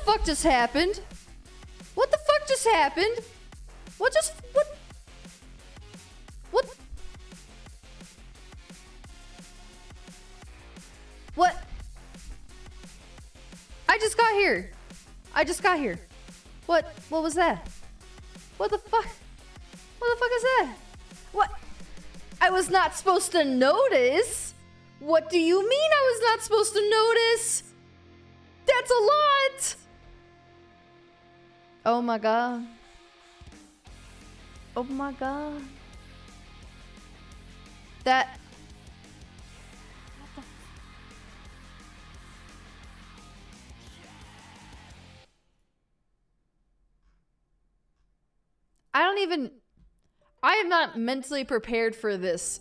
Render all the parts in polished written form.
fuck just happened? What the fuck just happened? What? What? I just got here. What was that? What the fuck? What the fuck is that? What? I was not supposed to notice? What do you mean I was not supposed to notice? That's a lot! Oh my god. Oh my god. That... I am not mentally prepared for this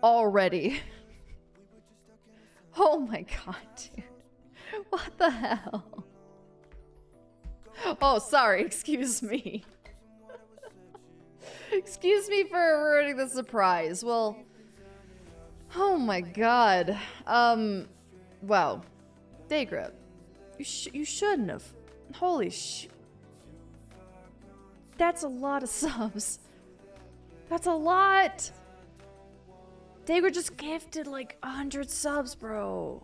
already. Oh my god, dude. What the hell? Oh, sorry, excuse me. Excuse me for ruining the surprise. Well, oh my god. Wow. Daygrip, you shouldn't have. Holy sh... That's a lot of subs. That's a lot. Daygrip just gifted like 100 subs, bro.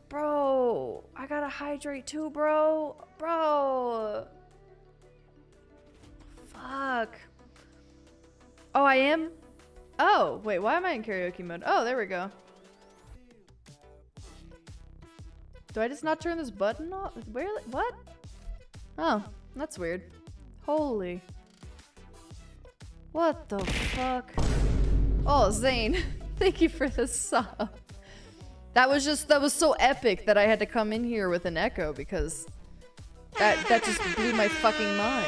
Bro, I gotta hydrate too, bro. Bro. Fuck. Oh, I am? Oh, wait, why am I in karaoke mode? Oh, there we go. Do I just not turn this button off? Where? What? Oh, that's weird. Holy. What the fuck? Oh, Zane. Thank you for the sub. That was so epic that I had to come in here with an echo because that just blew my fucking mind.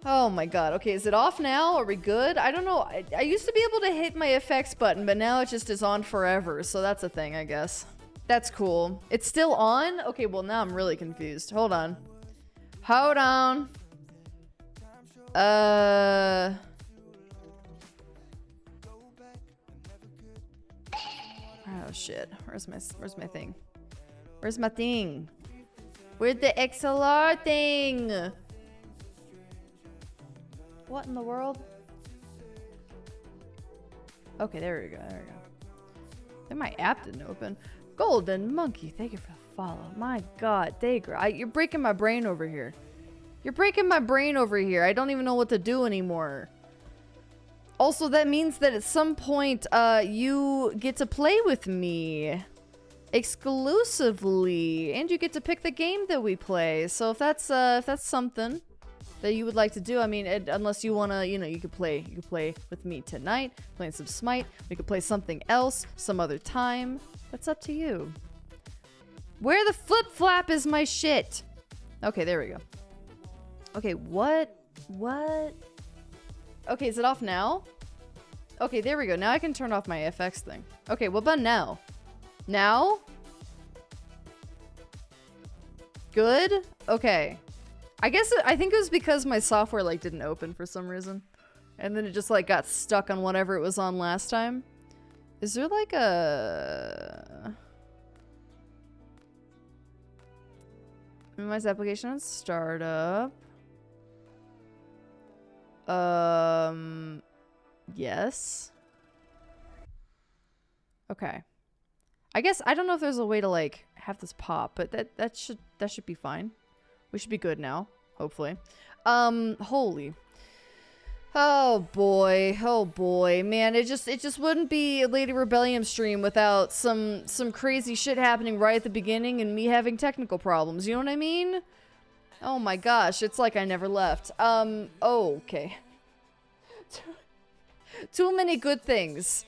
Oh my god. Okay, is it off now? Are we good? I don't know. I used to be able to hit my effects button, but now it just is on forever. So that's a thing, I guess. That's cool. It's still on? Okay, well now I'm really confused. Hold on. Hold on. Oh shit. Where's my thing? Where's my thing? Where's the XLR thing? What in the world? Okay, there we go. There we go. I think my app didn't open. Golden Monkey, thank you for the follow. My god, Daygrip, you're breaking my brain over here. You're breaking my brain over here. I don't even know what to do anymore. Also, that means that at some point, you get to play with me exclusively, and you get to pick the game that we play. So if that's something that you would like to do, I mean, unless you wanna, you know, you could play with me tonight, playing some Smite. We could play something else some other time. That's up to you. Where the flip flap is my shit? Okay, there we go. Okay, what? Okay, is it off now? Okay, there we go. Now I can turn off my FX thing. Okay, what about now? Now? Good? Okay. I think it was because my software like didn't open for some reason. And then it just like got stuck on whatever it was on last time. Is there like a... Minimize application on startup. Yes. Okay. I guess I don't know if there's a way to like have this pop, but that should be fine. We should be good now, hopefully. Holy. Oh boy, man, it just wouldn't be a LadyRebellium stream without some crazy shit happening right at the beginning and me having technical problems, you know what I mean? Oh my gosh, it's like I never left. Oh, okay. Too many good things.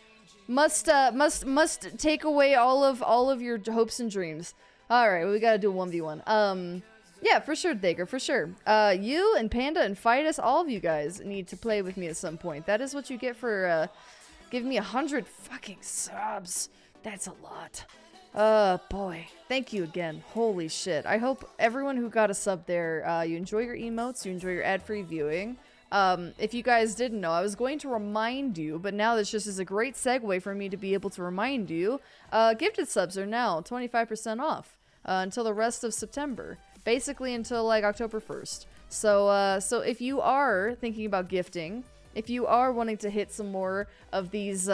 Must take away all of your hopes and dreams. Alright, we gotta do a 1v1. Yeah, for sure, Dagger, for sure. You and Panda and Fidus, all of you guys need to play with me at some point. That is what you get for giving me 100 fucking subs. That's a lot. Boy. Thank you again. Holy shit. I hope everyone who got a sub there, you enjoy your emotes, you enjoy your ad-free viewing. If you guys didn't know, I was going to remind you, but now this just is a great segue for me to be able to remind you. Gifted subs are now 25% off until the rest of September. basically until like October 1st. So so if you are thinking about gifting, if you are wanting to hit some more of these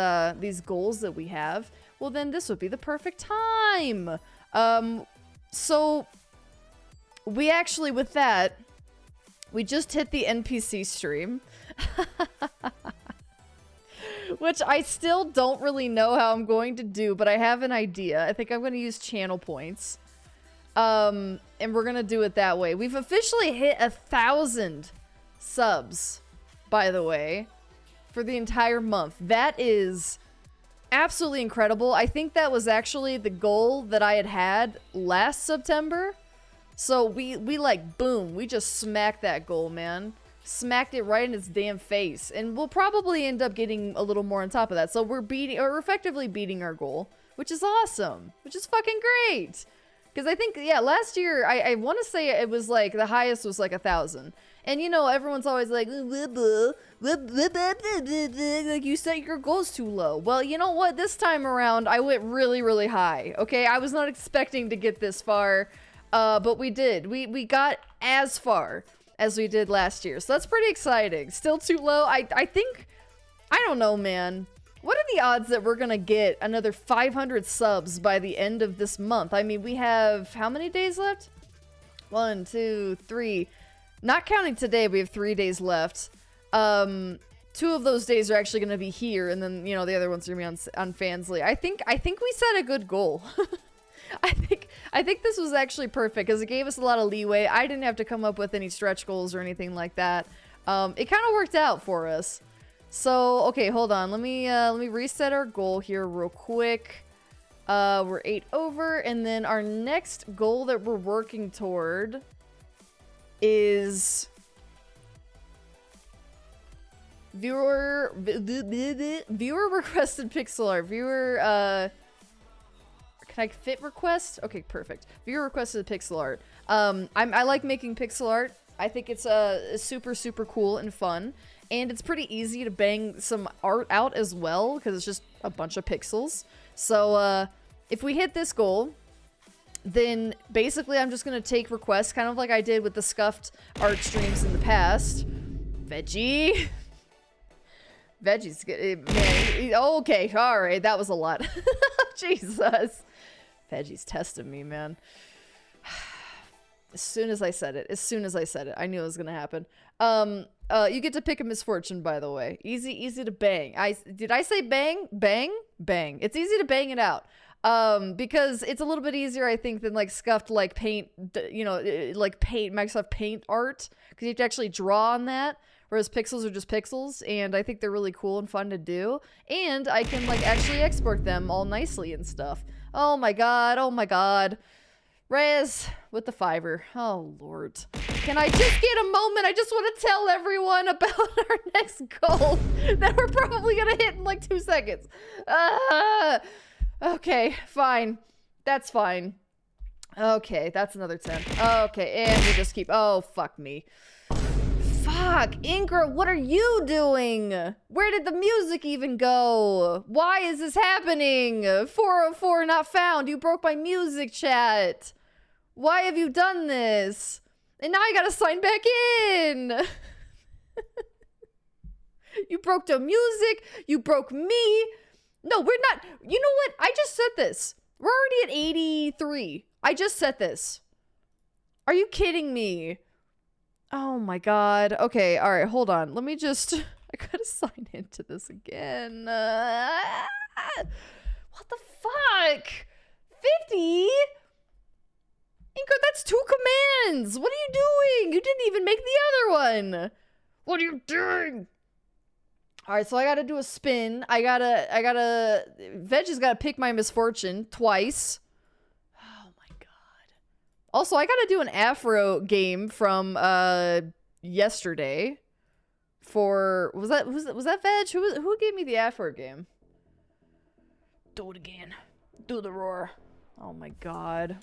goals that we have, well then this would be the perfect time. So we actually, with that, we just hit the NPC stream. Which I still don't really know how I'm going to do, but I have an idea. I think I'm going to use channel points. And we're going to do it that way. We've officially hit 1,000 subs, by the way, for the entire month. That is absolutely incredible. I think that was actually the goal that I had last September. So we like, boom, we just smacked that goal, man. Smacked it right in its damn face. And we'll probably end up getting a little more on top of that. So we're effectively beating our goal, which is awesome. Which is fucking great. Because I think, yeah, last year, I want to say it was like, the highest was like 1,000. And you know, everyone's always like, like you set your goals too low. Well, you know what? This time around, I went really, really high. Okay, I was not expecting to get this far, but we did. We got as far as we did last year. So that's pretty exciting. Still too low. I think, I don't know, man. What are the odds that we're gonna get another 500 subs by the end of this month? I mean, we have how many days left? 1, 2, 3. Not counting today, we have 3 days left. 2 of those days are actually gonna be here, and then, you know, the other ones are gonna be on Fansly. I think we set a good goal. I think this was actually perfect because it gave us a lot of leeway. I didn't have to come up with any stretch goals or anything like that. It kind of worked out for us. So, okay, hold on. Let me reset our goal here real quick. We're 8 over, and then our next goal that we're working toward is viewer requested pixel art. Can I fit request? Okay, perfect. Viewer requested pixel art. I like making pixel art. I think it's super, super cool and fun. And it's pretty easy to bang some art out as well, because it's just a bunch of pixels. So, if we hit this goal, then basically I'm just going to take requests, kind of like I did with the scuffed art streams in the past. Veggie. Veggie's good. Man, okay, alright, that was a lot. Jesus. Veggie's testing me, man. As soon as I said it, I knew it was gonna happen. You get to pick a misfortune, by the way. Easy to bang. Did I say bang? Bang? Bang. It's easy to bang it out. Because it's a little bit easier, I think, than like scuffed, like paint, you know, like paint, Microsoft Paint art. Because you have to actually draw on that. Whereas pixels are just pixels, and I think they're really cool and fun to do. And I can, like, actually export them all nicely and stuff. Oh my god, oh my god. Rez with the $5. Oh, Lord. Can I just get a moment? I just want to tell everyone about our next goal that we're probably going to hit in, like, 2 seconds. Okay, fine. That's fine. Okay, that's another 10. Okay, and we just keep... Oh, fuck me. Fuck, Ingrid, what are you doing? Where did the music even go? Why is this happening? 404 not found. You broke my music, chat. Why have you done this? And now I gotta sign back in. You broke the music. You broke me. No, we're not. You know what? I just said this. We're already at 83. I just said this. Are you kidding me? Oh my god. Okay, alright, hold on. Let me just... I gotta sign into this again. What the fuck? 50? Inko, that's 2 commands! What are you doing? You didn't even make the other one! What are you doing? Alright, so I gotta do a spin. I gotta... Veg has gotta pick my misfortune twice. Also, I gotta do an Afro game from yesterday. For was that Veg? Who gave me the Afro game? Do it again. Do the roar. Oh my god.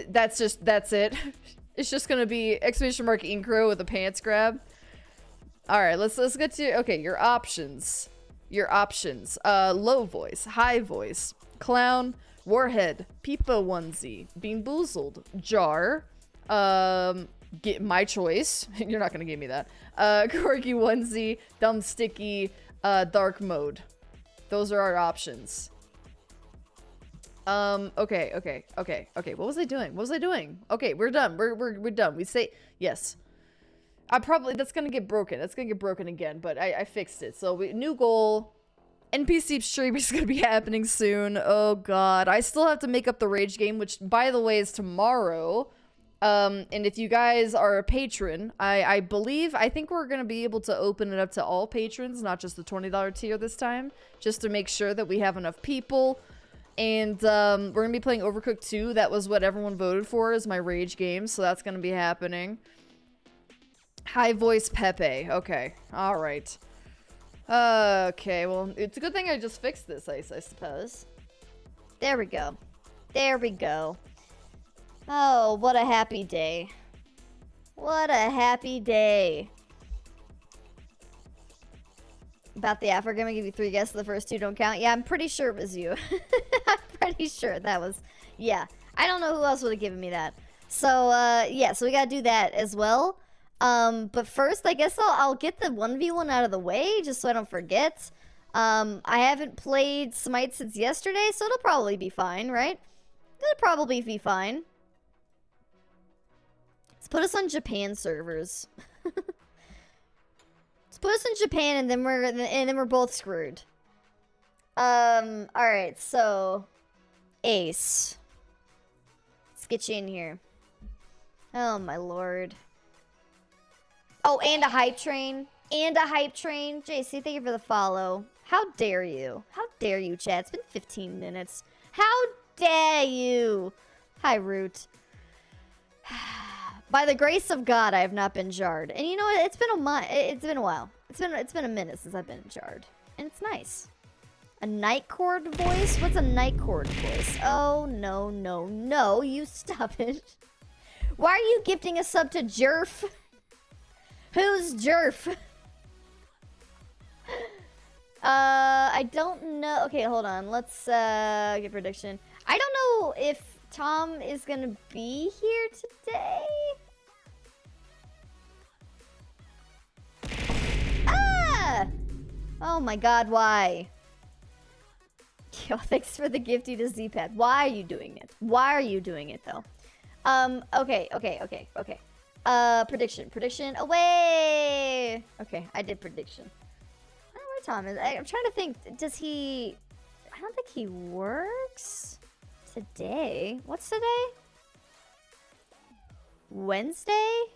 That's it. It's just gonna be exclamation mark Incro with a pants grab. All right, let's get to okay. Your options. Low voice, high voice, clown. Warhead, Peepa onesie, Bean Boozled, Jar, Get my choice. You're not gonna give me that. Corky onesie, dumb sticky, dark mode. Those are our options. Okay. What was I doing? Okay, we're done. We're done. We say yes. That's gonna get broken. That's gonna get broken again, but I fixed it. So new goal. NPC stream is gonna be happening soon. Oh god. I still have to make up the rage game, which by the way is tomorrow. And if you guys are a patron, I think we're gonna be able to open it up to all patrons, not just the $20 tier this time, just to make sure that we have enough people. And we're gonna be playing Overcooked 2. That was what everyone voted for as my rage game, so that's gonna be happening. High voice Pepe. Okay. Alright. Okay, well, it's a good thing I just fixed this, I suppose. There we go. There we go. Oh, what a happy day. What a happy day. About the app, we're gonna give you 3 guesses. The first 2 don't count. Yeah, I'm pretty sure it was you. I'm pretty sure that was... Yeah. I don't know who else would have given me that. So, yeah, so we gotta do that as well. But first, I guess I'll get the 1v1 out of the way, just so I don't forget. I haven't played Smite since yesterday, so it'll probably be fine, right? It'll probably be fine. Let's put us on Japan servers. Let's put us in Japan, and then we're both screwed. Alright, so... Ace. Let's get you in here. Oh, my lord. Oh, and a hype train. And a hype train. JC, thank you for the follow. How dare you? How dare you, chat? It's been 15 minutes. How dare you? Hi, Root. By the grace of God, I have not been jarred. And you know what? It's been a while. It's been a minute since I've been jarred. And it's nice. A night chord voice? What's a night chord voice? Oh, no, no, no. You stop it. Why are you gifting a sub to Jerf? Who's Jerf? I don't know. Okay, hold on. Let's get prediction. I don't know if Tom is gonna be here today. Ah! Oh my god, why? Yo, thanks for the gifty to Z-Pad. Why are you doing it? Why are you doing it, though? Okay. Prediction. Away! Okay, I did prediction. I don't know where Tom is. I'm trying to think. Does he... I don't think he works today. What's today? Wednesday? I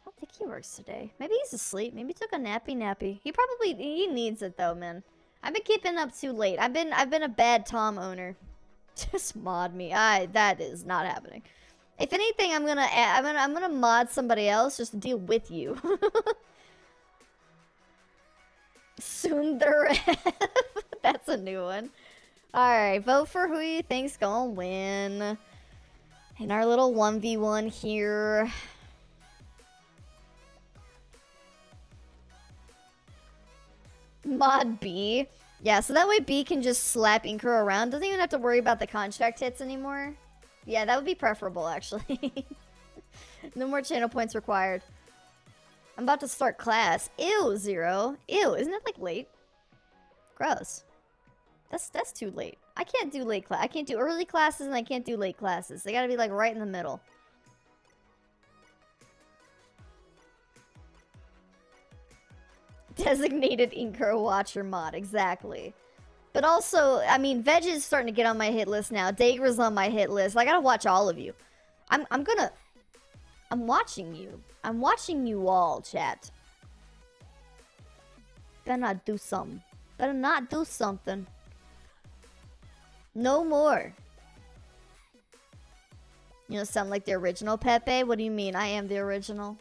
don't think he works today. Maybe he's asleep. Maybe he took a nappy. He needs it, though, man. I've been keeping up too late. I've been a bad Tom owner. Just mod me. That is not happening. If anything, I'm gonna mod somebody else just to deal with you. Sundar. That's a new one. Alright, vote for who you think's gonna win. In our little 1v1 here. Mod B. Yeah, so that way B can just slap Inker around. Doesn't even have to worry about the contract hits anymore. Yeah, that would be preferable, actually. No more channel points required. I'm about to start class. Ew, 0. Ew, isn't that, like, late? Gross. That's too late. I can't do late class. I can't do early classes, and I can't do late classes. They gotta be, like, right in the middle. Designated Inker Watcher mod, exactly. But also, I mean, Veg is starting to get on my hit list now. Dagra's on my hit list. I gotta watch all of you. I'm watching you. I'm watching you all, chat. Better not do something. Better not do something. No more. You know, sound like the original Pepe? What do you mean? I am the original.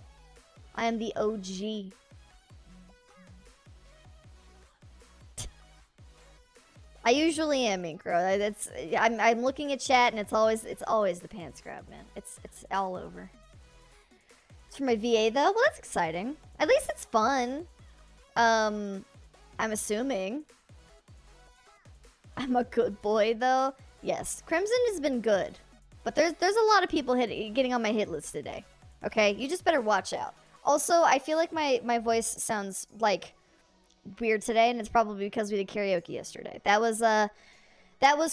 I am the OG. I usually am, Incro. I'm looking at chat and it's always the pants grab, man. It's all over. It's for my VA though. Well, that's exciting. At least it's fun. I'm assuming. I'm a good boy though. Yes, Crimson has been good. But there's a lot of people getting on my hit list today. Okay, you just better watch out. Also, I feel like my voice sounds like weird today, and it's probably because we did karaoke yesterday. That was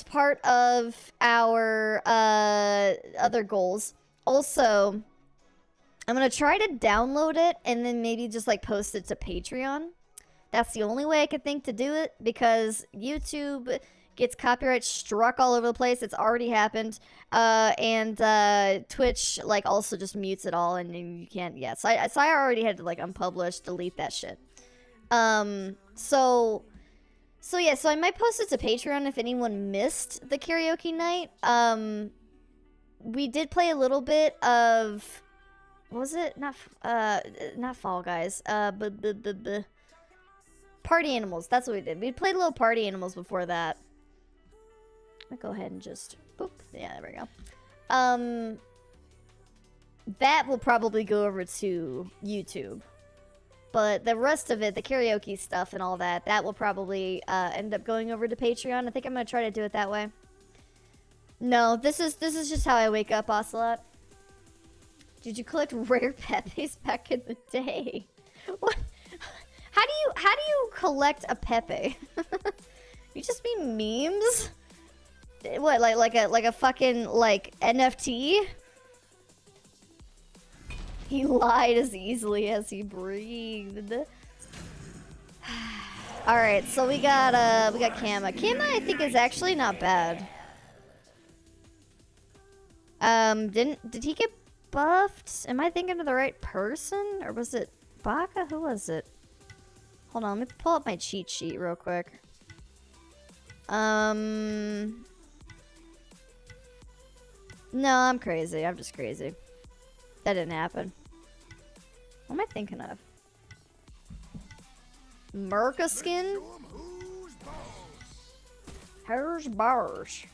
part of our other goals. Also, I'm gonna try to download it and then maybe just like post it to Patreon. That's the only way I could think to do it, because YouTube gets copyright struck all over the place. It's already happened. And Twitch like also just mutes it all, and you can't. Yeah, so I already had to like unpublish, delete that shit. So yeah, so I might post it to Patreon if anyone missed the karaoke night. We did play a little bit of, what was it? Not Fall Guys. Party Animals. That's what we did. We played a little Party Animals before that. I'll go ahead and just boop. Yeah, there we go. That will probably go over to YouTube. But the rest of it, the karaoke stuff and all that, that will probably end up going over to Patreon. I think I'm gonna try to do it that way. No, this is just how I wake up, Ocelot. Did you collect rare Pepes back in the day? What? How do you collect a Pepe? You just mean memes? What, like a fucking like NFT? He lied as easily as he breathed. All right, so we got Kama. Kama, I think, is actually not bad. Did he get buffed? Am I thinking of the right person, or was it Baka? Who was it? Hold on, let me pull up my cheat sheet real quick. No, I'm crazy. I'm just crazy. That didn't happen. What am I thinking of? Merca skin? Here's bars.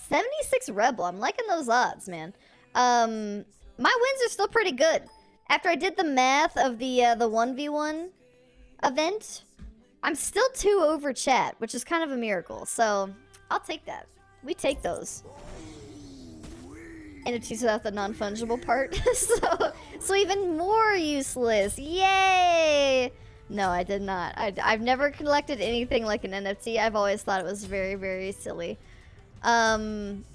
76 Rebel. I'm liking those odds, man. My wins are still pretty good. After I did the math of the 1v1 event, I'm still 2 over chat, which is kind of a miracle. So, I'll take that. We take those. NFTs without the non-fungible part. so even more useless. Yay! No, I did not. I've never collected anything like an NFT. I've always thought it was very, very silly. Alright,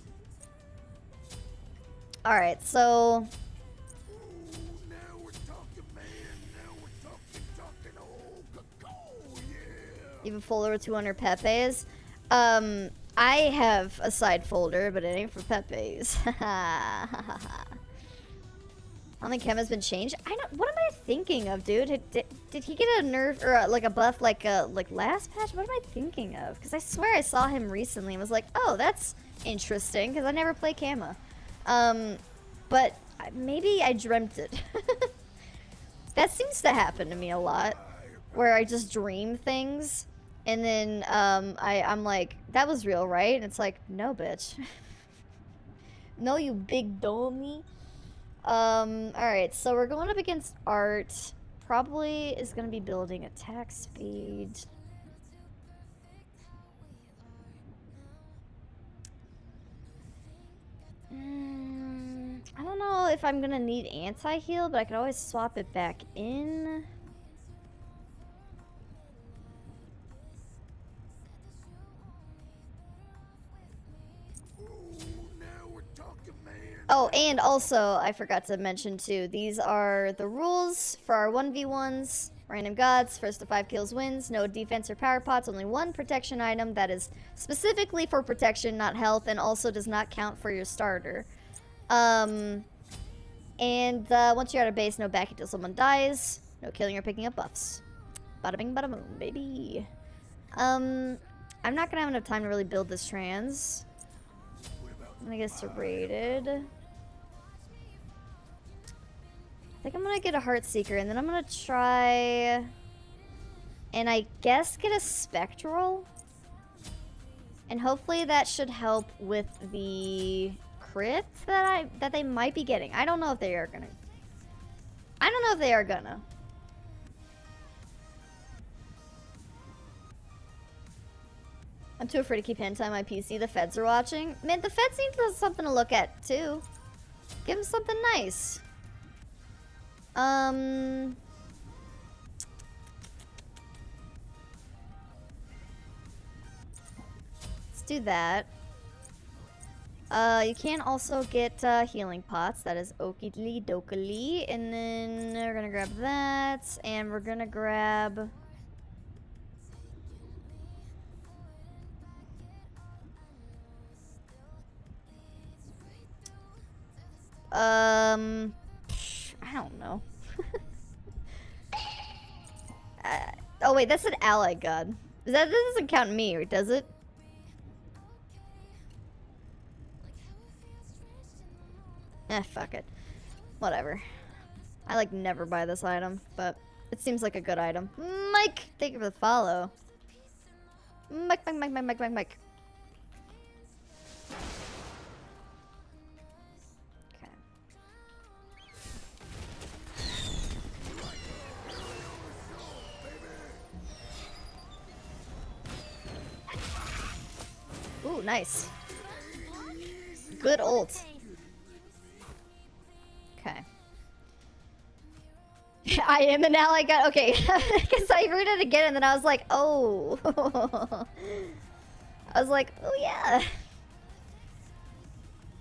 so... You have a folder with 200 Pepes. I have a side folder, but it ain't for Pepes. I don't think Kema's been changed. What am I thinking of, dude? Did he get a nerf or like a buff like last patch? What am I thinking of? Because I swear I saw him recently and was like, oh, that's interesting, because I never play Kama. But maybe I dreamt it. That seems to happen to me a lot, where I just dream things. And then I'm like, that was real, right? And it's like, no, bitch. No, you big dummy. Alright, so we're going up against Art. Probably is going to be building attack speed. I don't know if I'm going to need anti-heal, but I could always swap it back in. Oh, and also, I forgot to mention too, these are the rules for our 1v1s. Random gods, first to 5 kills wins, no defense or power pots, only one protection item that is specifically for protection, not health, and also does not count for your starter. And once you're out of base, no back until someone dies, no killing or picking up buffs. Bada bing, bada boom, baby. I'm not gonna have enough time to really build this trans. I'm gonna get serrated. I think I'm gonna get a Heartseeker, and then I'm gonna try, and I guess get a Spectral. And hopefully that should help with the crit that they might be getting. I don't know if they are gonna. I don't know if they are gonna. I'm too afraid to keep hentai on my PC. The feds are watching. Man, the feds need something to look at, too. Give them something nice. Let's do that. You can also get healing pots. That is okie dokie. And then we're gonna grab that. And we're gonna grab... I don't know. Oh wait, that's an ally god. That doesn't count me, or does it? Fuck it. Whatever. I like never buy this item, but it seems like a good item. Mike, thank you for the follow. Mike. Ooh, nice. Good ult. Okay. I am an ally god. Okay, because I read it again and then I was like, oh. I was like, oh yeah.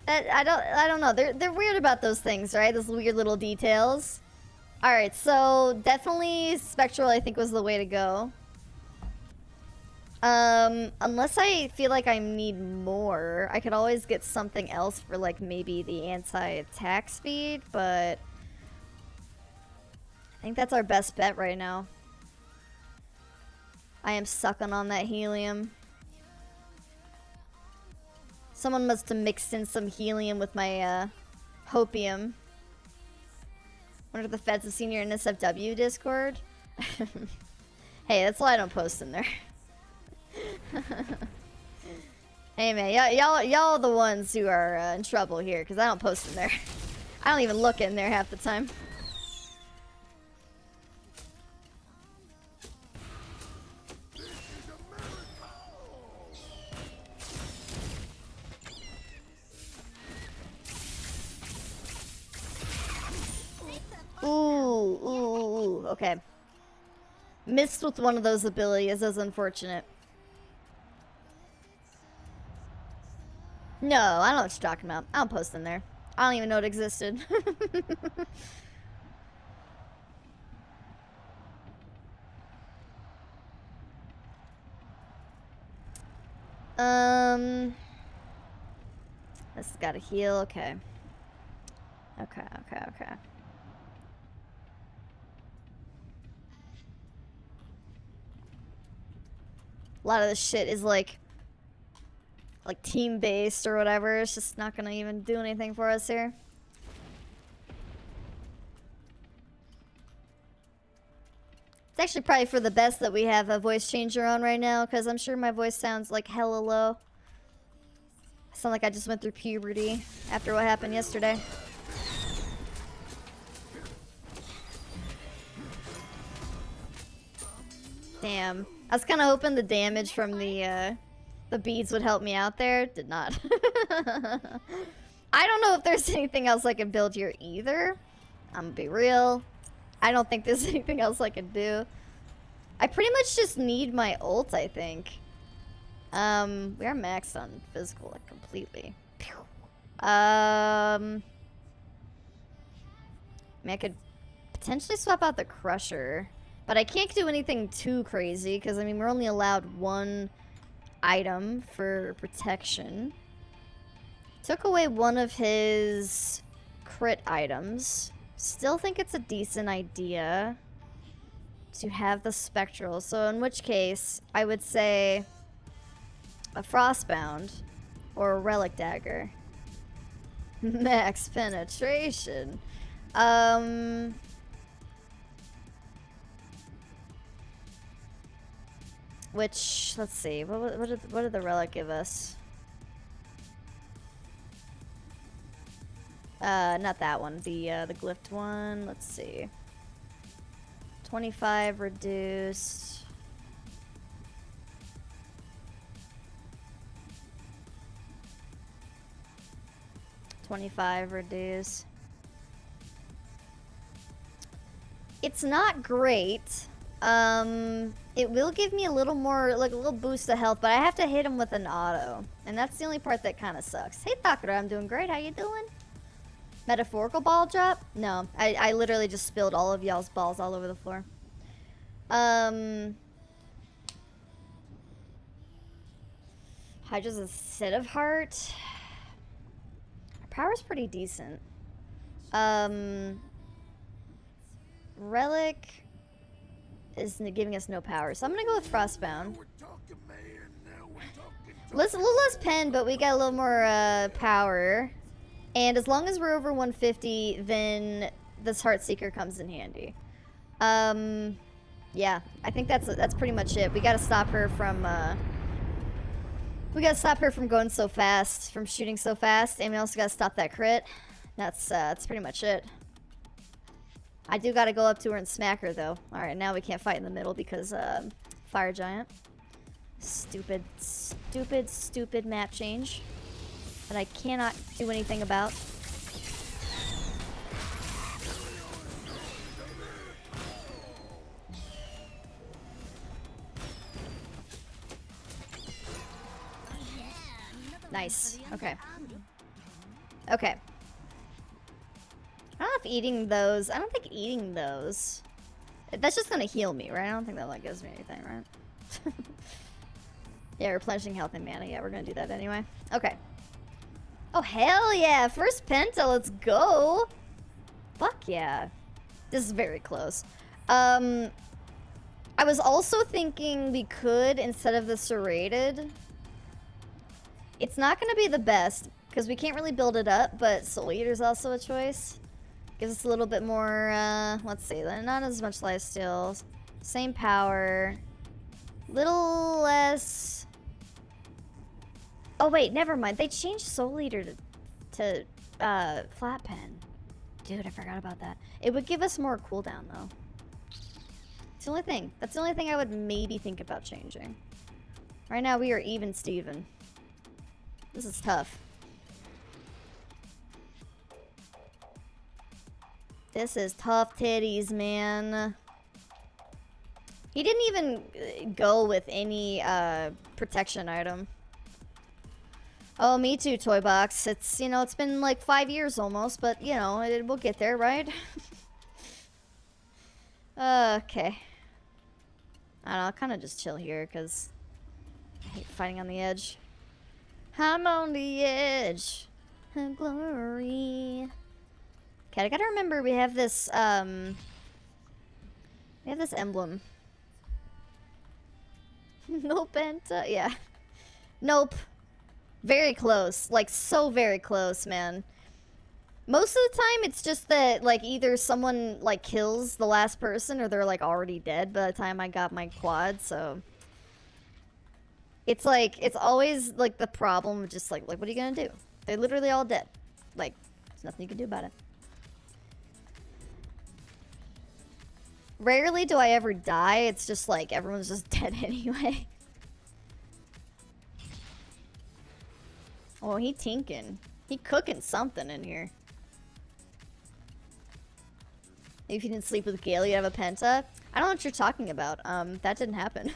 I don't know. They're weird about those things, right? Those weird little details. All right, so definitely Spectral, I think, was the way to go. Unless I feel like I need more, I could always get something else for, like, maybe the anti-attack speed, but I think that's our best bet right now. I am sucking on that helium. Someone must have mixed in some helium with my, hopium. Wonder if the feds have seen your NSFW Discord? Hey, that's why I don't post in there. Hey man, y'all are the ones who are in trouble here, because I don't post in there. I don't even look in there half the time. Ooh, okay. Missed with one of those abilities, that's unfortunate. No, I don't know what you're talking about. I don't post in there. I don't even know it existed. This has got to heal. Okay. Okay. A lot of this shit is like team-based or whatever. It's just not gonna even do anything for us here. It's actually probably for the best that we have a voice changer on right now, because I'm sure my voice sounds like hella low. I sound like I just went through puberty after what happened yesterday. Damn. I was kind of hoping the damage from the beads would help me out there. Did not. I don't know if there's anything else I can build here either. I'm gonna be real. I don't think there's anything else I can do. I pretty much just need my ult, I think. We are maxed on physical, like, completely. I mean, I could potentially swap out the Crusher. But I can't do anything too crazy, because, I mean, we're only allowed one item for protection. Took away one of his crit items. Still think it's a decent idea to have the Spectral. So in which case, I would say a Frostbound or a Relic Dagger. Max penetration. Which, let's see, what did the relic give us? Not that one, the glyphed one, let's see. 25 reduced. 25 reduce. It's not great. It will give me a little more, like a little boost of health, but I have to hit him with an auto. And that's the only part that kind of sucks. Hey, Takara, I'm doing great. How you doing? Metaphorical ball drop? No, I literally just spilled all of y'all's balls all over the floor. Hydra's instead of heart. Our power's pretty decent. Relic is giving us no power, so I'm gonna go with Frostbound. A little less pen, but we got a little more power. And as long as we're over 150, then this Heartseeker comes in handy. Yeah, I think that's pretty much it. We gotta stop her from going so fast, from shooting so fast, and we also gotta stop that crit. That's pretty much it. I do gotta go up to her and smack her though. Alright, now we can't fight in the middle because Fire Giant. Stupid, stupid, stupid map change that I cannot do anything about. Nice. Okay. Okay. I don't know if eating those... I don't think eating those... That's just gonna heal me, right? I don't think that like gives me anything, right? Yeah, replenishing health and mana. Yeah, we're gonna do that anyway. Okay. Oh, hell yeah! First Penta, let's go! Fuck yeah. This is very close. I was also thinking we could, instead of the serrated... It's not gonna be the best, because we can't really build it up, but Soul Eater's also a choice. Gives us a little bit more, let's see, not as much lifesteal. Same power. Little less... Oh wait, never mind. They changed Soul Eater to Flat Pen. Dude, I forgot about that. It would give us more cooldown though. It's the only thing. That's the only thing I would maybe think about changing. Right now we are even Steven. This is tough. This is tough titties, man. He didn't even go with any protection item. Oh, me too, Toy Box. It's, you know, it's been like 5 years almost, but, you know, we'll get there, right? Okay. I don't know, I'll kind of just chill here, because I hate fighting on the edge. I'm on the edge of glory. Okay, I gotta remember we have this emblem. No Penta, yeah. Nope. Very close. Like, so very close, man. Most of the time, it's just that, like, either someone, like, kills the last person or they're, like, already dead by the time I got my quad, so... It's, like, it's always, like, the problem of just, like, what are you gonna do? They're literally all dead. Like, there's nothing you can do about it. Rarely do I ever die, it's just, like, everyone's just dead anyway. Oh, he tinking. He cooking something in here. If you didn't sleep with Gale, you have a Penta? I don't know what you're talking about. That didn't happen.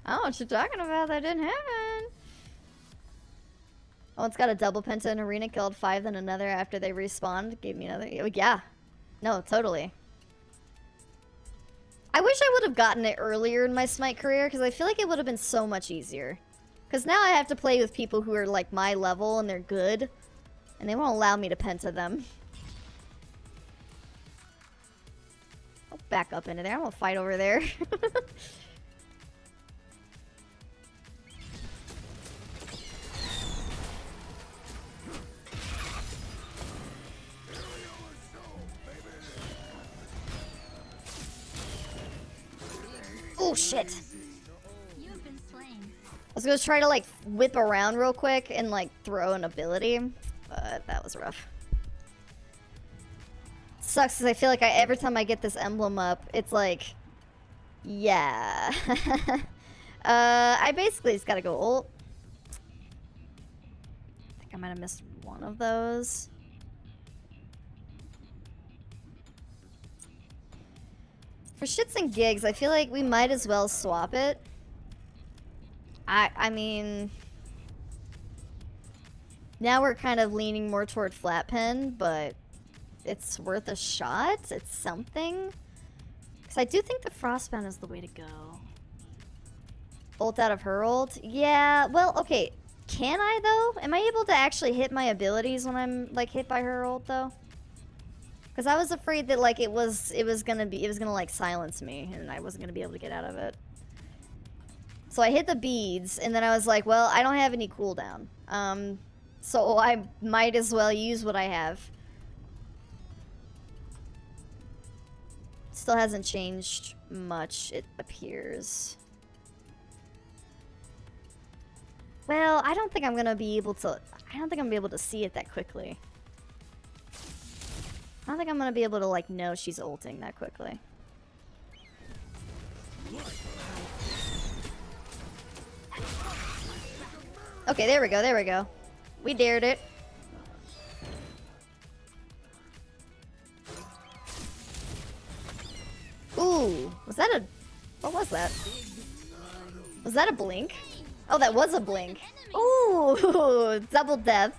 I don't know what you're talking about. That didn't happen. Oh, it's got a double Penta in arena. Killed 5, then another after they respawned. Gave me another. Yeah. No, totally. I wish I would have gotten it earlier in my Smite career, because I feel like it would have been so much easier. Because now I have to play with people who are like my level and they're good. And they won't allow me to Penta them. I'll back up into there. I'm gonna fight over there. Oh shit! I was gonna try to like whip around real quick and like throw an ability, but that was rough. Sucks because I feel like every time I get this emblem up, it's like, yeah. I basically just gotta go ult. I think I might have missed one of those. For shits and gigs, I feel like we might as well swap it. I mean... Now we're kind of leaning more toward flat pen, but it's worth a shot. It's something. Because I do think the Frostbound is the way to go. Ult out of her ult? Yeah, well, okay. Can I, though? Am I able to actually hit my abilities when I'm, like, hit by her ult, though? Because I was afraid that, like, it was gonna, like, silence me, and I wasn't gonna be able to get out of it. So I hit the beads, and then I was like, well, I don't have any cooldown. So I might as well use what I have. Still hasn't changed much, it appears. Well, I don't think I'm gonna be able to... I don't think I'm gonna be able to see it that quickly. I don't think I'm gonna be able to, like, know she's ulting that quickly. Okay, there we go, there we go. We dared it. Ooh, was that a... What was that? Was that a blink? Oh, that was a blink. Ooh, double death.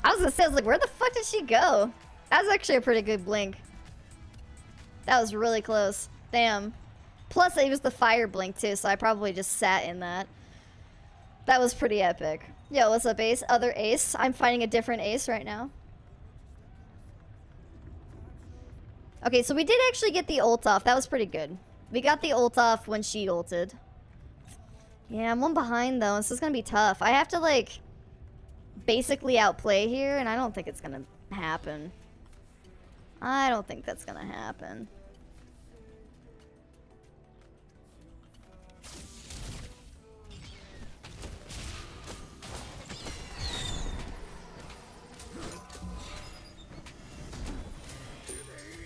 I was gonna say, I was like, where the fuck did she go? That was actually a pretty good blink. That was really close. Damn. Plus, it was the fire blink, too, so I probably just sat in that. That was pretty epic. Yo, what's up, Ace? Other Ace. I'm fighting a different Ace right now. Okay, so we did actually get the ult off. That was pretty good. We got the ult off when she ulted. Yeah, I'm one behind, though. This is gonna be tough. I have to, like, basically outplay here, and I don't think it's gonna happen. I don't think that's gonna happen.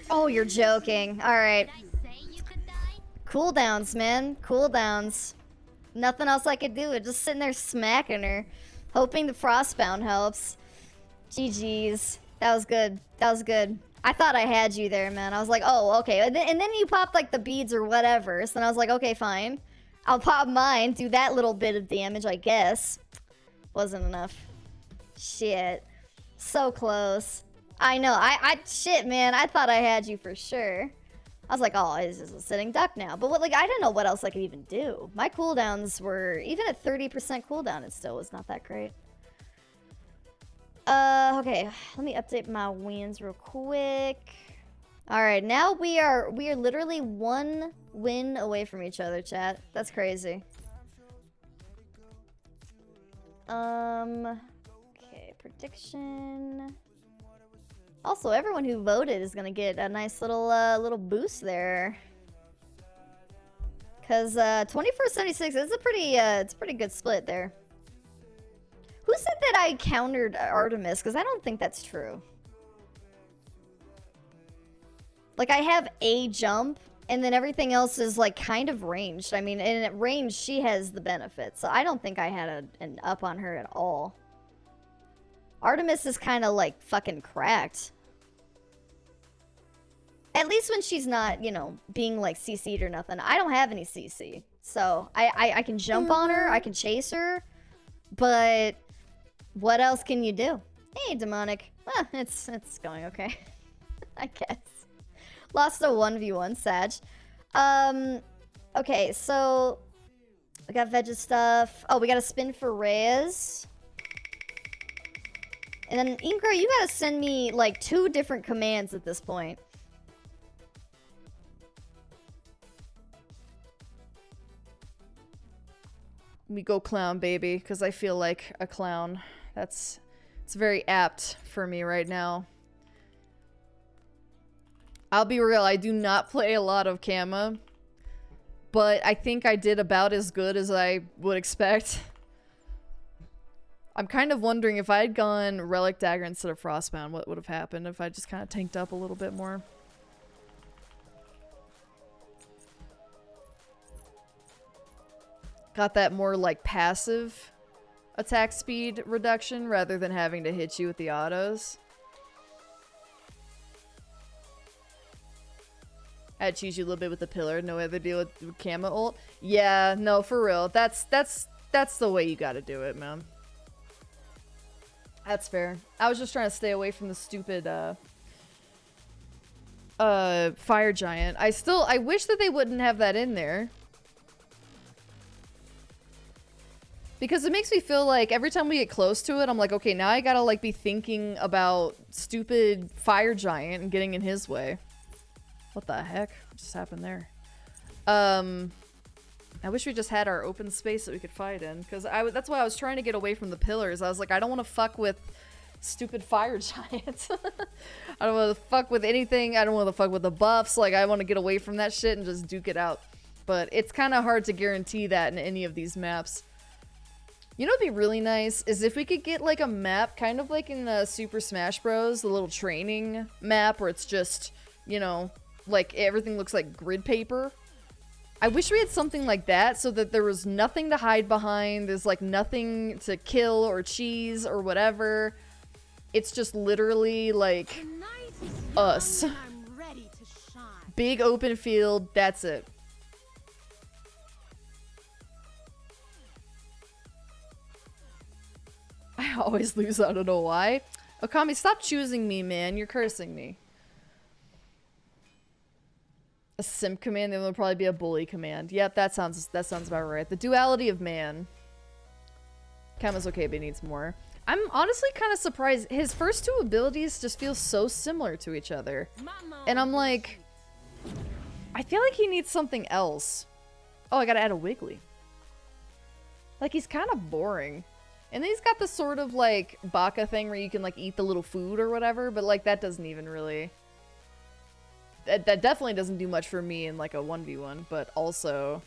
Oh, you're joking. Alright. Cooldowns, man. Cooldowns. Nothing else I could do. Just sitting there smacking her. Hoping the Frostbound helps. GG's. That was good. That was good. I thought I had you there, man. I was like, oh, okay. And then you popped, like, the beads or whatever. So then I was like, okay, fine. I'll pop mine. Do that little bit of damage, I guess. Wasn't enough. Shit. So close. I know. Shit, man. I thought I had you for sure. I was like, oh, it's just a sitting duck now. But what, like, I didn't know what else I could even do. My cooldowns were, even at 30% cooldown, it still was not that great. Okay. Let me update my wins real quick. Alright, now we are literally one win away from each other, chat. That's crazy. Okay, prediction. Also, everyone who voted is gonna get a nice little boost there. Cause 2476 is a pretty it's a pretty good split there. Who said that I countered Artemis? Cause I don't think that's true. Like, I have a jump, and then everything else is like kind of ranged. I mean, and at range she has the benefit, so I don't think I had an up on her at all. Artemis is kind of like fucking cracked. At least when she's not, you know, being like CC'd or nothing. I don't have any CC. So I can jump on her, I can chase her, but what else can you do? Hey, Demonic. Well, it's going okay. I guess. Lost a 1v1, Sag. Okay, so we got veg stuff. Oh, we got a spin for Reyes. And then, Inkro, you gotta send me, like, 2 different commands at this point. We go clown, baby, because I feel like a clown. It's very apt for me right now. I'll be real, I do not play a lot of Kama, but I think I did about as good as I would expect. I'm kind of wondering if I had gone Relic Dagger instead of Frostbound, what would have happened if I just kind of tanked up a little bit more. Got that more, like, passive attack speed reduction rather than having to hit you with the autos. I'd cheese you a little bit with the pillar. No other deal with Kama ult. Yeah, no, for real. That's the way you gotta do it, man. That's fair. I was just trying to stay away from the stupid fire giant. I wish that they wouldn't have that in there. Because it makes me feel like every time we get close to it, I'm like, okay, now I gotta like be thinking about stupid fire giant and getting in his way. What the heck? What just happened there? I wish we just had our open space that we could fight in. Because that's why I was trying to get away from the pillars. I was like, I don't want to fuck with stupid fire giants. I don't want to fuck with anything. I don't want to fuck with the buffs. Like, I want to get away from that shit and just duke it out. But it's kind of hard to guarantee that in any of these maps. You know what'd be really nice is if we could get like a map, kind of like in Super Smash Bros, the little training map where it's just, you know, like everything looks like grid paper. I wish we had something like that so that there was nothing to hide behind. There's like nothing to kill or cheese or whatever. It's just literally like us. Big open field, that's it. I always lose, I don't know why. Okami, stop choosing me, man. You're cursing me. A simp command, then there'll probably be a bully command. Yep, that sounds about right. The duality of man. Kama's okay, but he needs more. I'm honestly kind of surprised. His first two abilities just feel so similar to each other. And I'm like, I feel like he needs something else. Oh, I gotta add a Wiggly. Like, he's kind of boring. And then he's got this sort of like Baka thing where you can like eat the little food or whatever, but like that doesn't even really... That definitely doesn't do much for me in like a 1v1, but also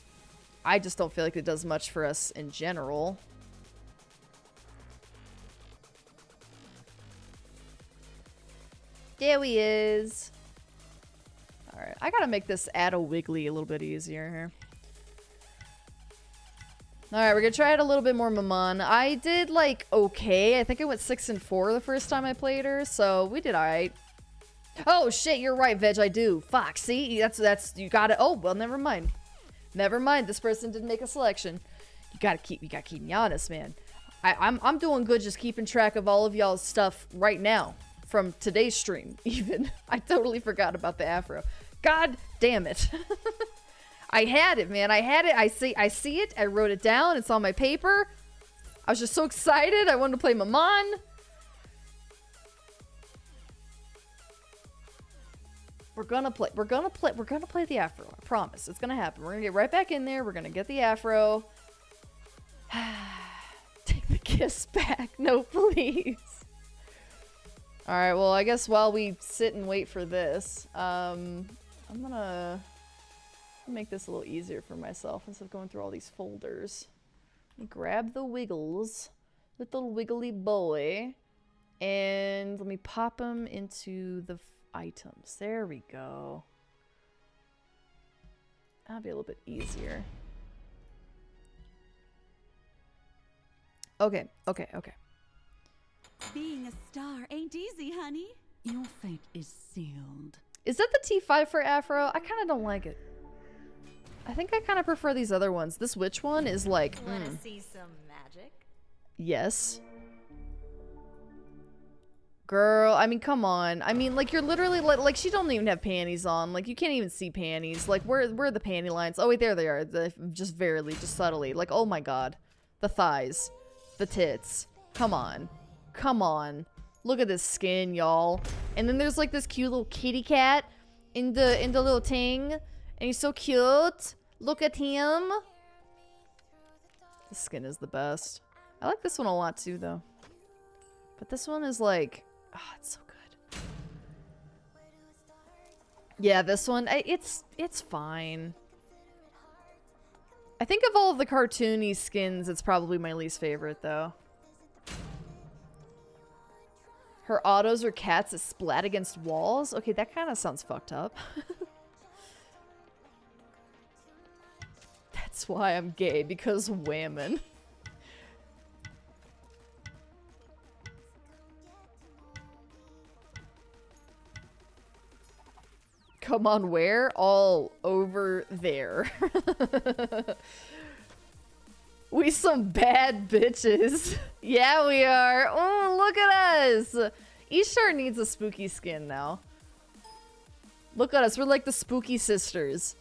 I just don't feel like it does much for us in general. There he is. Alright, I gotta make this add a Wiggly a little bit easier here. Alright, we're gonna try it a little bit more Maman. I did like okay. I think I went 6 and 4 the first time I played her, so we did alright. Oh shit, you're right, Veg, I do. Fuck, see? That's you got it. Oh, well, never mind. Never mind, this person didn't make a selection. You gotta keep me honest, man. I'm doing good just keeping track of all of y'all's stuff right now. From today's stream, even. I totally forgot about the afro. God damn it. I had it, man. I had it. I see it. I wrote it down. It's on my paper. I was just so excited. I wanted to play Maman. We're gonna play the afro. I promise. It's gonna happen. We're gonna get right back in there. We're gonna get the afro. Take the kiss back. No, please. Alright, well, I guess while we sit and wait for this, I'm gonna make this a little easier for myself instead of going through all these folders. Let me grab the Wiggles, little wiggly boy, and let me pop him into the items. There we go. That'll be a little bit easier. Okay. Being a star ain't easy, honey. Your fate is sealed. Is that the T5 for Afro? I kind of don't like it. I think I kind of prefer these other ones. This witch one is like, Wanna see some magic? Yes. Girl, I mean, come on. I mean, like, you're literally, like, she don't even have panties on. Like, you can't even see panties. Like, where are the panty lines? Oh, wait, there they are. Just subtly. Like, oh my god. The thighs. The tits. Come on. Come on. Look at this skin, y'all. And then there's, like, this cute little kitty cat in the little thing. And he's so cute. Look at him. The skin is the best. I like this one a lot, too, though. But this one is, like... Oh, it's so good. Yeah, this one, it's fine. I think of all of the cartoony skins, it's probably my least favorite, though. Her autos are cats that splat against walls? Okay, that kind of sounds fucked up. That's why I'm gay, because women. Come on, where? All over there. We some bad bitches. Yeah, we are. Oh, look at us. Ishtar needs a spooky skin now. Look at us. We're like the spooky sisters.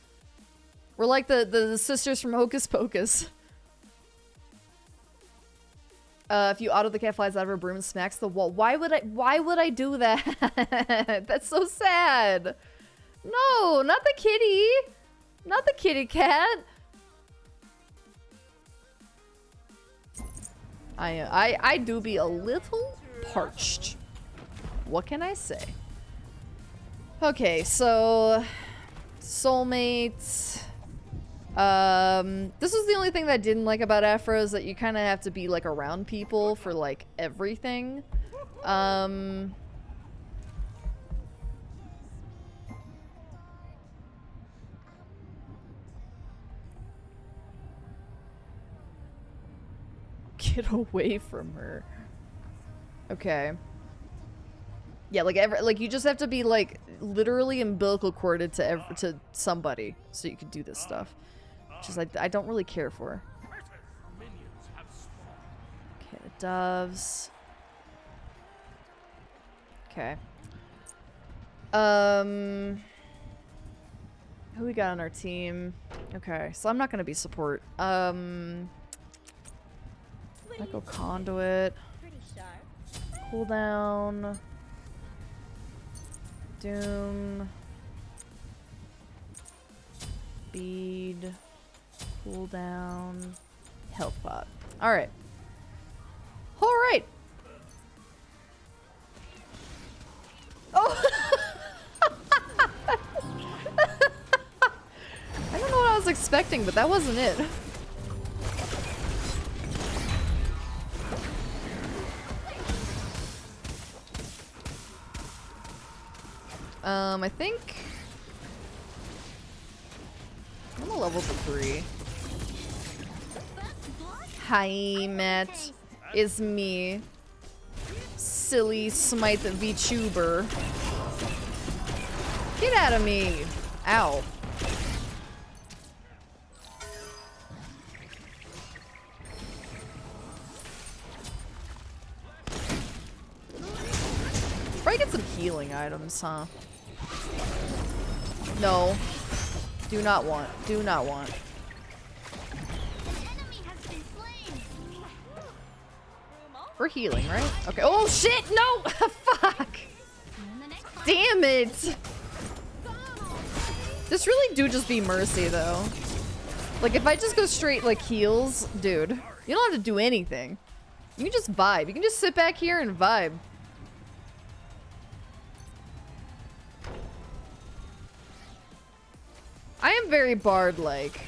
We're like the sisters from Hocus Pocus. If you auto the cat flies out of her broom and smacks the wall. Why would I do that? That's so sad. No, not the kitty. Not the kitty cat. I do be a little parched. What can I say? Okay, so soulmates. This is the only thing that I didn't like about Afro is that you kind of have to be like around people for like everything. Get away from her. Okay. Yeah, like you just have to be like literally umbilical corded to somebody so you can do this stuff. Which is I don't really care for. Okay, the doves. Okay. Who we got on our team? Okay, so I'm not gonna be support. I go conduit. Cooldown. Doom. Bead. Cooldown. Health pot. Alright. Alright. Oh! I don't know what I was expecting, but that wasn't it. I think I'm a level 3. Hi, Matt. It's me. Silly Smite VTuber. Get out of me. Ow. Probably get some healing items, huh? No. Do not want. Do not want. We're healing, right? Okay. Oh shit! No! Fuck! Damn it! This really do just be mercy, though. Like, if I just go straight, like, heals, dude, you don't have to do anything. You can just vibe. You can just sit back here and vibe. I am very Bard-like.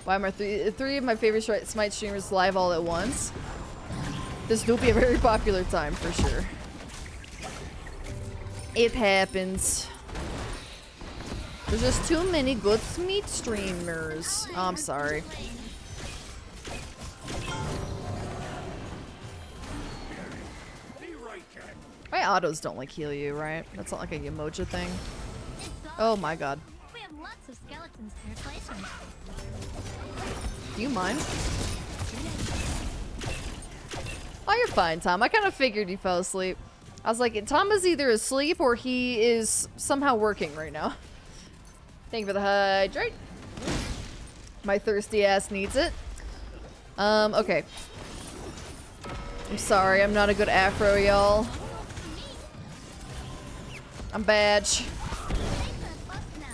Why am I three of my favorite Smite streamers live all at once? This do be a very popular time, for sure. It happens. There's just too many good Smite streamers. Oh, I'm sorry. My autos don't like heal you, right? That's not like a Yamoja thing. Oh my god. We have lots of skeletons to replace them. Do you mind? Oh, you're fine, Tom. I kind of figured you fell asleep. I was like, Tom is either asleep or he is somehow working right now. Thank you for the hydrate. My thirsty ass needs it. Okay. I'm sorry, I'm not a good afro, y'all. I'm badge.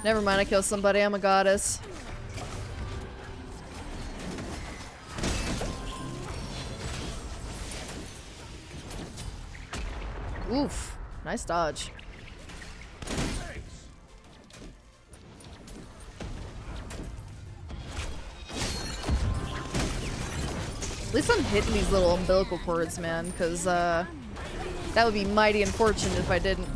Never mind, I killed somebody. I'm a goddess. Oof. Nice dodge. At least I'm hitting these little umbilical cords, man, because that would be mighty unfortunate if I didn't.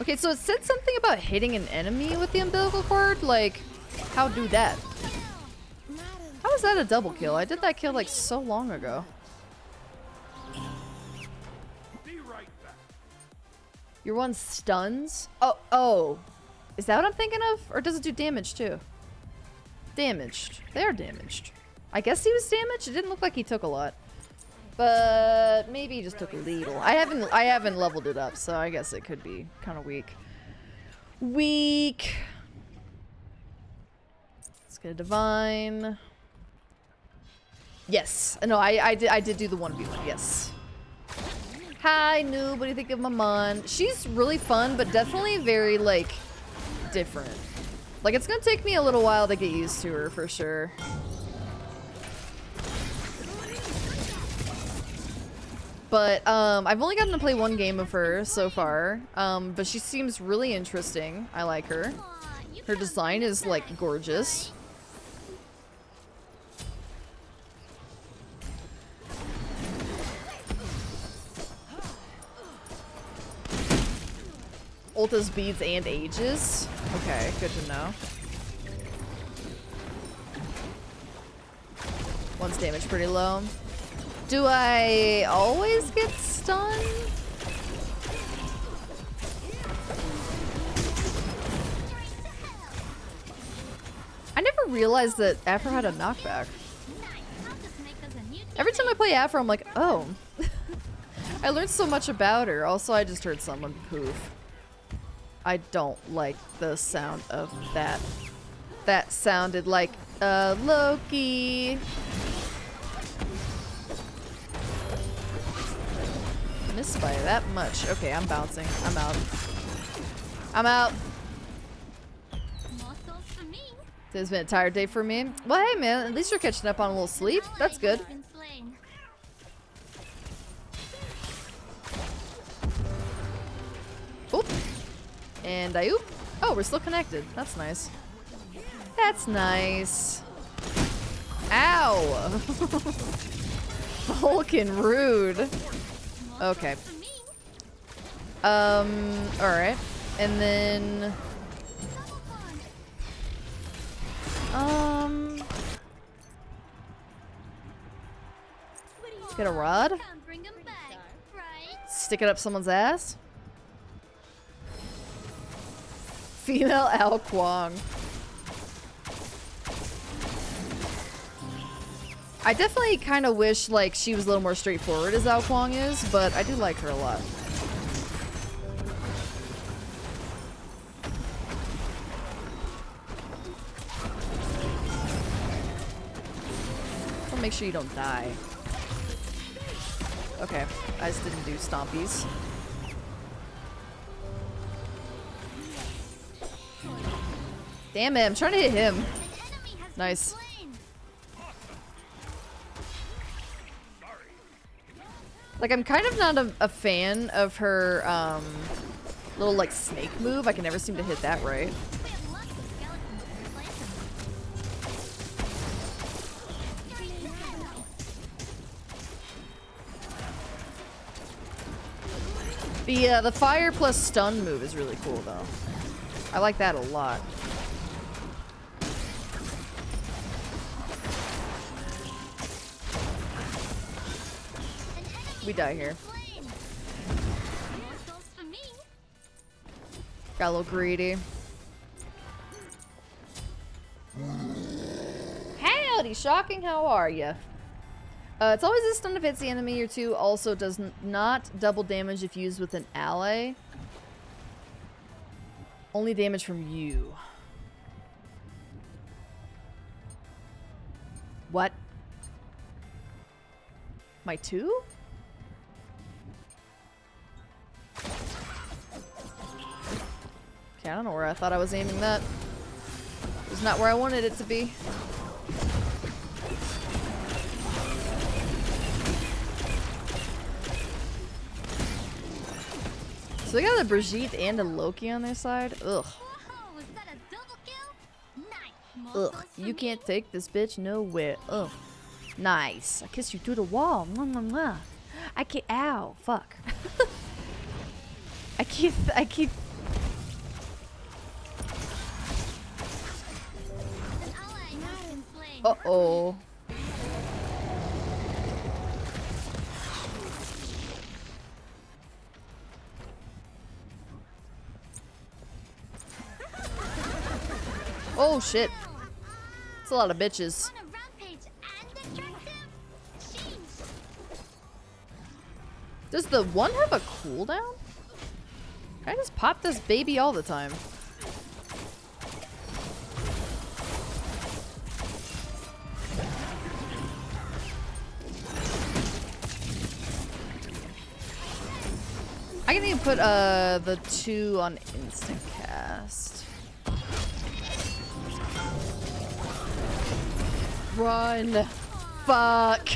Okay, so it said something about hitting an enemy with the umbilical cord. Like, how do that? How is that a double kill? I did that kill like so long ago. Your one stuns? Oh. Is that what I'm thinking of? Or does it do damage too? Damaged. They are damaged. I guess he was damaged? It didn't look like he took a lot. But maybe he just took a little. I haven't leveled it up, so I guess it could be kind of weak. Weak. Let's get a divine. Yes. No, I did do the 1v1. Yes. Hi, noob. What do you think of my mon? She's really fun, but definitely very, like, different. Like, it's gonna take me a little while to get used to her, for sure. But, I've only gotten to play one game of her so far. But she seems really interesting. I like her. Her design is, like, gorgeous. Ulta's beads and ages. Okay, good to know. One's damage pretty low. Do I always get stunned? I never realized that Afro had a knockback. Every time I play Afro, I'm like, oh. I learned so much about her. Also, I just heard someone poof. I don't like the sound of that. That sounded like Loki. Missed by that much. Okay, I'm bouncing. I'm out. I'm out. Today's been a tired day for me. Well, hey man, at least you're catching up on a little sleep. That's good. Oop. And I oop. Oh, we're still connected. That's nice. That's nice. Ow! Vulcan rude. Okay. Alright. And then... Let's get a rod. Stick it up someone's ass. Female Al Kwong. I definitely kind of wish like she was a little more straightforward as Al Kwong is, but I do like her a lot. So make sure you don't die. Okay, I just didn't do stompies. Damn it, I'm trying to hit him. Nice. Like, I'm kind of not a fan of her little, like, snake move. I can never seem to hit that right. The fire plus stun move is really cool, though. I like that a lot. We die here. Got a little greedy. Howdy, shocking. How are ya? It's always a stun if it's the enemy or two. Also does not double damage if used with an ally. Only damage from you. What? My two? Okay, I don't know where I thought I was aiming that. It was not where I wanted it to be. So they got a Brigitte and a Loki on their side? Ugh. Ugh. You can't take this bitch nowhere. Ugh. Nice. I kiss you through the wall. Mwah, mwah, mwah. I can't. Ow. Fuck. I keep. Uh-oh. Oh shit. It's a lot of bitches. On a rampage and attractive. Jeez. Does the one have a cooldown? I just pop this baby all the time. I can even put the 2 on instant cast. Run. Fuck.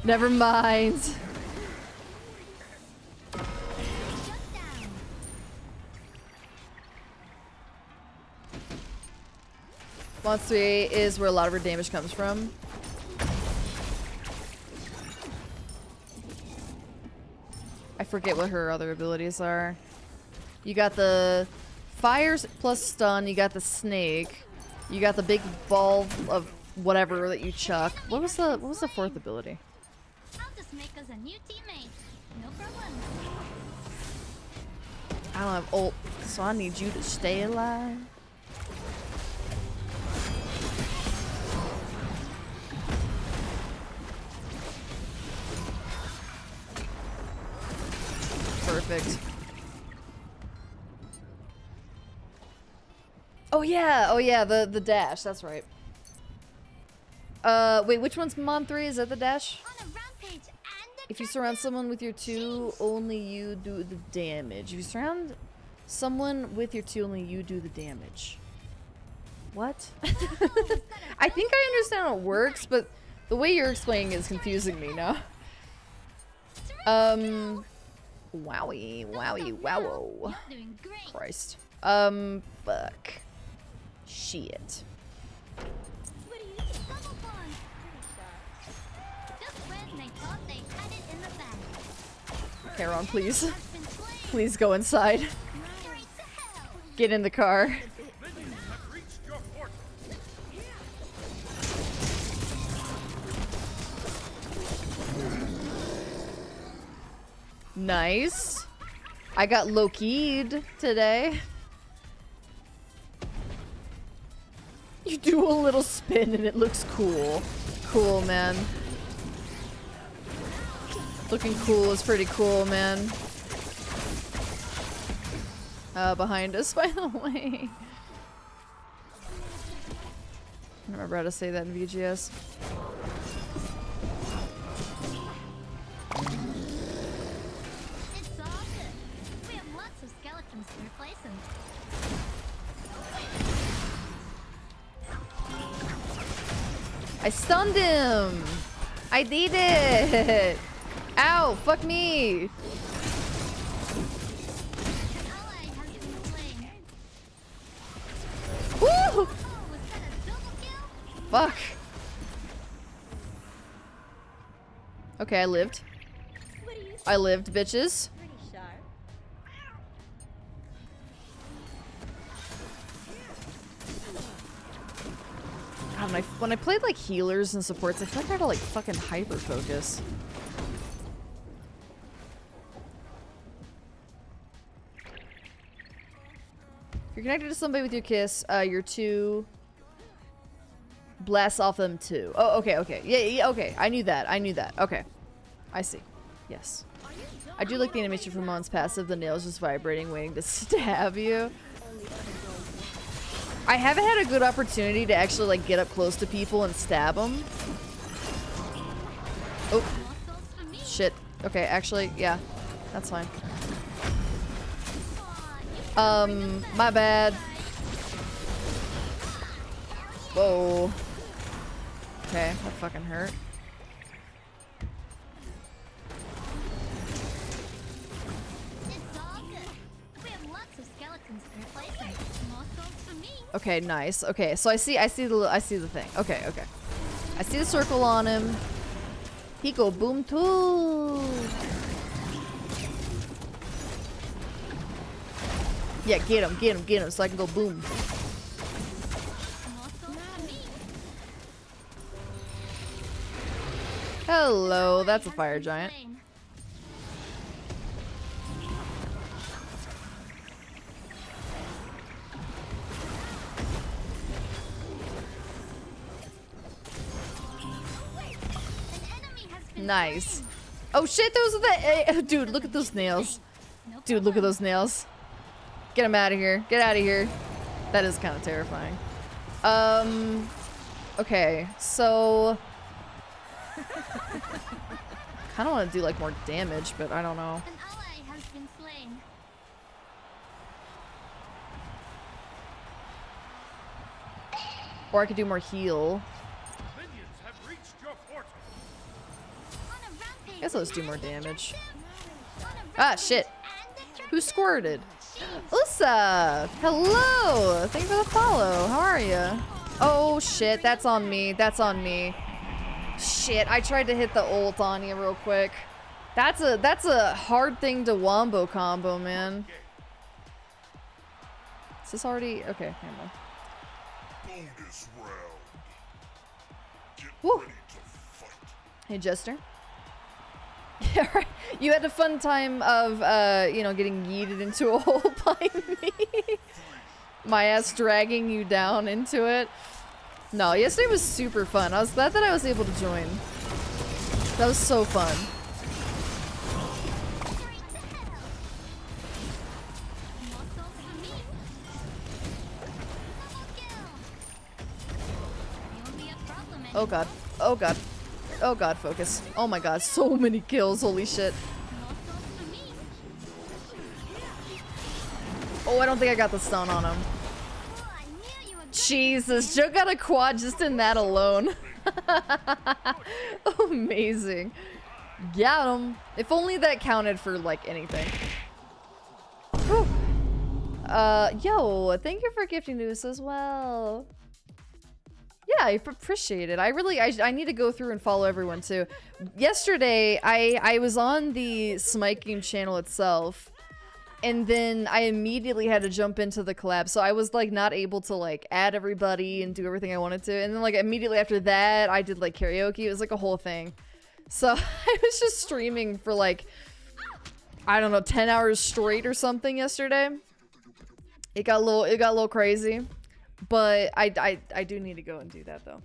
Never mind. Monster 3 is where a lot of her damage comes from. I forget what her other abilities are. You got the fire plus stun, you got the snake, you got the big ball of whatever that you chuck. What was the 4th ability? I'll just make us a new teammate. No problem. I don't have ult, so I need you to stay alive. Perfect. Oh yeah, the dash, that's right. Wait, which one's Mon 3? Is that the dash? On a rampage and If you surround someone with your 2, only you do the damage. If you surround someone with your 2, only you do the damage. What? I think I understand how it works, but the way you're explaining it is confusing me now. Wowie, wowie, wowo. you're doing great. Christ. Fuck. Shit. What do you stumble upon? Just when they thought they had it in the bag. Heron, please. Has been slain. Please go inside. Straight to hell. Get in the car. Nice. I got low-keyed today. You do a little spin and it looks cool. Cool, man. Looking cool is pretty cool, man. Behind us, by the way. I don't remember how to say that in VGS. It's all good. We have lots of skeletons to replace them. I stunned him! I did it! Ow! Fuck me! An ally has been slain. Woo! Oh, was that a double kill? Fuck. Okay, I lived. What do you think? I lived, bitches. Pretty sharp. God, when I played like healers and supports, I feel like I had to like fucking hyper focus. If you're connected to somebody with your kiss, your 2 blasts off them too. Oh, okay, okay. Yeah, okay. I knew that. I knew that. Okay. I see. Yes. I do like the animation from Mon's passive, the nails just vibrating, waiting to stab you. I haven't had a good opportunity to actually like get up close to people and stab them. Oh. Shit. Okay, actually, yeah. That's fine. My bad. Whoa. Okay, that fucking hurt. It's all good. We have lots of skeletons to replace them. More souls for me. Okay, nice. Okay, so I see the thing. Okay, okay. I see the circle on him. He go boom too. Yeah, get him, so I can go boom. More souls for me. Hello, that's a Has fire been giant. slain. Nice. Oh shit, those are the dude, look at those nails. Dude, look at those nails. Get him out of here. Get out of here. That is kind of terrifying. Okay, so kind of want to do like more damage, but I don't know. An ally has been slain. Or I could do more heal. Minions have reached your fortress. On a rampage. Guess let's do more damage. On a Ah, shit. Who squirted? Usa! Hello! Thank you for the follow. How are you? Oh shit, that's on me. That's on me. Shit, I tried to hit the ult on you real quick. That's a hard thing to wombo combo, man. Is this already okay? Never mind. Bonus round. Get Woo. ready to fight. Hey, Jester. Yeah, right. You had a fun time of, you know, getting yeeted into a hole by me. My ass dragging you down into it. No, yesterday was super fun. I was glad that I was able to join. That was so fun. Oh god. Oh god. Oh god, focus. Oh my god, so many kills. Holy shit. Oh, I don't think I got the stun on him. Jesus, Joe got a quad just in that alone. Amazing. Got him. If only that counted for, like, anything. Whew. Yo, thank you for gifting to us as well. Yeah, I appreciate it. I need to go through and follow everyone too. Yesterday, I was on the Smite game channel itself, and then I immediately had to jump into the collab, so I was like not able to like add everybody and do everything I wanted to. And then like immediately after that, I did like karaoke. It was like a whole thing. So I was just streaming for like, I don't know, 10 hours straight or something yesterday. It got a little crazy. But I do need to go and do that though.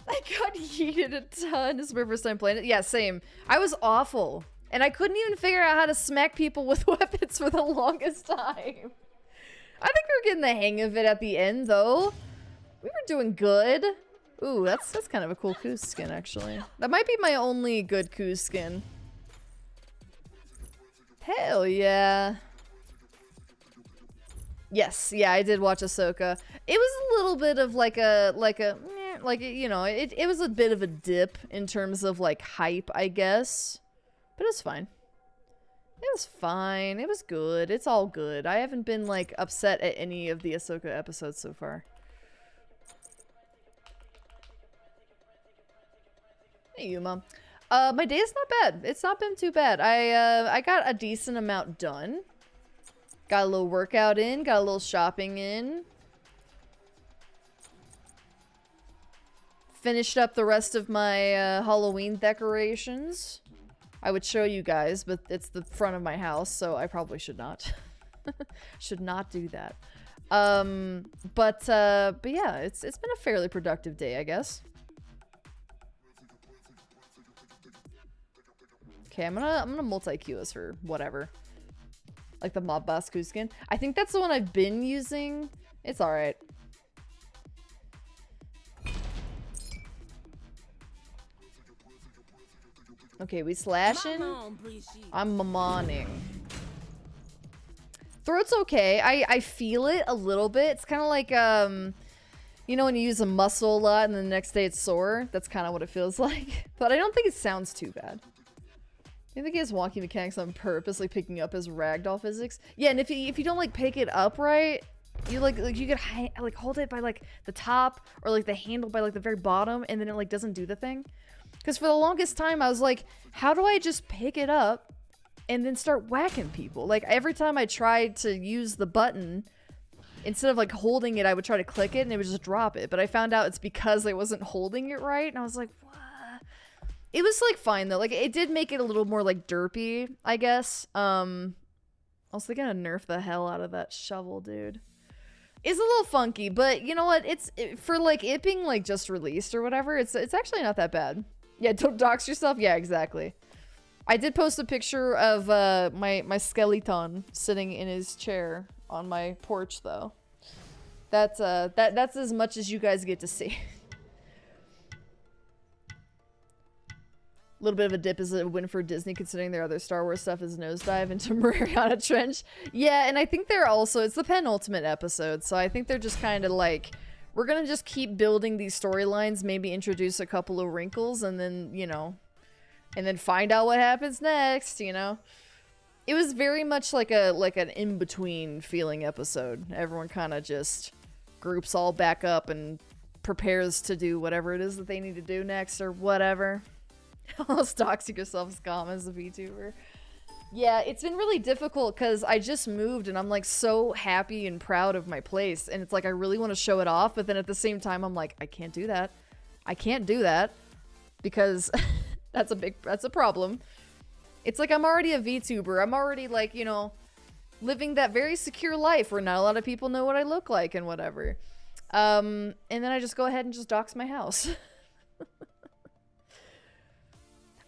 I got yeeted a ton. This is my first time playing it. Yeah, same. I was awful. And I couldn't even figure out how to smack people with weapons for the longest time. I think we were getting the hang of it at the end though. We were doing good. Ooh, that's kind of a cool Kuz skin actually. That might be my only good Kuz skin. Hell yeah. Yes, yeah, I did watch Ahsoka. It was a little bit of like you know, it was a bit of a dip in terms of like hype, I guess. But it's fine. It was fine. It was good. It's all good. I haven't been like upset at any of the Ahsoka episodes so far. Hey, Yuma. My day is not bad. It's not been too bad. I got a decent amount done. Got a little workout in, got a little shopping in. Finished up the rest of my Halloween decorations. I would show you guys, but it's the front of my house, so I probably should not. Should not do that. But yeah, it's been a fairly productive day, I guess. Okay, I'm gonna multi-queue us for whatever. Like the Mob Boss Kuz skin. I think that's the one I've been using. It's alright. Okay, we slashing. I'm mamoning. Throat's okay. I feel it a little bit. It's kind of like, you know when you use a muscle a lot and the next day it's sore? That's kind of what it feels like. But I don't think it sounds too bad. I think he has wonky mechanics on purpose, like picking up his ragdoll physics. Yeah, and if you don't like pick it up right, you like you could like hold it by like the top or like the handle by like the very bottom, and then it like doesn't do the thing. Because for the longest time I was like, how do I just pick it up and then start whacking people? Like every time I tried to use the button, instead of like holding it, I would try to click it and it would just drop it. But I found out it's because I wasn't holding it right, and I was like, what? It was like fine though. Like it did make it a little more like derpy, I guess. I was thinking to nerf the hell out of that shovel, dude. It's a little funky, but you know what? For like it being like just released or whatever, it's actually not that bad. Yeah, don't dox yourself. Yeah, exactly. I did post a picture of my skeleton sitting in his chair on my porch, though. That's that's as much as you guys get to see. A little bit of a dip is a win for Disney, considering their other Star Wars stuff is nosedive into Mariana Trench. Yeah, and I think they're also, it's the penultimate episode, so I think they're just kind of like, we're gonna just keep building these storylines, maybe introduce a couple of wrinkles, and then, you know, and then find out what happens next, you know? It was very much like an in-between feeling episode. Everyone kind of just groups all back up and prepares to do whatever it is that they need to do next, or whatever. Almost doxing yourself as calm as a VTuber. Yeah, it's been really difficult because I just moved and I'm like so happy and proud of my place, and it's like I really want to show it off, but then at the same time I'm like, I can't do that. I can't do that because that's a problem. It's like I'm already a VTuber. I'm already like, you know, living that very secure life where not a lot of people know what I look like and whatever. And then I just go ahead and just dox my house.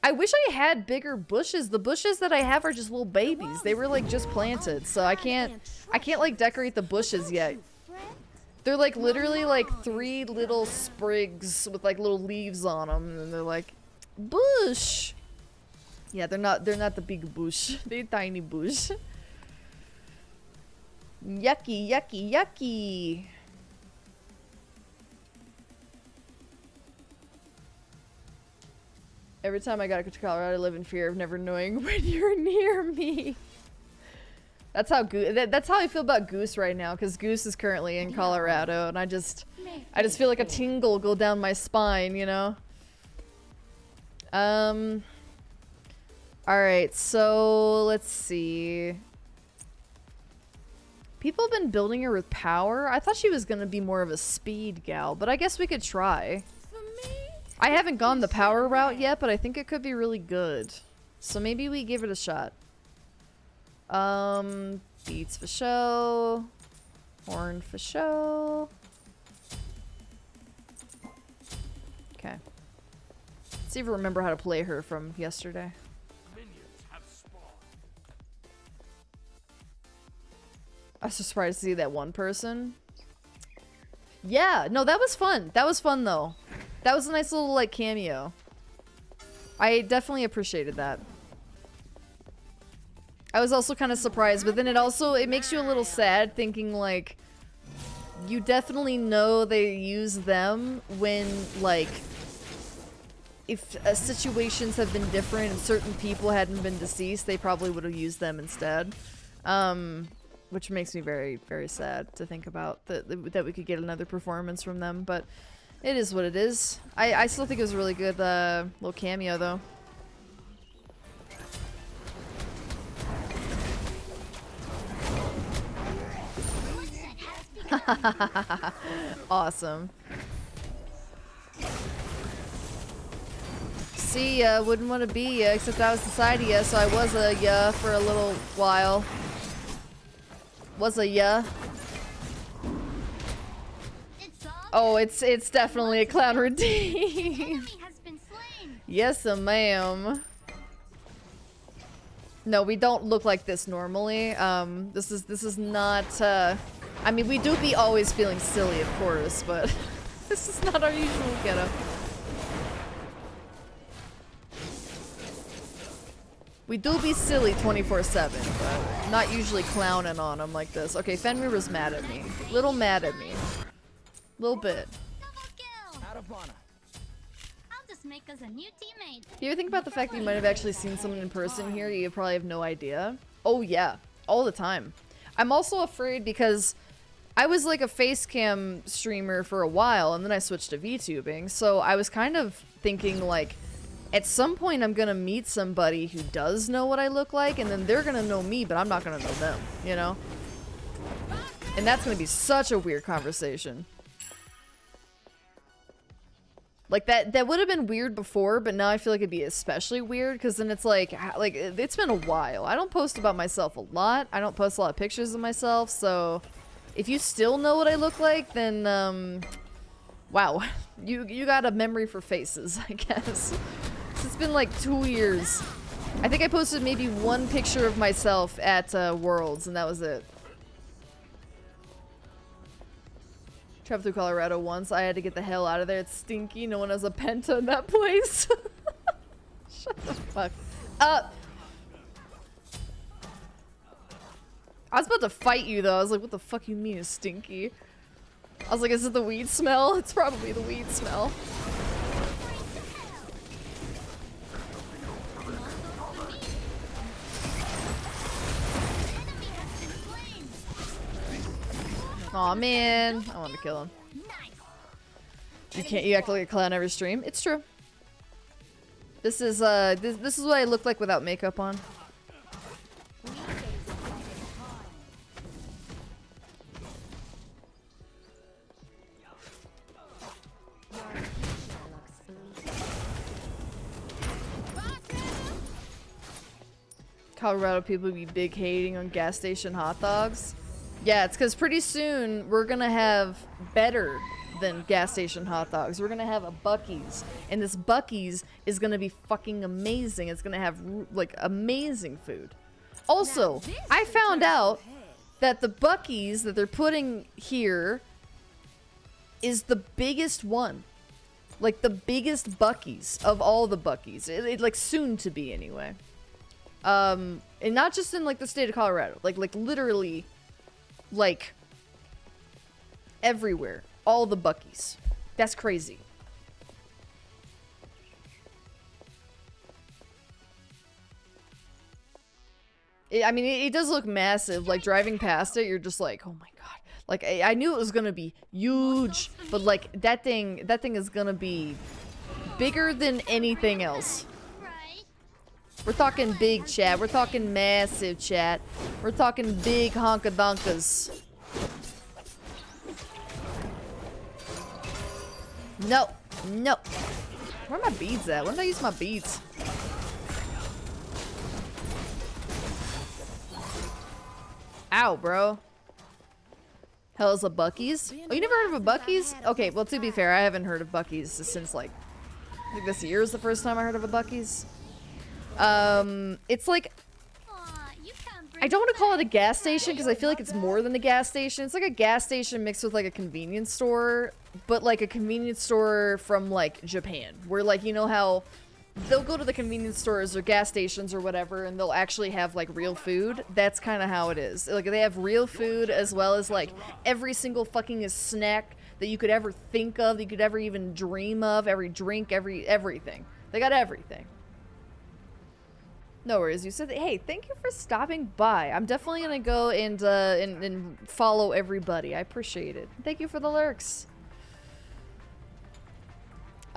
I wish I had bigger bushes. The bushes that I have are just little babies. They were like just planted, so I can't like decorate the bushes yet. They're like literally like 3 little sprigs with like little leaves on them, and they're like bush. Yeah, they're not the big bush. They're tiny bush. Yucky, yucky, yucky. Every time I gotta to Colorado, I live in fear of never knowing when you're near me. That's how that's how I feel about Goose right now, because Goose is currently in Colorado, and I just feel like a tingle go down my spine, you know? Alright, so let's see. People have been building her with power. I thought she was gonna be more of a speed gal, but I guess we could try. I haven't gone the power route yet, but I think it could be really good. So maybe we give it a shot. Beats for show. Horn for show. Okay. Let's see if I remember how to play her from yesterday. Minions have spawned. I was so surprised to see that one person. Yeah, no, that was fun. That was fun, though. That was a nice little, like, cameo. I definitely appreciated that. I was also kind of surprised, but then it makes you a little sad thinking, like, you definitely know they use them when, like, if situations have been different and certain people hadn't been deceased, they probably would have used them instead. Which makes me very, very sad to think about that we could get another performance from them, but it is what it is. I still think it was a really good little cameo, though. Awesome. See, wouldn't want to be ya, except I was inside of ya, so I was a ya for a little while. Was a ya. Oh, it's definitely a clown routine. Yes, ma'am. No, we don't look like this normally. This is not. I mean, we do be always feeling silly, of course, but this is not our usual getup. We do be silly 24/7, but not usually clowning on them like this. Okay, Fenrir was mad at me. Little mad at me. Little bit. I'll just make us a new teammate. Do you ever think about the fact that you might have actually seen someone in person here? You probably have no idea. Oh yeah, all the time. I'm also afraid because I was like a face cam streamer for a while, and then I switched to VTubing, so I was kind of thinking like, at some point I'm gonna meet somebody who does know what I look like, and then they're gonna know me, but I'm not gonna know them, you know? And that's gonna be such a weird conversation. Like, that would have been weird before, but now I feel like it'd be especially weird, because then it's like, it's been a while. I don't post about myself a lot. I don't post a lot of pictures of myself, so if you still know what I look like, then, Wow, you got a memory for faces, I guess. It's been like 2 years. I think I posted maybe one picture of myself at Worlds, and that was it. Traveled through Colorado once. I had to get the hell out of there. It's stinky. No one has a penta in that place. Shut the fuck up. I was about to fight you though. I was like, what the fuck you mean it's stinky? I was like, is it the weed smell? It's probably the weed smell. Aw, man. I want to kill him. You act like a clown every stream. It's true. This is this is what I look like without makeup on. Colorado people be big hating on gas station hot dogs. Yeah, it's because pretty soon we're gonna have better than gas station hot dogs. We're gonna have a Buc-ee's, and this Buc-ee's is gonna be fucking amazing. It's gonna have like amazing food. Also, I found out that the Buc-ee's that they're putting here is the biggest one, like the biggest Buc-ee's of all the Buc-ee's. It like soon to be anyway. And not just in like the state of Colorado, like literally. Like, everywhere. All the Buc-ee's. That's crazy. I mean, it does look massive. Like, driving past it, you're just like, oh my god. Like, I knew it was gonna be huge, but like, that thing is gonna be bigger than anything else. We're talking big, chat. We're talking massive, chat. We're talking big honka-donkas. No. No. Where are my beads at? When did I use my beads? Ow, bro. Hell's a Buc-ee's? Oh, you never heard of a Buc-ee's? Okay, well, to be fair, I haven't heard of Buc-ee's since, like, I think this year is the first time I heard of a Buc-ee's. It's like, I don't want to call it a gas station because I feel like it's more than a gas station. It's like a gas station mixed with like a convenience store, but like a convenience store from like Japan, where like, you know how they'll go to the convenience stores or gas stations or whatever and they'll actually have like real food. That's kind of how it is. Like they have real food as well as like every single fucking snack that you could ever think of, that you could ever even dream of, every drink, everything. They got everything. No worries. You said, hey, thank you for stopping by. I'm definitely gonna go and follow everybody. I appreciate it. Thank you for the lurks.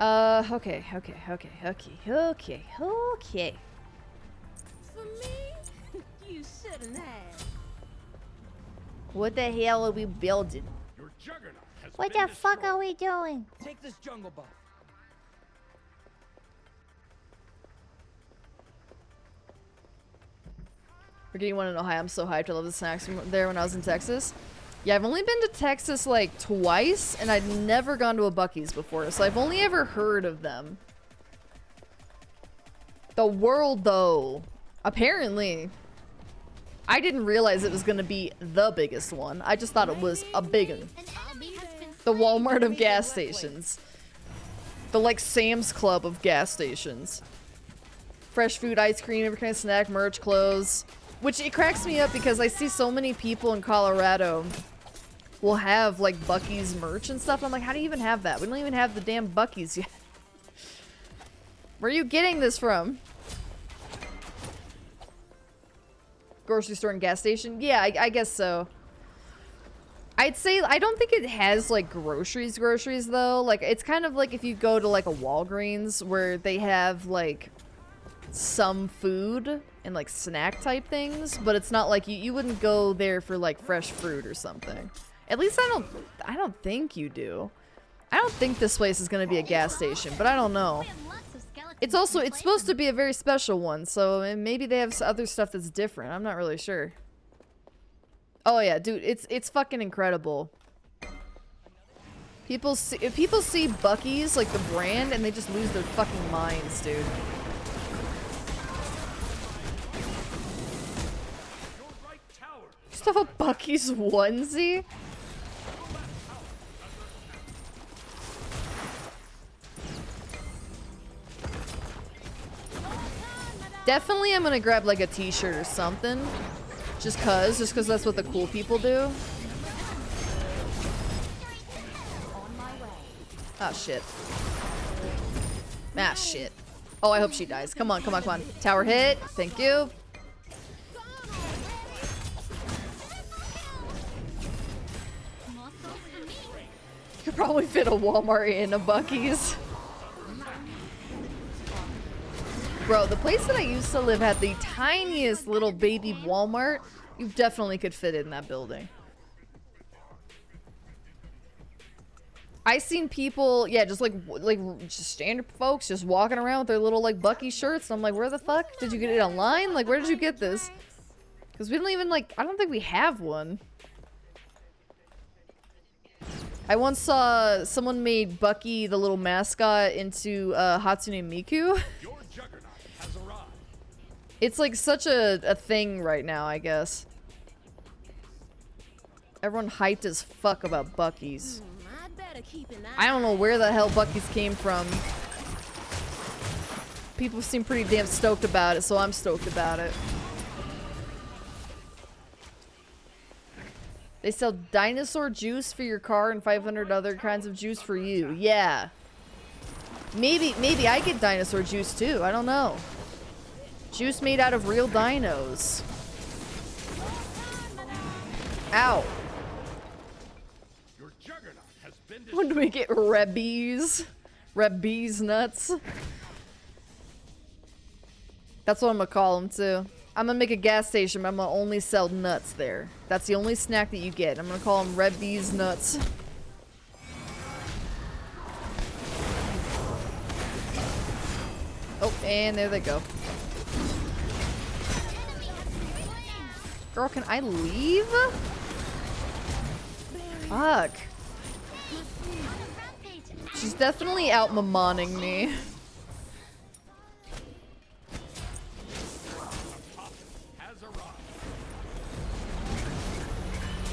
Okay. For me, you shouldn't have. What the hell are we building? Your juggernaut has What been the fuck destroyed. are we doing? Take this jungle buff. Ricky, you want to know how I'm so hyped? I love the snacks from there when I was in Texas. Yeah, I've only been to Texas like twice, and I'd never gone to a Buc-ee's before, so I've only ever heard of them. The World, though, apparently, I didn't realize it was gonna be the biggest one. I just thought it was a big one. The Walmart of gas stations. The like Sam's Club of gas stations. Fresh food, ice cream, every kind of snack, merch, clothes. Which it cracks me up because I see so many people in Colorado will have like Buc-ee's merch and stuff. I'm like, how do you even have that? We don't even have the damn Buc-ee's yet. Where are you getting this from? Grocery store and gas station? Yeah, I guess so. I'd say, I don't think it has like groceries though. Like it's kind of like if you go to like a Walgreens where they have like some food and like snack type things, but it's not like you wouldn't go there for like fresh fruit or something. At least I don't think you do. I don't think this place is gonna be a gas station, but I don't know. It's supposed to be a very special one, so maybe they have other stuff that's different. I'm not really sure. Oh yeah, dude, it's fucking incredible. If people see Buc-ee's, like the brand, and they just lose their fucking minds, dude. Just have a Buc-ee's onesie? Definitely I'm gonna grab like a t-shirt or something. Just cause that's what the cool people do. Oh shit. Ah shit. Oh, I hope she dies. Come on, come on, come on. Tower hit. Thank you. You could probably fit a Walmart in a Buc-ee's. Bro, the place that I used to live had the tiniest little baby Walmart. You definitely could fit it in that building. I seen people, yeah, just just standard folks just walking around with their little like Buc-ee shirts. And I'm like, where the fuck did you get it online? Like, where did you get this? Because we don't even like, I don't think we have one. I once saw someone made Buc-ee, the little mascot, into Hatsune Miku. It's like such a thing right now, I guess. Everyone hyped as fuck about Buc-ee's. I don't know where the hell Buc-ee's came from. People seem pretty damn stoked about it, so I'm stoked about it. They sell dinosaur juice for your car and 500 other kinds of juice for you. Yeah. Maybe I get dinosaur juice too. I don't know. Juice made out of real dinos. Ow. When do we get Rebbies? Rebbies nuts? That's what I'm gonna call them too. I'm gonna make a gas station, but I'm gonna only sell nuts there. That's the only snack that you get. I'm gonna call them Rebbies nuts. Oh, and there they go. Girl, can I leave? Fuck. She's definitely out mamoning me.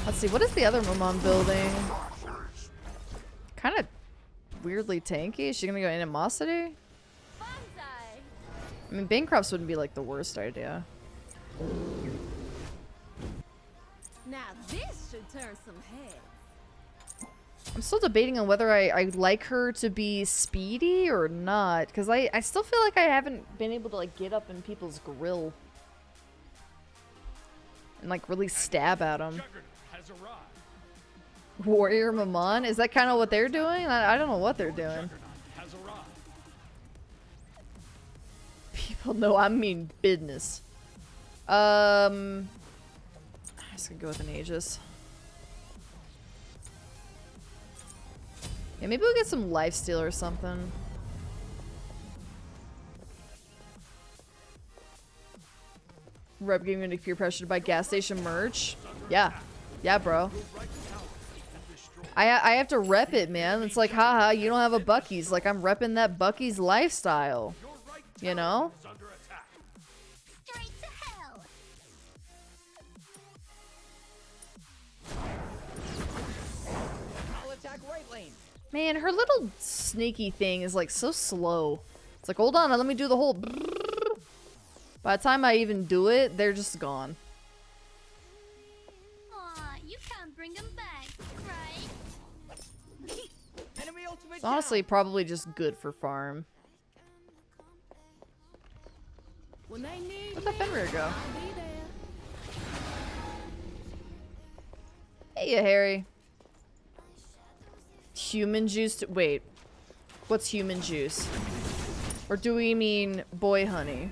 Let's see, what is the other Mamon building? Kind of weirdly tanky. Is she gonna go Animosity? I mean, Bancrofts wouldn't be like the worst idea. Now this should turn some heads. I'm still debating on whether I like her to be speedy or not, because I still feel like I haven't been able to like get up in people's grill and like really stab at them. Warrior Mamon? Is that kind of what they're doing? I don't know what they're doing. People know I mean business. I'm just gonna go with an Aegis. Yeah, maybe we'll get some lifesteal or something. Rep getting into peer pressure to buy gas station merch. Yeah. Yeah, bro. I have to rep it, man. It's like, haha, you don't have a Buc-ee's. Like, I'm repping that Buc-ee's lifestyle. You know? Straight to hell. I'll attack right lane. Man, her little sneaky thing is like so slow. It's like, hold on, let me do the whole. By the time I even do it, they're just gone. Aw, you can't bring them back, right? Enemy ultimate It's honestly probably just good for farm. When they need Where'd that Fenrir go? I'll be there. Hey, Harry. Human juice? Wait. What's human juice? Or do we mean boy honey?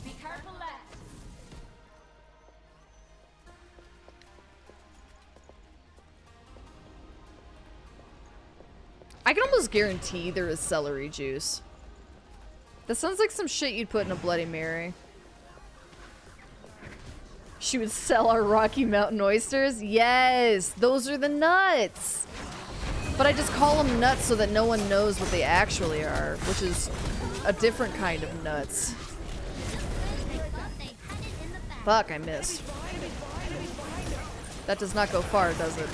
Be careful left. I can almost guarantee there is celery juice. That sounds like some shit you'd put in a Bloody Mary. She would sell our Rocky Mountain oysters? Yes! Those are the nuts! But I just call them nuts so that no one knows what they actually are, which is a different kind of nuts. Fuck, I missed. That does not go far, does it?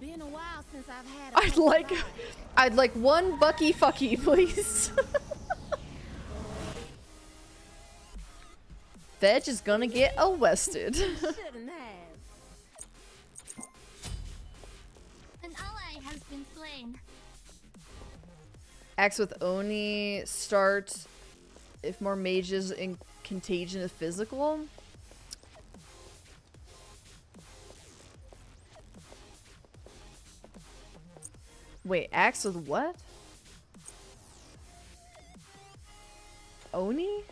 Been a while since I've had I'd like one Bucky Fucky, please. Vetch is gonna get arrested. shouldn't have. An ally has been slain. Axe with Oni start if more mages in contagion is physical. Wait, axe with what? Oni?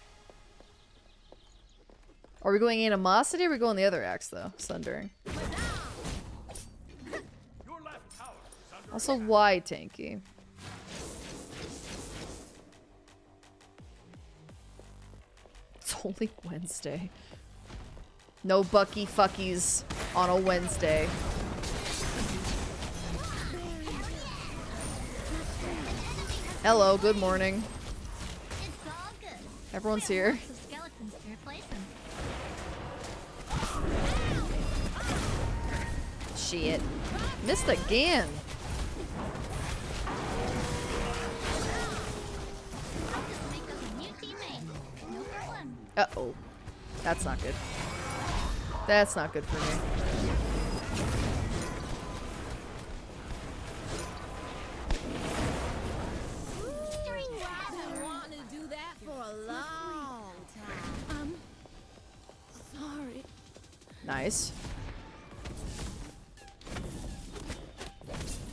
Are we going animosity or are we going the other axe though? Sundering. Your left tower is under Also, why tanky? It's only Wednesday. No Bucky Fuckies on a Wednesday. Hello, good morning. It's all good. Everyone's here. Lots of skeletons to replace them. Shit. Missed again. I'll just make us a new teammate. No problem. Uh-oh. That's not good. That's not good for me. I've been wanting to do that for a long time. Sorry. Nice.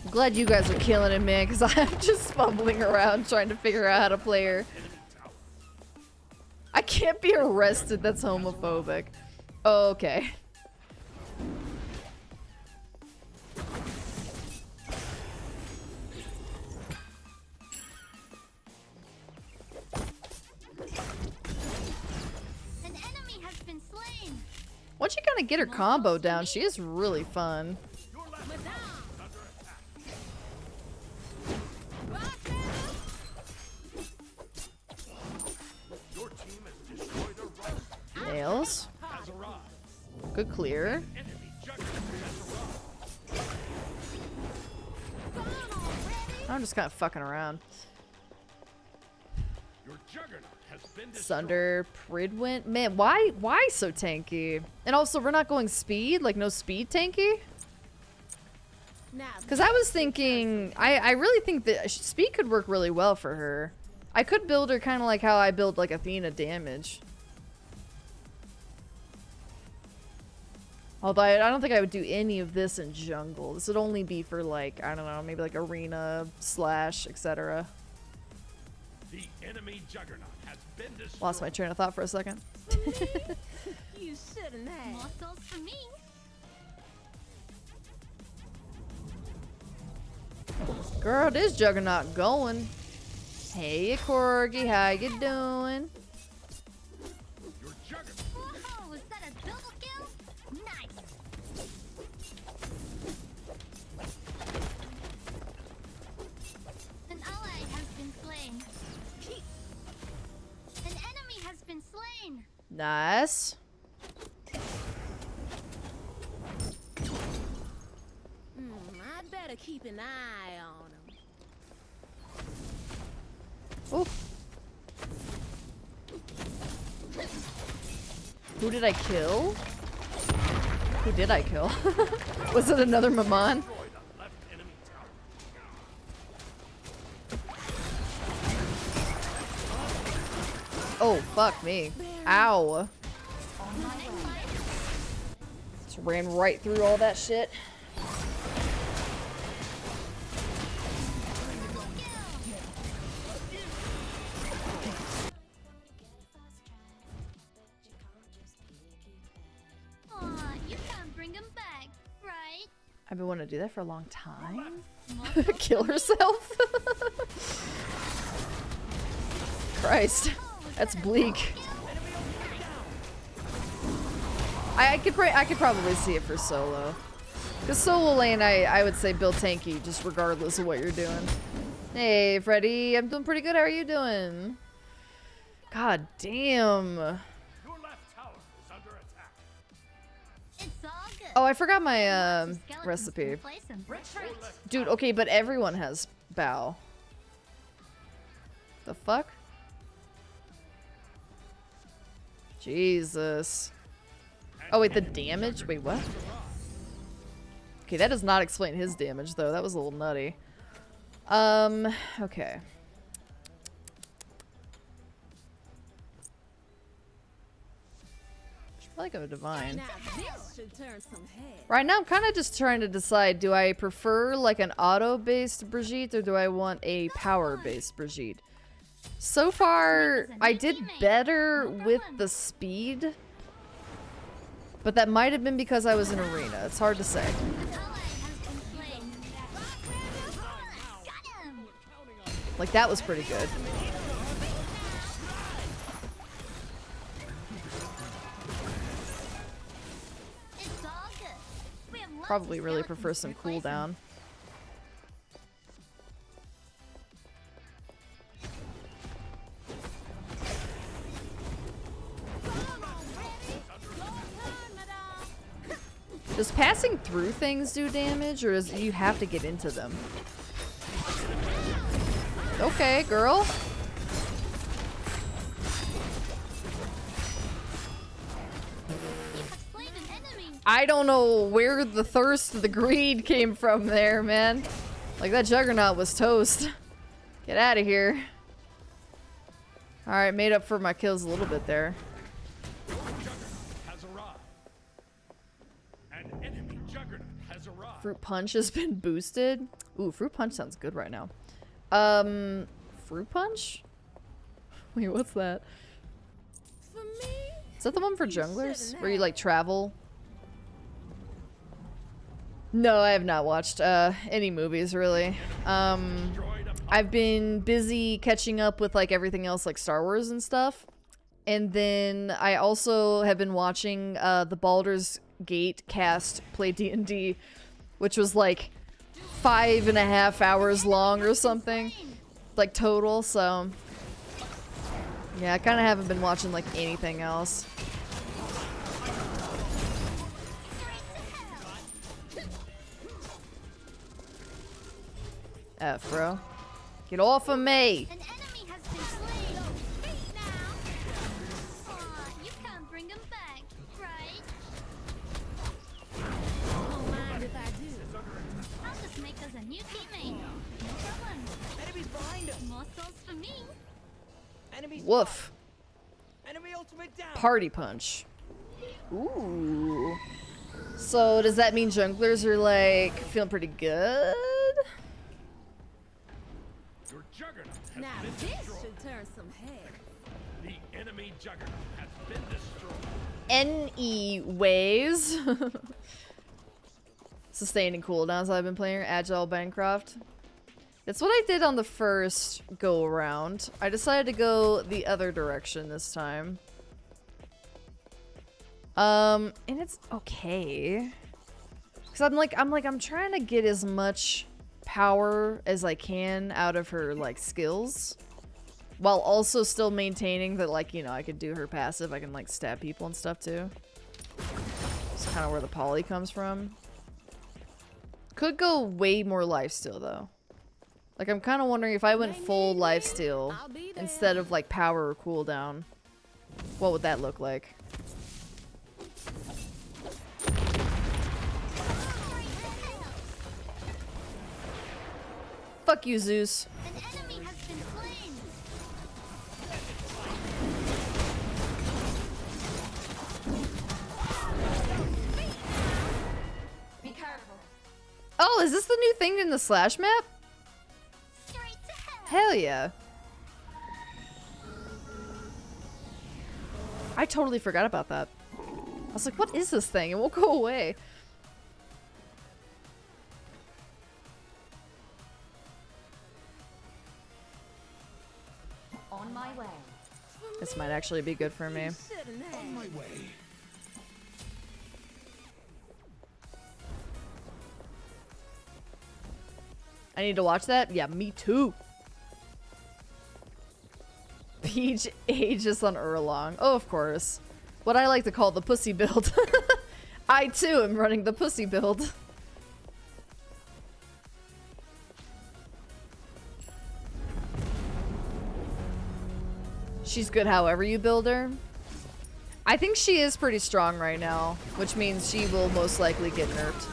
I'm glad you guys are killing it, man, because I'm just fumbling around trying to figure out how to play her. I can't be arrested, that's homophobic. Okay. An enemy has been slain. Once you kind of get her combo down, she is really fun. your left tower is under attack. Your team has destroyed a rock. Nails. Has arrived. Good clear. Enemy juggernaut has arrived. I'm just kind of fucking around. Your juggernaut has been destroyed. Sunder, Pridwin. Man, why so tanky? And also, we're not going speed? Like, no speed tanky? Now, Because I was thinking, I really think that speed could work really well for her. I could build her kind of like how I build, like, Athena damage. Although I don't think I would do any of this in jungle. This would only be for, like, I don't know, maybe like arena / etc. The enemy juggernaut has been destroyed. Lost my train of thought for a second. you shouldn't have. More souls for me. Girl, this juggernaut going. Hey, Corgi, how you doing? Your juggernaut. Whoa, is that a double kill? Nice. An ally has been slain. An enemy has been slain. Nice. I better keep an eye on him. Ooh. Who did I kill? Who did I kill? Was it another Maman? Destroyed a left enemy tower. Oh, fuck me. Ow. Just ran right through all that shit. Aw, you can't bring him back, right? I've been wanting to do that for a long time. More souls Kill for me. herself? Christ. That's bleak. I could probably see it for solo. Because solo lane, I would say build tanky just regardless of what you're doing. Hey, Freddy. I'm doing pretty good. How are you doing? God damn. Your left tower is under attack. It's all good. Oh, I forgot my Skeletons recipe. replace him. Retreat. Dude, okay, but everyone has bow. The fuck? Jesus. Oh wait, the damage? Wait, what? Okay, that does not explain his damage though. That was a little nutty. Okay. Should probably go divine. Now this should turn some heads. Right now I'm kind of just trying to decide, do I prefer like an auto-based Brigitte or do I want a power-based Brigitte? So far, I did better with the speed, but that might have been because I was in arena. It's hard to say. Ally has been slain. Got him. Like, that was pretty good. It's all good. We have lots Probably of really skeletons prefer to some replace him. cooldown. Does passing through things do damage, or is you have to get into them? Okay, girl. You have slain an enemy. I don't know where the thirst, the greed came from there, man. Like, that juggernaut was toast. Get out of here. Alright, made up for my kills a little bit there. Your juggernaut has arrived. An enemy juggernaut has arrived. Fruit punch has been boosted. Ooh, fruit punch sounds good right now. Fruit punch? Wait, what's that? For me, Is that the one for You junglers? shouldn't Where you have. like travel? No, I have not watched any movies really. Destroyed a I've been busy catching up with like everything else like Star Wars and stuff. And then I also have been watching the Baldur's Gate cast play D&D, which was like 5.5 hours long or something. Like total, so yeah, I kind of haven't been watching like anything else. F, bro. Get off of me! An enemy has been slain. Wait now. Aw, you can't bring him back, right? don't mind if I do. I'll just make us a new teammate. No problem. Enemies behind us. More souls for me. Enemies. Woof. Enemy ultimate down. Party punch. Ooh. So does that mean junglers are like feeling pretty good? Your juggernaut has Now been this destroyed. should turn some heads. The enemy juggernaut has been destroyed. Anyways. Sustaining cooldowns I've been playing Agile Bancroft. That's what I did on the first go around. I decided to go the other direction this time. And it's okay. Cause I'm trying to get as much power as I can out of her like skills, while also still maintaining that like, you know, I could do her passive. I can like stab people and stuff too. It's kind of where the poly comes from. Could go way more lifesteal though. Like I'm kind of wondering if I went full lifesteal I'll be there. instead of like power or cooldown, what would that look like? Fuck you, Zeus. An enemy has been slain. Be careful. Oh, is this the new thing in the Slash map? Straight to hell. Hell yeah. I totally forgot about that. I was like, what is this thing? It won't go away. On my way. This might actually be good for me. On my way. I need to watch that? Yeah, me too. Peach ages on Erlong. Oh, of course. What I like to call the pussy build. I too am running the pussy build. She's good however you build her. I think she is pretty strong right now, which means she will most likely get nerfed.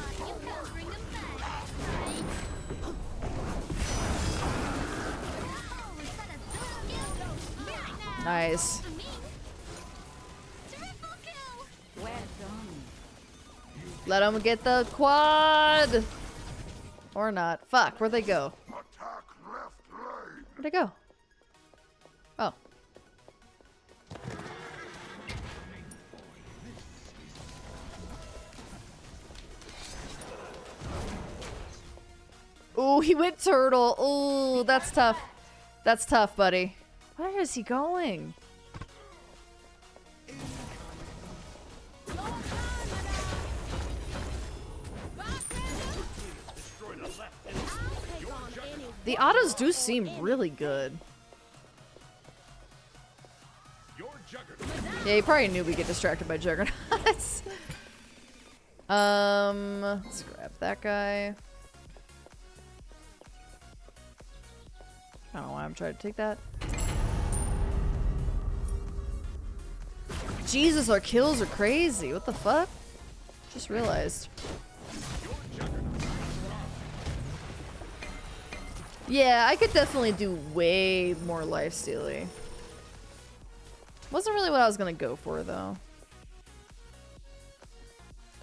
Nice. Let them get the quad! Or not. Fuck, where'd they go? Where'd they go? Oh. Ooh, he went turtle. Ooh, that's tough. That's tough, buddy. Where is he going? The autos do seem really good. Yeah, he probably knew we get distracted by juggernauts. Let's grab that guy. I don't know why I'm trying to take that. Jesus, our kills are crazy. What the fuck? Just realized. Yeah, I could definitely do way more lifestealing. Wasn't really what I was gonna go for though.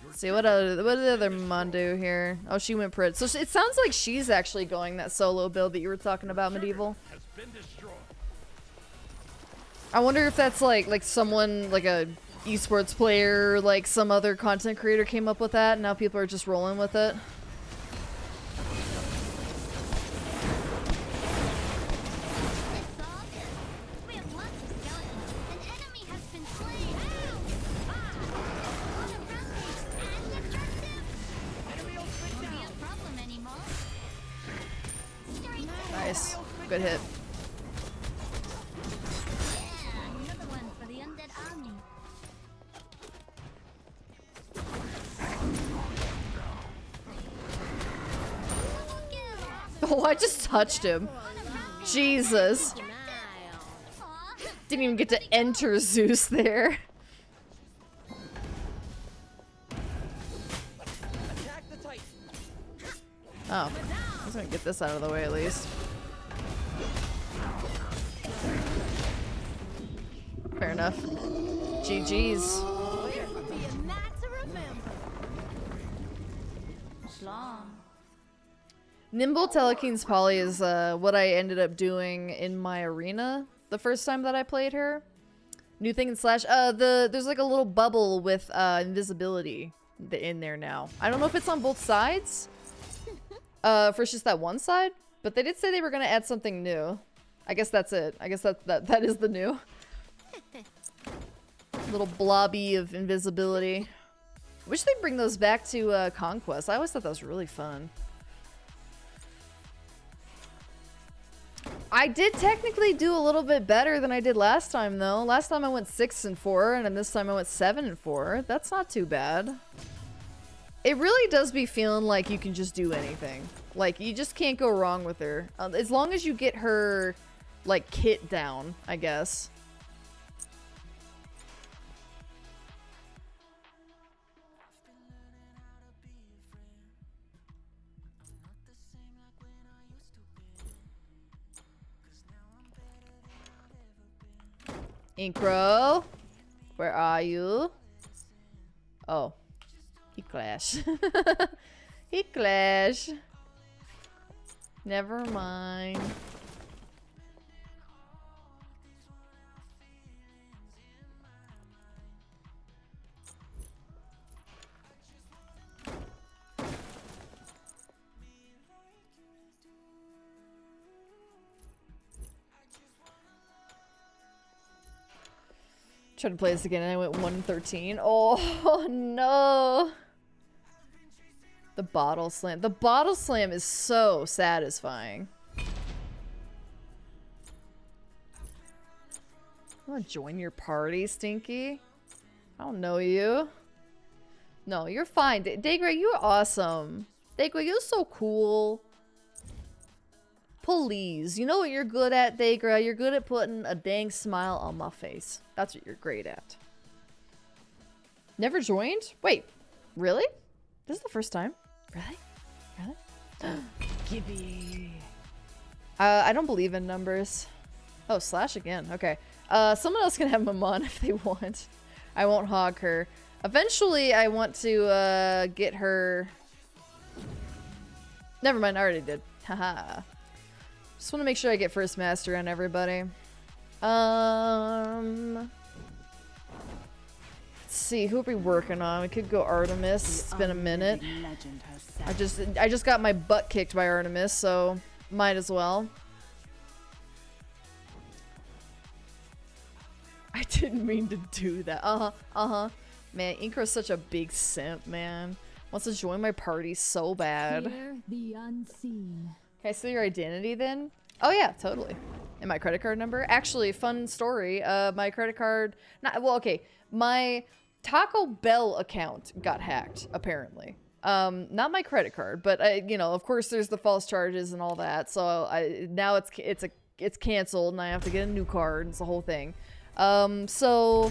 Let's see what did the other Mon do here? Oh, she went Prit. So it sounds like she's actually going that solo build that you were talking about, Medieval. I wonder if that's like someone like a esports player, like some other content creator came up with that, and now people are just rolling with it. Nice. Good hit. Another one for the undead army. Oh, I just touched him. Jesus. Didn't even get to enter Zeus there. Attack the Titan. Oh. I was gonna get this out of the way at least. Fair enough. GG's. Nimble Telekeen's Polly is what I ended up doing in my arena the first time that I played her. New thing in Slash. There's like a little bubble with invisibility in there now. I don't know if it's on both sides. For just that one side, but they did say they were gonna add something new. I guess that's it. I guess that is the new. Little blobby of invisibility. Wish they'd bring those back to Conquest. I always thought that was really fun. I did technically do a little bit better than I did last time, though. Last time I went 6-4, and then this time I went 7-4. That's not too bad. It really does be feeling like you can just do anything. Like, you just can't go wrong with her. As long as you get her, like, kit down, I guess. Incro, where are you? Oh, he clash. He clash. Never mind. Tried to play this again and I went 113. Oh no. The bottle slam. The bottle slam is so satisfying. I want to join your party, Stinky. I don't know you. No, you're fine. Dagra, you're awesome. Dagra, you're so cool. Please. You know what you're good at, Dagra? You're good at putting a dang smile on my face. That's what you're great at. Never joined? Wait, really? This is the first time? Really? Really? Gibby. I don't believe in numbers. Oh, Slash again. Okay. Someone else can have Maman if they want. I won't hog her. Eventually, I want to get her... Never mind, I already did. Haha. Just want to make sure I get first master on everybody. Let's see, who are we working on? We could go Artemis. It's been a minute. I just got my butt kicked by Artemis, so might as well. I didn't mean to do that. Man, Inkro's such a big simp, man. Wants to join my party so bad. Fear the unseen. Can I see your identity then? Oh yeah, totally. And my credit card number? Actually, fun story. My credit card... My Taco Bell account got hacked, apparently. Not my credit card, but you know, of course there's the false charges and all that. So now it's canceled and I have to get a new card. It's the whole thing. So...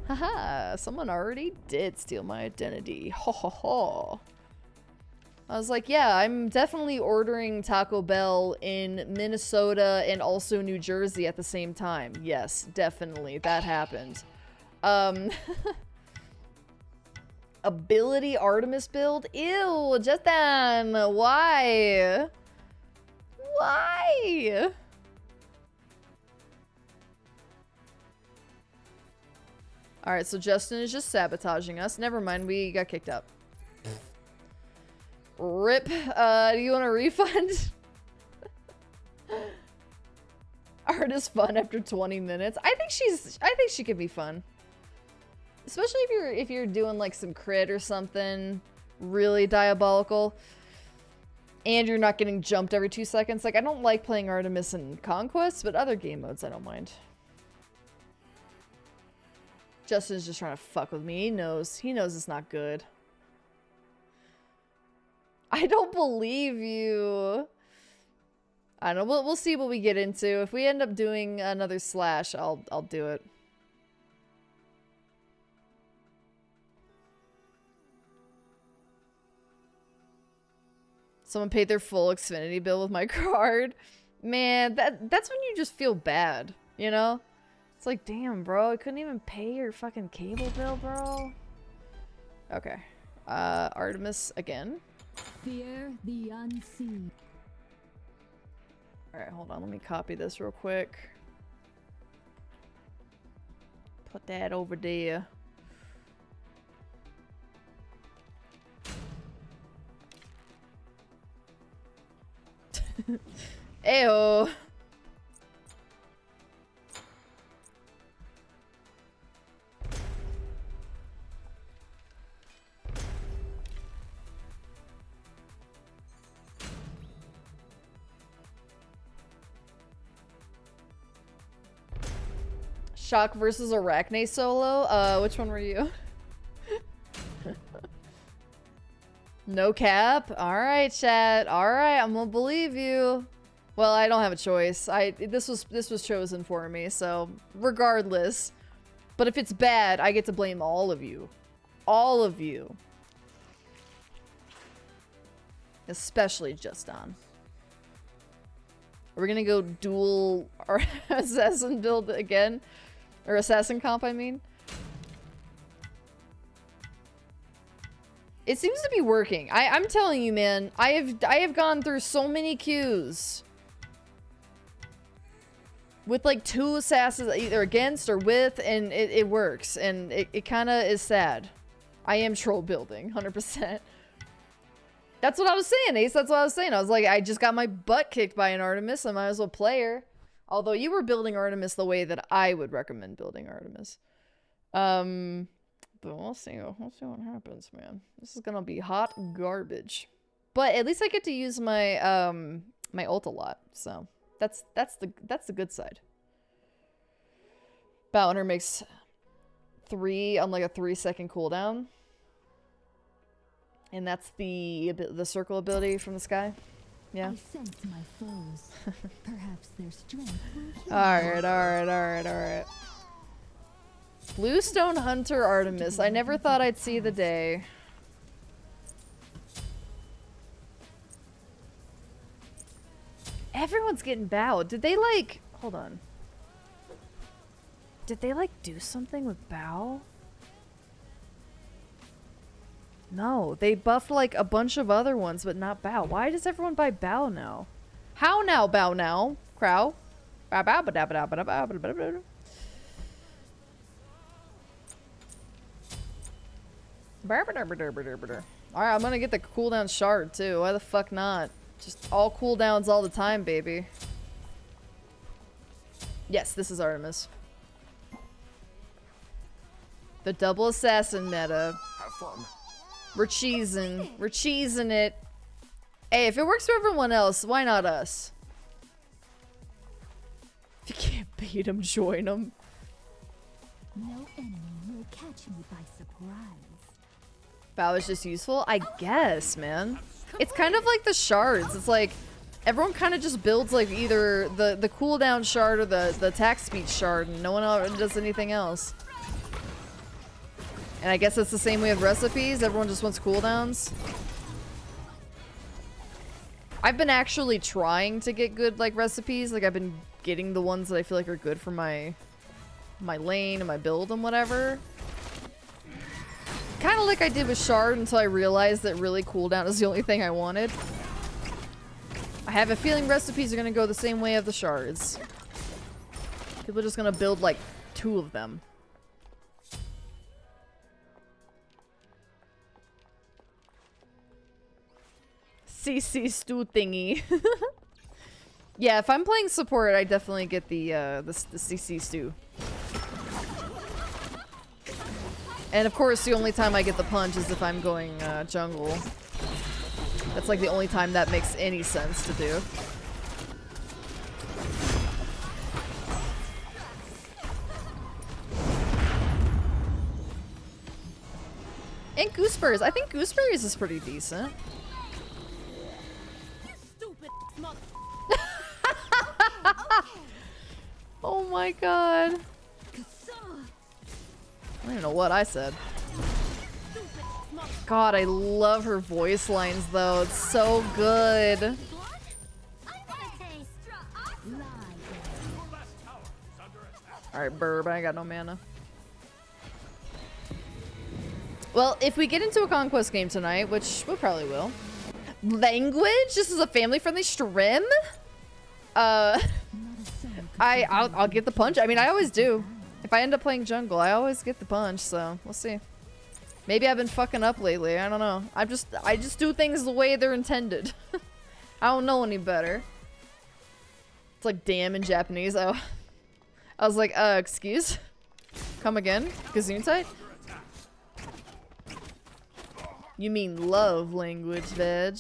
Haha, someone already did steal my identity. Ho ho ho. I was like, yeah, I'm definitely ordering Taco Bell in Minnesota and also New Jersey at the same time. Yes, definitely. That happened. Ability Artemis build? Ew, Justin, why? Why? Alright, so Justin is just sabotaging us. Never mind, we got kicked out. RIP. Do you want a refund? Art is fun after 20 minutes. I think she could be fun. Especially if you're doing like some crit or something really diabolical. And you're not getting jumped every 2 seconds. Like, I don't like playing Artemis in Conquest, but other game modes I don't mind. Justin's just trying to fuck with me. He knows it's not good. I don't believe you. I don't know. We'll see what we get into. If we end up doing another Slash, I'll do it. Someone paid their full Xfinity bill with my card. Man, that's when you just feel bad, you know? It's like, damn, bro, I couldn't even pay your fucking cable bill, bro. Okay. Artemis again. Fear the unseen. Alright, hold on. Let me copy this real quick. Put that over there. Ayo. Shock versus Arachne solo? Which one were you? No cap? Alright, chat. Alright, I'm gonna believe you. Well, I don't have a choice. This was chosen for me, so regardless. But if it's bad, I get to blame all of you. All of you. Especially Justin. Are we gonna go dual assassin build again? Or assassin comp, I mean. It seems to be working. I'm telling you, man. I have gone through so many queues with like 2 assassins either against or with, and it works. And it kind of is sad. I am troll building, 100%. That's what I was saying, Ace. That's what I was saying. I was like, I just got my butt kicked by an Artemis. I might as well play her. Although you were building Artemis the way that I would recommend building Artemis. But we'll see. We'll see what happens, man. This is gonna be hot garbage. But at least I get to use my my ult a lot, so that's the good side. Bowner makes 3 on like a 3-second cooldown. And that's the circle ability from the sky. Yeah. I sense my foes. Perhaps their strength will heal. Alright. Bluestone Hunter Artemis. I never thought I'd see the day. Everyone's getting bowed. Did they like... Hold on. Did they like do something with bow? No, they buffed like a bunch of other ones, but not bow. Why does everyone buy bow now? How now, bow now? Crow? Alright, I'm gonna get the cooldown shard too. Why the fuck not? Just all cooldowns all the time, baby. Yes, this is Artemis. The double assassin meta. Have fun. We're cheesing. We're cheesing it. Hey, if it works for everyone else, why not us? If you can't beat them, join them. No enemy will catch me by surprise. Bow is just useful? I guess, man. It's kind of like the shards. It's like everyone kind of just builds like either the cooldown shard or the attack speed shard, and no one else does anything else. And I guess it's the same way with recipes. Everyone just wants cooldowns. I've been actually trying to get good like recipes. Like I've been getting the ones that I feel like are good for my lane and my build and whatever. Kind of like I did with shard until I realized that really cooldown is the only thing I wanted. I have a feeling recipes are gonna go the same way of the shards. People are just gonna build like 2 of them. CC stew thingy. Yeah, if I'm playing support, I definitely get the CC stew. And of course, the only time I get the punch is if I'm going jungle. That's like the only time that makes any sense to do. And gooseberries. I think gooseberries is pretty decent. Oh my god. I don't even know what I said. God, I love her voice lines though. It's so good. Alright, burb, I ain't got no mana. Well, if we get into a conquest game tonight, which we probably will. Language? This is a family-friendly stream? I'll get the punch. I mean, I always do. If I end up playing jungle, I always get the punch, so we'll see. Maybe I've been fucking up lately. I don't know. I just do things the way they're intended. I don't know any better. It's like damn in Japanese. Oh. I was like, excuse? Come again? Gesundheit? You mean love language, veg.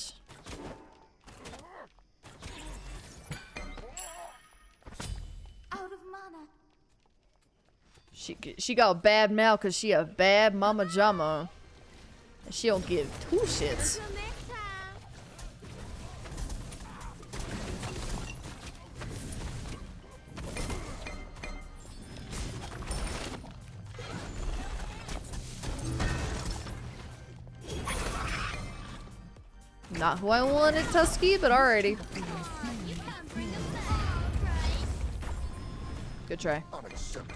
Out of mana. She got a bad mouth because she a bad mama jama. And she don't give 2 shits. Not who I wanted, Tusky, but alrighty. Good try. Unacceptable.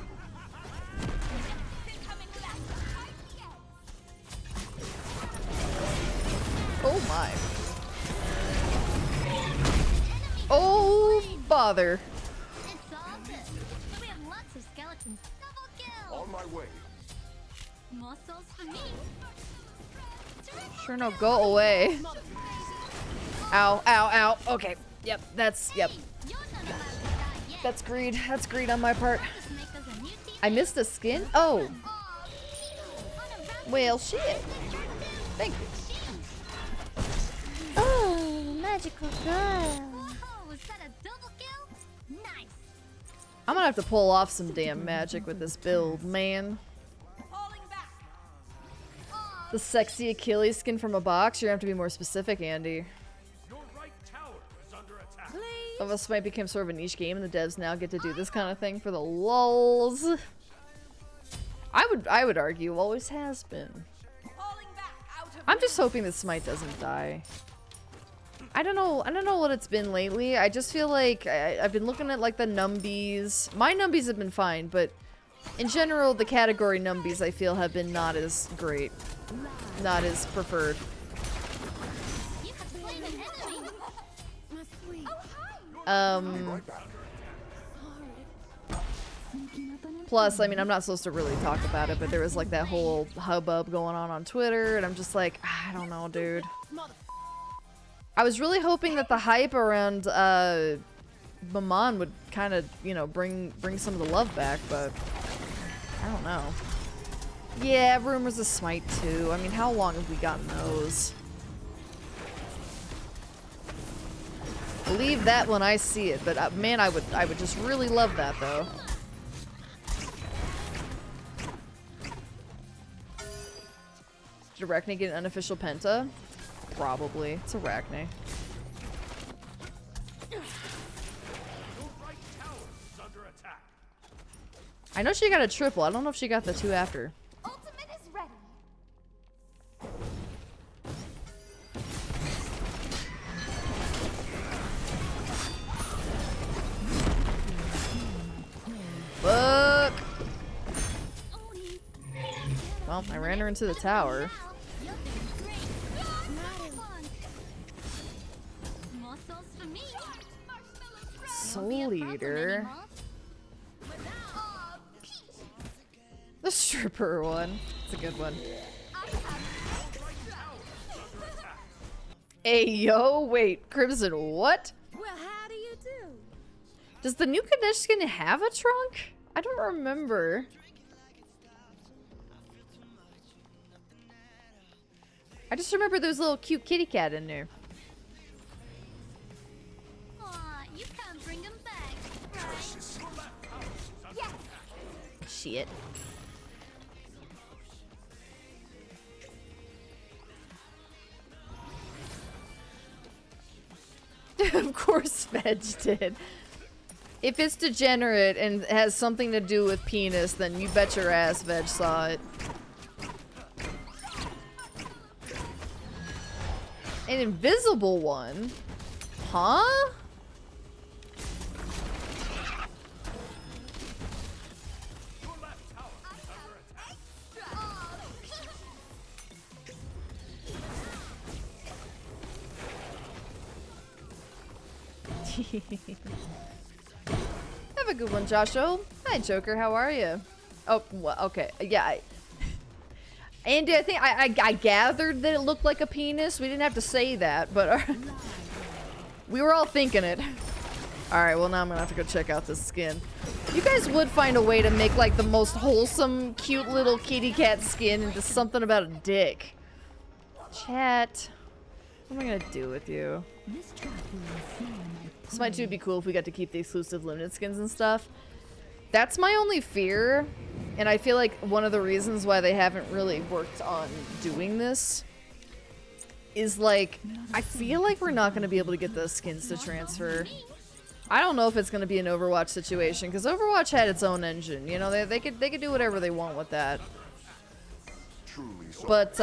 Oh my. Oh, bother. It's all good. We have lots of skeletons. Double kill. On my way. More souls for me. Sure no, go away. Ow, ow, ow. Okay. Yep, yep. You're not allowed to die yet. That's greed. That's greed on my part. Just make us a new team. I missed a skin? Oh. Aw, Well, shit. Thank you. Oh, magical girl. Whoa, was that a double kill? Nice. I'm gonna have to pull off some damn magic with this build, man. Falling back. The sexy Achilles skin from a box? You're gonna have to be more specific, Andy. Your right tower is under attack. Please. Of us might become sort of a niche game and the devs now get to do this kind of thing for the lulz. I would argue always has been. Falling back out of I'm just hoping that Smite doesn't die. I don't know what it's been lately. I just feel like I've been looking at like the numbies. My numbies have been fine, but in general the category numbies I feel have been not as great. Not as preferred. You have slain an enemy. my sweet. Plus, I mean, I'm not supposed to really talk about it, but there was like that whole hubbub going on Twitter, and I'm just like, I don't know, dude. I was really hoping that the hype around Maman would kind of, you know, bring some of the love back, but I don't know. Yeah, rumors of Smite too. I mean, how long have we gotten those? Believe that when I see it, but man, I would just really love that though. Did Arachne get an unofficial penta? Probably. It's Arachne. Your right tower is under attack. I know she got a triple. I don't know if she got the two after. Ultimate is ready. Fuck! Oni. Well, I ran her into the tower. You're doing great. Nice one. More souls for me. Soul Eater. The stripper one. It's a good one. Hey, yo, wait. Crimson, what? Well, how do you do? Does the new Kadesh skin have a trunk? I don't remember. I just remember there was a little cute kitty cat in there. Aw, you can't bring them back, right? Yes. Shit. Of course Veg did. If it's degenerate and has something to do with penis, then you bet your ass Veg saw it. An invisible one? Huh? Your left tower is under attack. Have a good one, Josho. Hi, Joker. How are you? Oh, well, okay. Yeah. Andy, I think I gathered that it looked like a penis. We didn't have to say that, but we were all thinking it. All right. Well, now I'm gonna have to go check out this skin. You guys would find a way to make like the most wholesome, cute little kitty cat skin into something about a dick. Chat. What am I gonna do with you? Smite 2 would be cool if we got to keep the exclusive limited skins and stuff. That's my only fear, and I feel like one of the reasons why they haven't really worked on doing this is like, I feel like we're not going to be able to get those skins to transfer. I don't know if it's going to be an Overwatch situation, because Overwatch had its own engine. You know, they could do whatever they want with that. But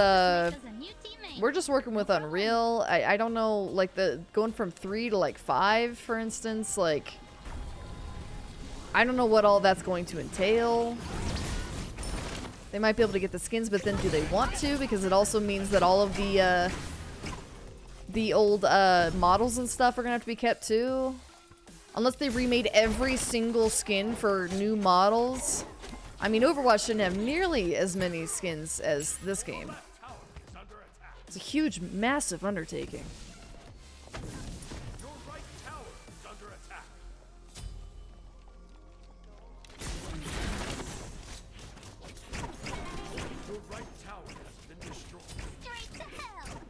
we're just working with Unreal. I don't know, like going from 3 to like 5, for instance, like I don't know what all that's going to entail. They might be able to get the skins, but then do they want to? Because it also means that all of the old models and stuff are gonna have to be kept too. Unless they remade every single skin for new models. I mean, Overwatch shouldn't have nearly as many skins as this game. It's a huge, massive undertaking. Your right tower is under attack. Your right tower Straight to hell.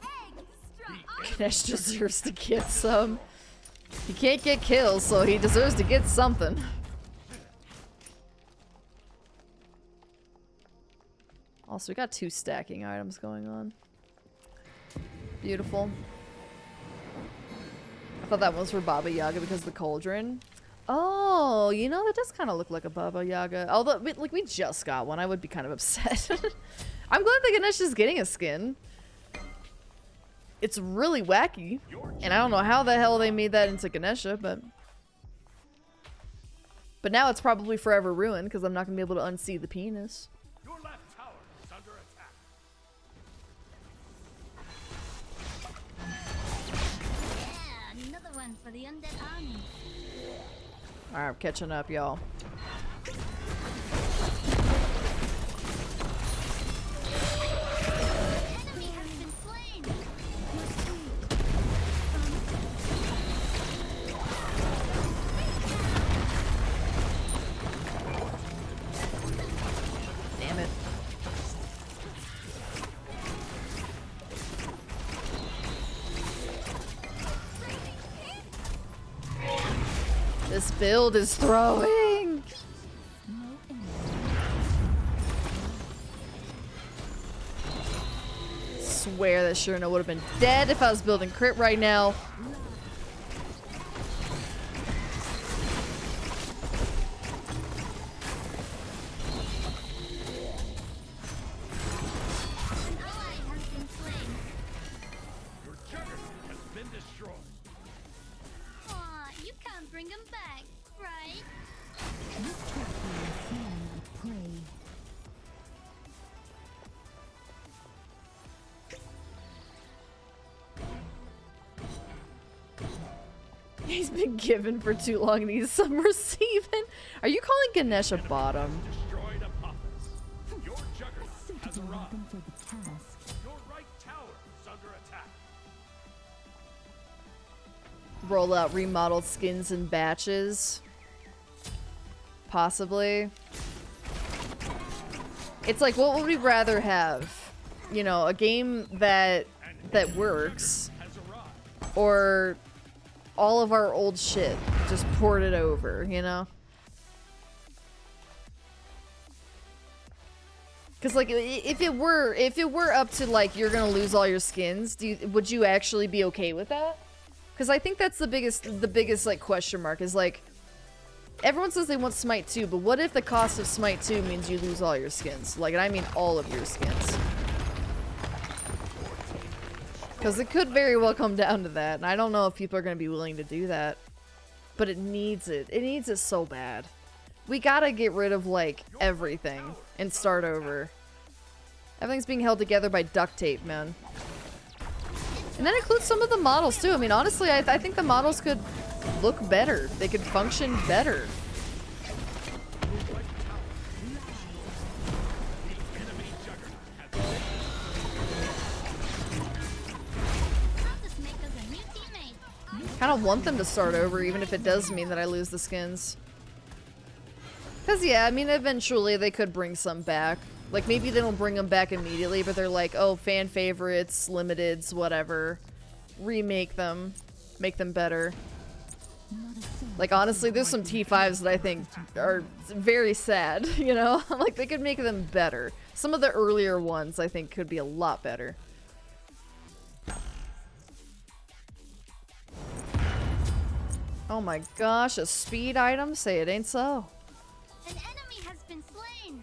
Egg strong. Ganesh deserves to get some. He can't get kills, so he deserves to get something. Also, we got 2 stacking items going on. Beautiful. I thought that was for Baba Yaga because of the cauldron. Oh, you know, that does kind of look like a Baba Yaga. Although, we just got one. I would be kind of upset. I'm glad that Ganesh is getting a skin. It's really wacky. And I don't know how the hell they made that into Ganesha, but now it's probably forever ruined because I'm not going to be able to unsee the penis. Your left tower is under attack. Yeah, another one for the undead army. Alright, I'm catching up, y'all. Enemy has been slain. Damn it. This build is throwing! Swear that Shurna would have been dead if I was building crit right now. An ally has been slain. Your juggernaut has been destroyed. Aw, you can't bring him back, right? This tracker is smelling like prey. He's been given for too long and he's some receiving. Are you calling Ganesh a bottom? Destroyed Apophis. Your juggernaut has Suitable arrived. weapon for the task. Your right tower is under attack. Roll out remodeled skins in batches. Possibly. It's like, what would we rather have? You know, a game that works, Has arrived. or all of our old shit just ported over, you know? Because like, if it were up to like you're gonna lose all your skins, would you actually be okay with that? Because I think that's the biggest like question mark is like, everyone says they want Smite 2, but what if the cost of Smite 2 means you lose all your skins? Like, and I mean all of your skins. Because it could very well come down to that, and I don't know if people are going to be willing to do that. But it needs it. It needs it so bad. We gotta get rid of, like, everything and start over. Everything's being held together by duct tape, man. And that includes some of the models, too. I mean, honestly, I think the models could look better. They could function better. I'll just make us a new teammate. Kind of want them to start over, even if it does mean that I lose the skins. Because, yeah, I mean, eventually they could bring some back. Like, maybe they don't bring them back immediately, but they're like, oh, fan favorites, limiteds, whatever. Remake them. Make them better. Like, honestly, there's some T5s that I think are very sad, you know? Like, they could make them better. Some of the earlier ones, I think, could be a lot better. Oh my gosh, a speed item? Say it ain't so. An enemy has been slain.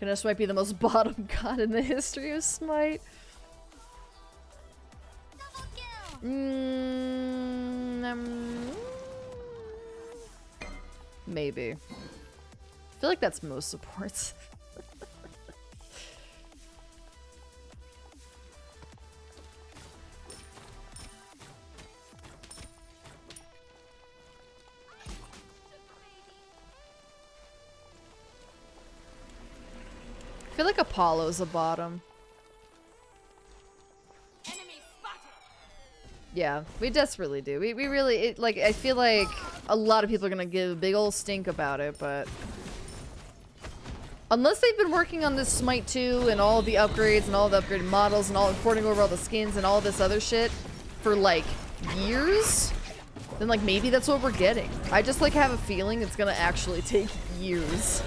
Ganesh might be the most bottom god in the history of Smite. Double kill. Maybe. I feel like that's most supports. I feel like Apollo's a bottom. Enemy spotted. Yeah, we desperately do. We really, like, I feel like a lot of people are gonna give a big old stink about it, but Unless they've been working on this Smite 2 and all the upgrades and all the upgraded models and all porting over all the skins and all this other shit for like years, then like maybe that's what we're getting. I just like have a feeling it's gonna actually take years.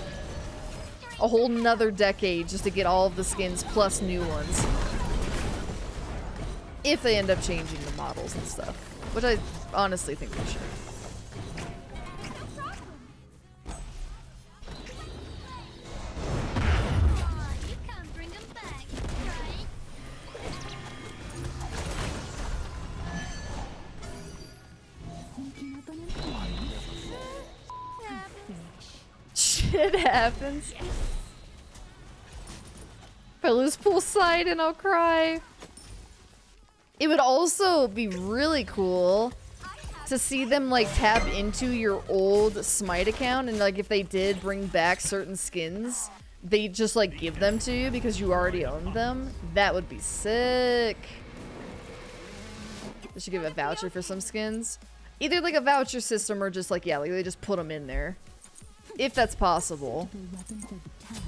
A whole nother decade just to get all of the skins plus new ones. If they end up changing the models and stuff. Which I honestly think they should. You can't bring them back, right? Thinking up an employee? Shit happens. If I lose poolside and I'll cry. It would also be really cool to see them like tap into your old Smite account, and like if they did bring back certain skins, they just like give them to you because you already owned them. That would be sick. They should give a voucher for some skins. Either like a voucher system or just like, yeah, like they just put them in there. If that's possible. The weapons of the task.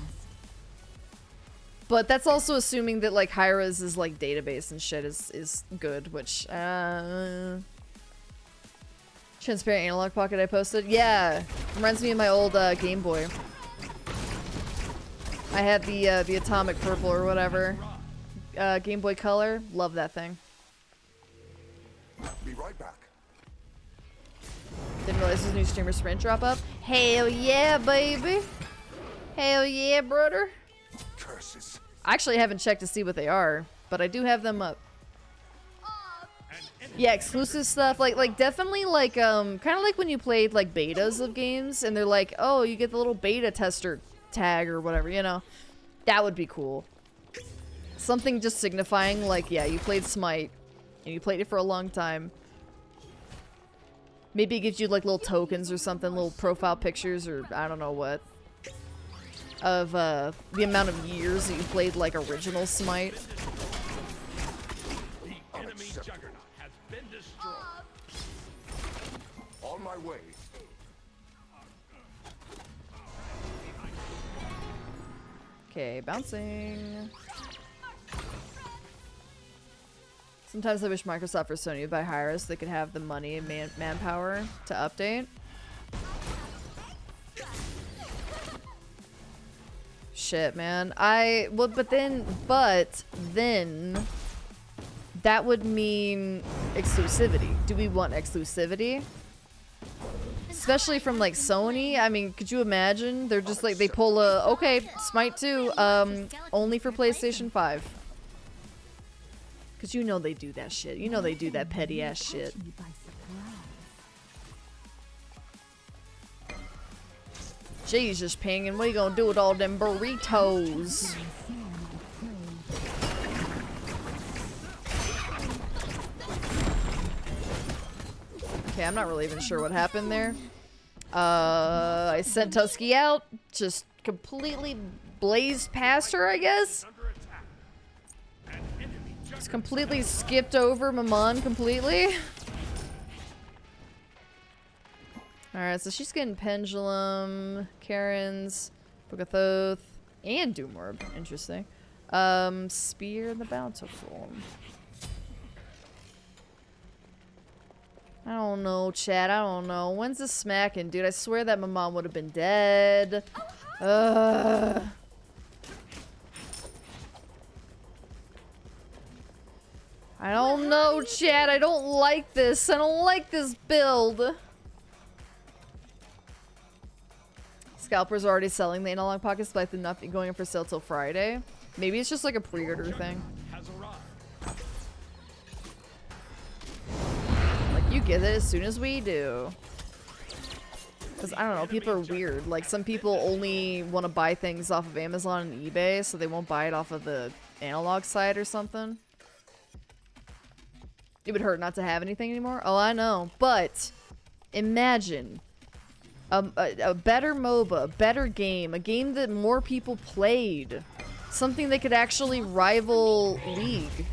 But that's also assuming that like Hyra's like database and shit is good, which transparent analog pocket I posted. Yeah, reminds me of my old Game Boy. I had the atomic purple or whatever. Game Boy Color. Love that thing. Be right back. Didn't realize this new streamer sprint drop up. Hell yeah, baby. Hell yeah, brother. Curses. I actually haven't checked to see what they are, but I do have them up. Yeah, exclusive stuff, like definitely like kind of like when you played like betas of games and they're like, oh, you get the little beta tester tag or whatever, you know. That would be cool. Something just signifying like, yeah, you played Smite and you played it for a long time. Maybe it gives you like little tokens or something, little profile pictures or I don't know what. Of the amount of years that you played like original Smite. The enemy juggernaut has been destroyed. On my way. Okay, bouncing. Sometimes I wish Microsoft or Sony would buy Hyra so they could have the money and manpower to update. Shit, man. But then that would mean exclusivity. Do we want exclusivity? Especially from like Sony. I mean, could you imagine? They're just like, they pull a, okay, Smite 2, only for PlayStation 5. Cause you know they do that shit. You know they do that petty ass shit. You by surprise. Jesus, Ping, what are you gonna do with all them burritos? Okay, I'm not really even sure what happened there. I sent Tusky out, just completely blazed past her, I guess. Just completely skipped over Maman completely. Alright, so she's getting Pendulum, Karen's, Book of Thoth, and Doom Orb. Interesting. Spear the Bountiful. I don't know, chat. I don't know. When's this smacking, dude? I swear that my mom would have been dead. Ugh. I don't know, chat. I don't like this. I don't like this build. Scalpers are already selling the analog pockets, but they're not going up for sale till Friday. Maybe it's just like a pre-order thing. Like, you get it as soon as we do. Because, I don't know, people are weird. Like, some people only want to buy things off of Amazon and eBay, so they won't buy it off of the analog site or something. It would hurt not to have anything anymore. Oh, I know. But, imagine a better MOBA, a better game, a game that more people played. Something that could actually rival League.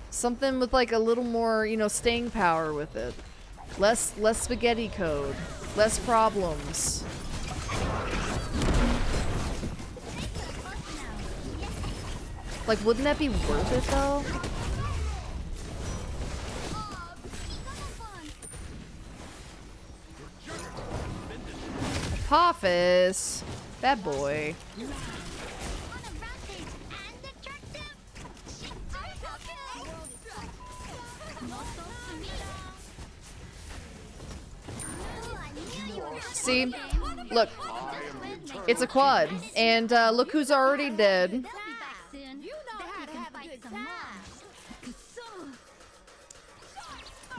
Something with like a little more, you know, staying power with it. Less spaghetti code. Less problems. Like, wouldn't that be worth it though? Apophis. Bad boy. See? Look. It's a quad. And look who's already dead.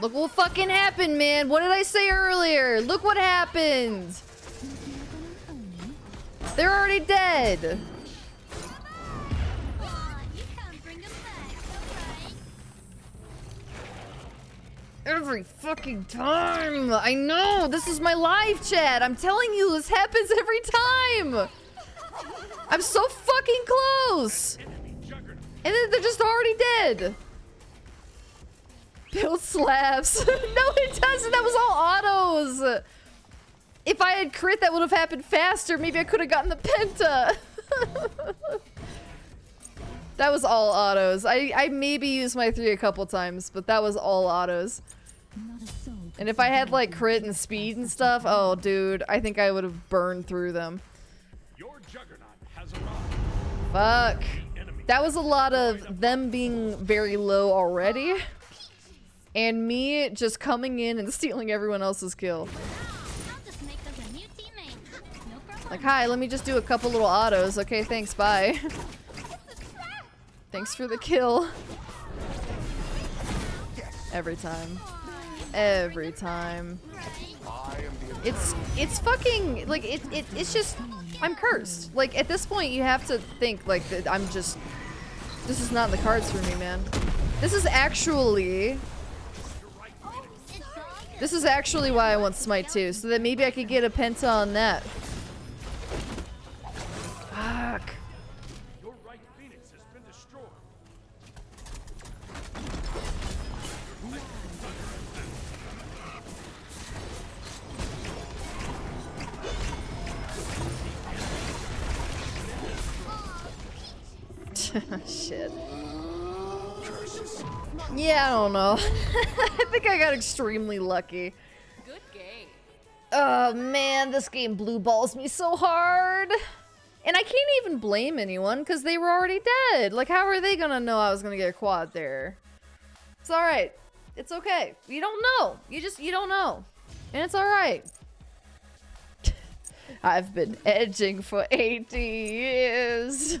Look what fucking happened, man. What did I say earlier? Look what happened. They're already dead. Every fucking time. I know. This is my live chat. I'm telling you, this happens every time. I'm so fucking close. And then they're just already dead. Build slabs. No, it doesn't. That was all autos. If I had crit, that would have happened faster. Maybe I could have gotten the penta. That was all autos. I maybe used my 3 a couple times, but that was all autos. And if I had like crit and speed and stuff, oh dude, I think I would have burned through them. Your juggernaut has arrived. Fuck. That was a lot of them being very low already. And me just coming in and stealing everyone else's kill. Like, hi, let me just do a couple little autos. Okay, thanks, bye. Thanks for the kill. Every time. Every time. It's fucking, like, it's just, I'm cursed. Like, at this point, you have to think, like, that I'm just, this is not in the cards for me, man. This is actually why I want Smite 2, so that maybe I could get a penta on that. Fuck. Your right phoenix has been destroyed. Shit. Yeah, I don't know. I think I got extremely lucky. Good game. Oh man, this game blue balls me so hard. And I can't even blame anyone because they were already dead. Like, how are they gonna know I was gonna get a quad there? It's alright. It's okay. You don't know. You don't know. And it's alright. I've been edging for 80 years.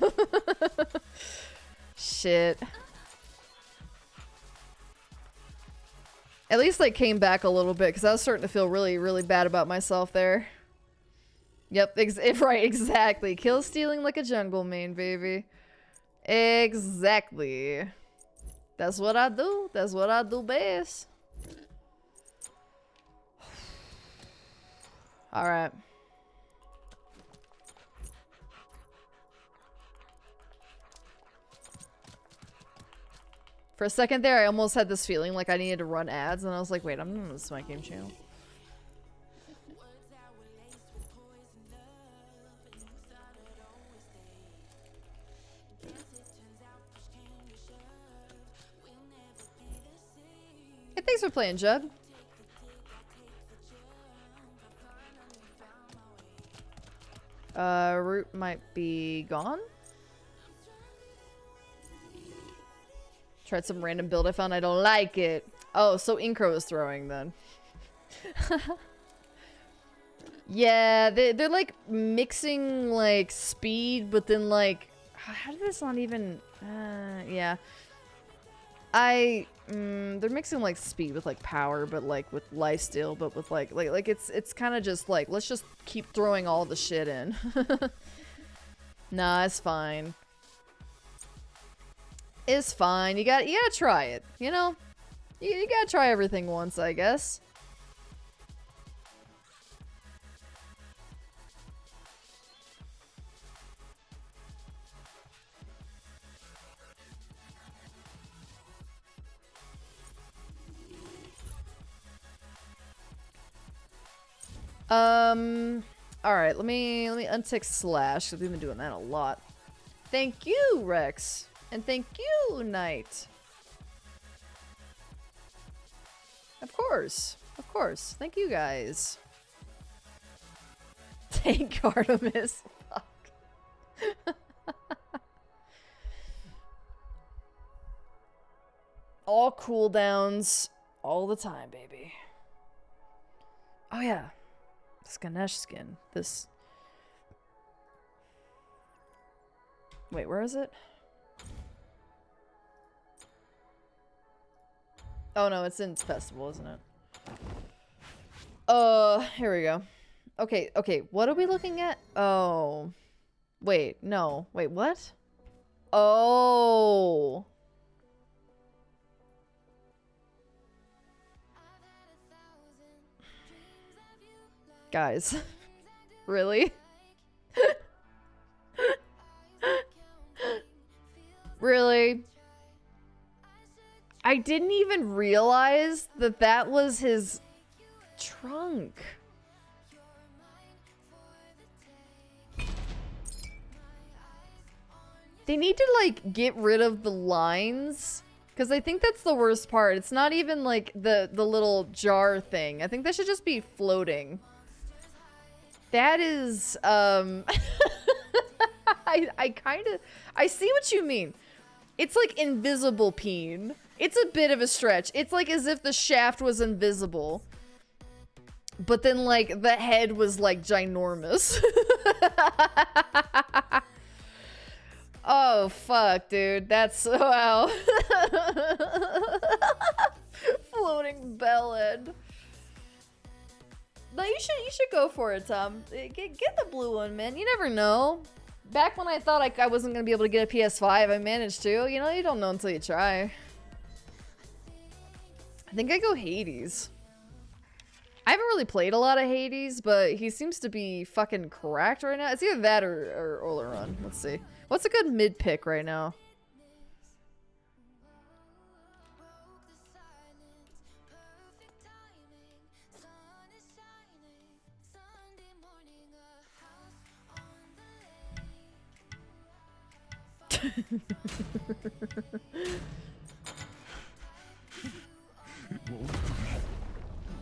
Shit. At least I came back a little bit because I was starting to feel really, really bad about myself there. Yep, right, exactly. Kill stealing like a jungle main, baby. Exactly. That's what I do. That's what I do best. Alright. For a second there, I almost had this feeling like I needed to run ads, and I was like, wait, I'm gonna Smite Game channel. Hey, thanks for playing, Jug. Root might be gone. Tried some random build I found. I don't like it. Oh, so Incro is throwing then. Yeah, they're like mixing like speed, but then like, how did this not even? Yeah. They're mixing like speed with like power, but like with lifesteal, but with like it's kind of just like, let's just keep throwing all the shit in. Nah, it's fine. It's fine. You gotta try it, you know? You gotta try everything once, I guess. Alright, let me untick slash, because we've been doing that a lot. Thank you, Rex. And thank you, Knight. Of course. Of course. Thank you guys. Thank Artemis. Fuck. All cooldowns. All the time, baby. Oh yeah. This Ganesh skin. This... Wait, where is it? Oh no, it's in festival, isn't it? Here we go. Okay, okay, what are we looking at? Oh. Wait, no. Wait, what? Oh. Guys. Really? Really? I didn't even realize that that was his trunk. They need to, like, get rid of the lines. Because I think that's the worst part. It's not even, like, the little jar thing. I think that should just be floating. That is, I kind of... I see what you mean. It's like invisible peen. It's a bit of a stretch. It's like as if the shaft was invisible. But then, like, the head was, like, ginormous. Oh, fuck, dude. That's... Wow. Floating bell end. No, you should go for it, Tom. Get the blue one, man. You never know. Back when I thought I wasn't going to be able to get a PS5, I managed to. You know, you don't know until you try. I think I go Hades. I haven't really played a lot of Hades, but he seems to be fucking cracked right now. It's either that or Oleron. Let's see. What's a good mid pick right now?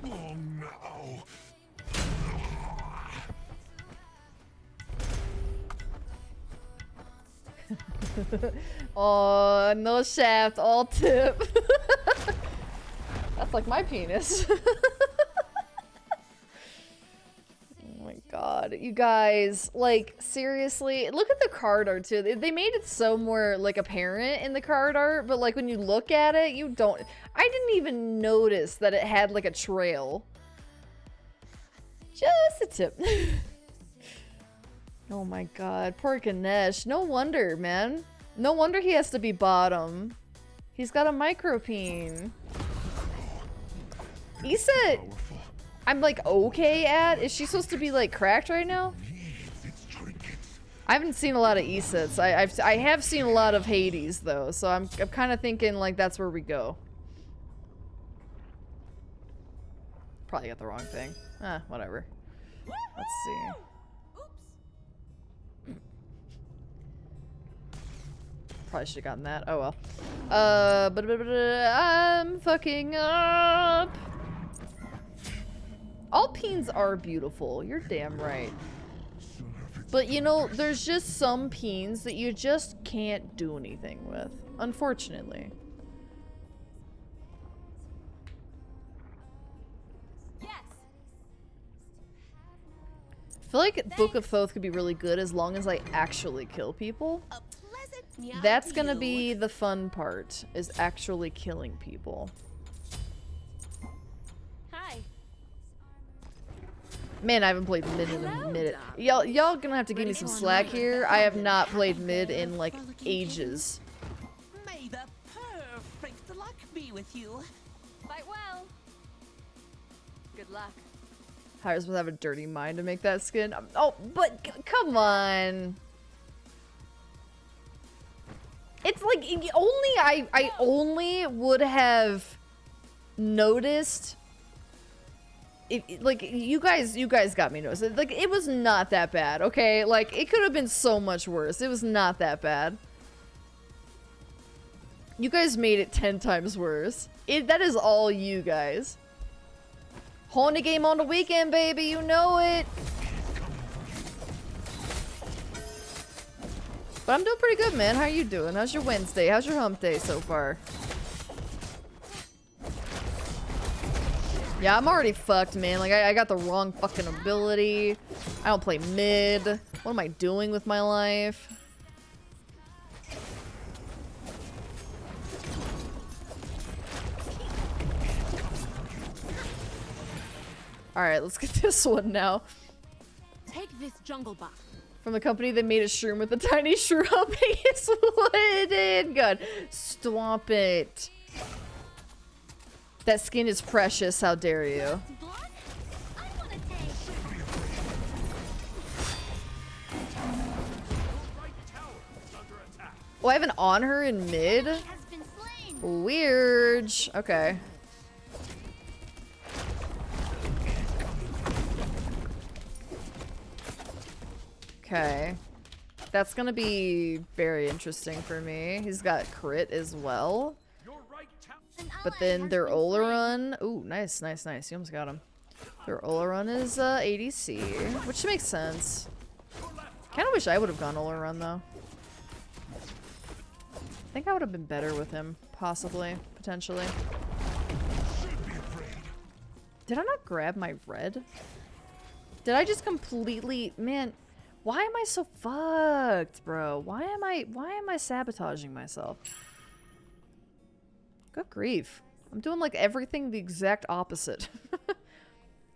Long now. Oh, no shaft, all tip. That's like my penis. Oh my god, you guys, like, seriously, look at the card art too. They made it so more, like, apparent in the card art, but, like, when you look at it, you don't... I didn't even notice that it had, like, a trail. Just a tip. Oh my god, poor Ganesh. No wonder, man. No wonder he has to be bottom. He's got a micropeen. Issa, I'm like okay at. Is she supposed to be like cracked right now? I haven't seen a lot of Issats. I have seen a lot of Hades though, so I'm kind of thinking like that's where we go. Probably got the wrong thing. Whatever. Let's see. Probably should have gotten that. Oh well. I'm fucking up. All peens are beautiful. You're damn right. But you know, there's just some peens that you just can't do anything with. Unfortunately. Yes. I feel like Book of Thoth could be really good as long as I actually kill people. That's gonna be the fun part, is actually killing people. Hi. Man, I haven't played mid in a minute. Y'all gonna have to give me some slack here. I have not played mid in like ages. May the perfect luck be with you. Fight well. Good luck. I was supposed to have a dirty mind to make that skin. Oh, but come on. It's like I only would have noticed like you guys got me noticed. Like it was not that bad, okay? Like it could have been so much worse. It was not that bad. You guys made it 10 times worse. That is all you guys. Honey game on the weekend, baby. You know it. But I'm doing pretty good, man. How are you doing? How's your Wednesday? How's your hump day so far? Yeah, I'm already fucked, man. Like, I got the wrong fucking ability. I don't play mid. What am I doing with my life? Alright, let's get this one now. Take this jungle buff. From the company that made a shroom with a tiny shrub. It's wooden. Good. Stomp it. That skin is precious. How dare you? Blood? I wanna taste. Oh, I have an on her in mid? Has been slain. Weird. Okay. Okay. That's gonna be very interesting for me. He's got crit as well. But then their Oleron... Ooh, nice, nice, nice. You almost got him. Their Oleron is ADC, which makes sense. Kinda wish I would have gone Oleron, though. I think I would have been better with him. Possibly. Potentially. Did I not grab my red? Did I just completely... Man... Why am I so fucked, bro? Why am I sabotaging myself? Good grief. I'm doing like everything the exact opposite.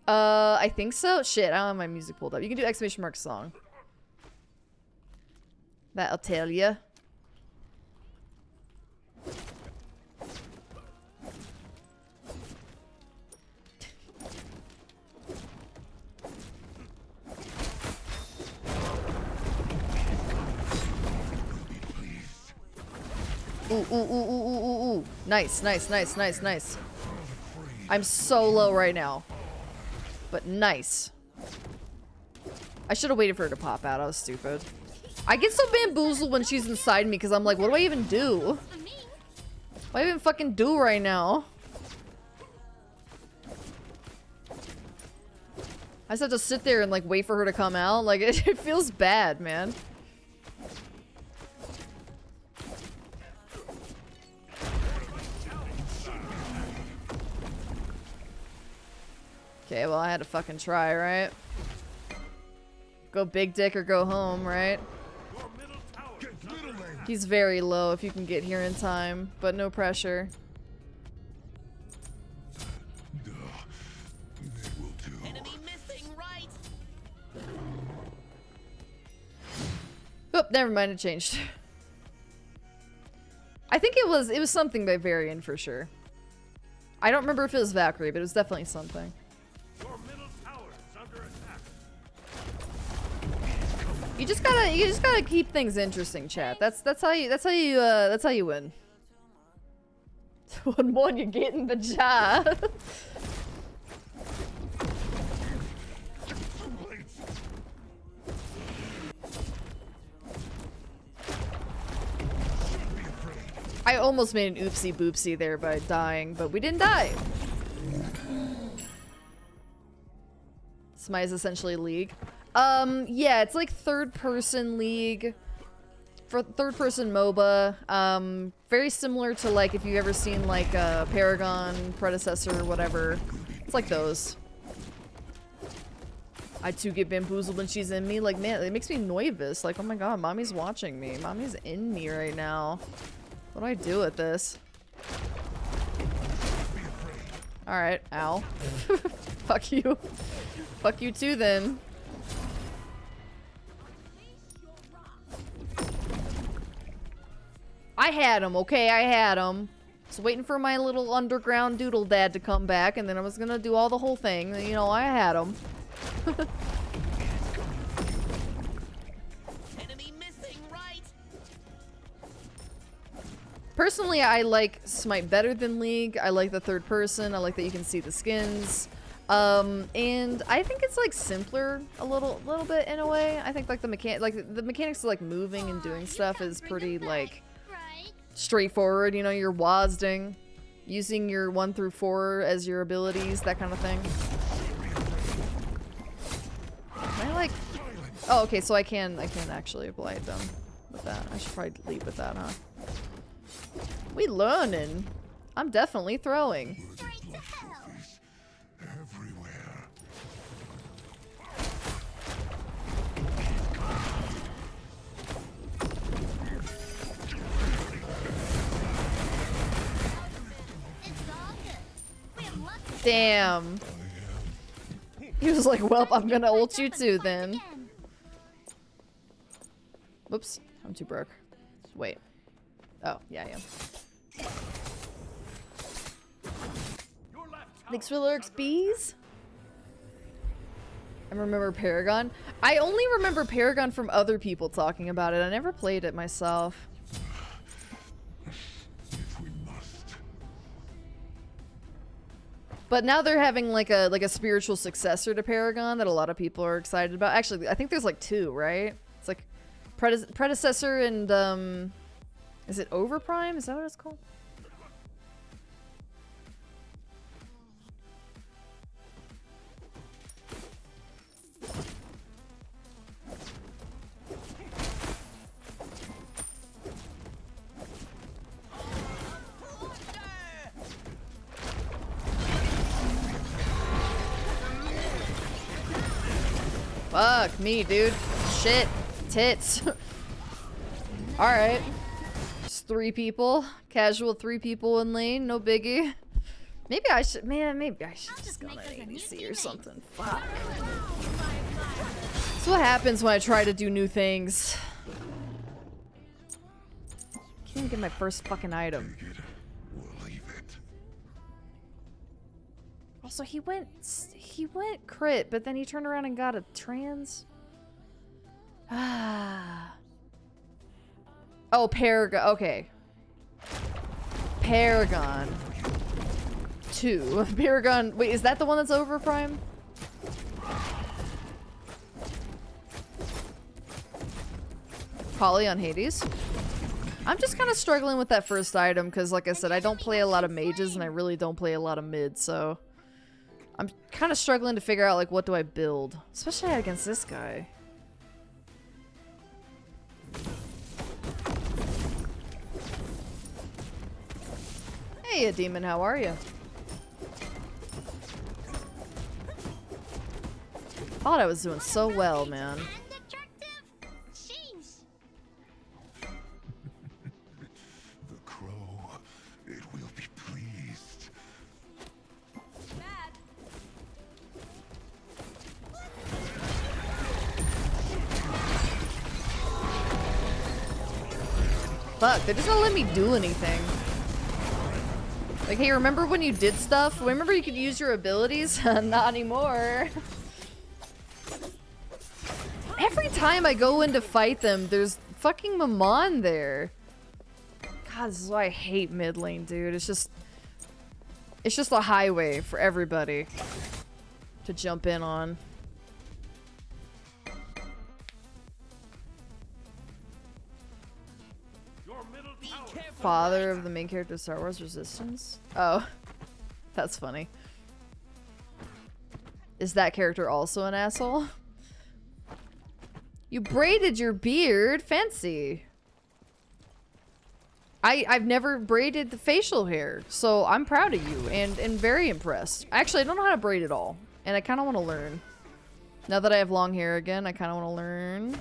I think so. Shit, I don't have my music pulled up. You can do exclamation mark song. That'll tell ya. Ooh, ooh, ooh, ooh, ooh, ooh, ooh. Nice, nice, nice, nice, nice. I'm so low right now. But nice. I should have waited for her to pop out. I was stupid. I get so bamboozled when she's inside me because I'm like, what do I even do? What do I even fucking do right now? I just have to sit there and like wait for her to come out. Like it feels bad, man. Okay, well I had to fucking try, right? Go big dick or go home, right? He's very low if you can get here in time, but no pressure. Enemy missing, right? Oop, never mind, it changed. I think it was something by Varian for sure. I don't remember if it was Valkyrie, but it was definitely something. Your middle tower is under attack. You just gotta keep things interesting, chat. That's how you win. One more, you're getting the job. I almost made an oopsie boopsie there by dying, but we didn't die. Smite is essentially League. Yeah, it's like third-person League. For third-person MOBA. Very similar to like if you've ever seen like Paragon, Predecessor, whatever. It's like those. I too get bamboozled when she's in me. Like, man, it makes me nervous. Like, oh my god, mommy's watching me. Mommy's in me right now. What do I do with this? Alright, ow. Fuck you. Fuck you too then. I had him, okay? I had him. Just waiting for my little underground doodle dad to come back, and then I was gonna do all the whole thing. You know, I had him. Enemy missing, right? Personally, I like Smite better than League. I like the third person. I like that you can see the skins. And I think it's like simpler a little bit in a way. I think like the mechanics of like moving and doing stuff is pretty like straightforward, you know, your WASDing, using your 1 through 4 as your abilities, that kind of thing. Can I like... Oh, okay, so I can actually blight them with that. I should probably lead with that, huh? We learning. I'm definitely throwing. Damn. He was like, well, I'm gonna ult you too then. Whoops, I'm too broke. Wait. Oh, yeah, I am. Thanks for lurks, bees. I remember Paragon. I only remember Paragon from other people talking about it. I never played it myself. But now they're having like a spiritual successor to Paragon that a lot of people are excited about. Actually, I think there's like 2, right? It's like predecessor and is it Overprime? Is that what it's called? Fuck me, dude. Shit. Tits. Alright. Just 3 people. Casual 3 people in lane. No biggie. Maybe I should... Man, maybe I should just go on an ADC or something. Fuck. That's what happens when I try to do new things. Can't even get my first fucking item. Also, he went crit, but then he turned around and got a trans. Ah. Oh, Paragon. Okay. Paragon 2. Paragon. Wait, is that the one that's over Prime? Polly on Hades. I'm just kind of struggling with that first item because, like I said, I don't play a lot of mages and I really don't play a lot of mid, so I'm kind of struggling to figure out, like, what do I build? Especially against this guy. Hey, demon, how are you? Thought I was doing so well, man. The crow, it will be pleased. Fuck, they're just not letting me do anything. Like, hey, remember when you did stuff? Remember you could use your abilities? Not anymore. Every time I go in to fight them, there's fucking Mammon there. God, this is why I hate mid lane, dude. It's just a highway for everybody to jump in on. Father of the main character of Star Wars Resistance? Oh, that's funny. Is that character also an asshole? You braided your beard? Fancy. I've never braided the facial hair, so I'm proud of you and very impressed. Actually, I don't know how to braid it all, and I kind of want to learn. Now that I have long hair again, I kind of want to learn.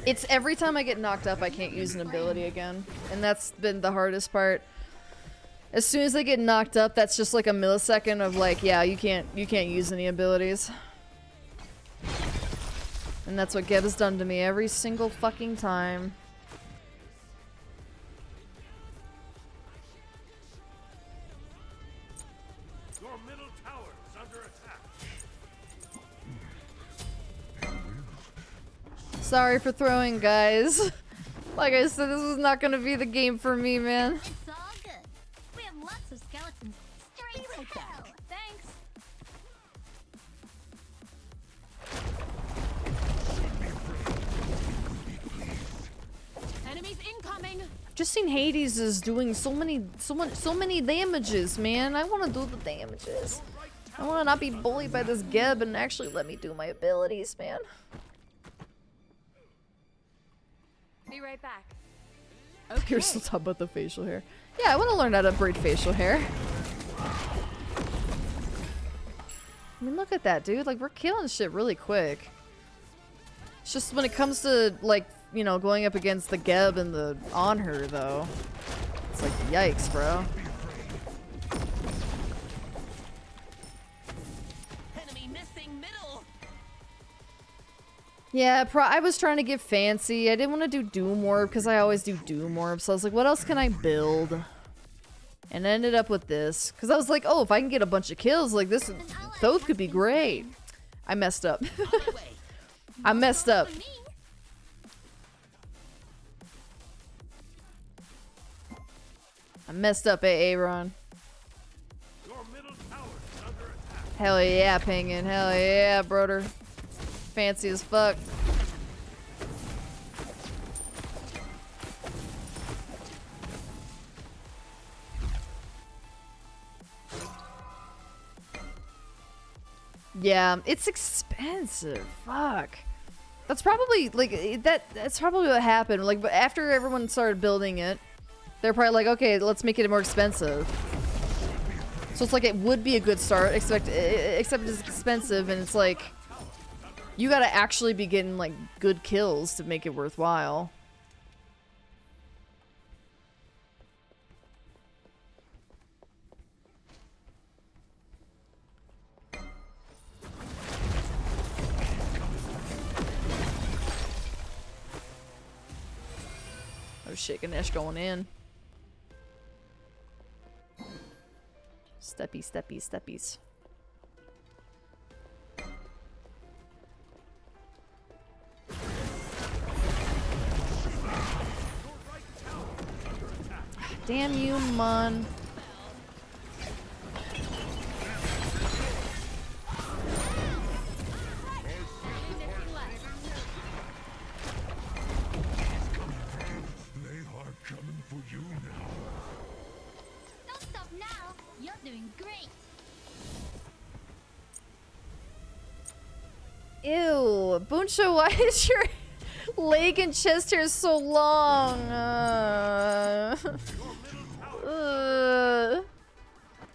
It's every time I get knocked up, I can't use an ability again, and that's been the hardest part. As soon as I get knocked up, that's just like a millisecond of like, yeah, you can't use any abilities. And that's what Geb has done to me every single fucking time. Your middle tower is under attack. Sorry for throwing, guys. Like I said, this is not gonna be the game for me, man. It's all good. We have lots of skeletons straight to hell. Thanks. Just seen Hades is doing so many damages, man. I want to do the damages. I want to not be bullied by this Geb and actually let me do my abilities, man. Be right back. You're still talking about the facial hair. Yeah, I want to learn how to braid facial hair. I mean, look at that, dude. Like, we're killing shit really quick. It's just when it comes to, like, you know, going up against the Geb and the on her, though. It's like, yikes, bro. Enemy missing middle. Yeah, I was trying to get fancy. I didn't want to do Doom Orb because I always do Doom Orb. So I was like, what else can I build? And I ended up with this. Because I was like, oh, if I can get a bunch of kills, like this, Thoth could be great. I messed up. I messed up. I messed up, Aaron. Hell yeah, Penguin. Hell yeah, brother. Fancy as fuck. Yeah, it's expensive. Fuck. That's probably like that's probably what happened. Like, but after everyone started building it, they're probably like, okay, let's make it more expensive. So it's like it would be a good start, except it's expensive, and it's like you gotta actually be getting like good kills to make it worthwhile. Oh shit, Ganesh going in. Steppy, steppy, steppies. Damn you, man. Coming for you now. Don't stop now. You're doing great. Ew, Buncha, why is your leg and chest hair so long?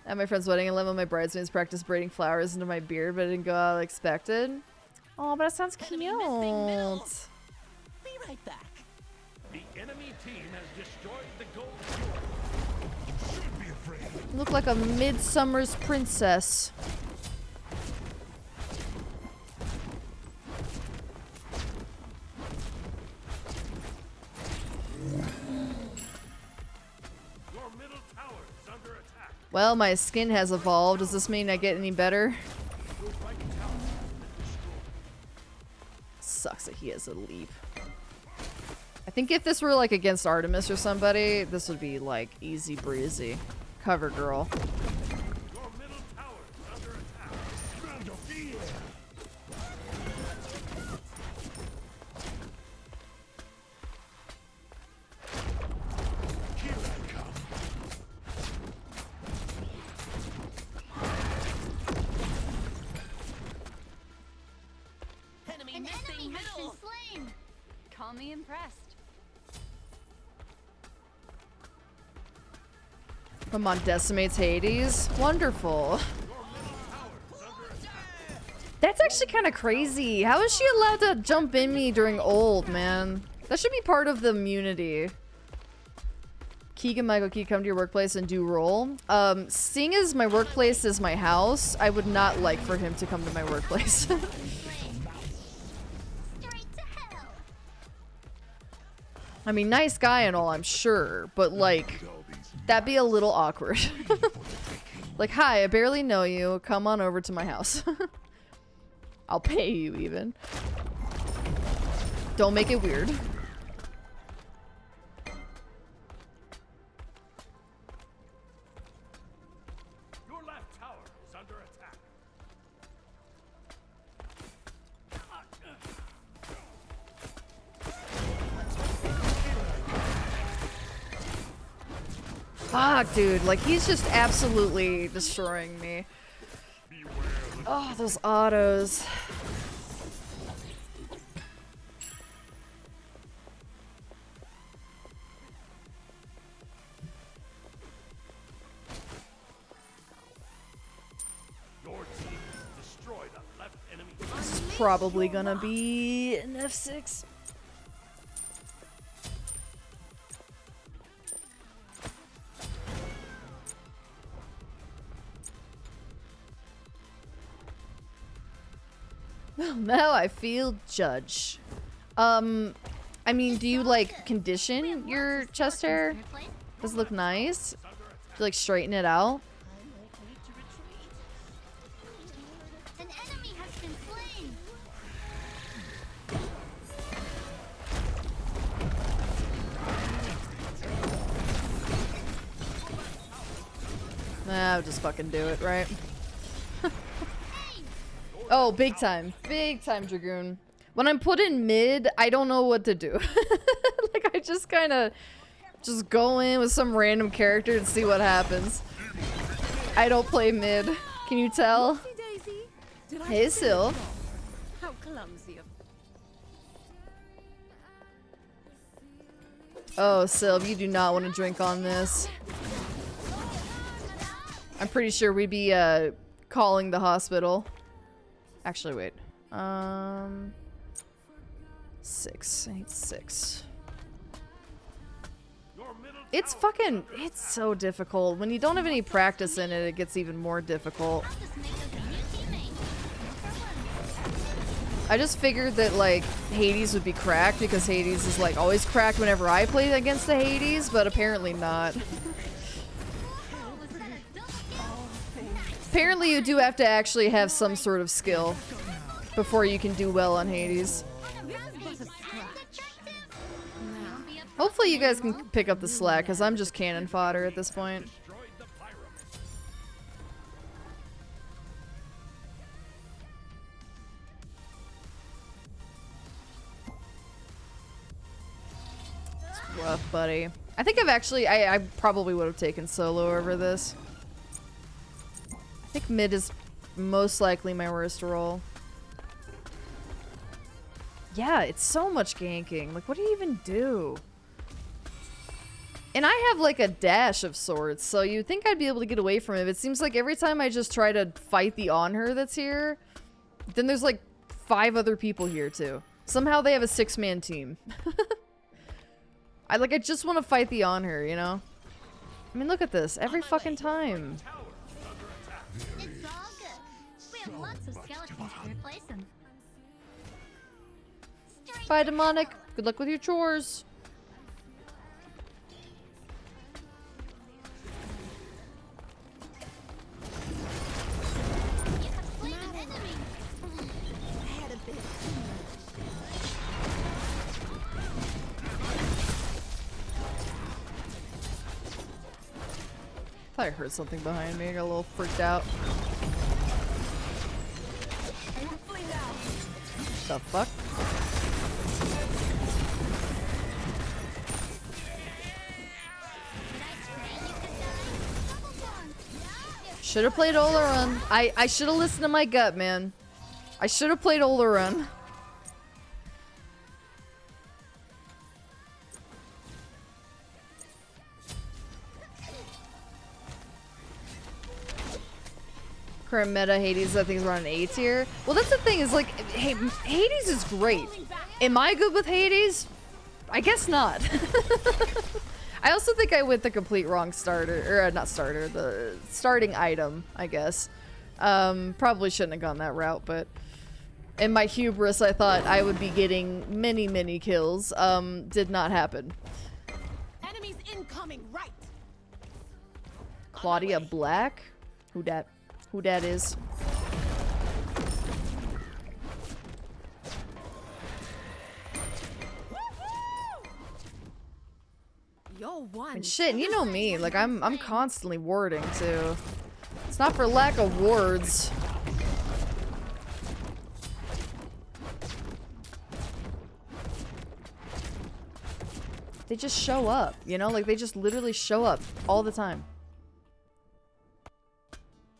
At my friend's wedding, 11 of my bridesmaids practiced braiding flowers into my beard, but it didn't go out like expected. Oh, but it sounds cute. Be right back. The enemy team has destroyed the gold jewel. Should be afraid. You look like a midsummer's princess. Your middle tower is under attack. Well, my skin has evolved. Does this mean I get any better? Your right tower has been destroyed. Sucks that he has a leap. I think if this were like against Artemis or somebody, this would be like easy breezy. Cover girl. Your middle tower is under attack. Round of fear. Here I come. Enemy An missing enemy has been middle. slain. Call me impressed. Come on, decimates Hades. Wonderful. That's actually kind of crazy. How is she allowed to jump in me during ult, man? That should be part of the immunity. Keegan Michael Key, come to your workplace and do roll. Seeing as my workplace is my house, I would not like for him to come to my workplace. Straight to hell. I mean, nice guy and all, I'm sure, but like, that'd be a little awkward. Like, hi, I barely know you. Come on over to my house. I'll pay you even. Don't make it weird. Your left tower is under attack. Fuck, dude. Like, he's just absolutely destroying me. Oh, those autos. Your team destroyed a left enemy. This is probably gonna be an F6. Now I feel judged. I mean, do you like condition your chest hair? Does it look nice? Do you like straighten it out? An enemy has been slain. Nah, I'll just fucking do it, right? Oh, big time. Big time, Dragoon. When I'm put in mid, I don't know what to do. Like, I just kind of just go in with some random character and see what happens. I don't play mid. Can you tell? Hey, Sil. How clumsy of Oh, Sylv, you do not want to drink on this. I'm pretty sure we'd be, calling the hospital. Actually, wait. 6. I need 6. It's fucking... It's so difficult. When you don't have any practice in it, it gets even more difficult. I'll just make us a new teammate. I just figured that, like, Hades would be cracked because Hades is, like, always cracked whenever I play against the Hades, but apparently not. Apparently you do have to actually have some sort of skill before you can do well on Hades. Hopefully you guys can pick up the slack, because I'm just cannon fodder at this point. It's rough, buddy. I think I've actually... I probably would have taken solo over this. I think mid is most likely my worst role. Yeah, it's so much ganking. Like, what do you even do? And I have, like, a dash of sorts, so you'd think I'd be able to get away from it. It seems like every time I just try to fight the on her that's here, then there's, like, 5 other people here, too. Somehow they have a 6-man team. I just want to fight the on her, you know? I mean, look at this. Every fucking time. It's all good. We have lots of skeletons to replace them. Bye, Demonic. Good luck with your chores. You have slain an enemy. I had a bit. Thought I heard something behind me. I got a little freaked out. The fuck? Should have played Olarun. I should have listened to my gut, man. I should have played Olarun. Current meta Hades, I think, is around an A tier. Well, that's the thing, is like, hey, Hades is great. Am I good with Hades? I guess not. I also think I went the complete wrong starter, or not starter, the starting item, I guess. Probably shouldn't have gone that route, but in my hubris, I thought I would be getting many, many kills. Did not happen. Enemies incoming, right? Claudia Black? Who dat? Who dat is? You're one. And shit, you know me, like I'm constantly warding too. It's not for lack of wards. They just show up, you know? Like, they just literally show up all the time.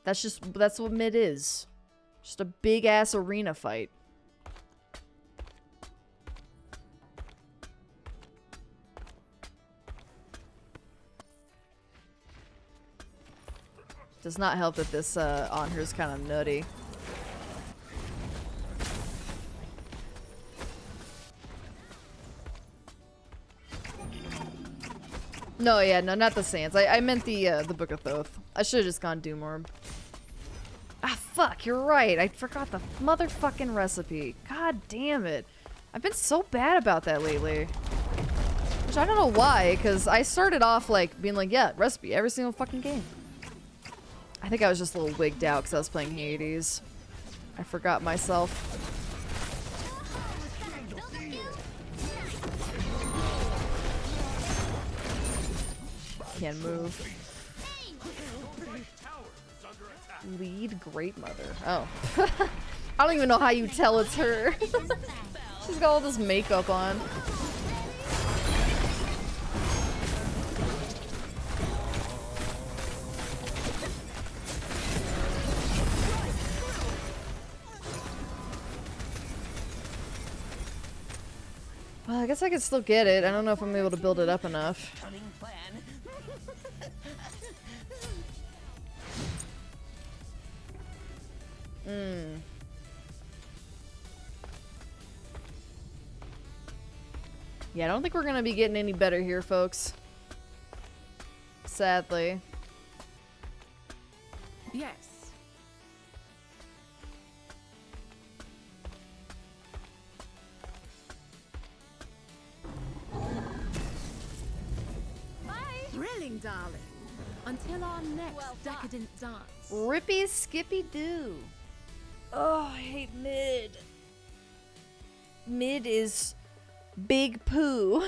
That's what mid is. Just a big-ass arena fight. Does not help that this on her is kind of nutty. No, yeah, no, not the Sands. I meant the Book of Thoth. I should have just gone Doom Orb. Ah, fuck, you're right. I forgot the motherfucking recipe. God damn it. I've been so bad about that lately. Which I don't know why, because I started off, like, being like, yeah, recipe every single fucking game. I think I was just a little wigged out because I was playing Hades. I forgot myself. Can't move. Lead Great Mother. Oh. I don't even know how you tell it's her. She's got all this makeup on. Well, I guess I could still get it. I don't know if I'm able to build it up enough. Cunning plan. Yeah, I don't think we're gonna be getting any better here, folks. Sadly. Yes. Thrilling, darling. Until our next decadent dance. Rippy Skippy Doo. Oh, I hate mid. Mid is big poo.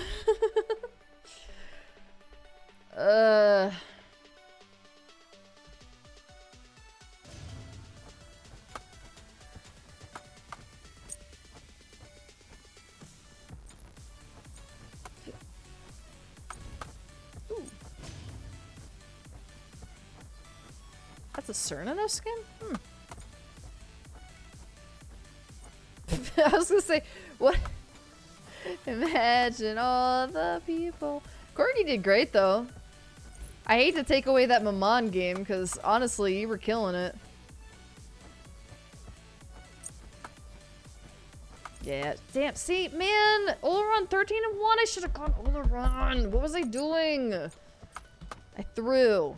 That's a Cernino skin? I was gonna say, what? Imagine all the people. Corgi did great though. I hate to take away that Mammon game because honestly, you were killing it. Yeah, damn. See, man, Oleron 13-1. I should have gone Oleron. What was I doing? I threw.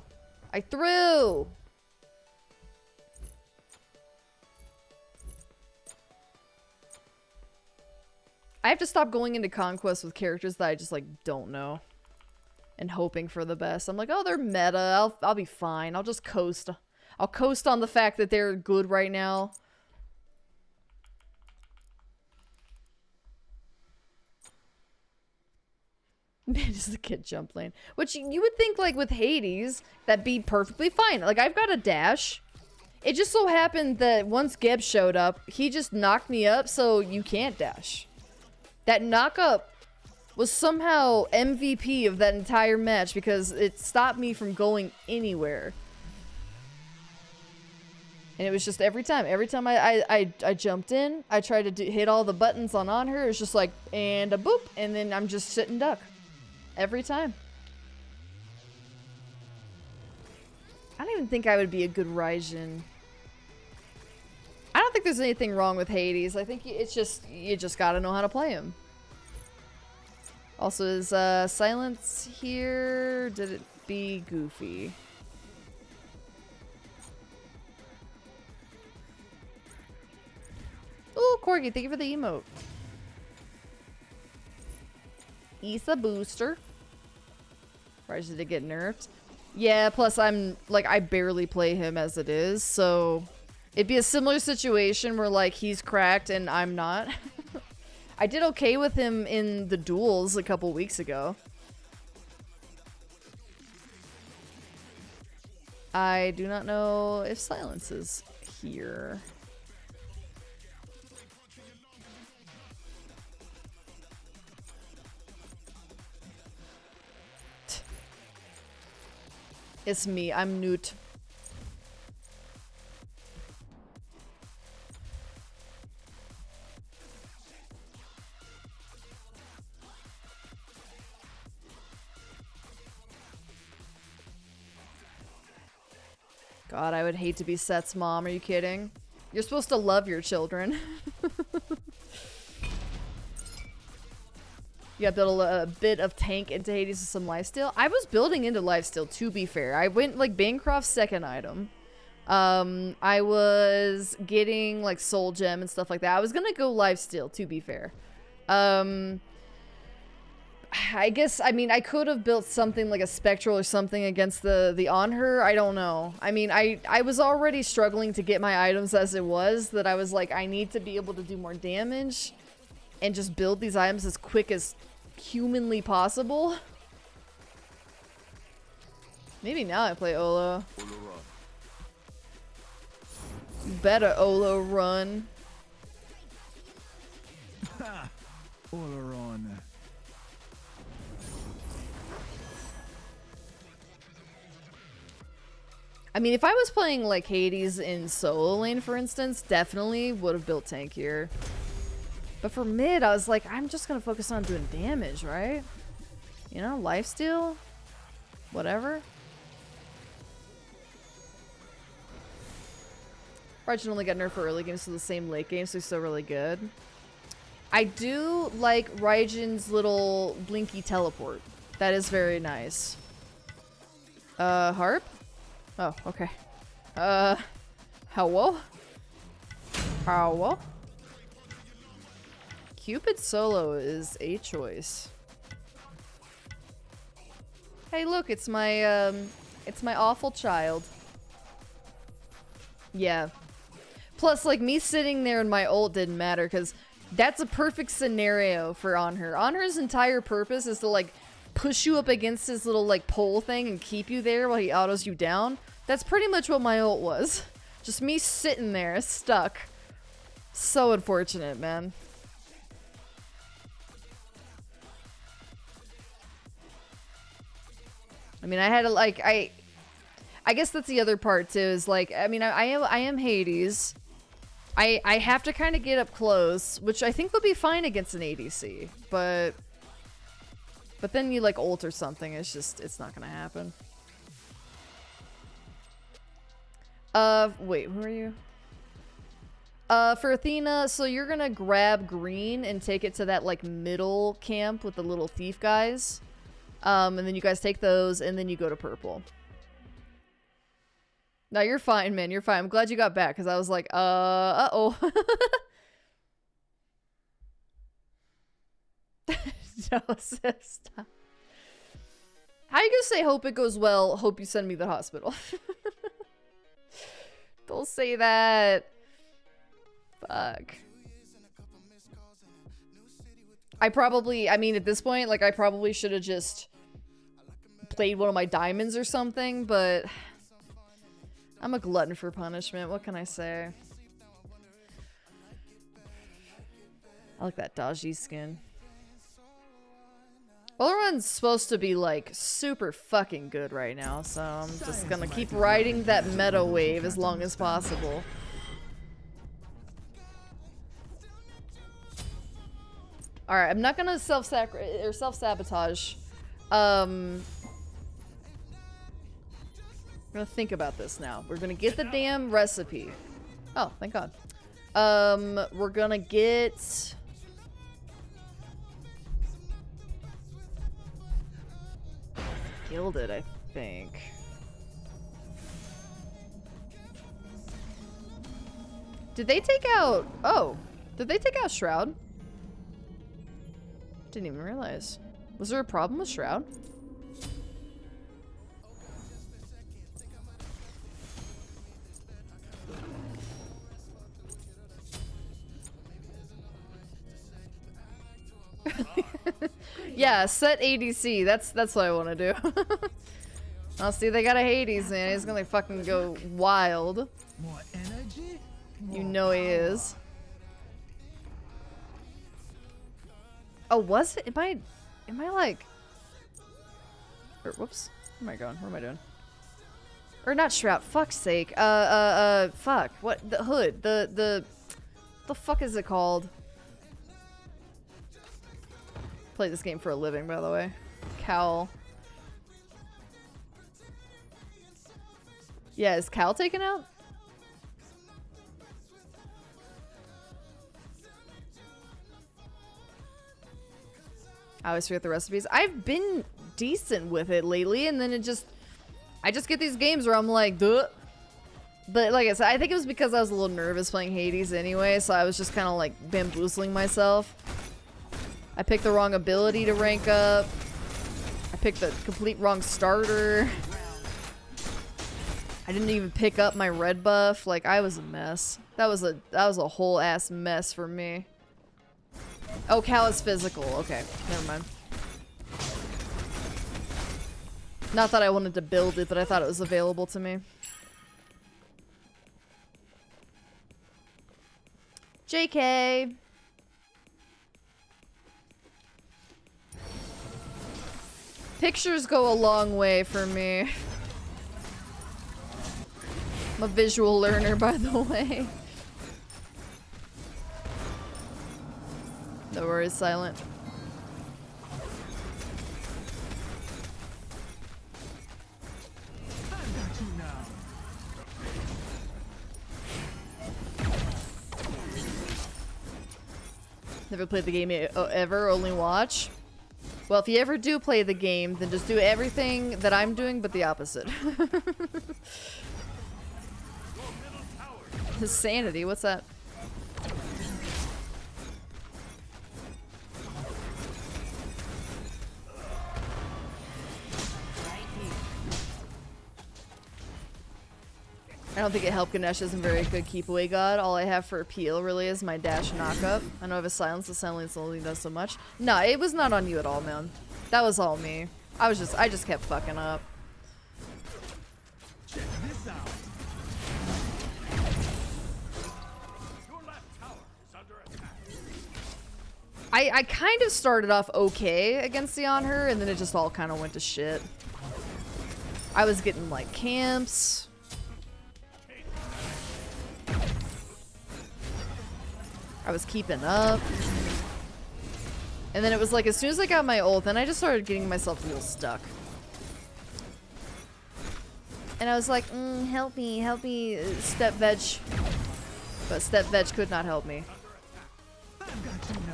I have to stop going into Conquest with characters that I just, like, don't know. And hoping for the best. I'm like, oh, they're meta. I'll be fine. I'll just coast. I'll coast on the fact that they're good right now. Man, just the kid jump lane. Which you would think, like, with Hades, that'd be perfectly fine. Like, I've got a dash. It just so happened that once Geb showed up, he just knocked me up, so you can't dash. That knock-up was somehow MVP of that entire match because it stopped me from going anywhere. And it was just every time I jumped in, I tried to hit all the buttons on her, it was just like, and a boop, and then I'm just sitting duck. Every time. I don't even think I would be a good Raijin. I don't think there's anything wrong with Hades. I think it's just, you just gotta know how to play him. Also, is silence here? Did it be goofy? Ooh, Corgi, thank you for the emote. Issa booster. Why did it get nerfed? Yeah, plus I'm, like, I barely play him as it is, so it'd be a similar situation where, like, he's cracked and I'm not. I did okay with him in the duels a couple weeks ago. I do not know if silence is here. It's me. I'm Newt. God, I would hate to be Seth's mom. Are you kidding? You're supposed to love your children. You got to build a bit of tank into Hades with some lifesteal. I was building into lifesteal, to be fair. I went like Bancroft's second item. I was getting like soul gem and stuff like that. I was gonna go lifesteal, to be fair. I guess, I mean, I could have built something like a spectral or something against the on her. I don't know. I mean, I was already struggling to get my items as it was, that I was like, I need to be able to do more damage and just build these items as quick as humanly possible. Maybe now I play Olo. You better Olo run. Olo run. I mean, if I was playing like Hades in solo lane, for instance, definitely would have built tank here. But for mid, I was like, I'm just gonna focus on doing damage, right? You know, lifesteal, whatever. Raijin only got nerfed for early games, so the same late game, so he's still really good. I do like Raijin's little blinky teleport. That is very nice. Harp? Oh, okay. Hello? Hello? Cupid solo is a choice. Hey, look, it's my awful child. Yeah. Plus, like, me sitting there and my ult didn't matter, because that's a perfect scenario for Onher. Onher's entire purpose is to, like, push you up against his little, like, pole thing and keep you there while he autos you down. That's pretty much what my ult was. Just me sitting there, stuck. So unfortunate, man. I mean, I had to, like, I guess that's the other part, too, is, like, I mean, I am Hades. I have to kind of get up close, which I think would be fine against an ADC, but then you, like, ult or something, it's not gonna happen. Wait, who are you? For Athena, so you're gonna grab green and take it to that, like, middle camp with the little thief guys. And then you guys take those, and then you go to purple. No, you're fine, man. You're fine. I'm glad you got back, because I was like, uh-oh. No, sis, stop. How you gonna say hope it goes well, hope you send me to the hospital? Don't say that. Fuck. I mean, at this point, like, I probably should have just played one of my diamonds or something, but I'm a glutton for punishment. What can I say? I like that Daji skin. Valorant's supposed to be, like, super fucking good right now, so I'm just gonna keep riding that meta wave as long as possible. Alright, I'm not gonna self-sabotage. I'm gonna think about this now. We're gonna get the damn recipe. Oh, thank God. We're gonna get... Gilded, I think. Did they take out... Oh, did they take out Shroud? Didn't even realize. Was there a problem with Shroud? Yeah, set ADC. That's what I want to do. Oh, see, they got a Hades, man. He's gonna fucking go wild. More energy? You know he is. Oh, was it? Am I like... Or, whoops. Where am I going? What am I doing? Or not Shroud, fuck's sake. Fuck. What? The hood. The fuck is it called? Play this game for a living, by the way. Cowl. Yeah, is Cowl taken out? I always forget the recipes. I've been decent with it lately, and then I just get these games where I'm like, duh. But like I said, I think it was because I was a little nervous playing Hades anyway, so I was just kind of like bamboozling myself. I picked the wrong ability to rank up. I picked the complete wrong starter. I didn't even pick up my red buff. Like, I was a mess. That was a whole ass mess for me. Oh, Cal is physical. Okay, never mind. Not that I wanted to build it, but I thought it was available to me. JK. Pictures go a long way for me. I'm a visual learner, by the way. No worries, silent. Never played the game ever, only watch. Well, if you ever do play the game, then just do everything that I'm doing, but the opposite. His sanity, what's that? I don't think it helped. Ganesh isn't very good keep away god. All I have for appeal really is my dash knockup. I know I have a silence, the silence only does so much. No, it was not on you at all, man. That was all me. I just kept fucking up. Check this out. Your left tower is under attack. I kind of started off okay against the on her, and then it just all kind of went to shit. I was getting like camps. I was keeping up. And then it was like, as soon as I got my ult, then I just started getting myself real stuck. And I was like, help me, step veg. But step veg could not help me. I've got you now.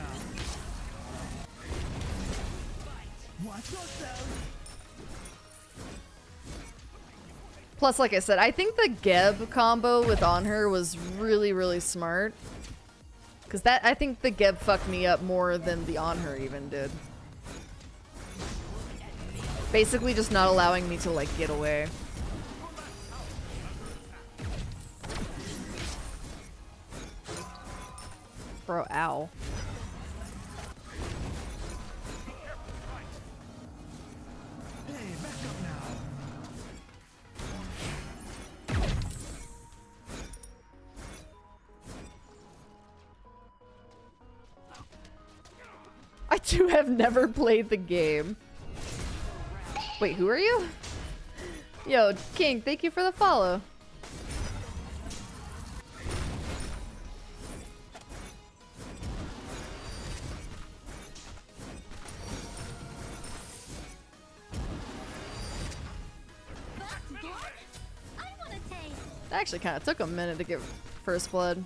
Watch yourself. Plus, like I said, I think the Geb combo with on her was really, really smart. Because I think the Geb fucked me up more than the on her even did. Basically just not allowing me to, like, get away. Bro, ow. Hey, back up now. I too have never played the game. Wait, who are you? Yo, King, thank you for the follow. That actually kind of took a minute to get first blood.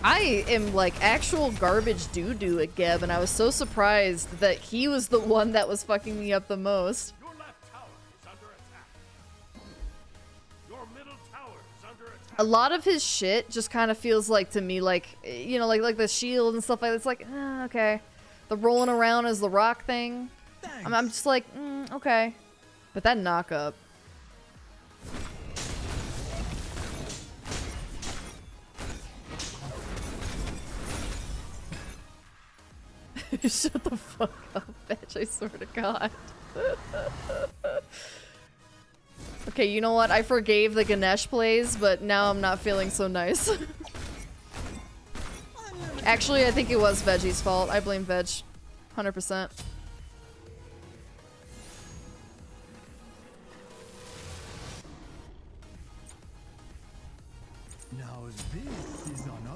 I am like actual garbage doo-doo at Geb, and I was so surprised that he was the one that was fucking me up the most. Your left tower is under attack. Your middle tower is under attack. A lot of his shit just kind of feels like to me like, you know, like the shield and stuff like that. It's like, okay. The rolling around as the rock thing. I'm just like, okay. But that knock up. Shut the fuck up, bitch, I swear to God. Okay, you know what? I forgave the Ganesh plays, but now I'm not feeling so nice. Actually, I think it was Veggie's fault. I blame Veg. 100%.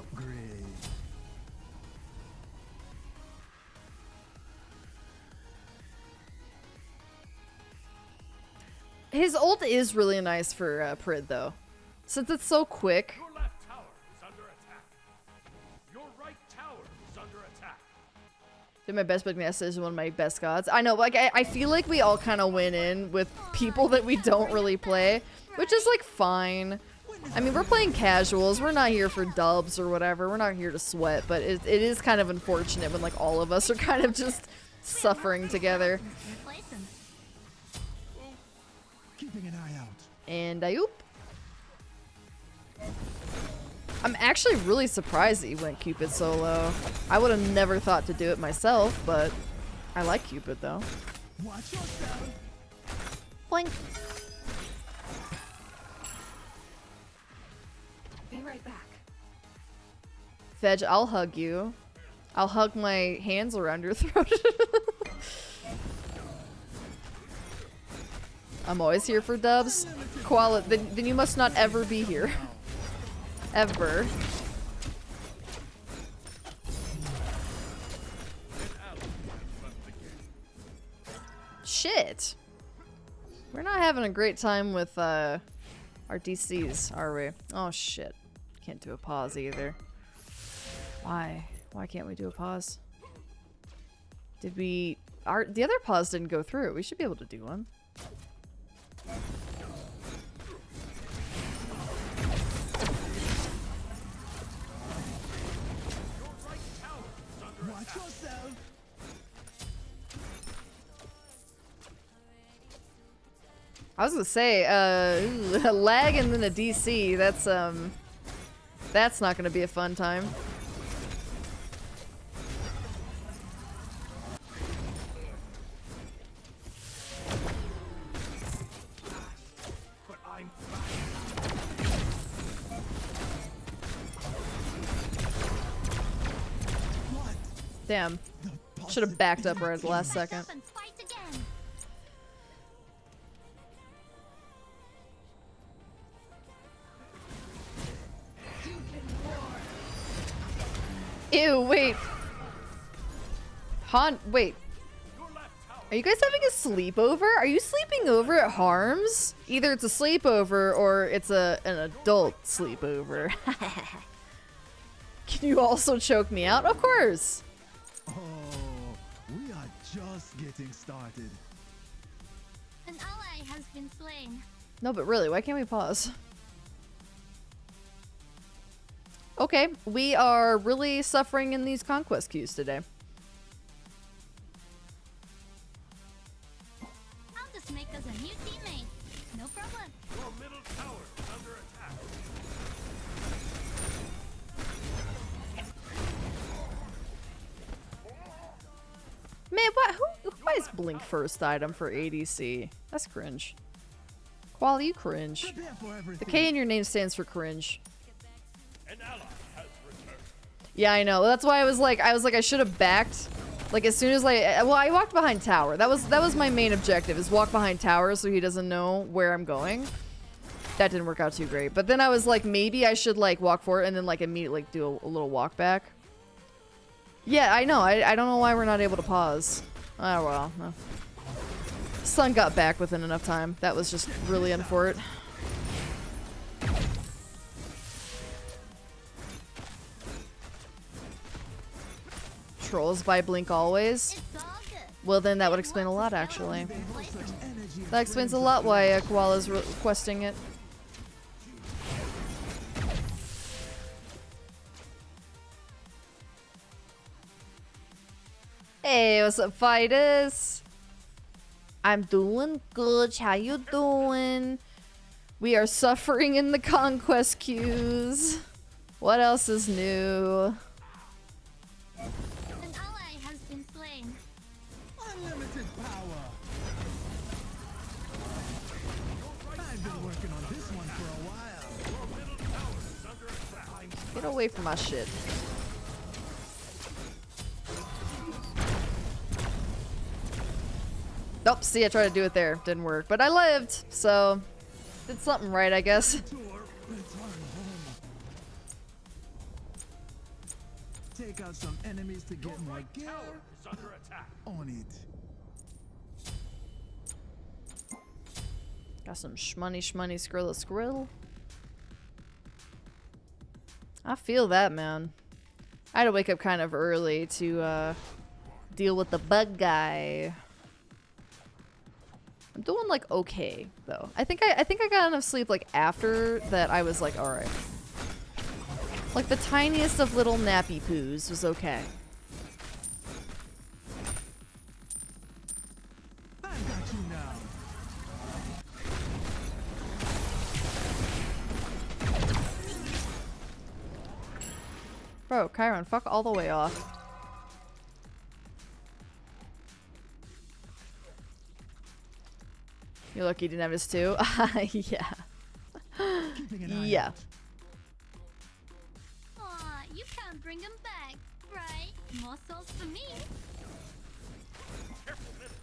upgrade. His ult is really nice for Prid though, since it's so quick. Your left tower is under attack. Your right tower is under attack. Did my best, but Nessa is one of my best gods. I know, like I feel like we all kind of went in with people that we don't really play, which is like fine. I mean, we're playing casuals. We're not here for dubs or whatever. We're not here to sweat, but it is kind of unfortunate when like all of us are kind of just suffering together. Replace him. Keeping an eye out. And Ayup. I'm actually really surprised that you went Cupid solo. I would have never thought to do it myself, but I like Cupid though. Watch yourself. Boink. Be right back. Veg, I'll hug you. I'll hug my hands around your throat. I'm always here for dubs. Koala, then you must not ever be here. Ever. Shit. We're not having a great time with our DCs, are we? Oh shit. Can't do a pause either. Why? Why can't we do a pause? Did we... the other pause didn't go through. We should be able to do one. Watch yourself. I was gonna say, a lag and then a DC, that's not gonna be a fun time. But I'm What? Damn. The Should have backed up right at the last second. Up and fight again. Ew, wait. Wait. Are you guys having a sleepover? Are you sleeping over at Harm's? Either it's a sleepover or it's an adult sleepover. Can you also choke me out? Of course. Oh, we are just getting started. An ally has been slain. No, but really, why can't we pause? Okay, we are really suffering in these conquest queues today. I'll just make us a new teammate. No problem. your middle tower is under attack. Man, what? Who buys Blink first item for ADC? That's cringe. Qual, you cringe. Prepare for The everything. K in your name stands for cringe. An ally has returned. Yeah, I know. That's why I was like, I should have backed. Like as soon as I walked behind tower. That was my main objective, is walk behind tower so he doesn't know where I'm going. That didn't work out too great. But then I was like, maybe I should like walk forward and then like immediately do a little walk back. Yeah, I know. I don't know why we're not able to pause. Oh well. No. Sun got back within enough time. That was just really unfortunate. Trolls by Blink always. It's all good. Well, then that would explain a lot, actually. Such energy. That explains a lot why Koala's requesting it. Hey, what's up, fighters? I'm doing good. How you doing? We are suffering in the conquest queues. What else is new? An ally has been slain. Unlimited power. I've been working on this one for a while. Get away from my shit. Nope, see, I tried to do it there. Didn't work. But I lived, so did something right, I guess. Take out some enemies to Your get more right gear. tower is under attack. On it. Got some shmoney skrill. I feel that, man. I had to wake up kind of early to deal with the bug guy. I'm doing like okay though. I think I got enough sleep like after that. I was like, all right. Like the tiniest of little nappy poos was okay. I got you now. Bro, Chiron, fuck all the way off. You're lucky you didn't have this too. Yeah. Keeping an eye Yeah. out. Aw, you can't bring him back, right? More souls for me. Careful, middle.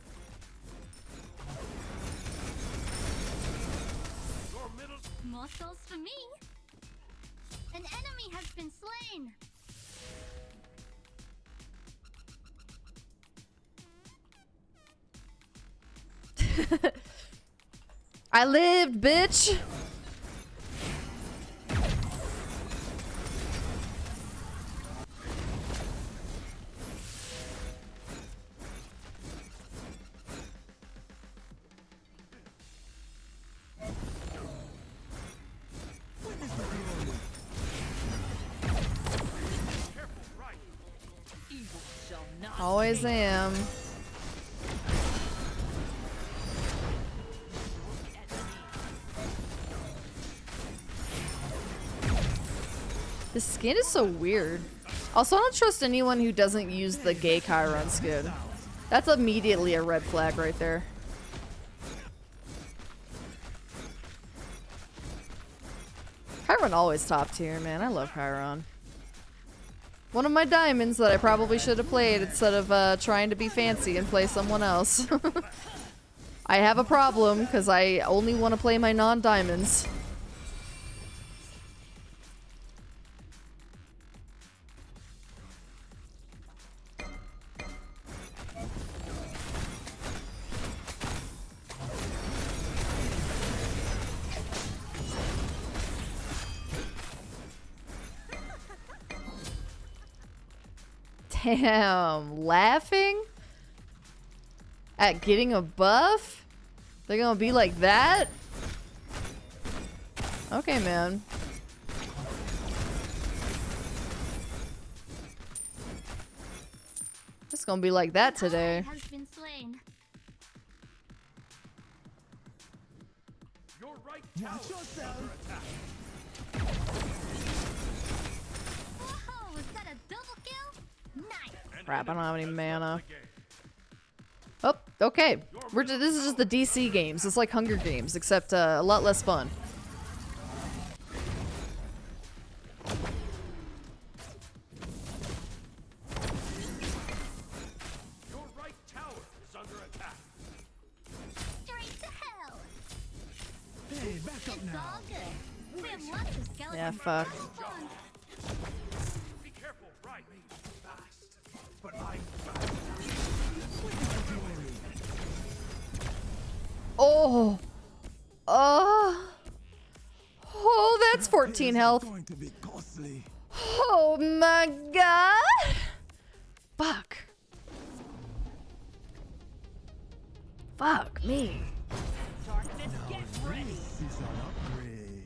Your middle. More souls for me. An enemy has been slain. I lived, bitch! Witness the glory. Careful, right. Evil shall not Always am. This skin is so weird. Also, I don't trust anyone who doesn't use the gay Chiron skin. That's immediately a red flag right there. Chiron always top tier, man. I love Chiron. One of my diamonds that I probably should have played instead of trying to be fancy and play someone else. I have a problem because I only want to play my non-diamonds. Damn, laughing at getting a buff? They're gonna be like that? Okay, man. It's gonna be like that today. Has been slain. Your right tower Watch is yourself. under attack. Whoa, is that a double kill? Nice. An Crap, I don't have any enemy has mana. left the game. Oh, okay. This is just the DC games. It's like Hunger Games, except a lot less fun. Your right tower is under attack. Straight to hell. Hey, back up It's now. all good. We have lots of skeletons. Yeah, fuck. Fun. Be careful, right. Fast. But I'm Witness the glory. Oh. Oh, that's 14 health. Going to be costly. Oh my god. Fuck. Fuck me. darkness. Get ready. This is an upgrade.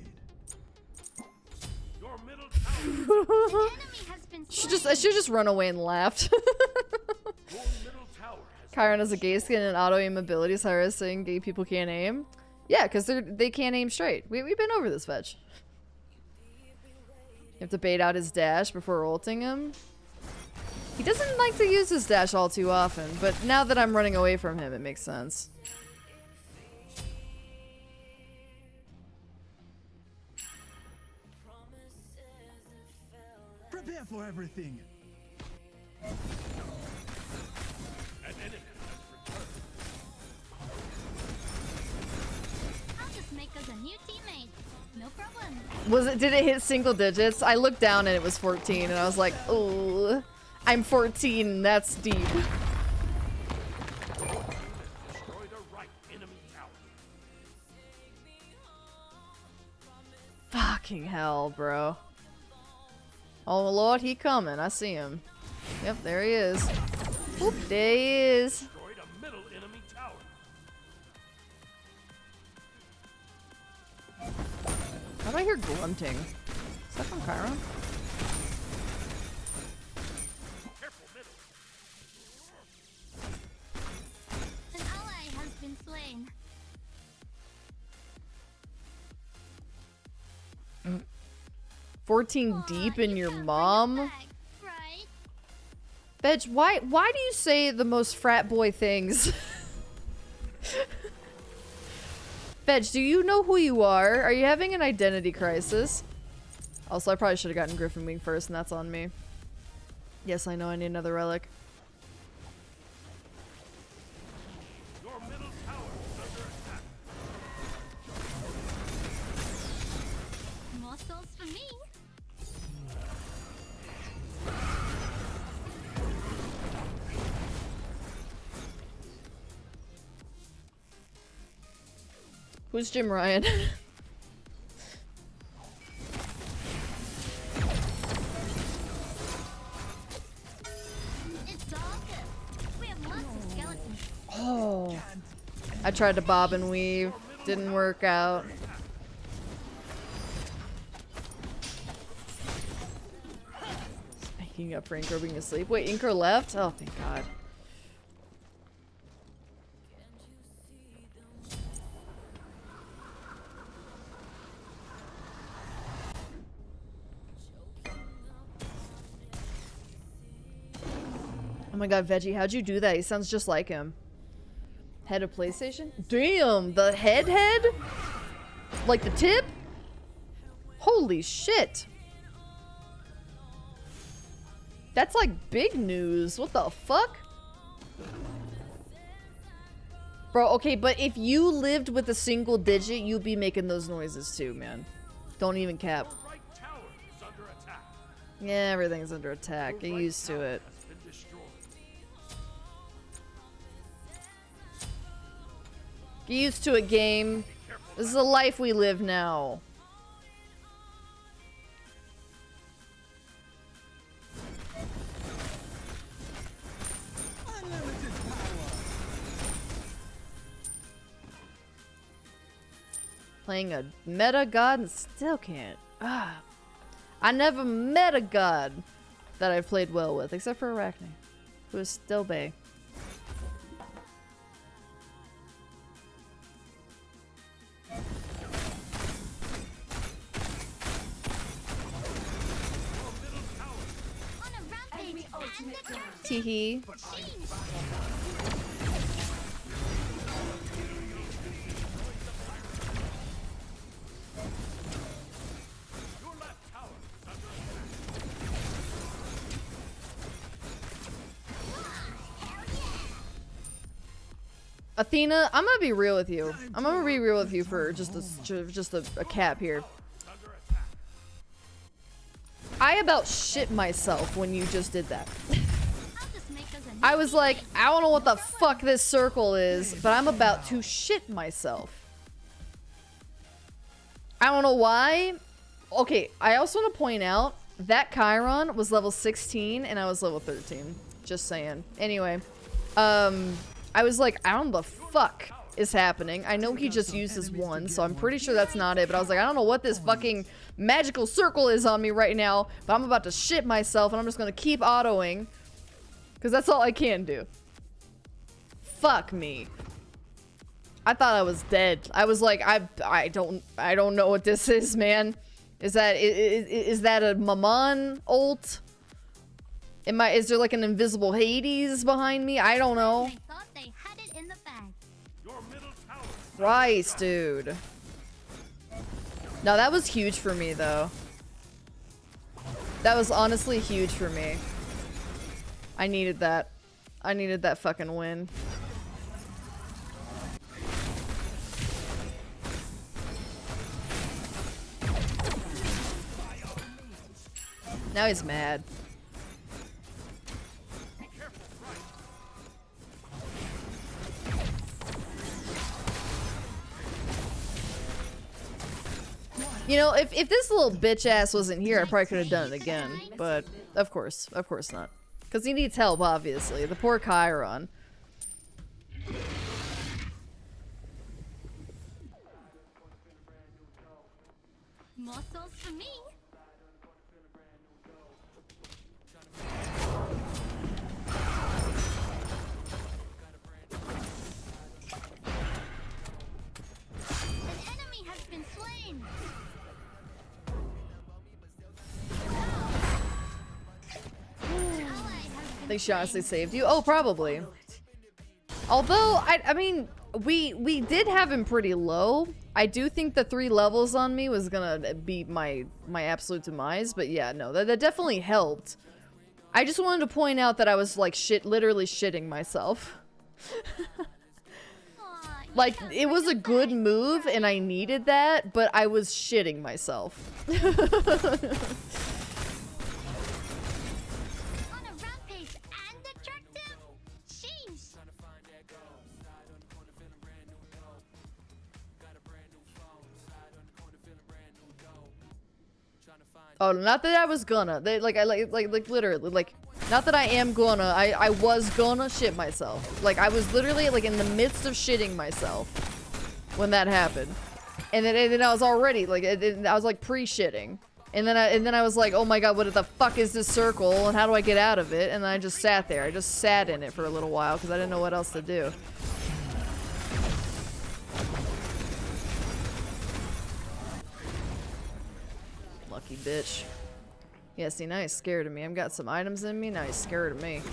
your middle tower. Enemy has been I should just run away and laughed. Your middle tower has Chiron has a gay skin and auto aim abilities. Hira is saying gay people can't aim. Yeah, because they can't aim straight. We've been over this fetch. You have to bait out his dash before ulting him. He doesn't like to use his dash all too often, but now that I'm running away from him, it makes sense. Prepare for everything. an enemy has returned. I'll just make us a new teammate. No problem. Did it hit single digits? I looked down and it was 14 and I was like, oh, I'm 14, that's deep. Destroyed a right enemy tower. Fucking hell, bro. Oh lord, he coming. I see him. Yep, there he is. Whoop, there he is. Destroyed a middle enemy tower. How do I hear grunting? Is that from Chiron? Careful middle. An ally has been slain. 14 deep in your mom? Right? Betch, why do you say the most frat boy things? Betch, do you know who you are? Are you having an identity crisis? Also, I probably should have gotten Griffin Wing first, and that's on me. Yes, I know I need another relic. Your middle tower is under attack. More souls for me. Who's Jim Ryan? It's all good. We have lots of skeletons. Oh. I tried to bob and weave. Didn't work out. Making up for Inkro being asleep. Wait, Inkro left? Oh, thank God. Oh my god, Veggie, how'd you do that? He sounds just like him. Head of PlayStation? Damn, the head? Like the tip? Holy shit. That's like big news. What the fuck? Bro, okay, but if you lived with a single digit, you'd be making those noises too, man. Don't even cap. Your right tower is under attack. Yeah, everything's under attack. Get used to it. Has been destroyed. Get used to it, game. This is the life we live now. Unlimited power. Playing a meta god and still can't. Ah. I never met a god that I played well with, except for Arachne, who is still bae. On a rampage and the captain. Teehee. Your left tower is under attack. Athena, I'm gonna be real with you. I'm gonna be real with you for just a cap here. Under attack. I about shit myself when you just did that. I'll just make us a I was like, I don't know what the fuck this circle is, but I'm about to shit myself. I don't know why. Okay, I also want to point out that Chiron was level 16 and I was level 13. Just saying. Anyway, I was like, I don't know what the fuck is happening. I know he just uses one, so I'm pretty sure that's not it. But I was like, I don't know what this fucking magical circle is on me right now, but I'm about to shit myself and I'm just gonna keep autoing. Because that's all I can do. Fuck me. I thought I was dead. I was like, I don't know what this is, man. Is that a Mammon ult? Is there like an invisible Hades behind me? I don't know. They thought they had it in the bag. Your middle tower is Christ, dude. No, that was huge for me, though. That was honestly huge for me. I needed that. I needed that fucking win. Now he's mad. You know, if this little bitch ass wasn't here, I probably could have done it again. But of course not. Because he needs help, obviously. The poor Chiron. More souls for me. An enemy has been slain. I think she honestly saved you. Oh, probably. Although, I mean, we did have him pretty low. I do think the 3 levels on me was gonna be my absolute demise, but yeah, no, that definitely helped. I just wanted to point out that I was like literally shitting myself. Like, it was a good move and I needed that, but I was shitting myself. On a rampage and attractive? Sheesh. Oh, not that I was gonna. Like literally, like, not that I am gonna. I was gonna shit myself. Like, I was literally like in the midst of shitting myself when that happened, and then I was already like, I was like pre-shitting, and then I was like, oh my god, what the fuck is this circle, and how do I get out of it? And then I just sat there. I just sat in it for a little while because I didn't know what else to do. Lucky bitch. Yeah, see, now he's scared of me. I've got some items in me, now he's scared of me.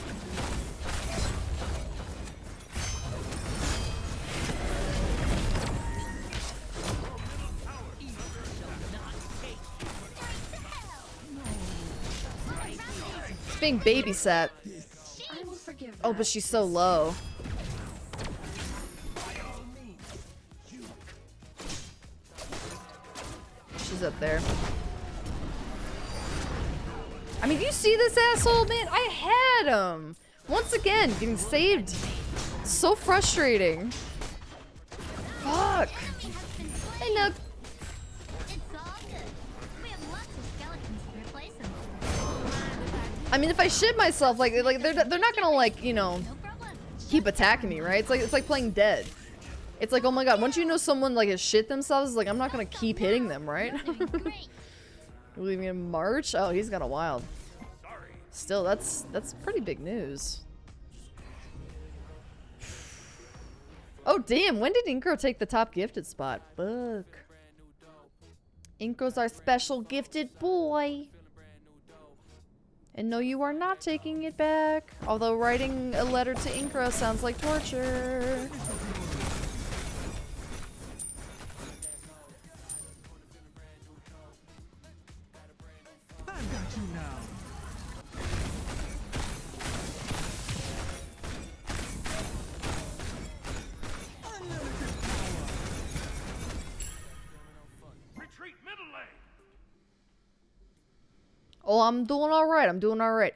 It's being babysat. Oh, but she's so low. She's up there. I mean, you see this asshole, man? I had him! Once again, getting saved. So frustrating. Fuck. Hey, Nook. It's all good. We have lots of skeletons to replace them. I mean, if I shit myself, like they're not gonna, like, you know, No problem. keep attacking me, right? It's like playing dead. It's like, oh my god, once you know someone like has shit themselves, it's like I'm not gonna keep hitting them, right? Great. We're leaving in March? Oh, he's got a wild. Still, that's pretty big news. Oh damn, when did Incro take the top gifted spot? Fuck. Incro's our special gifted boy. And no, you are not taking it back. Although writing a letter to Incro sounds like torture. I've got you now. Retreat middle lane. Oh, I'm doing alright. I'm doing alright.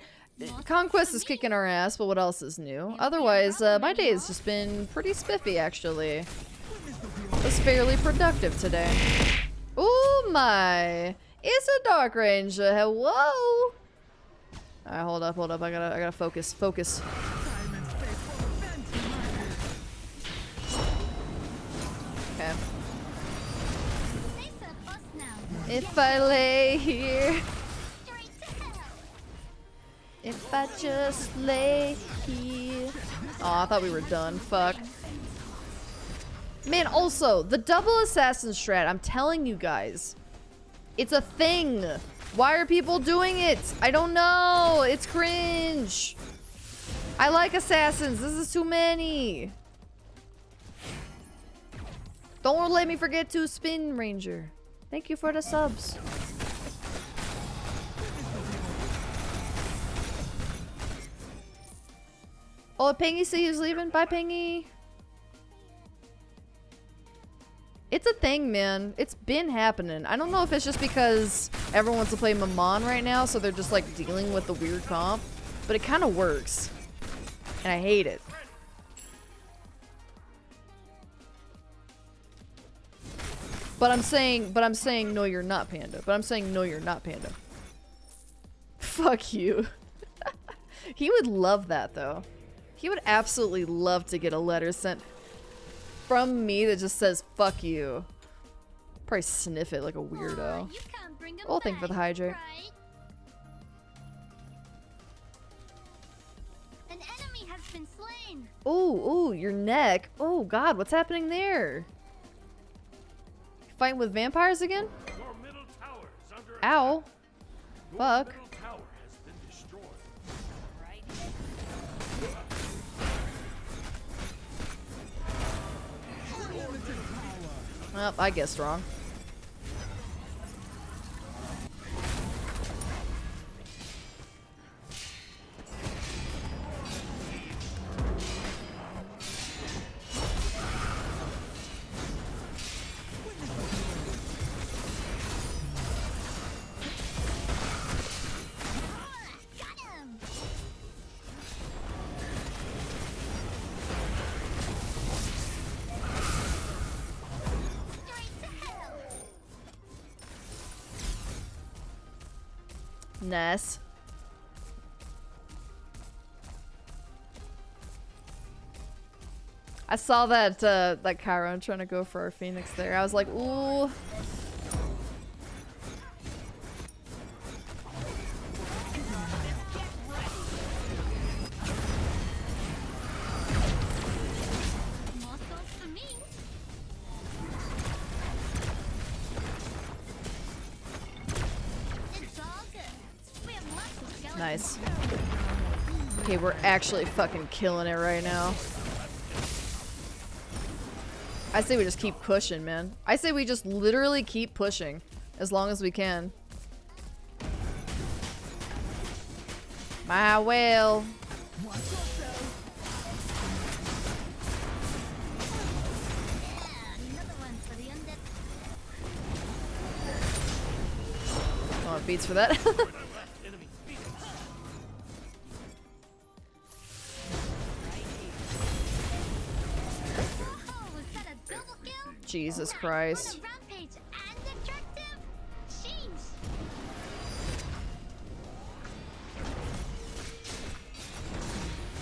Conquest is kicking our ass, but what else is new? Otherwise, my day has just been pretty spiffy, actually. It was fairly productive today. Ooh, my. It's a Dark Ranger. Hello. Alright, hold up. I gotta focus. Okay. They said us now. If I lay here, Straight to hell. if I just lay here. Oh, I thought we were done. Fuck. Man, also, the double assassin strat, I'm telling you guys. It's a thing. Why are people doing it? I don't know. It's cringe. I like assassins. This is too many. Don't let me forget to spin, Ranger. Thank you for the subs. Oh, Pengy see who's leaving. Bye, Pengy. It's a thing, man. It's been happening. I don't know if it's just because everyone wants to play Mammon right now, so they're just like dealing with the weird comp, but it kind of works. And I hate it. But I'm saying no you're not, Panda. But I'm saying no you're not, Panda. Fuck you. He would love that though. He would absolutely love to get a letter sent from me that just says fuck you. Probably sniff it like a weirdo. You can't bring 'em Oh, thank you for the back, hydrate. right? An enemy has been slain. Ooh, your neck. Oh god, what's happening there? Fighting with vampires again? Your middle tower is under Ow. attack. Your Fuck. middle tower has been destroyed. Well, I guessed wrong. Got him. Straight to hell. Nice. I saw that that Chiron trying to go for our Phoenix there. I was like, ooh. More souls for me. It's all good. We have lots of skeletons. Nice. Okay, we're actually fucking killing it right now. I say we just keep pushing, man. I say we just literally keep pushing as long as we can. My will. Yeah, another one for the undead. Oh, it beats for that. Enemy Phoenix. Oh, was that a double kill? Jesus Christ. What a rampage and attractive. Sheesh.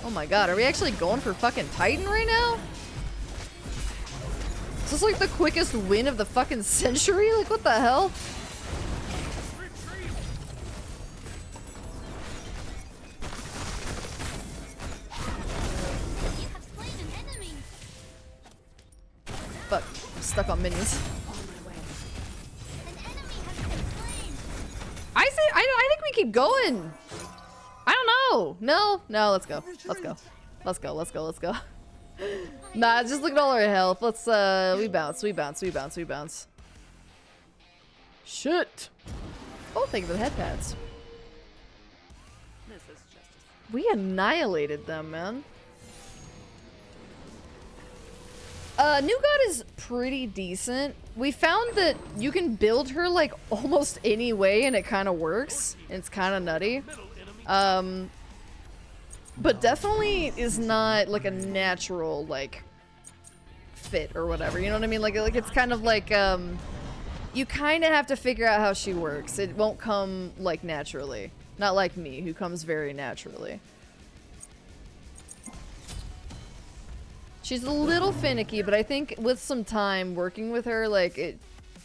Oh my god, are we actually going for fucking Titan right now? Is this like the quickest win of the fucking century? Like, what the hell? You have slain an enemy. Fuck, I'm stuck on minions. An enemy has been slain. I think we keep going. I don't know. No, let's go. Let's go. Let's go, let's go, let's go. Nah, just look at all our health. Let's, we bounce, we bounce, we bounce, we bounce. Shit. Oh, thank you for the head pads. This is just We annihilated them, man. New God is pretty decent. We found that you can build her like almost any way and it kind of works. And it's kind of nutty. But definitely is not like a natural like fit or whatever. You know what I mean? Like it's kind of like you kind of have to figure out how she works. It won't come like naturally. Not like me, who comes very naturally. She's a little finicky, but I think with some time working with her, like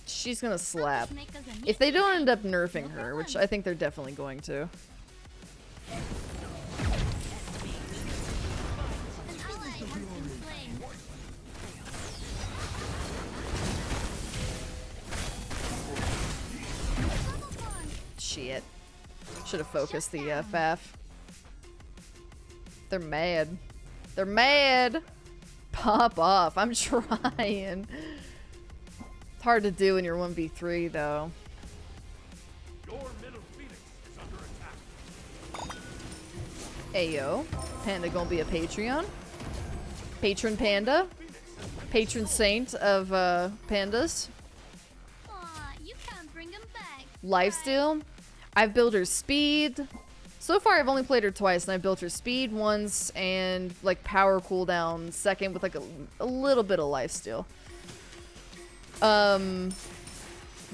she's gonna slap. If they don't end up nerfing her, which I think they're definitely going to. An ally has been slain. Double bond. Shit. Should have focused the FF. They're mad. They're mad! Pop off. I'm trying. It's hard to do when you're 1v3 though. Your middle Phoenix is under attack. Ayo. Panda gonna be a Patreon? Patron Panda? Phoenix has been patron saint of pandas. Aw, you can't bring him back. Lifesteal. I've built her speed. So far, I've only played her twice, and I built her speed once and like power cooldown second with like a little bit of lifesteal.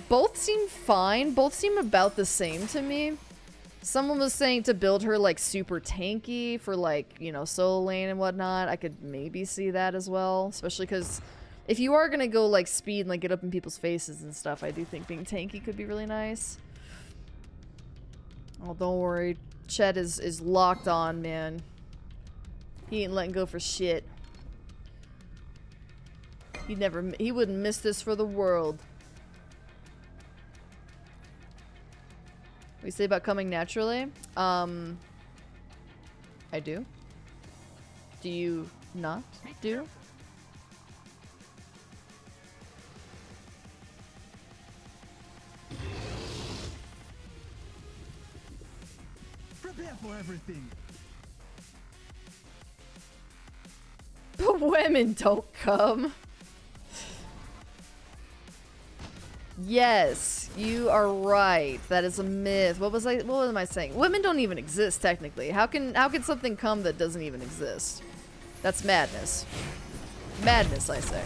Both seem fine. Both seem about the same to me. Someone was saying to build her like super tanky for like, you know, solo lane and whatnot. I could maybe see that as well, especially because if you are gonna go like speed and like get up in people's faces and stuff, I do think being tanky could be really nice. Oh, don't worry. Chet is locked on, man. He ain't letting go for shit. He wouldn't miss this for the world. What do you say about coming naturally? I do. Do you not do? Prepare for everything. But women don't come. Yes, you are right. That is a myth. What was I saying? Women don't even exist technically. How can something come that doesn't even exist? That's madness. Madness, I say.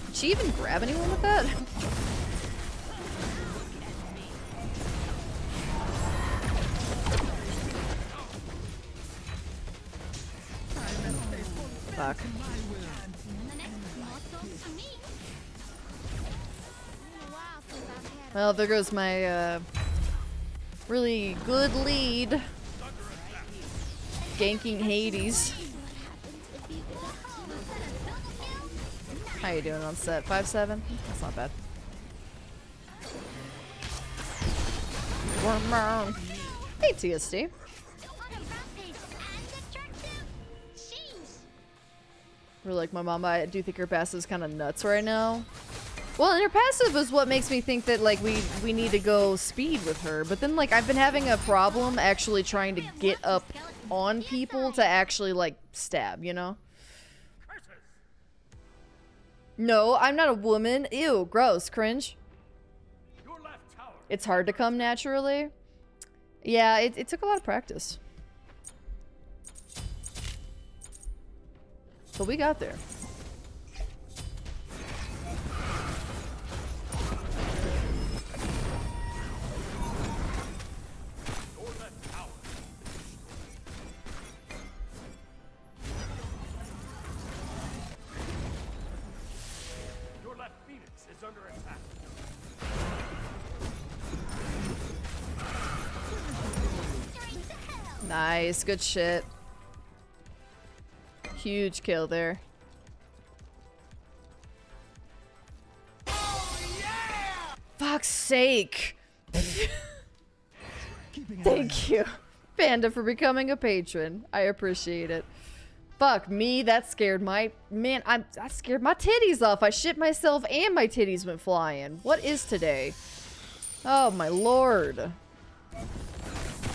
Did she even grab anyone with that? Fuck. Well, there goes my really good lead. Ganking Hades. How you doing on set? 5-7? That's not bad. Hey, TSD. We're like, my mom, I do think her passive is kind of nuts right now. Well, and her passive is what makes me think that, like, we need to go speed with her. But then, like, I've been having a problem actually trying to get up on people to actually, like, stab, you know? No, I'm not a woman. Ew, gross, cringe. It's hard to come naturally. Yeah, it took a lot of practice. But we got there. Your left Phoenix is under attack. Nice, good shit. Huge kill there. Oh, yeah! Fuck's sake. Thank you, Panda, for becoming a patron. I appreciate it. Fuck me, that scared my... Man, that scared my titties off. I shit myself and my titties went flying. What is today? Oh my lord. Alright,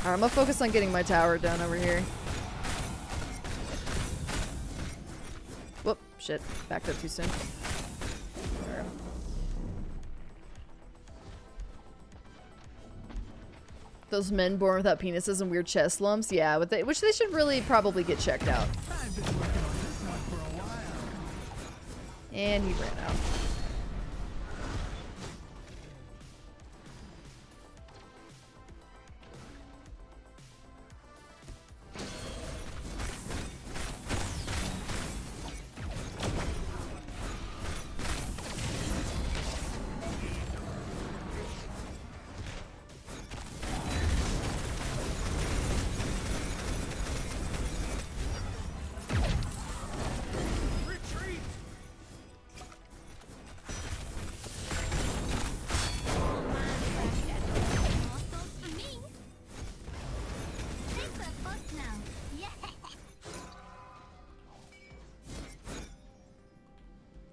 I'm gonna focus on getting my tower done over here. Whoop, shit. Backed up too soon. There. Those men born without penises and weird chest lumps? Yeah, which they should really probably get checked out. And he ran out.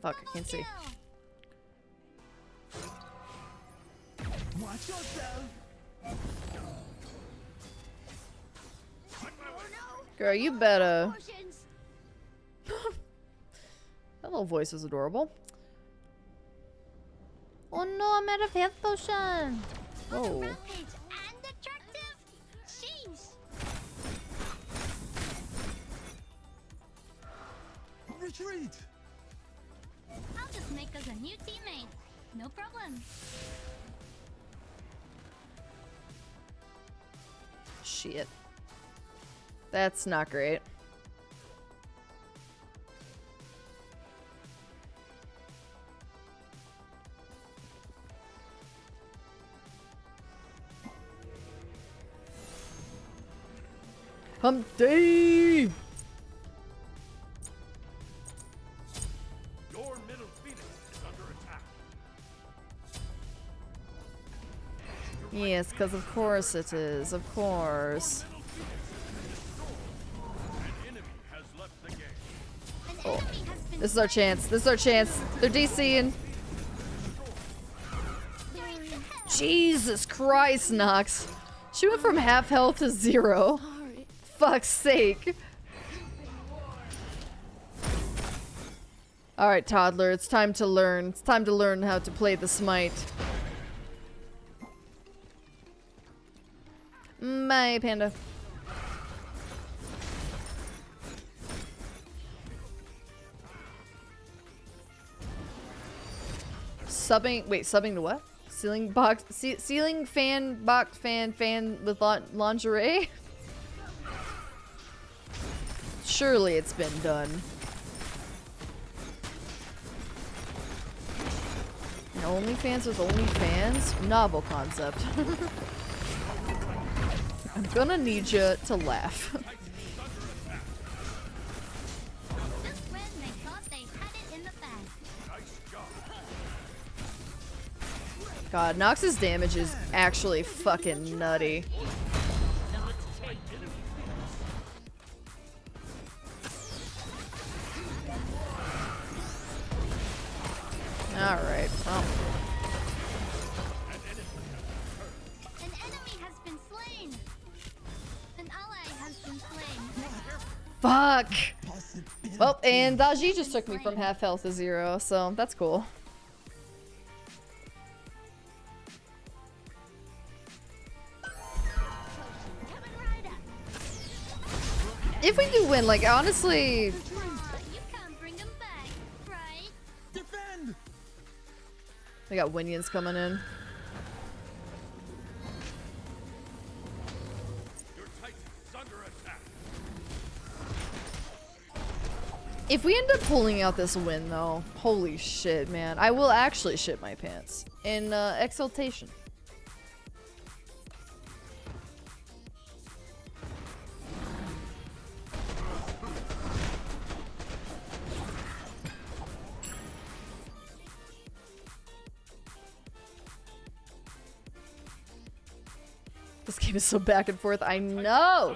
Fuck, I can't see. Watch yourself. Girl, you better. Potions. That little voice is adorable. Oh no, I'm out of health potion. Whoa. Rampage and attractive. Jeez. Retreat. I'll just make us a new teammate. No problem. Shit. That's not great. Hump day! Your middle phoenix is under attack. Yes, because of course it is. Of course. Middle phoenix has been destroyed. An enemy has left the game. An Oh. enemy has been This is our chance. This is our chance. They're DCing. Jesus Christ, Nox. She went from half health to 0. Fuck's sake. Alright, toddler, it's time to learn. It's time to learn how to play the Smite. Bye, panda. Subbing to what? Ceiling box, ceiling fan, box fan with lingerie? Surely it's been done. And OnlyFans with OnlyFans? Novel concept. I'm gonna need you to laugh. Just when they thought they had it in the bag. Nice job. God, Nox's damage is actually fucking nutty. Alright, well. An enemy has been slain. An ally has been slain. Fuck! Well, and Daji just took me from half health to 0, so that's cool. Coming right up. If we do win, like, honestly... You can't bring them back, right? Defend. We got Winions coming in. Your Titan is under attack. If we end up pulling out this win, though, holy shit, man. I will actually shit my pants. In, exultation. This game is so back and forth. I know!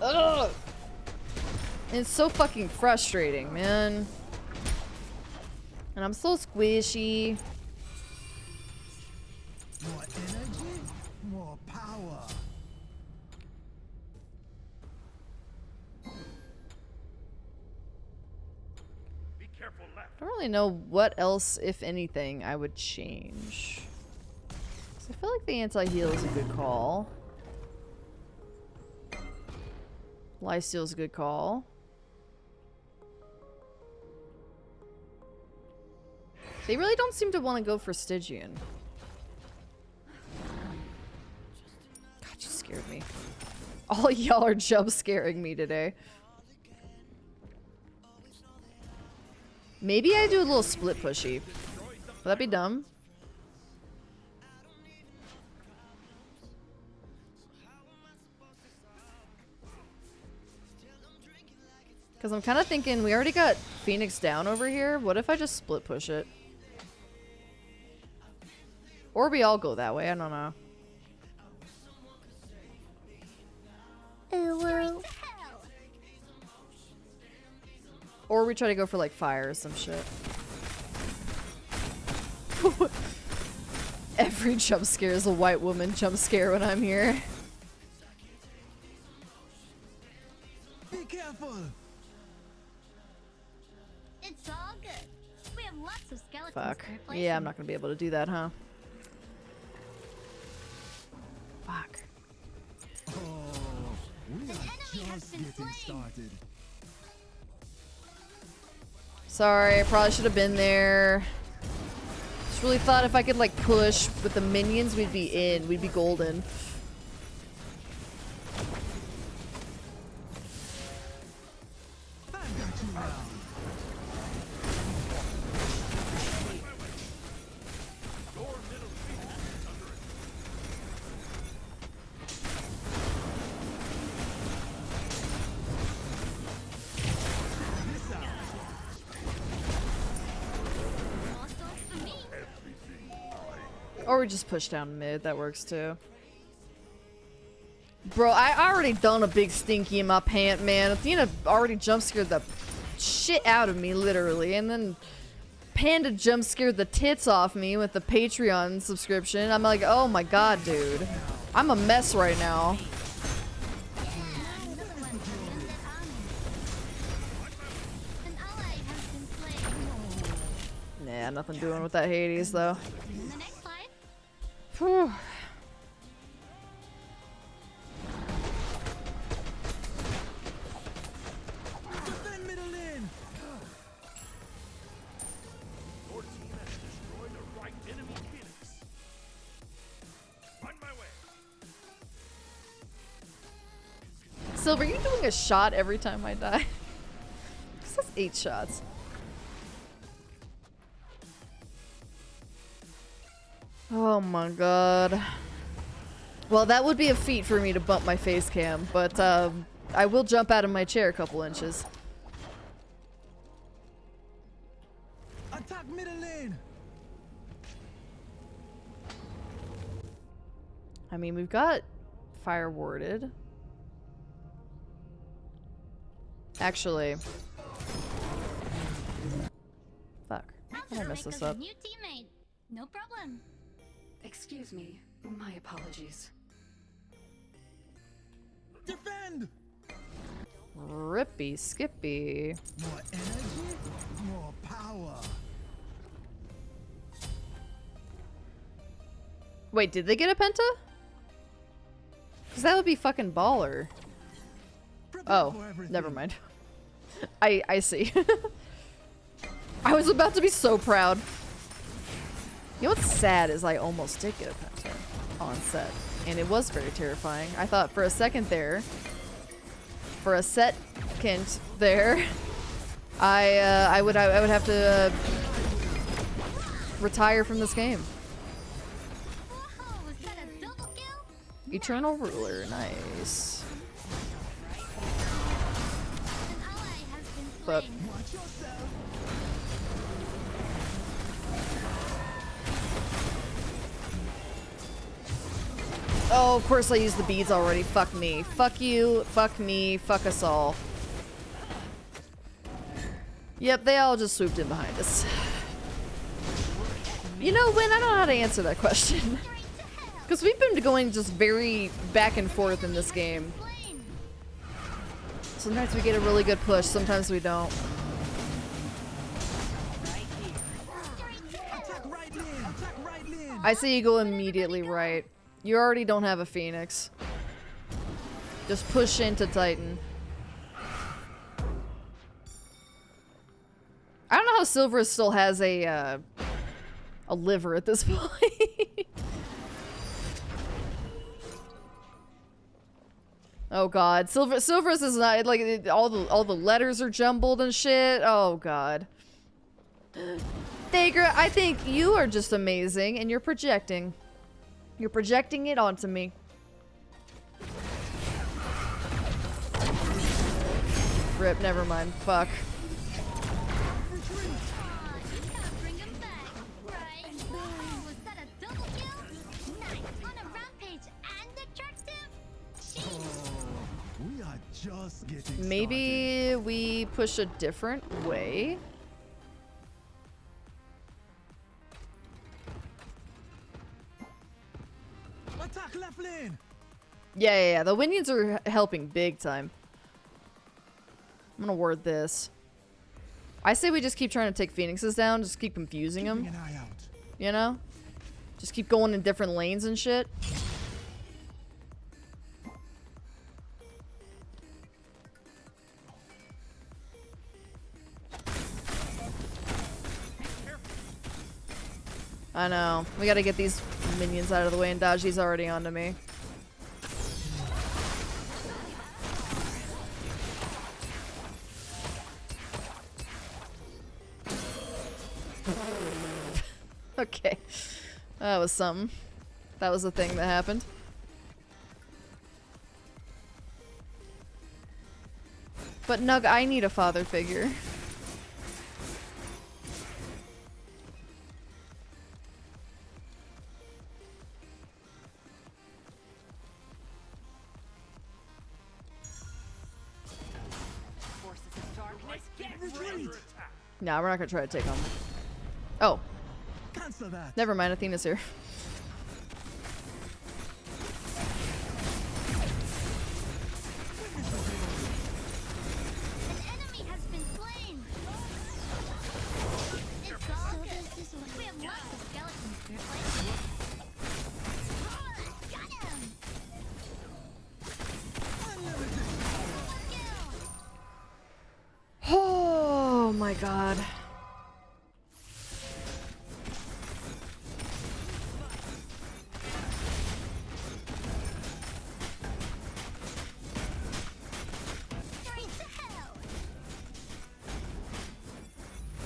Ugh! And it's so fucking frustrating, man. And I'm so squishy. More energy, more power. Be careful left. I don't really know what else, if anything, I would change. 'Cause I feel like the anti-heal is a good call. Lifesteal is a good call. They really don't seem to want to go for Stygian. God, you scared me. All y'all are jump scaring me today. Maybe I do a little split pushy. Would that be dumb? Because I'm kind of thinking we already got Phoenix down over here. What if I just split push it? Or we all go that way. I don't know. Or we try to go for like fire or some shit. Every jump scare is a white woman jump scare when I'm here. Be careful. It's all good. We have lots of skeletons Fuck. to replace Yeah, I'm them. not gonna be able to do that, huh? Fuck. Oh, we are enemy has just been getting slain. started. Sorry, I probably should have been there. Just really thought if I could like push with the minions, we'd be in. We'd be golden. I got you now. Your middle phoenix is under attack. This out. More souls for me. Or we just push down mid. That works too. Bro, I already done a big stinky in my pant, man. Athena already jump scared the shit out of me, literally. And then Panda jump scared the tits off me with the Patreon subscription. I'm like, oh my god, dude. I'm a mess right now. Another one to defend that army. An ally has been slain. Nah, nothing doing with that Hades, though. In the next fight, Whew. Defend middle lane. Your team has destroyed a right enemy phoenix. On my way. Silver, you doing a shot every time I die? This has 8 shots. Oh my god. Well, that would be a feat for me to bump my face cam, but I will jump out of my chair a couple inches. Attack middle lane. I mean, we've got fire warded. Actually. Fuck. how How did did I I mess make this us a up? new teammate? No problem. Excuse me. My apologies. Defend. Rippy Skippy. More energy, more power. Wait, did they get a penta? Because that would be fucking baller. Prepare Oh, for everything. never mind. I see. I was about to be so proud. You know what's sad is I almost did get a penta on set. And it was very terrifying. I thought for a second there, I would have to retire from this game. Whoa, was that a double kill? Eternal Ruler, nice. An ally has been But slain. Watch yourself. oh, of course I used the beads already. Fuck me. Fuck you. Fuck me. Fuck us all. Yep, they all just swooped in behind us. You know, Win, I don't know how to answer that question. Because we've been going just very back and forth in this game. Slain. Sometimes we get a really good push, sometimes we don't. Attack right lane. Attack right lane. I say you go immediately right. You already don't have a Phoenix. Just push into Titan. I don't know how Silver still has a liver at this point. Oh god, Silver's is not like all the letters are jumbled and shit. Oh god. Thagra, I think you are just amazing and you're projecting. You're projecting it onto me. Rip, never mind. Fuck. Aw, you gotta bring him back, right? Was that a double kill? Nice. On a rampage and attractive? Jeez. We are just getting started. Maybe we push a different way. Zeppelin! Yeah. The minions are helping big time. I'm gonna ward this. I say we just keep trying to take phoenixes down, just keep confusing them. Keeping an eye out. You know? Just keep going in different lanes and shit. I know. We gotta get these minions out of the way, and Daji's already onto me. Okay. That was something. That was the thing that happened. But Nug, I need a father figure. Forces of darkness, get ready! Nah, we're not gonna try to take him. Oh. Cancel that. Never mind, Athena's here. An enemy has been slain. It's all good. We have lots of skeletons to replace. Got him. Oh my god.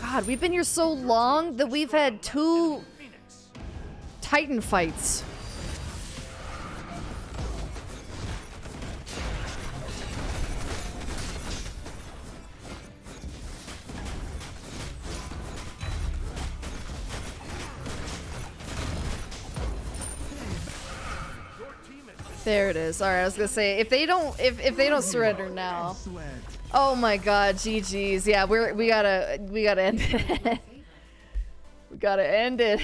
God, we've been here so long that we've had 2 Titan fights. There it is. All right, I was gonna say if they don't surrender now. Oh my God, GG's. Yeah, we gotta end it. We gotta end it.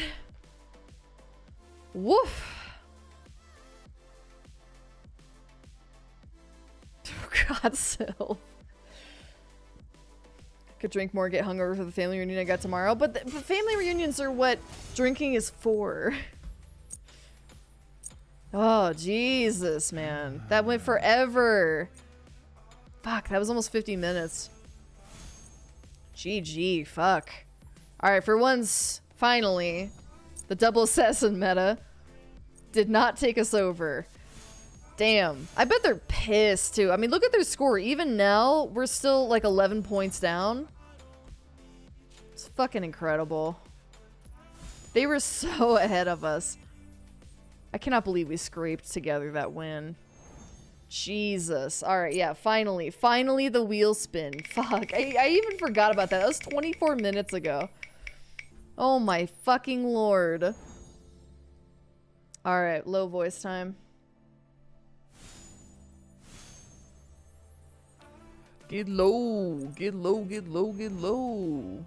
Woof. Oh God, Sil. Could drink more, get hungover for the family reunion I got tomorrow, but the family reunions are what drinking is for. Oh, Jesus, man. That went forever. Fuck, that was almost 50 minutes. GG, fuck. Alright, for once, finally, the double assassin meta did not take us over. Damn. I bet they're pissed, too. I mean, look at their score. Even now, we're still, like, 11 points down. It's fucking incredible. They were so ahead of us. I cannot believe we scraped together that win. Jesus. Alright, yeah, finally. Finally the wheel spin. Fuck. I even forgot about that. That was 24 minutes ago. Oh my fucking lord. Alright, low voice time. Get low. Get low, get low, get low.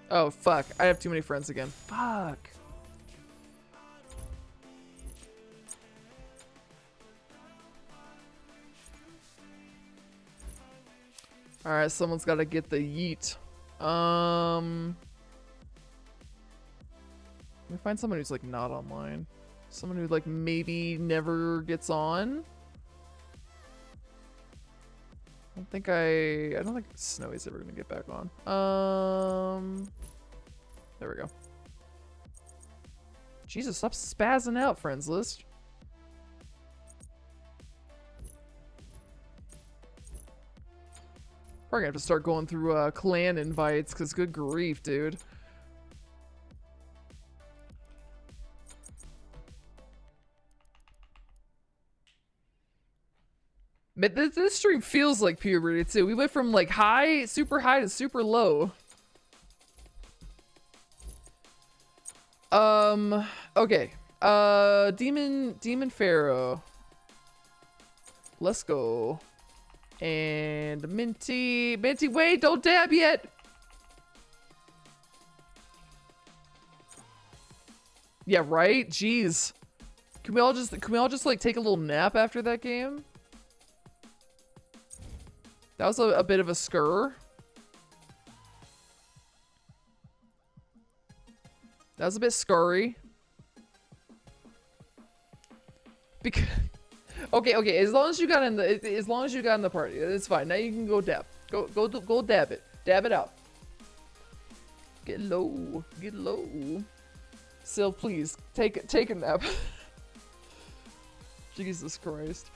Oh, fuck. I have too many friends again. Fuck. Alright, someone's gotta get the yeet. Let me find someone who's like not online. Someone who like maybe never gets on. I don't think Snowy's ever gonna get back on. There we go. Jesus, stop spazzing out, friends list. Probably gonna have to start going through clan invites, because good grief, dude. But this stream feels like puberty, too. We went from, like, super high to super low. Okay. Demon Pharaoh. Let's go. And Minty, wait, don't dab yet. Yeah, right? Jeez. Can we all just like take a little nap after that game? That was a bit of a scur. That was a bit scurry. Because okay, as long as you got in the party, it's fine. Now you can go dab. Go dab it. Dab it out. Get low. Get low. Sil, please take a nap. Jesus Christ.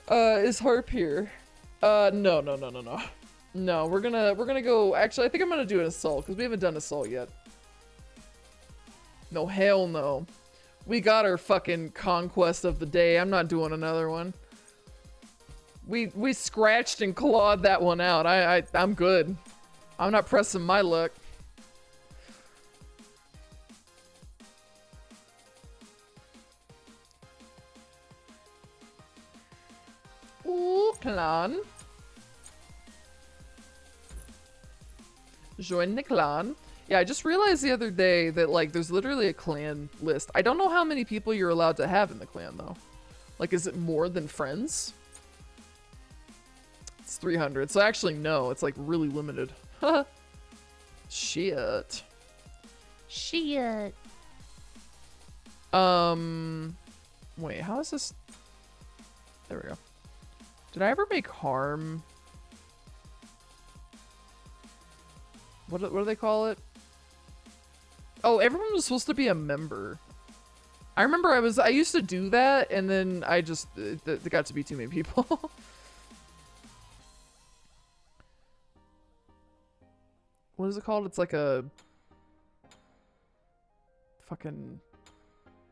Is Harp here? No. No, we're gonna go. Actually, I think I'm gonna do an assault because we haven't done assault yet. No, hell no. We got our fucking conquest of the day. I'm not doing another one. We scratched and clawed that one out. I'm good. I'm not pressing my luck. Ooh, clan. Join the clan. Yeah, I just realized the other day that, like, there's literally a clan list. I don't know how many people you're allowed to have in the clan, though. Like, is it more than friends? It's 300. So actually, no. It's, like, really limited. Shit. Shit. Wait, how is this? There we go. Did I ever make harm? What do they call it? Oh, everyone was supposed to be a member. I remember I used to do that, and then I just, it got to be too many people. What is it called? It's like a fucking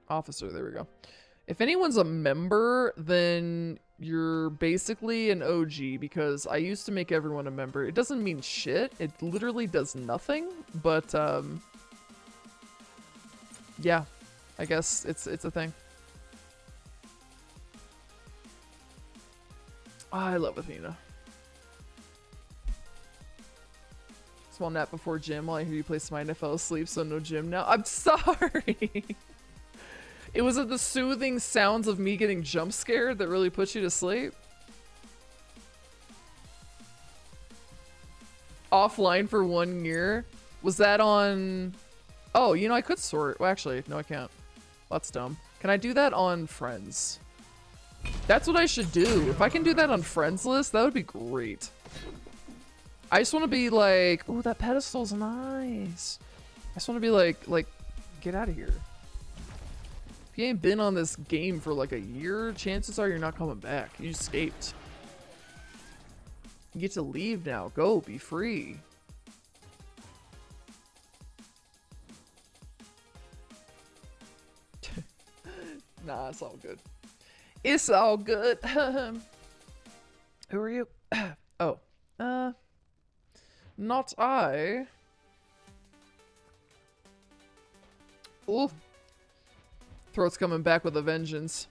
officer. There we go. If anyone's a member, then you're basically an OG, because I used to make everyone a member. It doesn't mean shit. It literally does nothing, but, yeah, I guess it's a thing. Oh, I love Athena. Small nap before gym while I hear you play Smite. I fell asleep, so no gym now. I'm sorry. It was the soothing sounds of me getting jump scared that really put you to sleep. Offline for 1 year. Was that on... Oh, you know, I could sort. Well, actually, no, I can't. That's dumb. Can I do that on friends? That's what I should do. If I can do that on friends list, that would be great. I just want to be like, oh, that pedestal's nice. I just want to be like, get out of here. If you ain't been on this game for like a year, chances are you're not coming back. You escaped. You get to leave now. Go, be free. Nah, it's all good. It's all good. Who are you? Oh. Not I. Ooh. Throat's coming back with a vengeance.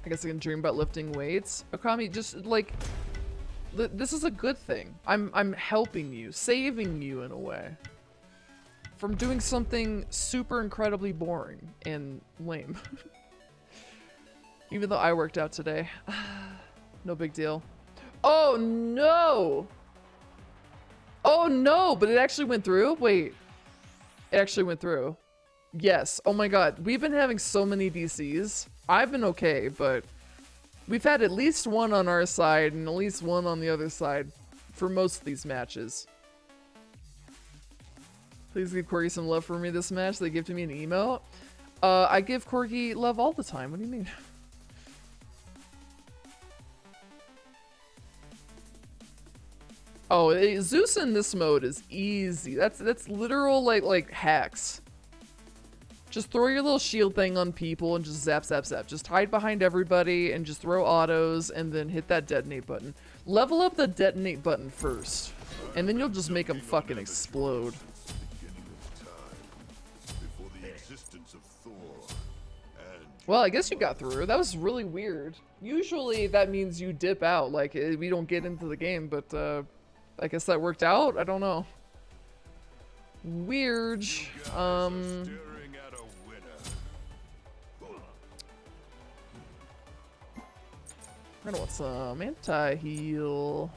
I guess I can dream about lifting weights. Okami, just like, this is a good thing. I'm helping you, saving you in a way. From doing something super incredibly boring and lame. Even though I worked out today. No big deal. Oh no! Oh no, but it actually went through? Wait. It actually went through. Yes, oh my god. We've been having so many DCs. I've been okay, but we've had at least one on our side and at least one on the other side for most of these matches. Please give Corgi some love for me this match. They gifted me an emote. I give Corgi love all the time. What do you mean? Oh, Zeus in this mode is easy. That's literal like hacks. Just throw your little shield thing on people and just zap, zap, zap. Just hide behind everybody and just throw autos and then hit that detonate button. Level up the detonate button first, and then you'll just make them fucking explode. Well, I guess you got through. That was really weird. Usually that means you dip out, like we don't get into the game, but I guess that worked out. I don't know. Weird. I don't want some anti-heal.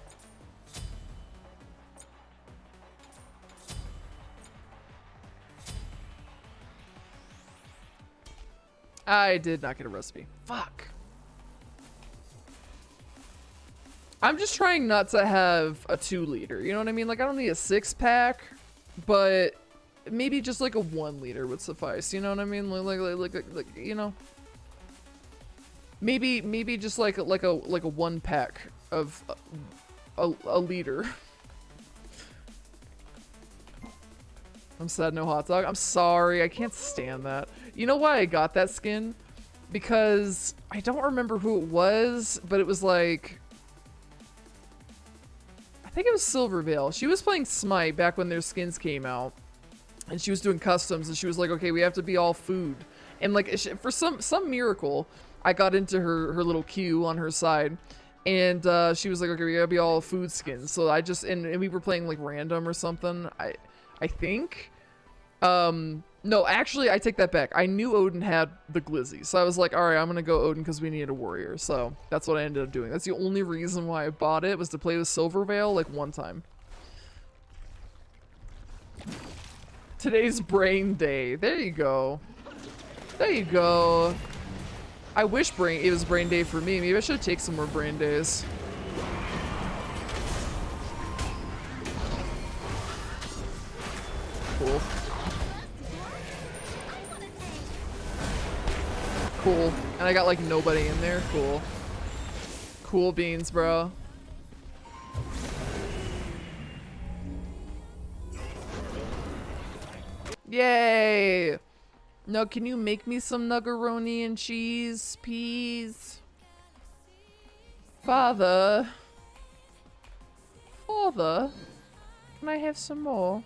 I did not get a recipe. Fuck. I'm just trying not to have a 2-liter. You know what I mean? Like, I don't need a 6-pack, but maybe just like a 1-liter would suffice. You know what I mean? Like you know. Maybe just like a 1-pack of a liter. I'm sad, no hot dog. I'm sorry, I can't stand that. You know why I got that skin? Because I don't remember who it was, but it was like, I think it was Silvervale. She was playing Smite back when their skins came out, and she was doing customs, and she was like, okay, we have to be all food. And like, for some miracle, I got into her little queue on her side, and she was like, okay, we gotta be all food skins. So I just, and we were playing like random or something, I think. No, actually, I take that back. I knew Odin had the glizzy, so I was like, all right, I'm gonna go Odin because we needed a warrior. So that's what I ended up doing. That's the only reason why I bought it, was to play with Silvervale like one time. Today's brain day. There you go. There you go. I wish it was brain day for me. Maybe I should take some more brain days. Cool. Cool. And I got like nobody in there. Cool. Cool beans, bro. Yay! No, can you make me some nuggeroni and cheese, please? Father? Father? Can I have some more?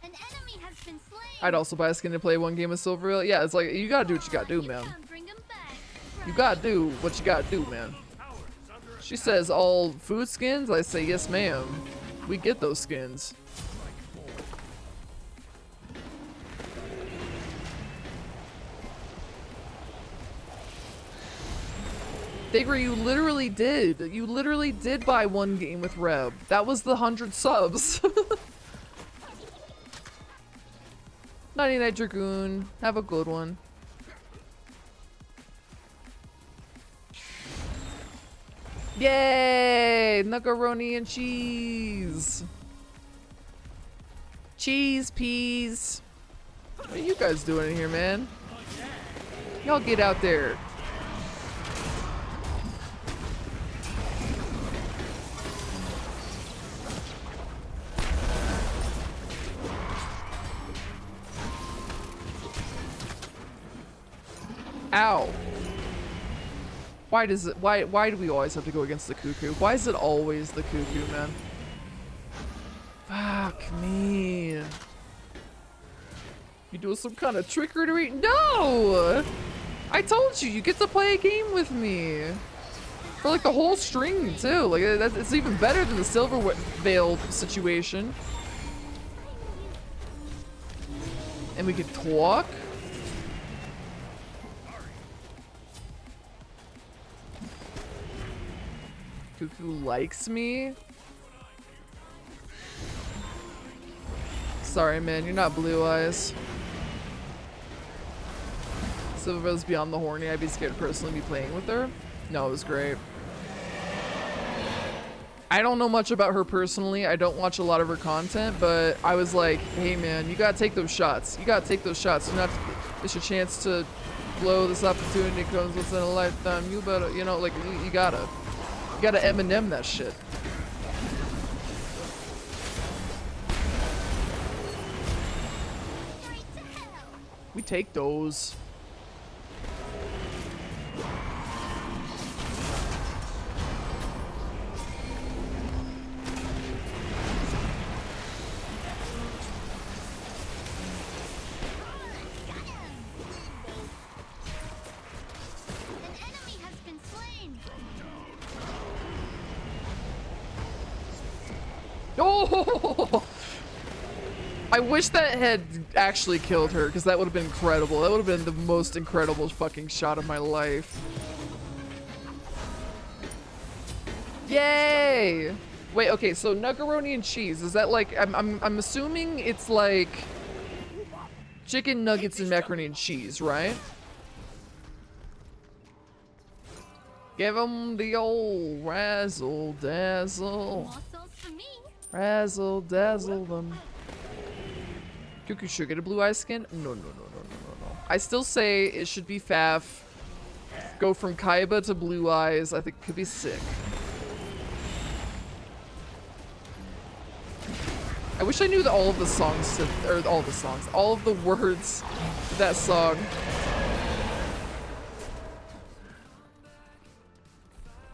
An enemy has been slain. I'd also buy a skin to play one game of Silvervale. Yeah, it's like, you gotta do what you gotta do, man. You gotta do what you gotta do, man. She says all food skins? I say yes, ma'am. We get those skins. Digger, you literally did. You literally did buy one game with Reb. That was the 100 subs. 99 Dragoon. Have a good one. Yay! Nuggeroni and cheese. Cheese peas. What are you guys doing in here, man? Y'all get out there. Ow. Why do we always have to go against the cuckoo? Why is it always the cuckoo, man? Fuck me. You doing some kind of trickery? No! I told you, you get to play a game with me. For like the whole stream too. Like it's even better than the Silvervale situation. And we could talk. Cuckoo likes me. Sorry, man, you're not Blue Eyes. Silvervale's beyond the horny. I'd be scared to personally be playing with her. No, it was great. I don't know much about her personally. I don't watch a lot of her content, but I was like, hey man, you gotta take those shots. You gotta take those shots. You not it's your chance to blow. This opportunity comes once in a lifetime. You better, you know, like you gotta Eminem that shit. We take those. Oh! I wish that had actually killed her, because that would have been incredible. That would have been the most incredible fucking shot of my life. Yay! Wait, okay, so nuggeroni and cheese, is that like, I'm assuming it's like chicken nuggets and macaroni and cheese, right? Give them the old razzle dazzle. More souls for me. Razzle dazzle them. Cuckoo should get a blue eye skin? No. I still say it should be Faf. Go from Kaiba to blue eyes. I think it could be sick. I wish I knew all of the songs, all of the words to that song.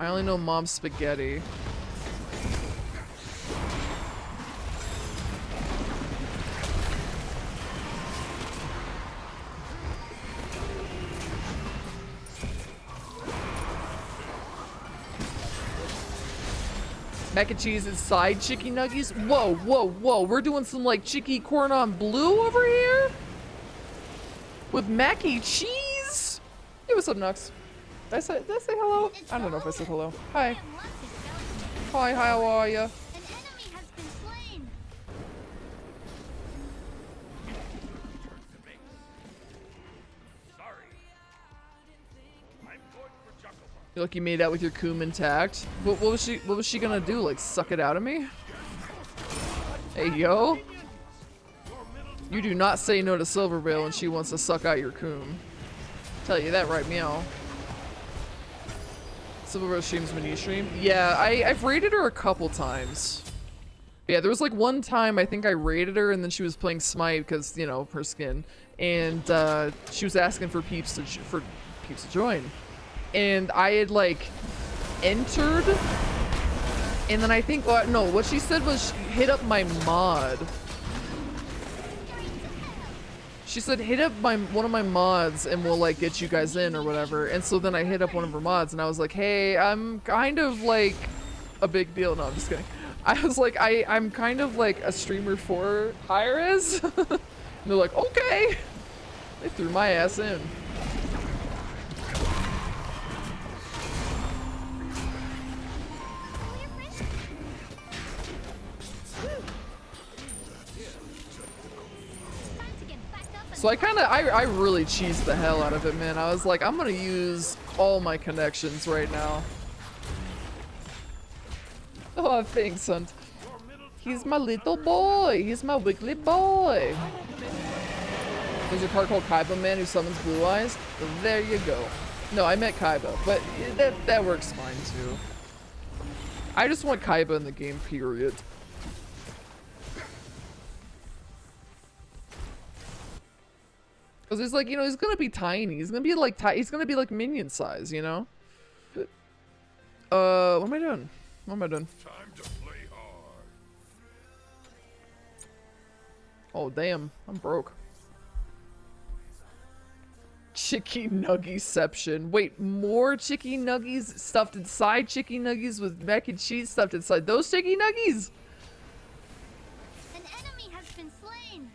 I only know Mom's Spaghetti. Mac and cheese inside chicky nuggies? Whoa. We're doing some like chicky corn on blue over here? With mac and cheese? Hey, what's up, Nux? Did I say hello? I don't know if I said hello. Hi. Hi, how are ya? An enemy has been slain. Sorry. I'm going for Chuckle. You look, you made out with your coom intact. What was she gonna do? Like suck it out of me? Hey yo. You do not say no to Silvervale when she wants to suck out your coom. Tell you that right, meow. Silvervale streams mini stream. Yeah, I've raided her a couple times. Yeah, there was like one time I think I raided her and then she was playing Smite because, you know, her skin. And she was asking for peeps to join. And I had like entered and then I think, no, what she said was hit up my mod. She said hit up one of my mods and we'll like get you guys in or whatever. And so then I hit up one of her mods and I was like, hey, I'm kind of like a big deal. No, I'm just kidding. I was like, I'm kind of like a streamer for high-res. And they're like, okay. They threw my ass in. So I really cheesed the hell out of it, man. I was like, I'm gonna use all my connections right now. Oh, thanks, son. He's my little boy. He's my wiggly boy. There's a card called Kaiba Man who summons blue eyes. There you go. No, I meant Kaiba, but that works fine too. I just want Kaiba in the game, period. Cause it's like, you know, he's gonna be tiny. He's gonna be like minion size, you know. What am I doing? What am I doing? Time to play hard. Oh damn, I'm broke. Chicky nuggyception. Wait, more chicky nuggies stuffed inside chicky nuggies with mac and cheese stuffed inside those chicky nuggies? An enemy has been slain.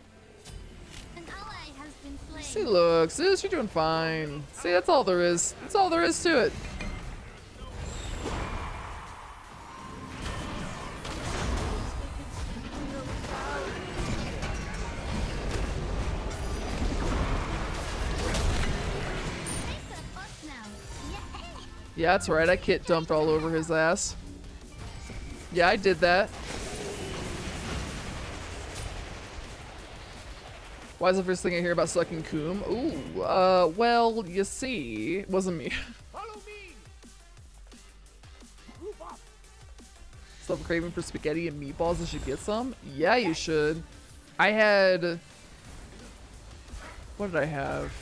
An ally has been slain. See, look, sis, you're doing fine. See, that's all there is. That's all there is to it. Yeah, that's right. I kit dumped all over his ass. Yeah, I did that. Why is the first thing I hear about sucking coom? Ooh, well, you see, it wasn't me. Follow me. Move up. Still have a craving for spaghetti and meatballs. I should get some. Yeah, you should. I had. What did I have?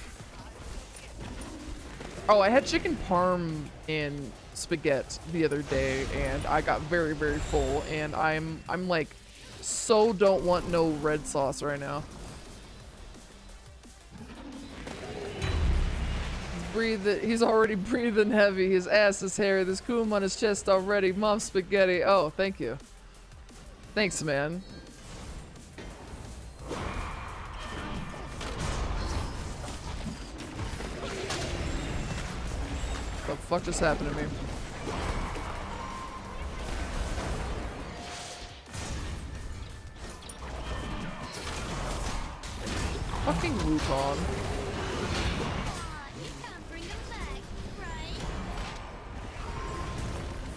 Oh, I had chicken parm and spaghetti the other day, and I got very, very full. And I'm like, so don't want no red sauce right now. He's already breathing heavy. His ass is hairy. There's coom on his chest already. Mom's spaghetti. Oh, thank you. Thanks, man. What the fuck just happened to me? Fucking Wukong.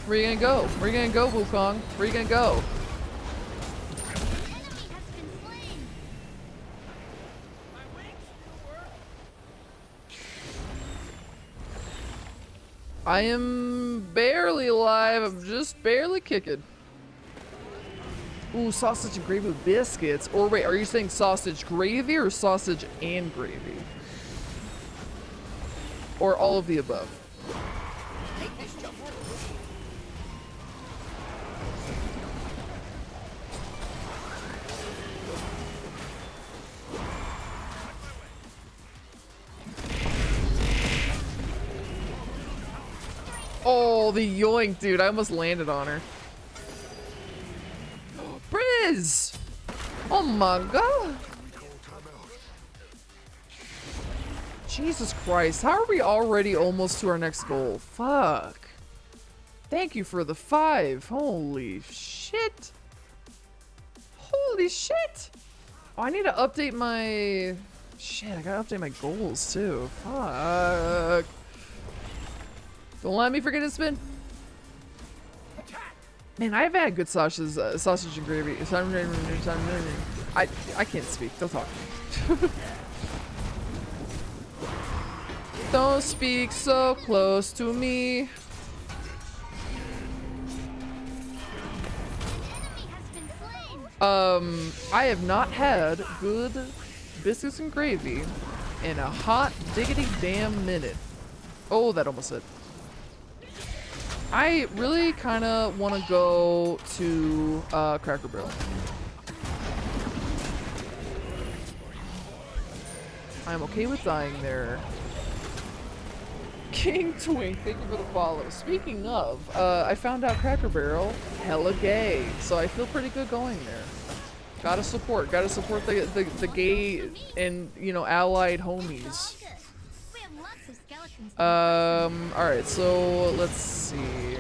Where you gonna go? Where you gonna go, Wukong? Where you gonna go? I am barely alive. I'm just barely kicking. Ooh, sausage and gravy with biscuits. Or wait, are you saying sausage gravy or sausage and gravy? Or all of the above? Oh, the yoink, dude. I almost landed on her. Briz! Oh my god. Jesus Christ. How are we already almost to our next goal? Fuck. Thank you for the 5. Holy shit. Holy shit. Oh, I need to update my... Shit, I gotta update my goals too. Fuck. Don't let me forget to spin. Man, I've had good sausage and gravy. I can't speak. Don't talk. Don't speak so close to me. I have not had good biscuits and gravy in a hot diggity damn minute. Oh, that almost hit. I really kind of want to go to Cracker Barrel. I'm okay with dying there. King Twink, thank you for the follow. Speaking of, I found out Cracker Barrel, hella gay, so I feel pretty good going there. Gotta support the gay and, you know, allied homies. Alright, so let's see.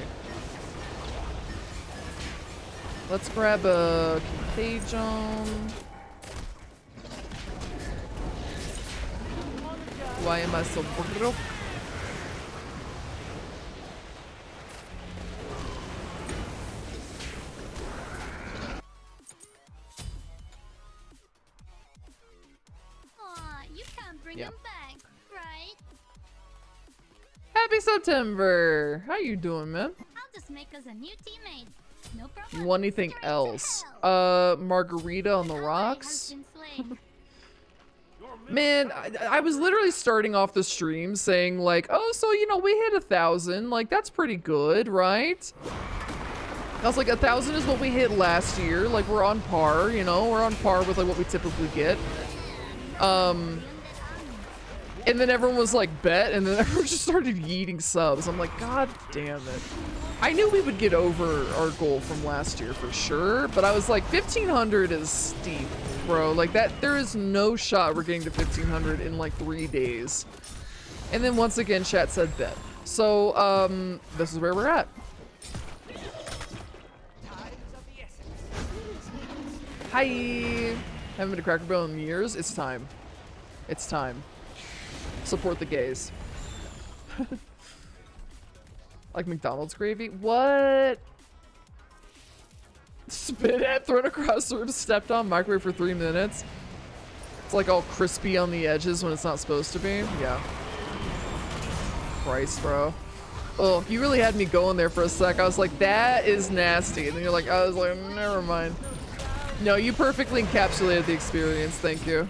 Let's grab a Contagion. Why am I so broke? You can't bring Yeah. him back, right? Happy September! How you doing, man? I'll just make us a new teammate. No You problem. want anything else? Margarita on the rocks? Man, I was literally starting off the stream saying like, oh, so, you know, we hit 1,000. Like, that's pretty good, right? I was like, 1,000 is what we hit last year. Like, we're on par, you know? We're on par with like what we typically get. And then everyone was like, bet, and then everyone just started yeeting subs. I'm like, god damn it. I knew we would get over our goal from last year for sure, but I was like, 1,500 is steep, bro. Like that, there is no shot we're getting to 1,500 in like 3 days. And then once again, chat said bet. So, this is where we're at. Hi! Haven't been to Cracker Barrel in years. It's time. It's time. Support the gays. Like McDonald's gravy? What? Spit at, thrown across, sort of stepped on, microwave for 3 minutes. It's like all crispy on the edges when it's not supposed to be. Yeah. Christ, bro. Oh, you really had me going there for a sec. I was like, that is nasty. And then you're like, I was like, never mind. No, you perfectly encapsulated the experience. Thank you.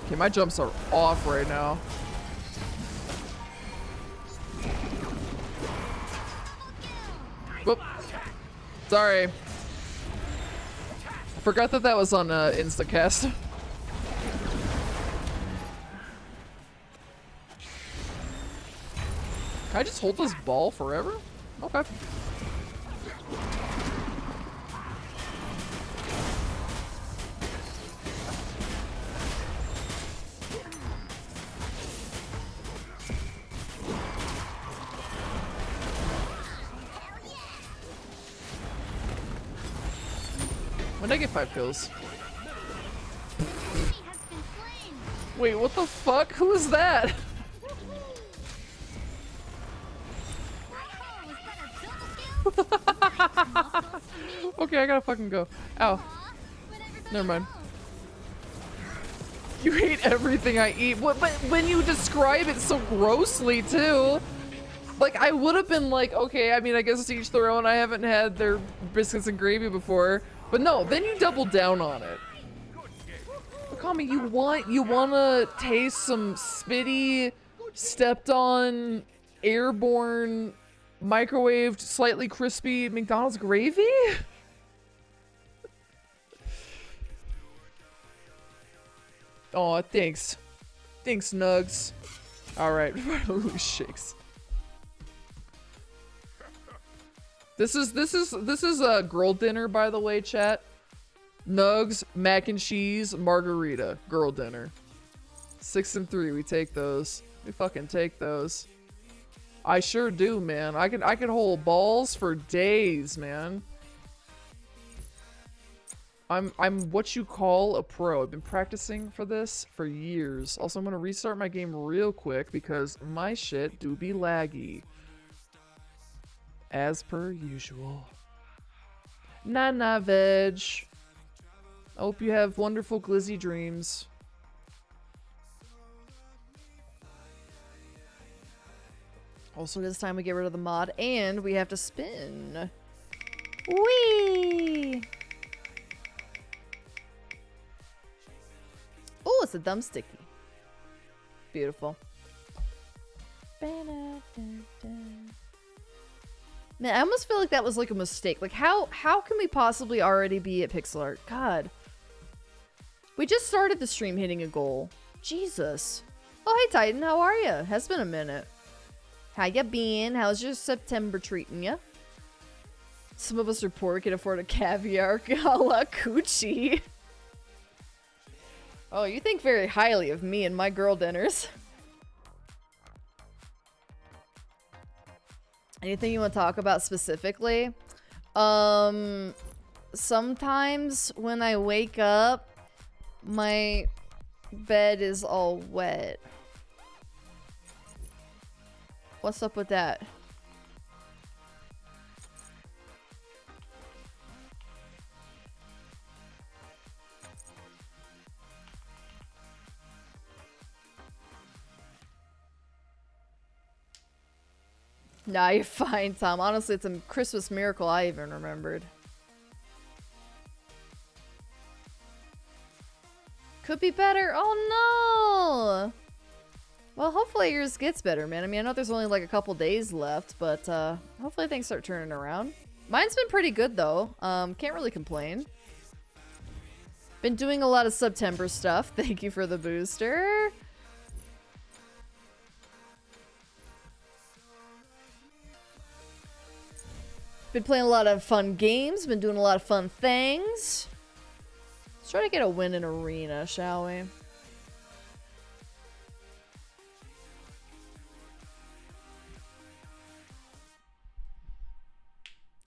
Okay, my jumps are off right now. Whoop. Sorry. forgot that that was on Instacast. Can I just hold this ball forever? Okay. When did I get 5 kills? Wait, what the fuck? Who is that? Okay, I gotta fucking go. Ow. Never mind. You hate everything I eat. What? But when you describe it so grossly too, like I would have been like, okay, I mean, I guess it's each their own. I haven't had their biscuits and gravy before, but no. Then you double down on it. Kami, you wanna taste some spitty, stepped on, airborne, microwaved, slightly crispy McDonald's gravy? Aw, thanks. Thanks, Nugs. Alright, loose shakes. This is a girl dinner, by the way, chat. Nugs, mac and cheese, margarita, girl dinner. 6 and 3, we take those. We fucking take those. I sure do, man. I can hold balls for days, man. I'm what you call a pro. I've been practicing for this for years. Also, I'm gonna restart my game real quick because my shit do be laggy. As per usual. Nah, veg. I hope you have wonderful glizzy dreams. Also, this time we get rid of the mod and we have to spin. Whee! Oh, it's a dumb sticky. Beautiful. Man, I almost feel like that was like a mistake. Like, how can we possibly already be at pixel art? God. We just started the stream hitting a goal. Jesus. Oh, hey, Titan. How are you? Has been a minute. How ya been? How's your September treating ya? Some of us are poor, can afford a caviar a la coochie. Oh, you think very highly of me and my girl dinners. Anything you want to talk about specifically? Sometimes when I wake up, my bed is all wet. What's up with that? Nah, you're fine, Tom. Honestly, it's a Christmas miracle I even remembered. Could be better. Oh no! Well, hopefully yours gets better, man. I mean, I know there's only like a couple days left, but hopefully things start turning around. Mine's been pretty good though. Can't really complain. Been doing a lot of September stuff. Thank you for the booster. Been playing a lot of fun games. Been doing a lot of fun things. Let's try to get a win in arena, shall we?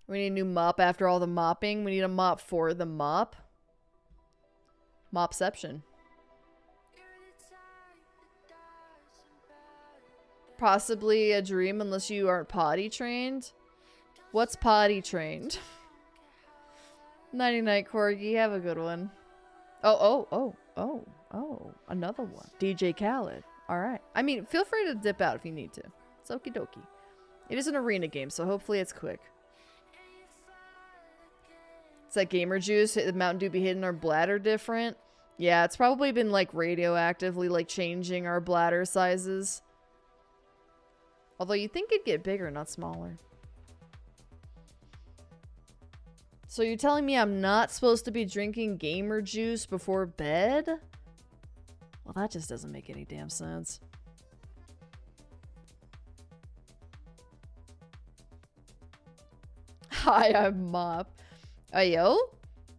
We need a new mop after all the mopping. We need a mop for the mop. Mopception. Possibly a dream unless you aren't potty trained. What's potty trained? Nighty night, Corgi. Have a good one. Oh. Another one. DJ Khaled. Alright. I mean, feel free to dip out if you need to. It's okie dokie. It is an arena game, so hopefully it's quick. It's that gamer juice. The Mountain Dew be hitting our bladder different. Yeah, it's probably been like radioactively like changing our bladder sizes. Although you'd think it'd get bigger, not smaller. So you're telling me I'm not supposed to be drinking gamer juice before bed? Well, that just doesn't make any damn sense. Hi, I'm Mop. Yo?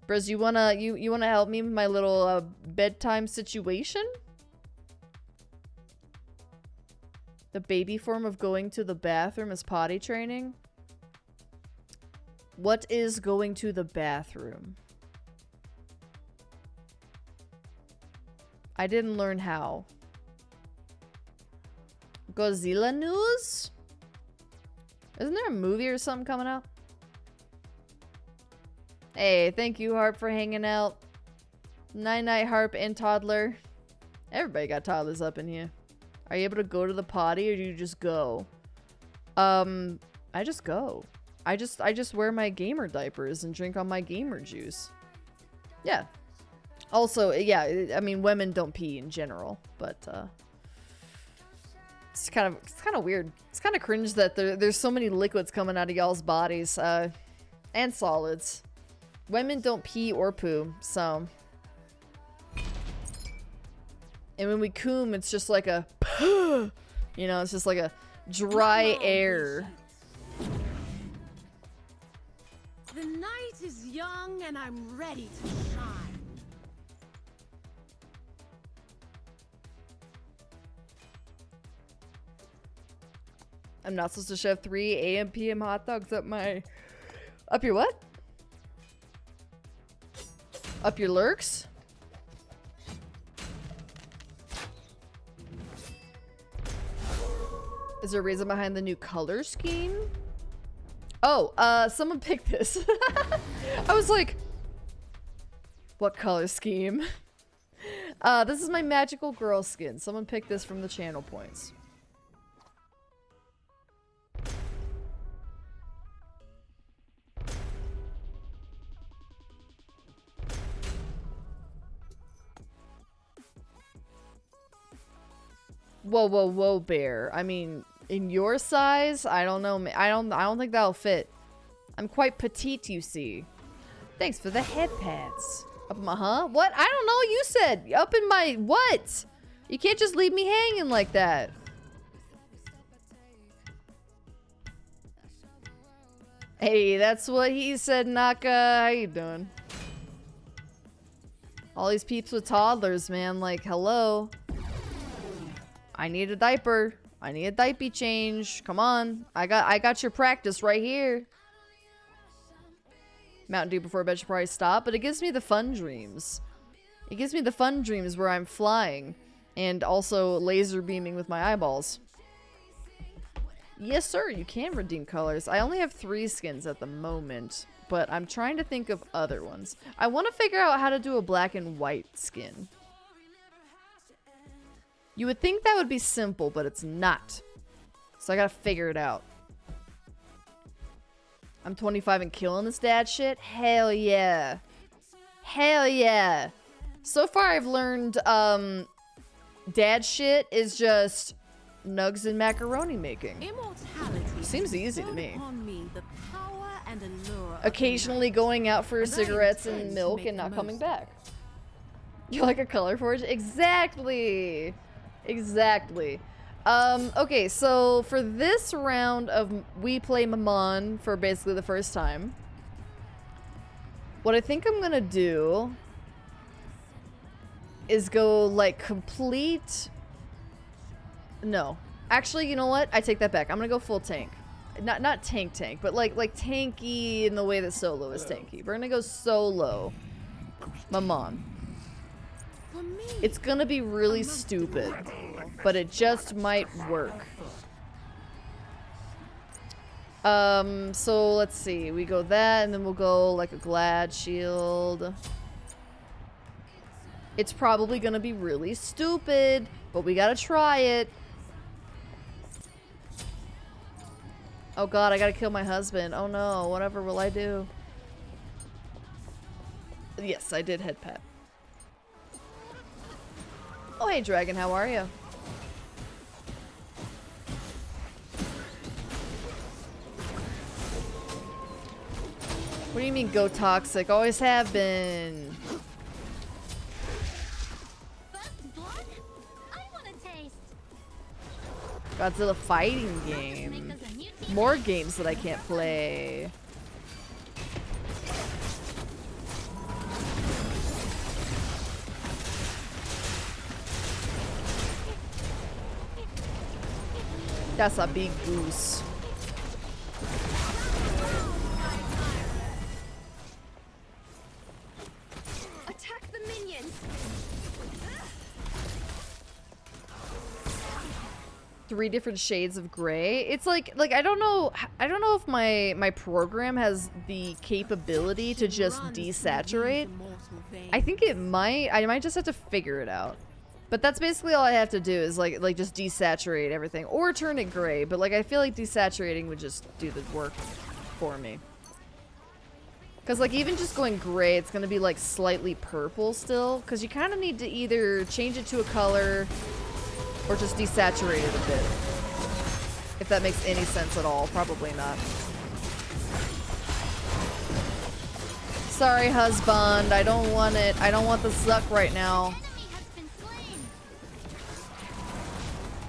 Briz, you wanna help me with my little bedtime situation? The baby form of going to the bathroom is potty training? What is going to the bathroom? I didn't learn how. Godzilla news? Isn't there a movie or something coming out? Hey, thank you, Harp, for hanging out. Night-night, Harp, and Toddler. Everybody got toddlers up in here. Are you able to go to the potty, or do you just go? I just go. I just wear my gamer diapers and drink on my gamer juice. Yeah. Also, yeah, I mean, women don't pee in general, but it's kind of weird. It's kind of cringe that there's so many liquids coming out of y'all's bodies, and solids. Women don't pee or poo, so. And when we coom, it's just like a, you know, it's just like a dry air. The night is young and I'm ready to shine. I'm not supposed to shove 3 AM PM hot dogs up your what? Up your lurks? Is there a reason behind the new color scheme? Oh, someone picked this. I was like, what color scheme? This is my magical girl skin. Someone picked this from the channel points. Whoa, whoa, whoa, bear. I mean, in your size, I don't know. I don't think that'll fit. I'm quite petite, you see. Thanks for the head pads. Up in my What? I don't know. You said up in my what? You can't just leave me hanging like that. Hey, that's what he said, Naka. How you doing? All these peeps with toddlers, man. Like, hello. I need a diaper. I need a diaper change. Come on. I got your practice right here. Mountain Dew before bed should probably stop, but it gives me the fun dreams. It gives me the fun dreams where I'm flying and also laser beaming with my eyeballs. Yes, sir, you can redeem colors. I only have 3 skins at the moment, but I'm trying to think of other ones. I want to figure out how to do a black and white skin. You would think that would be simple, but it's not. So I gotta figure it out. I'm 25 and killing this dad shit? Hell yeah. Hell yeah. So far I've learned, dad shit is just nugs and macaroni making. Seems easy to me. Occasionally going out for cigarettes and milk and not coming back. You like a color forge? Exactly. Exactly. Okay, so for this round of We Play Mammon for basically the first time, what I think I'm gonna do is go like complete. No, actually, you know what? I take that back. I'm gonna go full tank. Not tank, but like tanky in the way that solo is tanky. We're gonna go solo Mammon. It's gonna be really stupid, but it just might work. So let's see. We go that, and then we'll go like a Glad Shield. It's probably gonna be really stupid, but we gotta try it. Oh god, I gotta kill my husband. Oh no, whatever will I do? Yes, I did head pat. Oh hey Dragon, how are you? What do you mean go toxic? Always have been. First blood? I want to taste. Godzilla fighting game. More games that I can't play. That's a big goose. Attack the minions. 3 different shades of gray. It's like I don't know if my program has the capability to just desaturate. I think it might. I might just have to figure it out. But that's basically all I have to do is like just desaturate everything or turn it gray. But like I feel like desaturating would just do the work for me. Cause like even just going gray, it's gonna be like slightly purple still. Cause you kind of need to either change it to a color or just desaturate it a bit. If that makes any sense at all, probably not. Sorry, husband. I don't want it. I don't want the suck right now.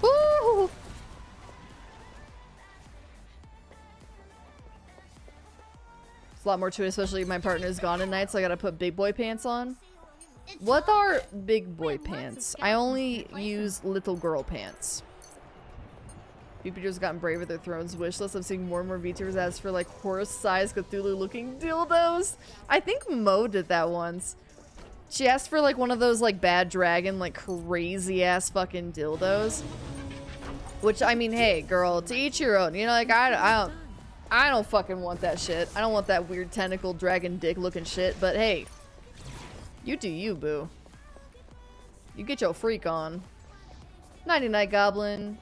Woo! There's a lot more to it, especially if my partner's gone at night, so I gotta put big boy pants on. What are big boy pants? I only use little girl pants. VPDers gotten brave with their Thrones wish list. I'm seeing more and more VTubers ask for like horse-sized Cthulhu-looking dildos. I think Mo did that once. She asked for like one of those like bad dragon, like crazy-ass fucking dildos. Which, I mean, hey, girl, to each your own. You know, like, I don't fucking want that shit. I don't want that weird tentacle dragon dick looking shit, but hey. You do you, boo. You get your freak on. Nighty night, goblin.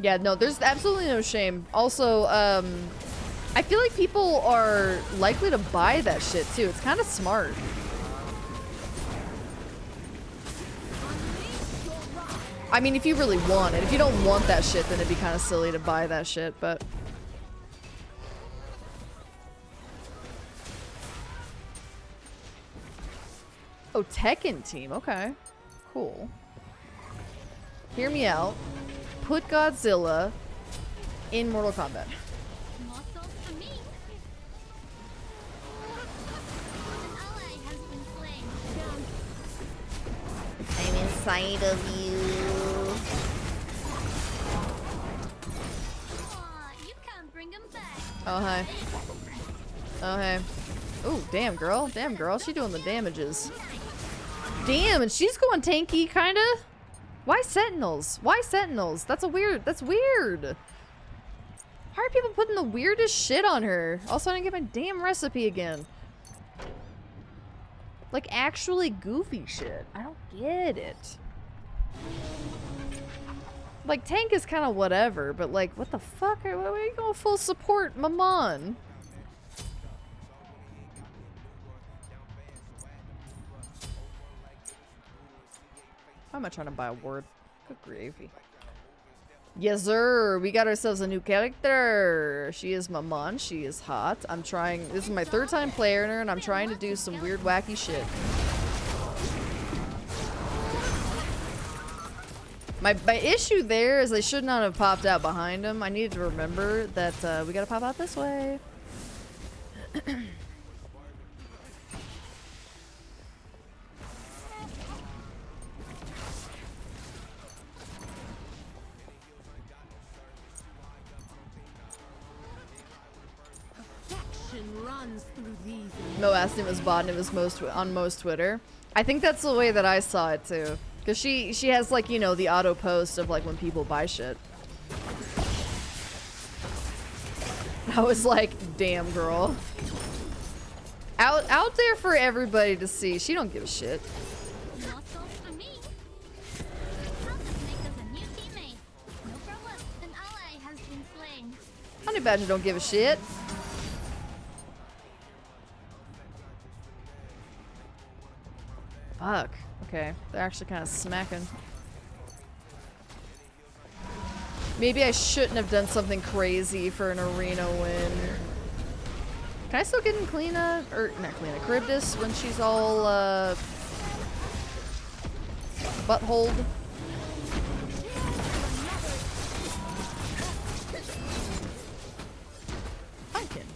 Yeah, no, there's absolutely no shame. Also, I feel like people are likely to buy that shit, too. It's kind of smart. I mean, if you really want it. If you don't want that shit, then it'd be kind of silly to buy that shit, but... Oh, Tekken team. Okay. Cool. Hear me out. Put Godzilla in Mortal Kombat. I'm inside of you. You can't bring him back. Oh, hi. Oh, hey. Ooh, damn, girl. Damn, girl. She doing the damages. Damn, and she's going tanky, kinda. Why Sentinels? Why Sentinels? That's weird. Why are people putting the weirdest shit on her? Also, I didn't get my damn recipe again. Like, actually goofy shit. I don't get it. Like, tank is kind of whatever, but like, what the fuck? Why are you going full support, Maman? Why am I trying to buy a word? Good gravy. Yes, sir. We got ourselves a new character. She is Maman. She is hot. I'm trying. This is my 3rd time playing her, and I'm trying to do some weird, wacky shit. My issue there is I should not have popped out behind him. I needed to remember that we gotta pop out this way. Runs through these. Mo asked him it was bot and it was on most Twitter. I think that's the way that I saw it too. Because she has like, you know, the auto post of like when people buy shit. I was like, damn girl. Out there for everybody to see. She don't give a shit. Honey Badger don't give a shit. Fuck. Okay. They're actually kind of smacking. Maybe I shouldn't have done something crazy for an arena win. Can I still get in Kalina, or not Kalina, Charybdis when she's all buttholed? I can.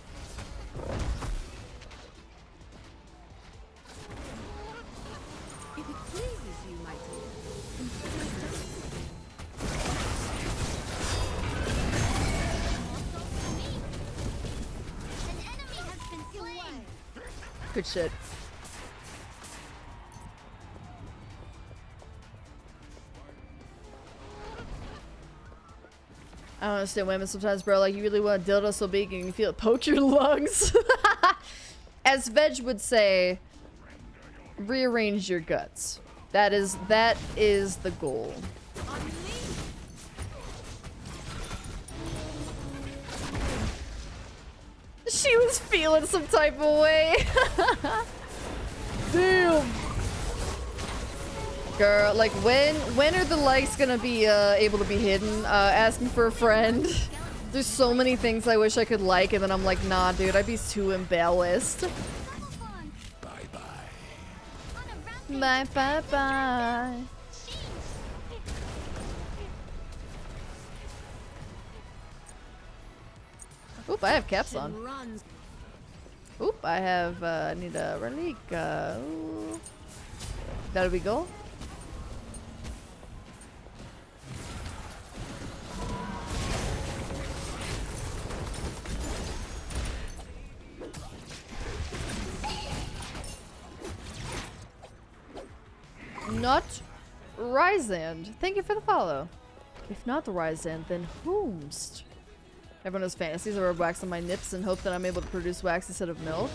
If it pleases you, my dear. An enemy has been slain. Good shit. I don't understand women sometimes, bro. Like, you really want a dildo so big and you feel it poke your lungs. As Veg would say, rearrange your guts. That is the goal. She was feeling some type of way. Damn. Girl, like when are the likes gonna be able to be hidden? Asking for a friend. There's so many things I wish I could like, and then I'm like, nah, dude, I'd be too embarrassed. Bye bye bye. Oop, I have caps on. Oop, I have, I need a relic. Ooh. That'll be goal. Not Ryzand. Thank you for the follow. If not the Ryzand, then whomst? Everyone has fantasies. I rub wax on my nips and hope that I'm able to produce wax instead of milk.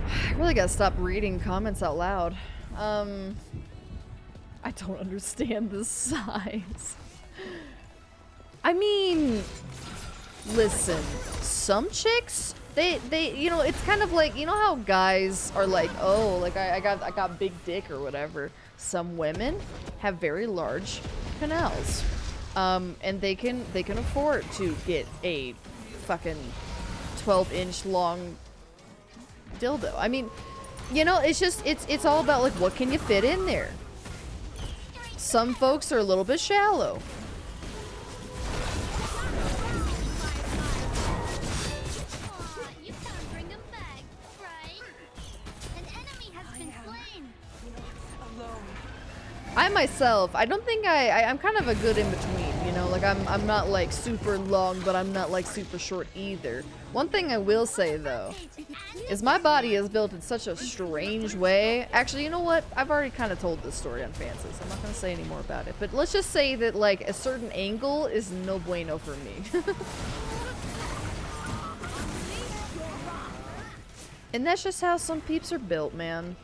I really gotta stop reading comments out loud. I don't understand the size. I mean, listen, some chicks, they, you know, it's kind of like, you know how guys are like, oh, like I got big dick or whatever. Some women have very large canals, and they can afford to get a fucking 12-inch long dildo. I mean, you know, it's just it's all about like what can you fit in there. Some folks are a little bit shallow. I myself, I don't think I'm kind of a good in between, you know, like I'm not like super long, but I'm not like super short either. One thing I will say though, is my body is built in such a strange way. Actually, you know what? I've already kind of told this story on Fancy, so I'm not gonna say any more about it. But let's just say that like a certain angle is no bueno for me. And that's just how some peeps are built, man.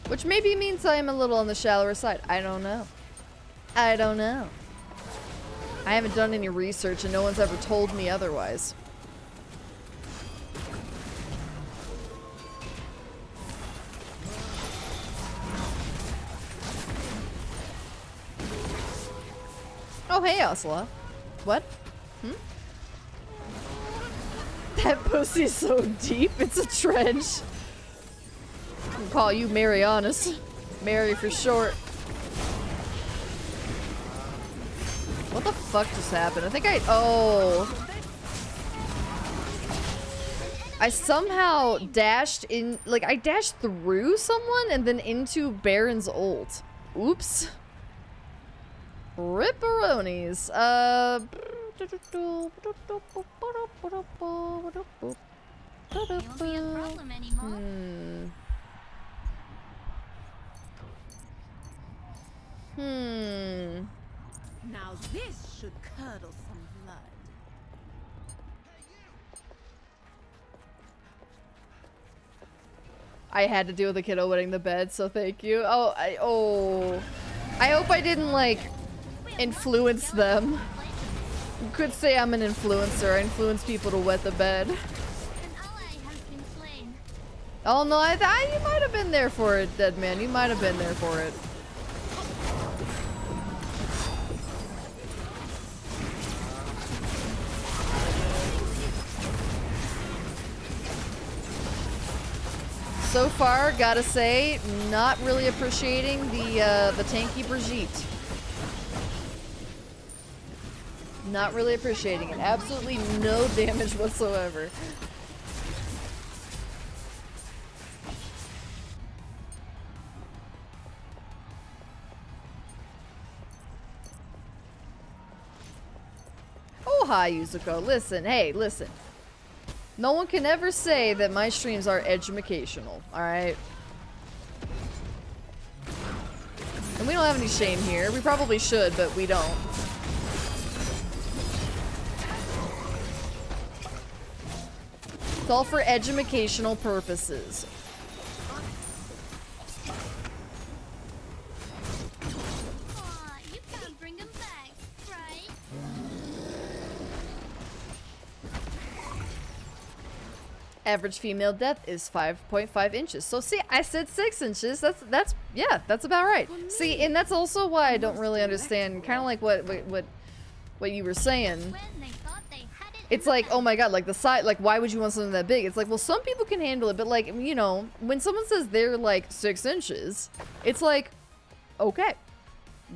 Which maybe means I am a little on the shallower side. I don't know. I don't know. I haven't done any research and no one's ever told me otherwise. Oh, hey, Osla. What? Hmm? That pussy's so deep, it's a trench. I can call you Marianas. Mary for short. What the fuck just happened? I think I somehow dashed in, like I dashed through someone and then into Baron's ult. Oops. Ripperonis. Won't be a problem anymore. Now this should curdle some blood. I had to deal with a kiddo wetting the bed, so thank you. I hope I didn't like influence them. You could say I'm an influencer. I influence people to wet the bed. An ally has been slain. Oh no, you might have been there for it, dead man. You might have been there for it. So far, gotta say, not really appreciating the tanky Brigitte. Not really appreciating it. Absolutely no damage whatsoever. Oh, hi, Yuzuko. Listen, hey, listen. No one can ever say that my streams are educational, alright? And we don't have any shame here. We probably should, but we don't. It's all for educational purposes. Aw, you can't bring him back, right? Average female depth is 5.5 inches. So see, I said 6 inches. That's yeah, that's about right. See, and that's also why I don't really understand, kind of like what you were saying. When they thought they had it It's like, oh my god, like the size, like why would you want something that big? It's like, well, some people can handle it, but like, you know, when someone says they're like 6 inches, it's like, okay,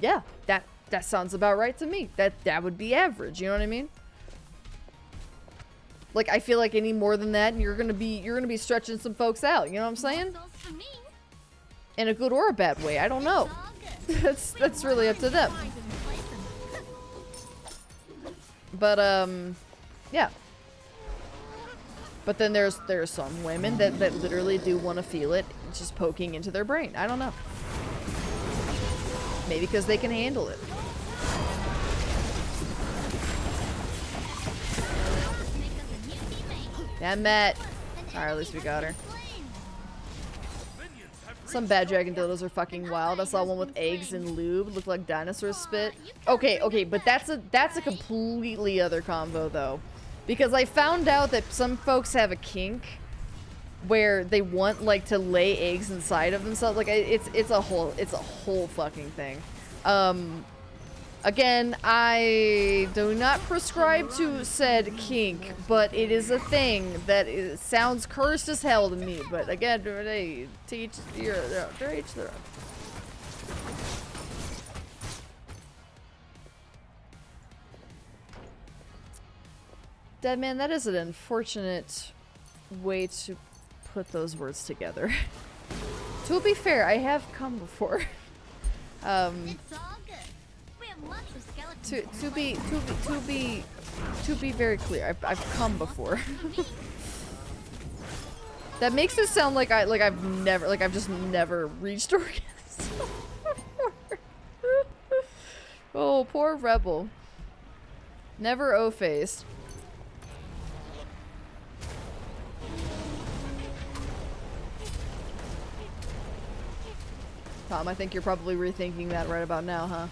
yeah, that sounds about right to me. That would be average. You know what I mean? Like, I feel like any more than that, and you're gonna be stretching some folks out. You know what I'm saying? goes for me. In a good or a bad way, I don't know. That's really up to them. But yeah. But then there's some women that literally do want to feel it just poking into their brain. I don't know. Maybe because they can handle it. Damn it. Alright, at least we got her. Some bad dragon dildos are fucking wild. I saw one with eggs and lube. Looked like dinosaur spit. Okay, but that's a completely other combo though. Because I found out that some folks have a kink where they want like to lay eggs inside of themselves. Like it's a whole fucking thing. Again, I do not prescribe to said kink, but it is a thing that sounds cursed as hell to me. But again, they teach their own. Dead man, that is an unfortunate way to put those words together. To be fair, I have come before. It's all good. We have lots of skeletons. To be very clear, I've come before. That makes it sound like I've just never reached orgasm. Oh, poor rebel. Never O-faced. Tom, I think you're probably rethinking that right about now, huh?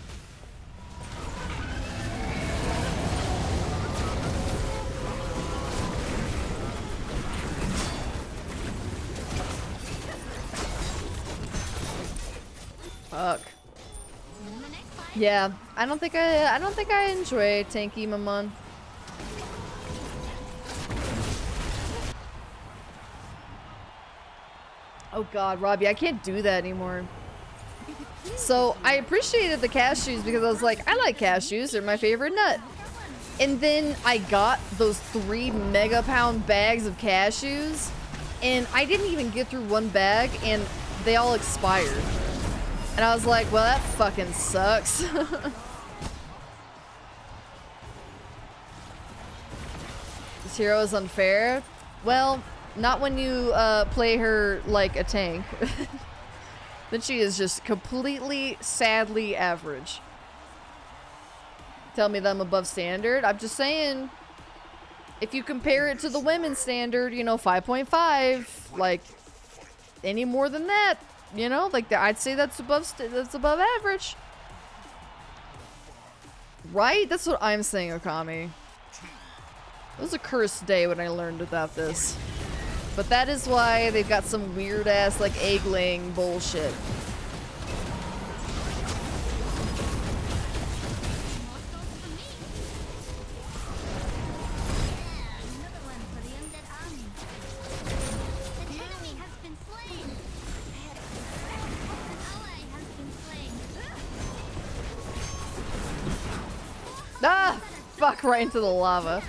Fuck. Yeah, I don't think I enjoy tanky Mamon. Oh god, Robbie, I can't do that anymore. So, I appreciated the cashews because I was like, I like cashews, they're my favorite nut. And then I got those 3 mega-pound bags of cashews, and I didn't even get through one bag, and they all expired. And I was like, well, that fucking sucks. This hero is unfair. Well, not when you play her like a tank. Then she is just completely, sadly average. Tell me that I'm above standard. I'm just saying, if you compare it to the women's standard, you know, 5.5, like, any more than that, you know, like, I'd say that's above average. Right? That's what I'm saying, Okami. It was a cursed day when I learned about this. But that is why they've got some weird ass like egg laying bullshit. Ah! Fuck, right into the lava.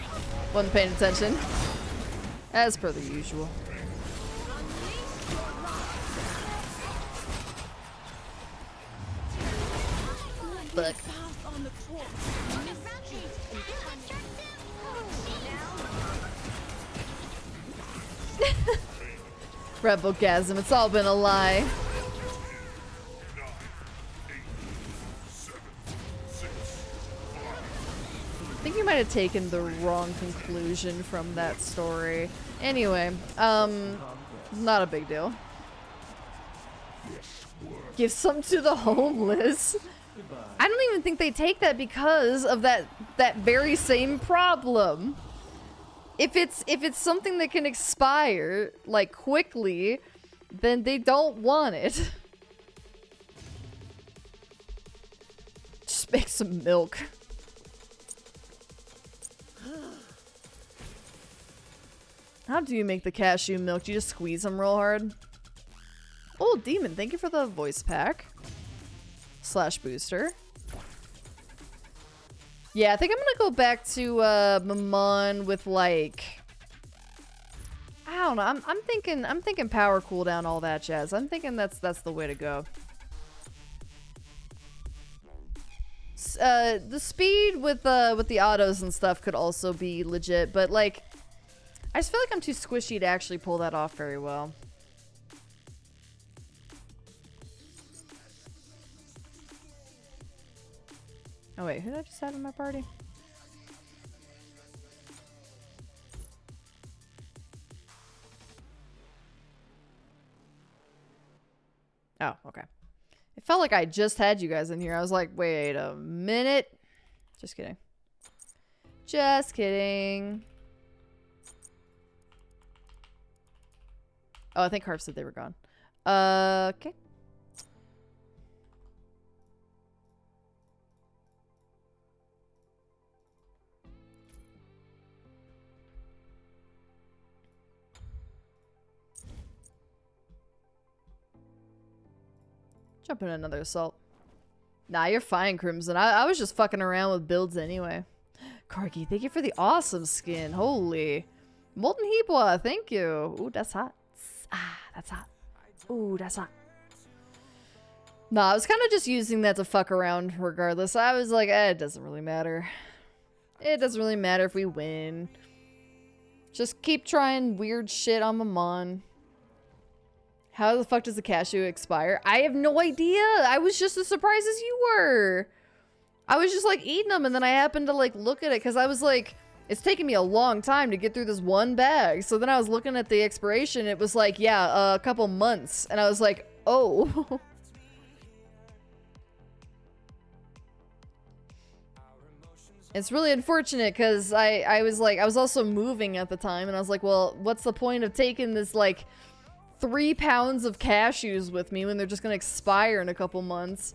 Wasn't paying attention. As per the usual. Look. Rebelgasm, it's all been a lie. I think you might have taken the wrong conclusion from that story. Anyway, not a big deal. Give some to the homeless. I don't even think they take that because of that very same problem. If it's something that can expire like quickly, then they don't want it. Just make some milk. How do you make the cashew milk? Do you just squeeze them real hard? Oh, Demon, thank you for the voice pack. / booster. Yeah, I think I'm gonna go back to Mammon with like, I don't know. I'm thinking power cooldown, all that jazz. I'm thinking that's the way to go. The speed with the autos and stuff could also be legit, but like, I just feel like I'm too squishy to actually pull that off very well. Oh wait, who did I just have in my party? Oh, okay. It felt like I just had you guys in here. I was like, wait a minute. Just kidding. Just kidding. Oh, I think Harp said they were gone. Okay. Jump in another assault. Nah, you're fine, Crimson. I was just fucking around with builds anyway. Corgi, thank you for the awesome skin. Holy. Molten Heapwa, thank you. Ooh, that's hot. Ah, that's hot. Ooh, that's hot. Nah, I was kind of just using that to fuck around regardless. I was like, it doesn't really matter. It doesn't really matter if we win. Just keep trying weird shit on Mammon. How the fuck does the cashew expire? I have no idea. I was just as surprised as you were. I was just like eating them and then I happened to like look at it because I was like, it's taking me a long time to get through this one bag. So then I was looking at the expiration. It was like, yeah, a couple months. And I was like, oh. It's really unfortunate because I was also moving at the time. And I was like, well, what's the point of taking this like 3 pounds of cashews with me when they're just gonna expire in a couple months?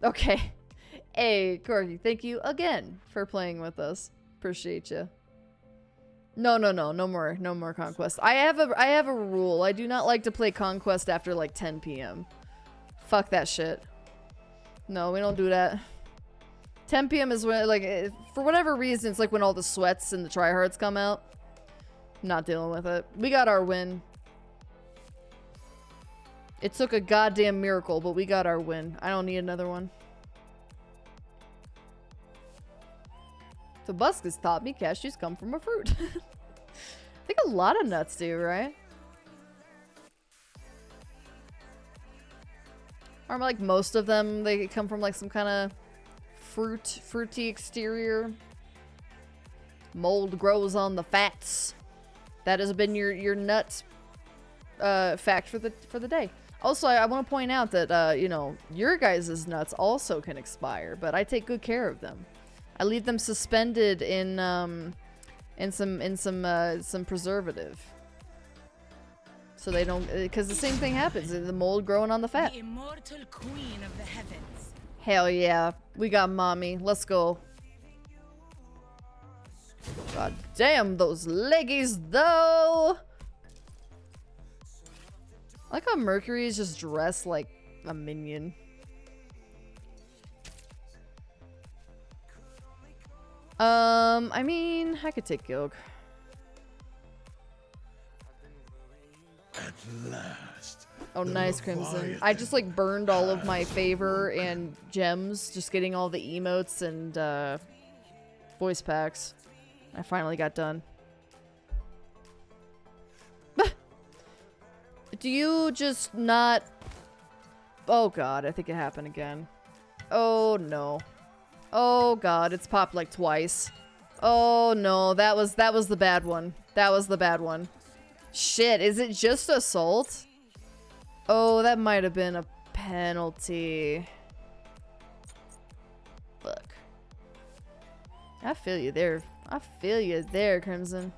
Okay. Hey, Corgi, thank you again for playing with us. Appreciate you. No more Conquest. I have a rule. I do not like to play Conquest after like 10 p.m. Fuck that shit. No, we don't do that. 10 p.m. is when, like, for whatever reason, it's like when all the sweats and the tryhards come out. Not dealing with it. We got our win. It took a goddamn miracle, but we got our win. I don't need another one. So Busk has taught me cashews come from a fruit. I think a lot of nuts do, right? Or like most of them, they come from like some kind of fruity exterior. Mold grows on the fats. That has been your nut fact for the day. Also, I want to point out that you know, your guys' nuts also can expire, but I take good care of them. I leave them suspended in and some preservative. So they don't, because the same thing happens. The mold growing on the fat. The immortal queen of the heavens. Hell yeah. We got mommy. Let's go. God damn those leggies though. I like how Mercury is just dressed like a minion. I mean, I could take Gilg. At last. Oh, nice, Crimson. I just like burned all of my favor and gems, just getting all the emotes and voice packs. I finally got done. Do you just not... Oh god, I think it happened again. Oh no. Oh god, it's popped like twice. Oh no, that was the bad one. That was the bad one. Shit, is it just assault? Oh, that might have been a penalty. Fuck. I feel you there. I feel you there, Crimson.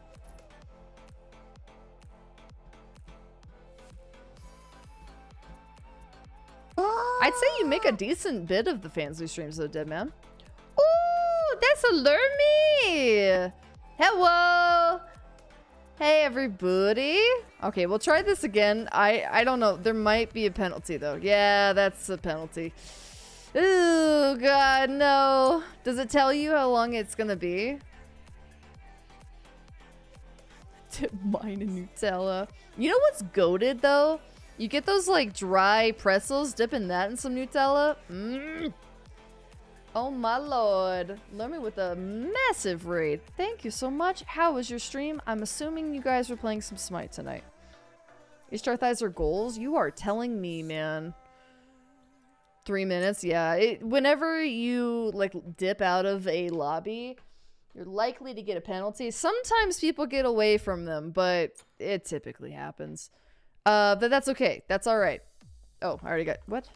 I'd say you make a decent bit of the fancy streams though, Dead Man. Ooh, that's a Lermy! Hello! Hey everybody! Okay, we'll try this again. I don't know. There might be a penalty though. Yeah, that's a penalty. Ooh, god, no. Does it tell you how long it's gonna be? Dip mine in Nutella. You know what's goated though? You get those like dry pretzels, dipping that in some Nutella. Mmm. Oh my lord. Lermy with a massive raid. Thank you so much. How was your stream? I'm assuming you guys were playing some Smite tonight. Ishtar thighs are goals? You are telling me, man. 3 minutes? Yeah. Whenever you like dip out of a lobby, you're likely to get a penalty. Sometimes people get away from them, but it typically happens. But that's okay. That's alright. Oh, I already got... What?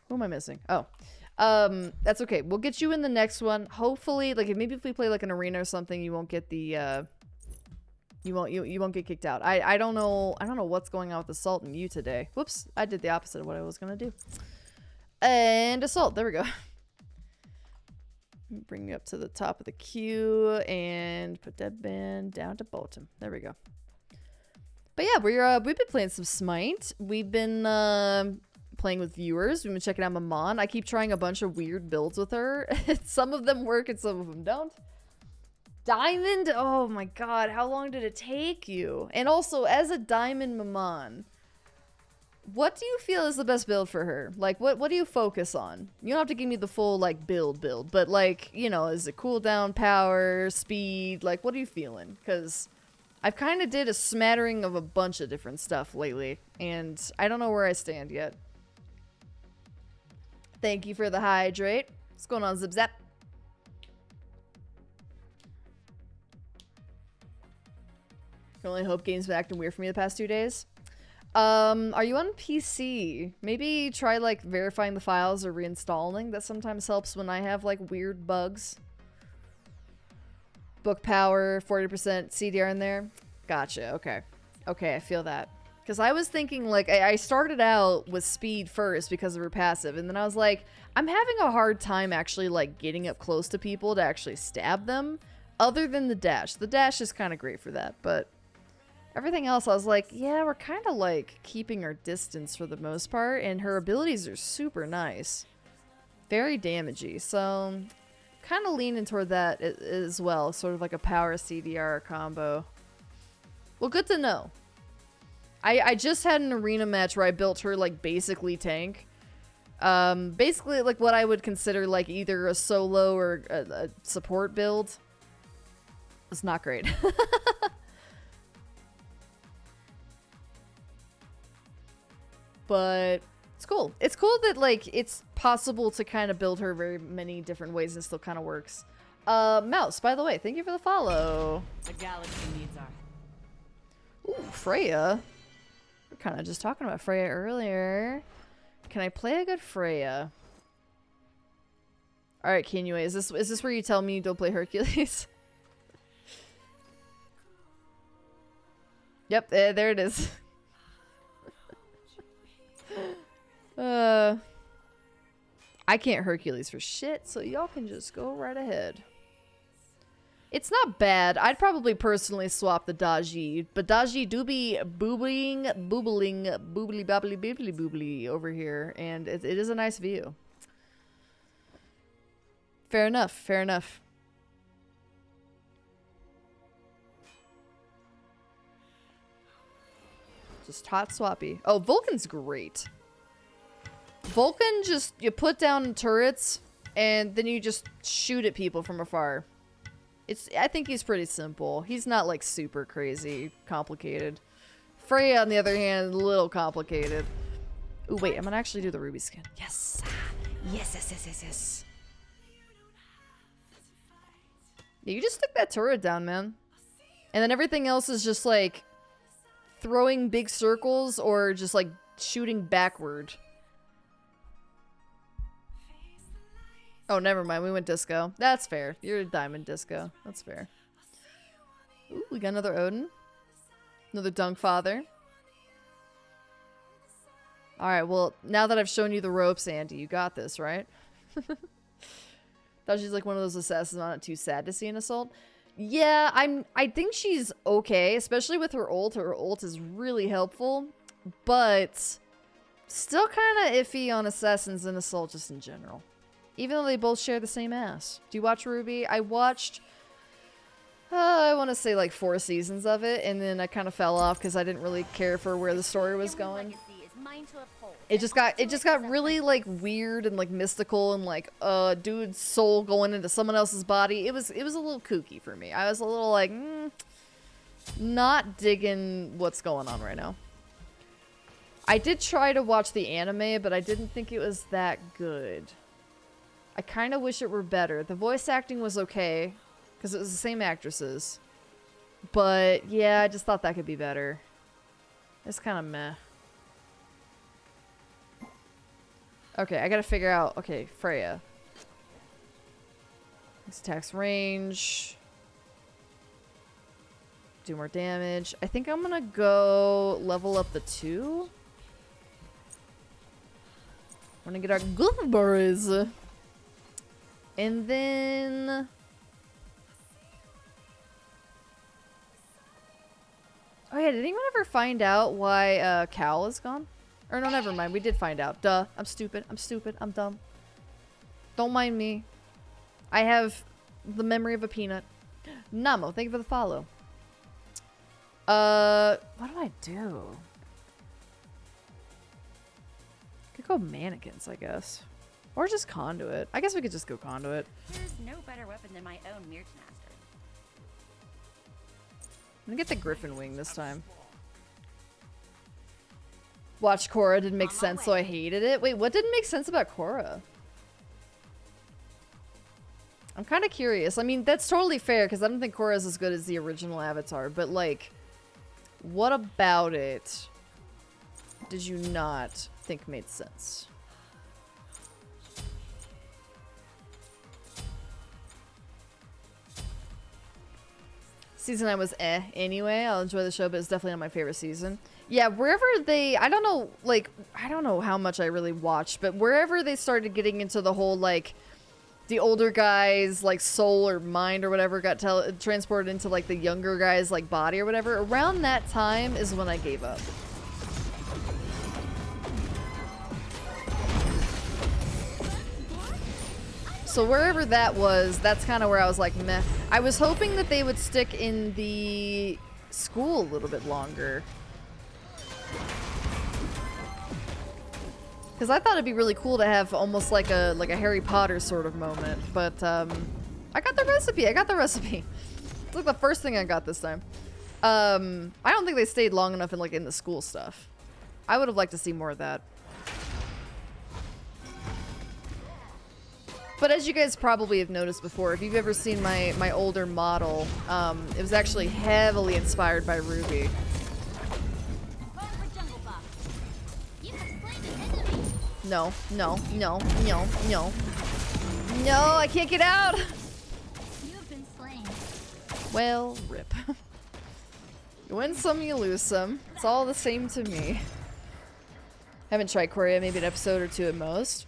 Who am I missing? Oh. That's okay. We'll get you in the next one. Hopefully, like, maybe if we play, like, an arena or something, you won't get the, you won't get kicked out. I don't know what's going on with Assault and you today. Whoops. I did the opposite of what I was gonna do. And Assault. There we go. Bring you up to the top of the queue and put that band down to bottom. There we go. But yeah, we've been playing some Smite. We've been playing with viewers. We've been checking out Maman. I keep trying a bunch of weird builds with her. Some of them work and some of them don't. Diamond? Oh my god, how long did it take you? And also, as a Diamond Maman, what do you feel is the best build for her? Like, what do you focus on? You don't have to give me the full, like, build, but, like, you know, is it cooldown, power, speed? Like, what are you feeling? Because I've kind of did a smattering of a bunch of different stuff lately, and I don't know where I stand yet. Thank you for the hydrate. What's going on, Zip Zap? Can only hope games been acting weird for me the past 2 days. Are you on PC? Maybe try, like, verifying the files or reinstalling. That sometimes helps when I have, like, weird bugs. Book power, 40% CDR in there. Gotcha, okay. Okay, I feel that. Because I was thinking, like, I started out with speed first because of her passive, and then I was like, I'm having a hard time actually, like, getting up close to people to actually stab them, other than the dash. The dash is kind of great for that, but everything else, I was like, yeah, we're kind of, like, keeping our distance for the most part, and her abilities are super nice. Very damagey, so kind of leaning toward that as well, sort of like a power CDR combo. Well, good to know. I just had an arena match where I built her, like, basically tank. Basically, like, what I would consider, like, either a solo or a support build. It's not great. But it's cool. It's cool that, like, it's possible to kind of build her very many different ways and still kind of works. Mouse, by the way, thank you for the follow. The galaxy needs our... Ooh, Freya. We are kind of just talking about Freya earlier. Can I play a good Freya? Alright, Kinue, is this where you tell me you don't play Hercules? Yep, there it is. I can't Hercules for shit, so y'all can just go right ahead. It's not bad. I'd probably personally swap the Daji, but Daji do be boobly bobbly boobly over here, and it is a nice view. Fair enough, fair enough. Just hot swappy. Oh, Vulcan's great. Vulcan just, you put down turrets, and then you just shoot at people from afar. I think he's pretty simple. He's not like super crazy complicated. Freya, on the other hand, a little complicated. Ooh, wait, I'm gonna actually do the ruby skin. Yes. Yes, yes, yes, yes, yes. Yeah, you just stick that turret down, man. And then everything else is just like throwing big circles or just like shooting backward. Oh, never mind. We went disco. That's fair. You're a diamond disco. That's fair. Ooh, we got another Odin. Another Dunk Father. Alright, well, now that I've shown you the ropes, Andy, you got this, right? Thought she's like one of those assassins not too sad to see an assault. Yeah, I think she's okay, especially with her ult. Her ult is really helpful, but still kind of iffy on assassins and assault just in general. Even though they both share the same ass. Do you watch Ruby? I watched, I want to say like 4 seasons of it, and then I kind of fell off because I didn't really care for where the story was going. It just got really like weird and like mystical and like dude's soul going into someone else's body. It was a little kooky for me. I was a little like not digging what's going on right now. I did try to watch the anime, but I didn't think it was that good. I kind of wish it were better. The voice acting was okay, because it was the same actresses. But, yeah, I just thought that could be better. It's kind of meh. Okay, I gotta figure out... Okay, Freya. This attacks range. Do more damage. I think I'm gonna go level up the 2. I'm gonna get our gooseberries. And then... Oh yeah, did anyone ever find out why Cal is gone? Or no, never mind. We did find out. Duh. I'm stupid. I'm stupid. I'm dumb. Don't mind me. I have the memory of a peanut. Namo, thank you for the follow. What do I do? Could go mannequins, I guess. Or just conduit. I guess we could just go conduit. There's no better weapon than my own Mirch Master. I'm gonna get the Griffin Wing this time. Watch Korra didn't make sense, so I hated it. Wait, what didn't make sense about Korra? I'm kind of curious. I mean, that's totally fair, because I don't think Korra is as good as the original Avatar, but like, what about it did you not think made sense? Season 9 was anyway. I'll enjoy the show, but it's definitely not my favorite season. Yeah, wherever they... I don't know, like... I don't know how much I really watched, but wherever they started getting into the whole, like... The older guy's, like, soul or mind or whatever got transported into, like, the younger guy's, like, body or whatever. Around that time is when I gave up. So wherever that was, that's kind of where I was like, meh. I was hoping that they would stick in the school a little bit longer. Because I thought it'd be really cool to have almost like a Harry Potter sort of moment. But I got the recipe. I got the recipe. It's like the first thing I got this time. I don't think they stayed long enough in the school stuff. I would have liked to see more of that. But as you guys probably have noticed before, if you've ever seen my older model, it was actually heavily inspired by Ruby. No, no, no, no, no. No, I can't get out! You've been slain. Well, rip. You win some, you lose some. It's all the same to me. Haven't tried Korra, maybe an episode or two at most.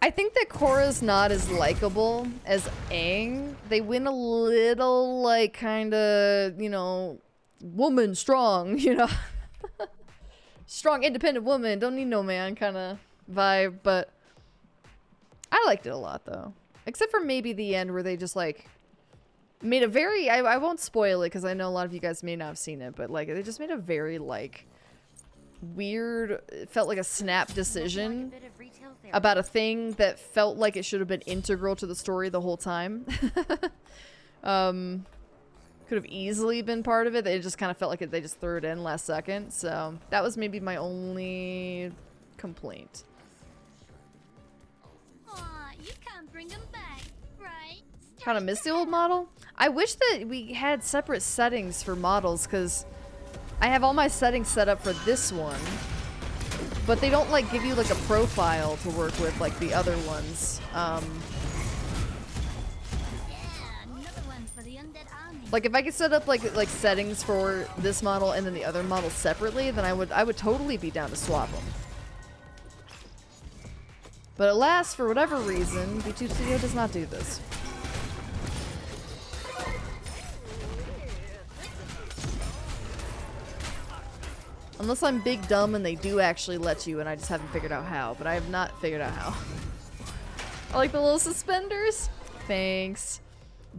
I think that Korra's not as likable as Aang. They win a little, like, kinda, you know, woman strong, you know? Strong, independent woman, don't need no man kinda vibe, but I liked it a lot, though. Except for maybe the end where they just, like, made a very... I won't spoil it, because I know a lot of you guys may not have seen it, but, like, they just made a very, like, weird... It felt like a snap decision about a thing that felt like it should have been integral to the story the whole time. Could have easily been part of it. They just kind of felt like they just threw it in last second. So that was maybe my only complaint. Aw, you can't bring them back, right? Kind of miss the old model. I wish that we had separate settings for models, because I have all my settings set up for this one, but they don't like give you like a profile to work with like the other ones. Like if I could set up like settings for this model and then the other model separately, then I would totally be down to swap them. But alas, for whatever reason, B2 Studio does not do this. Unless I'm big dumb and they do actually let you and I just haven't figured out how, but I have not figured out how. I like the little suspenders. Thanks.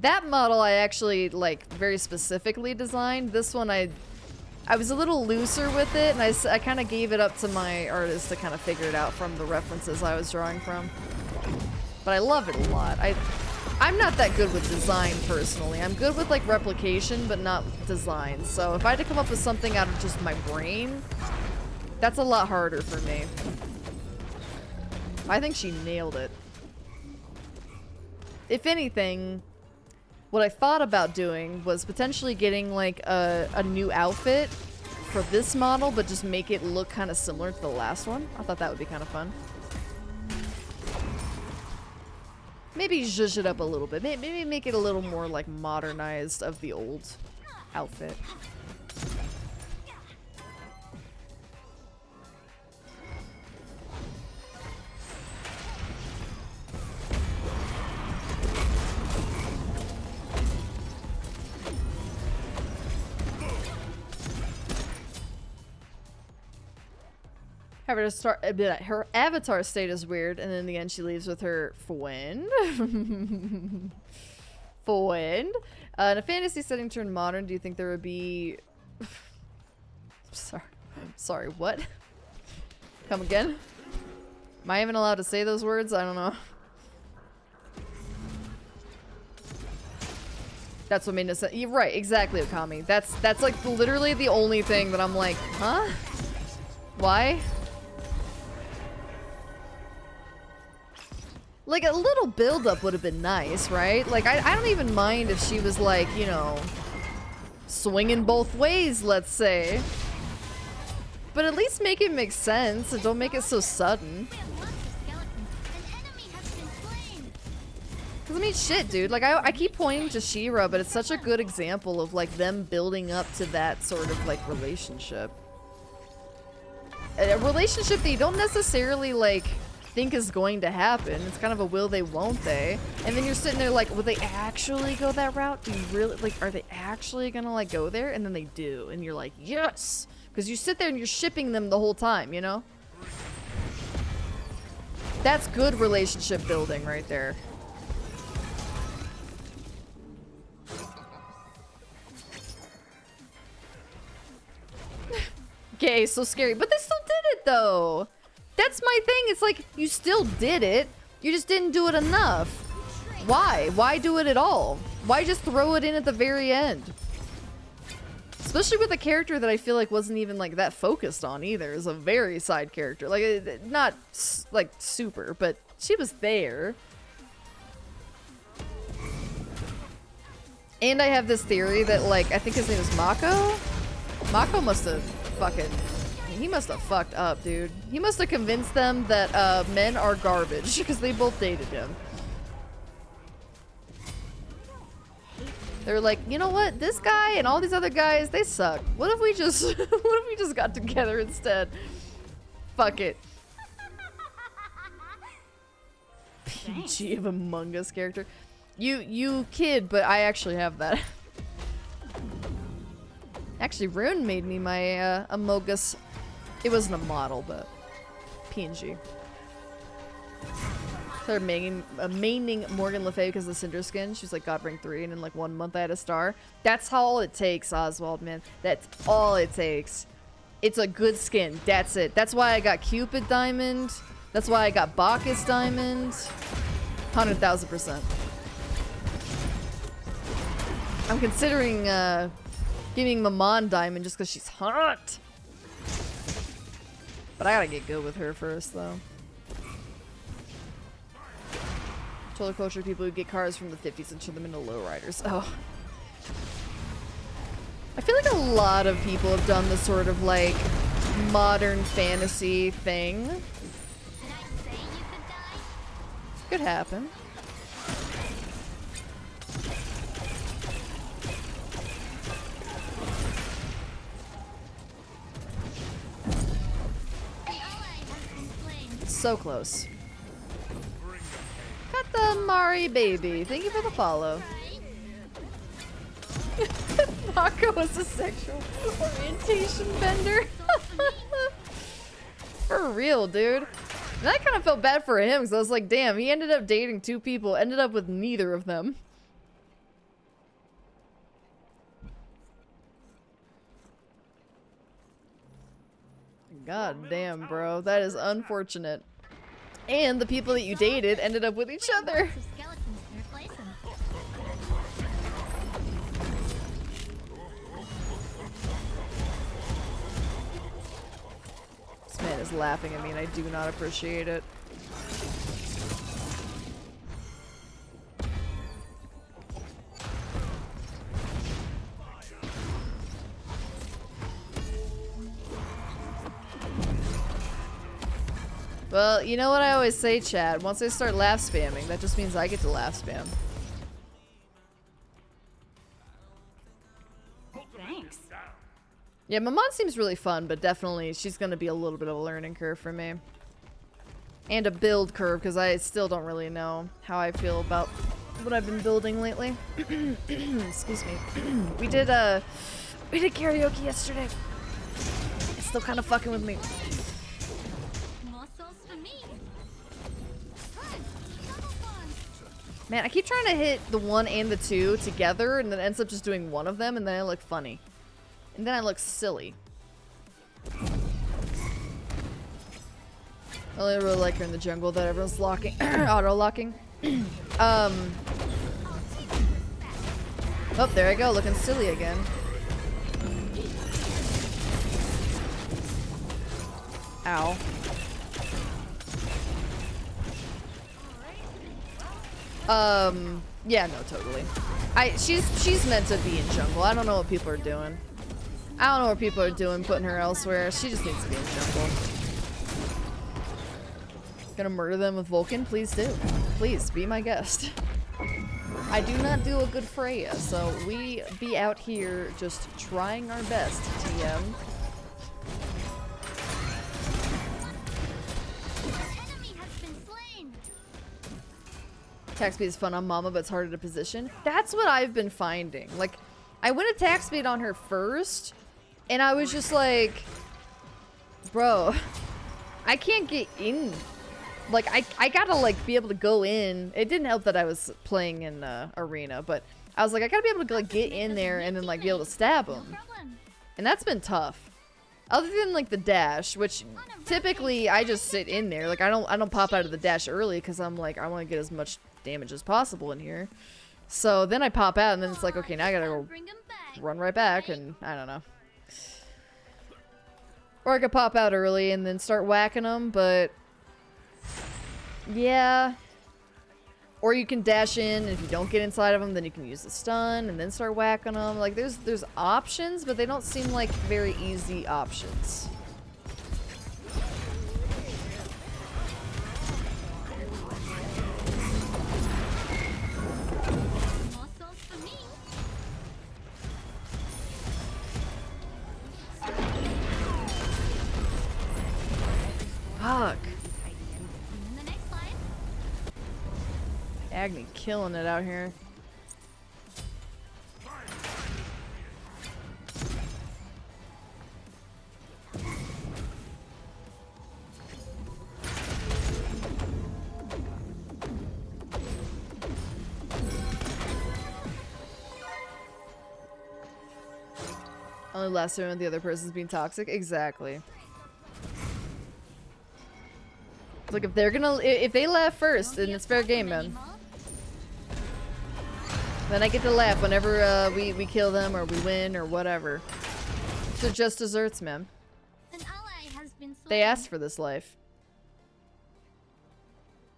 That model I actually, like, very specifically designed. This one I was a little looser with it, and I kind of gave it up to my artist to kind of figure it out from the references I was drawing from. But I love it a lot. I'm not that good with design, personally. I'm good with, like, replication, but not design. So if I had to come up with something out of just my brain, that's a lot harder for me. I think she nailed it. If anything... What I thought about doing was potentially getting like a new outfit for this model, but just make it look kind of similar to the last one. I thought that would be kind of fun. Maybe zhuzh it up a little bit. Maybe make it a little more like modernized of the old outfit. Her avatar state is weird, and in the end she leaves with her friend. Friend. In a fantasy setting turned modern, do you think there would be... Sorry, what? Come again? Am I even allowed to say those words? I don't know. That's what made no sense. You're right, exactly, Okami. That's like literally the only thing that I'm like, huh? Why? Like, a little build-up would have been nice, right? Like, I don't even mind if she was, like, you know, swinging both ways, let's say. But at least make it make sense, and don't make it so sudden. Because, I mean, shit, dude. Like, I keep pointing to She-Ra, but it's such a good example of, like, them building up to that sort of, like, relationship. A relationship that you don't necessarily, like... think is going to happen. It's kind of a will they, won't they? And then you're sitting there like, would they actually go that route? Do you really, like, are they actually gonna, like, go there? And then they do. And you're like, yes! Because you sit there and you're shipping them the whole time, you know? That's good relationship building right there. Okay, so scary. But they still did it, though! That's my thing. It's like, you still did it. You just didn't do it enough. Why? Why do it at all? Why just throw it in at the very end? Especially with a character that I feel like wasn't even like that focused on either. It's a very side character. Like, not like super, but she was there. And I have this theory that, like, I think his name is Mako? Mako must have fucking... He must have fucked up, dude. He must have convinced them that men are garbage because they both dated him. They're like, you know what? This guy and all these other guys, they suck. What if we just what if we just got together instead? Fuck it. PG of Among Us character. You kid, but I actually have that. Actually, Rune made me my Among Us. It wasn't a model, but PNG. Started maining Morgan Le Fay because of the Cinder skin. She was like, God, rank 3, and in like 1 month I had a star. That's all it takes, Oswald, man. That's all it takes. It's a good skin. That's it. That's why I got Cupid Diamond. That's why I got Bacchus Diamond. 100,000%. I'm considering giving Maman Diamond just because she's hot. But I gotta get good with her first, though. Total culture people who get cars from the 50s and turn them into lowriders. Oh. I feel like a lot of people have done this sort of like modern fantasy thing. Could happen. So close. Got the Mari baby. Thank you for the follow. Mako was a sexual orientation bender. For real, dude. And I kind of felt bad for him because I was like, damn, he ended up dating 2 people, ended up with neither of them. God damn, bro. That is unfortunate. And the people that you dated ended up with each other. This man is laughing at me and I do not appreciate it. Well, you know what I always say, Chad? Once I start laugh spamming, that just means I get to laugh spam. Thanks. Yeah, Maman seems really fun, but definitely she's gonna be a little bit of a learning curve for me. And a build curve, because I still don't really know how I feel about what I've been building lately. Excuse me. we did karaoke yesterday. It's still kind of fucking with me. Man, I keep trying to hit the 1 and the 2 together, and then it ends up just doing one of them, and then I look funny. And then I look silly. I really like her in the jungle that everyone's locking, auto-locking. Oh, there I go, looking silly again. Ow. Yeah, no, totally. She's meant to be in jungle. I don't know what people are doing. I don't know what people are doing putting her elsewhere. She just needs to be in jungle. Gonna murder them with Vulcan? Please do. Please, be my guest. I do not do a good Freya, so we be out here just trying our best, TM. Attack speed is fun on Mama, but it's harder to position. That's what I've been finding. Like, I went attack speed on her first, and I was just like, bro, I can't get in. Like, I gotta, like, be able to go in. It didn't help that I was playing in Arena, but I was like, I gotta be able to, like, get in there and then, like, be able to stab him. And that's been tough. Other than, like, the dash, which typically I just sit in there. Like, I don't pop out of the dash early because I'm like, I want to get as much damage as possible in here. So then I pop out and then it's like, okay, now I gotta go run right back, and I don't know. Or I could pop out early and then start whacking them, but yeah. Or you can dash in, and if you don't get inside of them, then you can use the stun and then start whacking them. Like, there's options, but they don't seem like very easy options. Fuck. In the next life. Agni killing it out here. Only lasts when the other person's being toxic. Exactly. Like if they're gonna, if they laugh first, then it's fair game, man. Then I get to laugh whenever we kill them or we win or whatever. So just desserts, man. An ally has been slain. They asked for this life.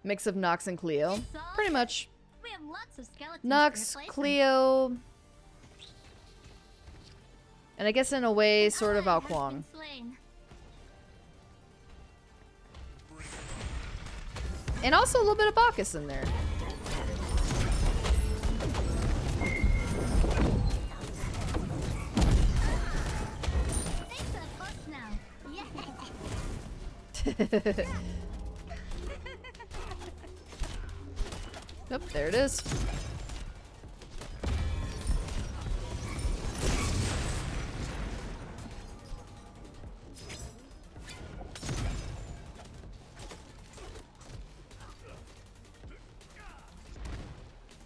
Mix of Nox and Cleo. Pretty much. We have lots of skeletons Nox, to replace them. Cleo. And I guess in a way, sort of Ally has Alquang. been slain. And also a little bit of Bacchus in there. Thanks for the push now. Yeah. Yep, there it is.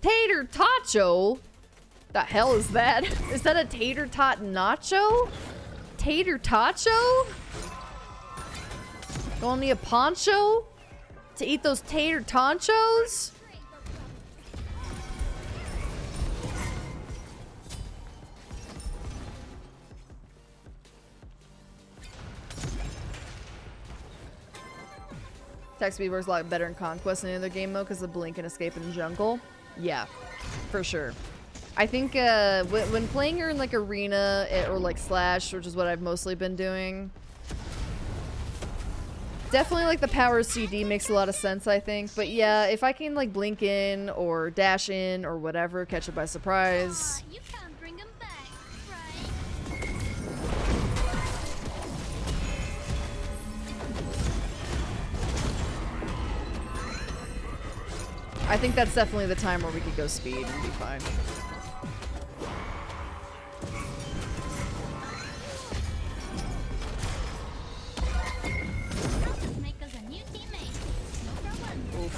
Tater tacho? The hell is that? Is that a tater tot nacho? Tater tacho? Gonna need a poncho to eat those tater tonchos? Attack speed works a lot better in Conquest than any other game mode because of blink and escape in the jungle. Yeah, for sure. I think when playing her in like arena or like slash, which is what I've mostly been doing, definitely like the power CD makes a lot of sense, I think. But yeah, if I can like blink in or dash in or whatever, catch it by surprise. You can't bring them back, right? I think that's definitely the time where we could go speed and be fine. I'll just make us a new teammate. No problem. Oof.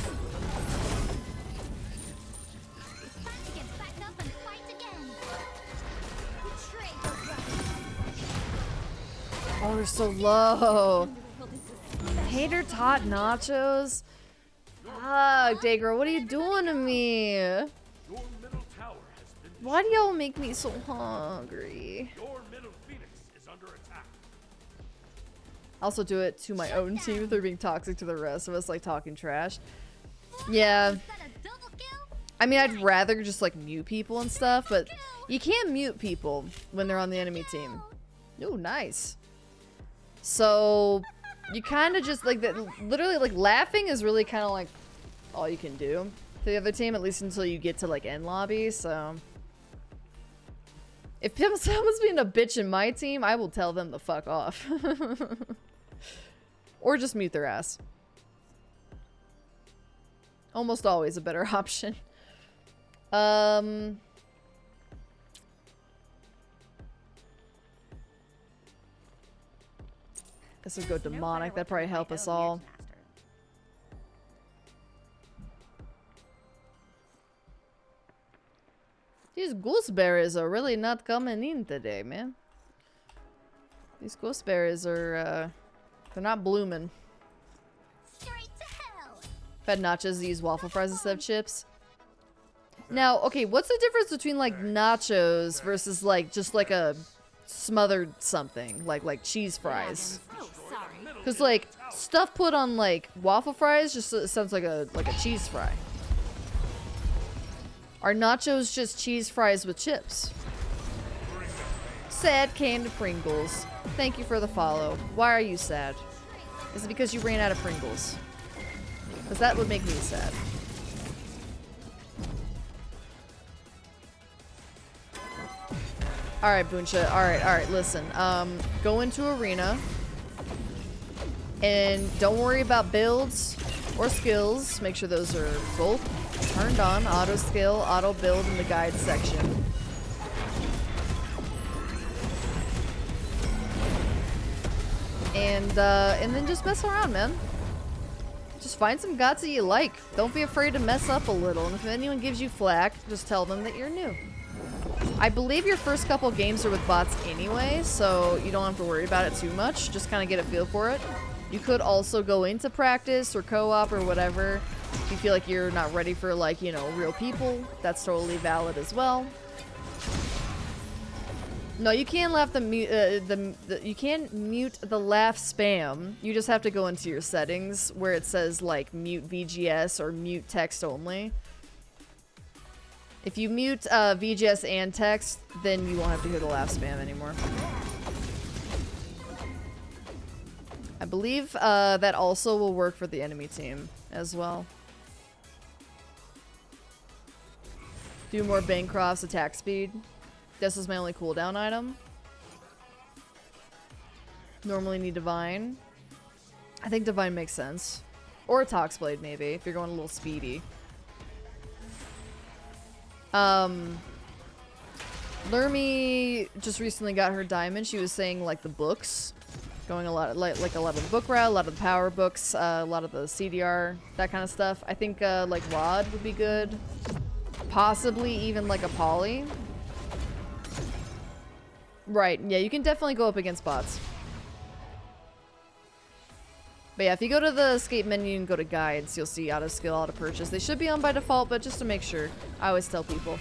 It's time to get back up and fight again. Oh, they're so low. Hater tot nachos. Fuck, Daygirl, what are you doing to me? Your middle tower has been Why do y'all make me so hungry? Your middle phoenix is under attack. Also do it to my own team if they're being toxic to the rest of us, like talking trash. Yeah. Is that a double kill? I mean, I'd rather just like mute people and stuff, but you can't mute people when they're on the enemy team. Ooh, nice. So you kind of just like that. Literally, like laughing is really kind of like all you can do to the other team, at least until you get to like end lobby. So if someone's being a bitch in my team, I will tell them to fuck off, or just mute their ass. Almost always a better option. This would go demonic. That'd probably help us all. These gooseberries are really not coming in today, man. These gooseberries are, they're not blooming. Straight to hell. If I had nachos, use waffle fries instead of chips. Now, okay, what's the difference between like nachos versus like just like a smothered something like cheese fries? Because like stuff put on like waffle fries just sounds like a cheese fry. Are nachos just cheese fries with chips? Sad came to Pringles. Thank you for the follow. Why are you sad? Is it because you ran out of Pringles? Because that would make me sad. Alright, Boonsha. Alright, listen. Go into arena. And don't worry about builds or skills. Make sure those are both turned on. Auto skill, auto build in the guide section. And then just mess around, man. Just find some gods that you like. Don't be afraid to mess up a little. And if anyone gives you flack, just tell them that you're new. I believe your first couple games are with bots anyway, so you don't have to worry about it too much. Just kind of get a feel for it. You could also go into practice or co-op or whatever. If you feel like you're not ready for, like, you know, real people, that's totally valid as well. No, you can't laugh you can't mute the laugh spam. You just have to go into your settings where it says like mute VGS or mute text only. If you mute VGS and text, then you won't have to hear the laugh spam anymore. I believe that also will work for the enemy team as well. Do more Bancroft's attack speed. This is my only cooldown item. Normally need Divine. I think Divine makes sense. Or a Toxblade maybe, if you're going a little speedy. Lermy just recently got her diamond. She was saying like the books. Going a lot like a lot of the book route, a lot of the power books, a lot of the CDR, that kind of stuff. I think like Rod would be good. Possibly even like a Poly. Right, yeah, you can definitely go up against bots. But yeah, if you go to the escape menu and go to guides, you'll see auto skill, auto purchase. They should be on by default, but just to make sure, I always tell people.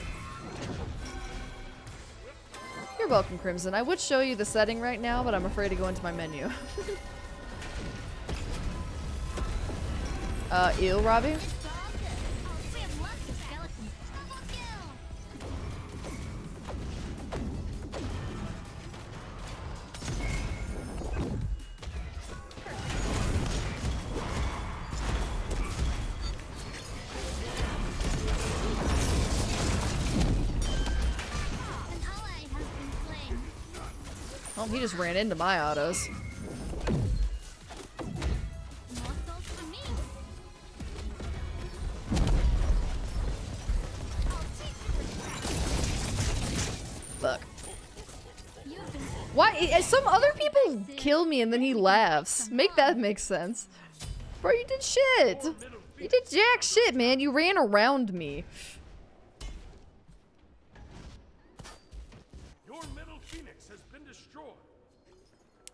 You're welcome, Crimson. I would show you the setting right now, but I'm afraid to go into my menu. Ew, Robbie? Oh, he just ran into my autos. Fuck. Why? Some other people kill me and then he laughs. Make that make sense. Bro, you did shit. You did jack shit, man. You ran around me.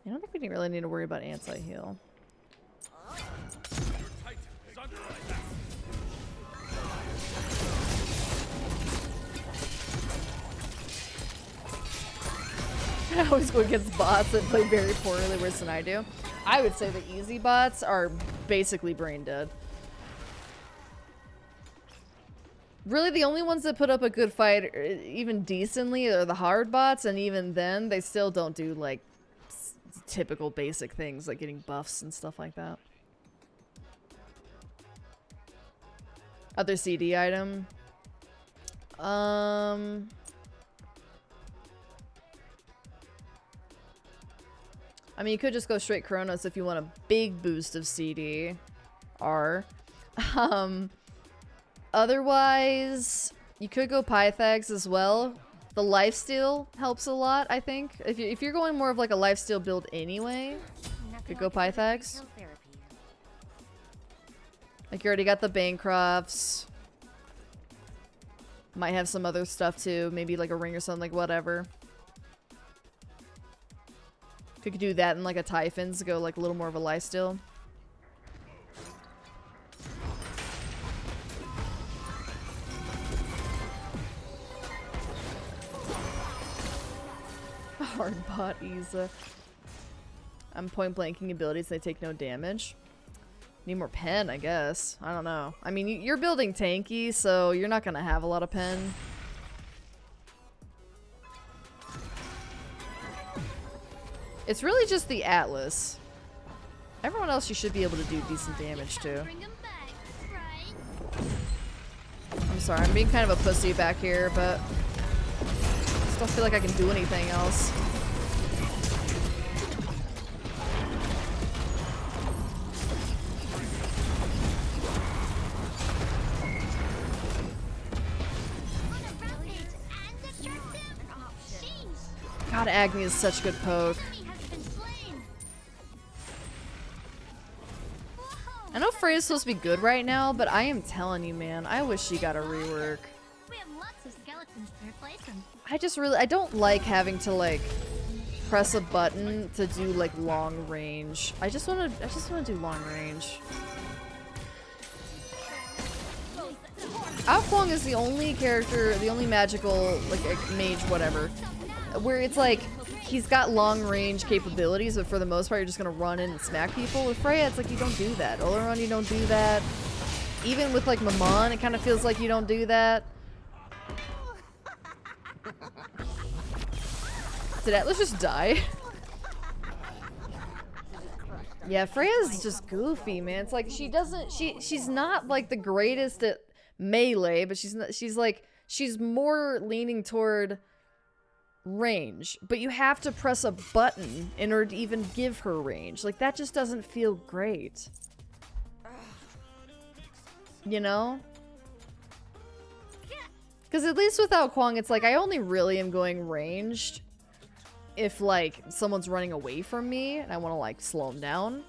I don't think we really need to worry about anti-heal. I always go against bots that play very poorly worse than I do. I would say the easy bots are basically brain dead. Really, the only ones that put up a good fight, even decently, are the hard bots, and even then, they still don't do, like, typical basic things like getting buffs and stuff like that. Other CD item. I mean, you could just go straight Chronos if you want a big boost of CD. Otherwise, you could go Pythags as well. The lifesteal helps a lot, I think. If you're going more of like a lifesteal build anyway, you could go Pythags. Like you already got the Bancrofts. Might have some other stuff too, maybe like a ring or something, like whatever. You could do that and like a Typhons, go like a little more of a lifesteal. Hard bot Isa. I'm point blanking abilities, they take no damage. Need more pen, I guess. I don't know. I mean, you're building tanky, so you're not gonna have a lot of pen. It's really just the Atlas. Everyone else you should be able to do decent damage to. I'm sorry, I'm being kind of a pussy back here, but I just don't feel like I can do anything else. God, Agni is such good poke. I know Freya's supposed to be good right now, but I am telling you, man, I wish she got a rework. We have lots of skeletons to replace them. I don't like having to like press a button to do like long range. I just wanna do long range. Ao Kuang is the only character, the only magical, like mage, whatever, where it's like he's got long range capabilities, but for the most part you're just gonna run in and smack people. With Freya, it's like you don't do that. Oleron, you don't do that. Even with like Mammon, it kind of feels like you don't do that. Did Atlas just die? Yeah, Freya's just goofy, man. It's like she's not like the greatest at melee, but she's more leaning toward range. But you have to press a button in order to even give her range. Like that just doesn't feel great. You know? Because at least with Ao Kuang, it's like I only really am going ranged if like someone's running away from me and I want to like slow them down.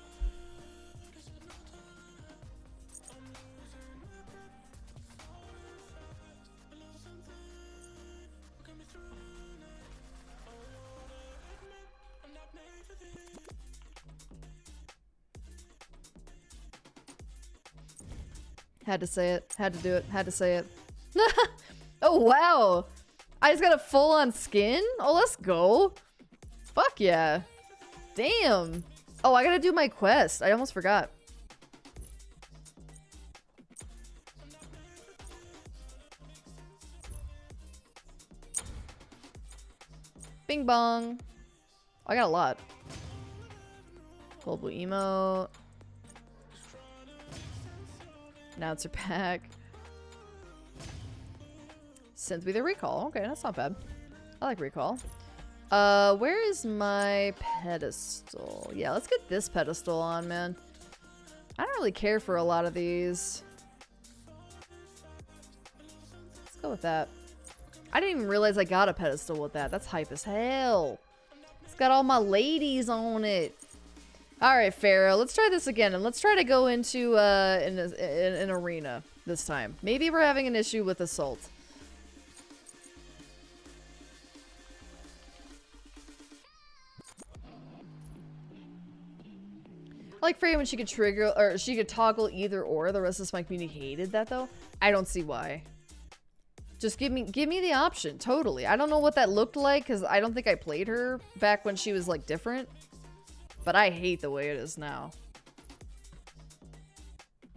Had to say it. Had to do it. Had to say it. Oh, wow. I just got a full-on skin? Oh, let's go. Fuck yeah. Damn. Oh, I gotta do my quest. I almost forgot. Bing bong. I got a lot. Global emote. Announcer pack. Synth the recall. Okay, that's not bad. I like recall. Where is my pedestal? Yeah, let's get this pedestal on, man. I don't really care for a lot of these. Let's go with that. I didn't even realize I got a pedestal with that. That's hype as hell. It's got all my ladies on it. Alright, Pharaoh, let's try this again, and let's try to go into an arena this time. Maybe we're having an issue with Assault. I like Freya when she could trigger, or she could toggle either or. The rest of my community hated that, though. I don't see why. Just give me the option, totally. I don't know what that looked like, because I don't think I played her back when she was, like, different. But I hate the way it is now.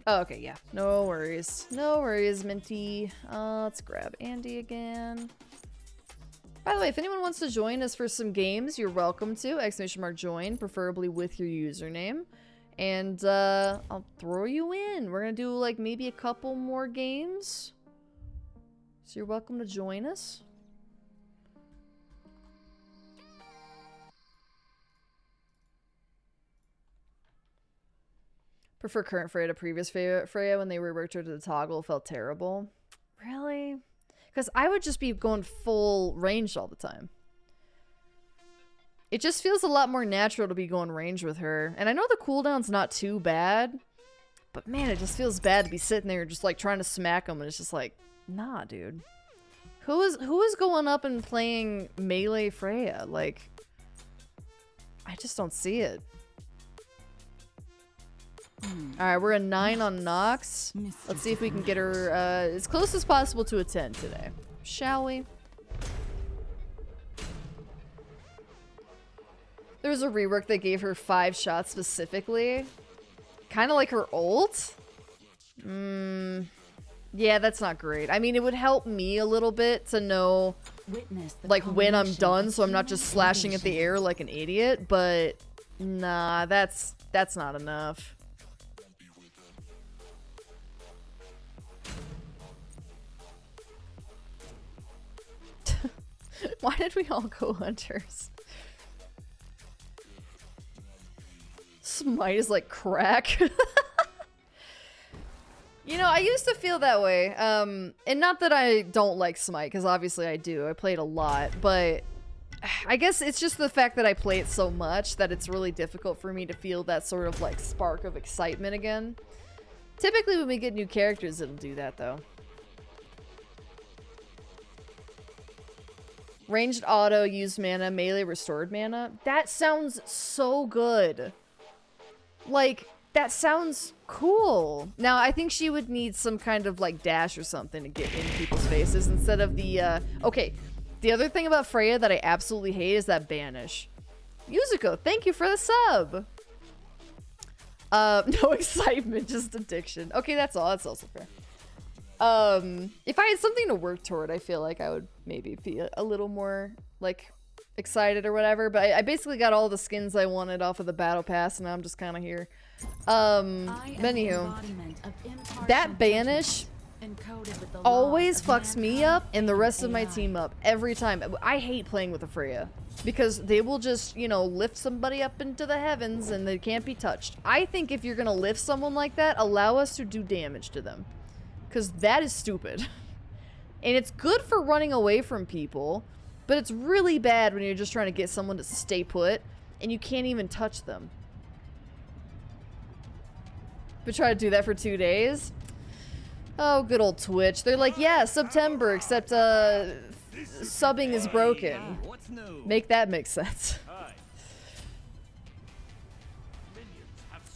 Oh, okay, yeah. No worries. No worries, Minty. Let's grab Andy again. By the way, if anyone wants to join us for some games, you're welcome to. !join, preferably with your username. And, I'll throw you in. We're gonna do, like, maybe a couple more games. So you're welcome to join us. Prefer current Freya to previous Freya when they reworked her to the toggle. Felt terrible. Really? Because I would just be going full ranged all the time. It just feels a lot more natural to be going ranged with her. And I know the cooldown's not too bad. But man, it just feels bad to be sitting there just like trying to smack them. And it's just like, nah, dude. Who is going up and playing melee Freya? Like, I just don't see it. Alright, we're a 9 on Nox. Let's see if we can get her as close as possible to a 10 today. Shall we? There was a rework that gave her 5 shots specifically. Kind of like her ult. Yeah, that's not great. I mean, it would help me a little bit to know, like, when I'm done, so I'm not just slashing at the air like an idiot, but nah, that's not enough. Why did we all go hunters? Smite is like crack. You know, I used to feel that way. And not that I don't like Smite, because obviously I do. I played a lot, but I guess it's just the fact that I play it so much that it's really difficult for me to feel that sort of like spark of excitement again. Typically when we get new characters, it'll do that though. Ranged auto, used mana, melee restored mana. That sounds so good. Like, that sounds cool. Now, I think she would need some kind of like dash or something to get in people's faces instead of the, okay. The other thing about Freya that I absolutely hate is that banish. Yuzuko, thank you for the sub. No excitement, just addiction. Okay, that's all. That's also fair. If I had something to work toward, I feel like I would maybe be a little more, like, excited or whatever. But I basically got all the skins I wanted off of the battle pass, and now I'm just kind of here. Anywho, that banish always fucks me up and the rest of my team up every time. I hate playing with a Freya because they will just, you know, lift somebody up into the heavens and they can't be touched. I think if you're gonna lift someone like that, allow us to do damage to them, because that is stupid. And it's good for running away from people, but it's really bad when you're just trying to get someone to stay put and you can't even touch them. But try to do that for 2 days. Oh, good old Twitch. They're like, yeah, September, except, subbing is broken. Make that make sense.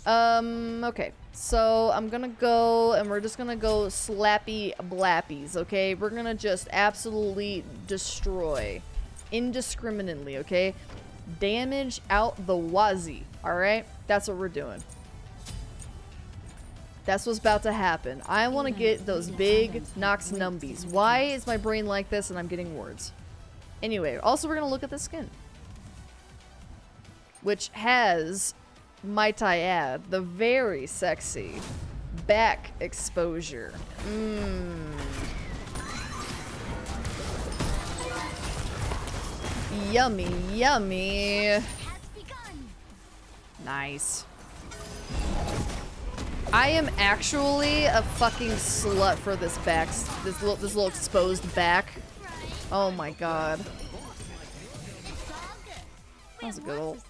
Okay. So, I'm gonna go, and we're just gonna go slappy blappies, okay? We're gonna just absolutely destroy. Indiscriminately, okay? Damage out the wazzy, alright? That's what we're doing. That's what's about to happen. I want to get those big Nox numbies. Why is my brain like this and I'm getting words? Anyway, also we're going to look at the skin. Which has, might I add, the very sexy back exposure. Yummy, yummy. Nice. I am actually a fucking slut for this back, this little exposed back. Oh my god. That was a good old.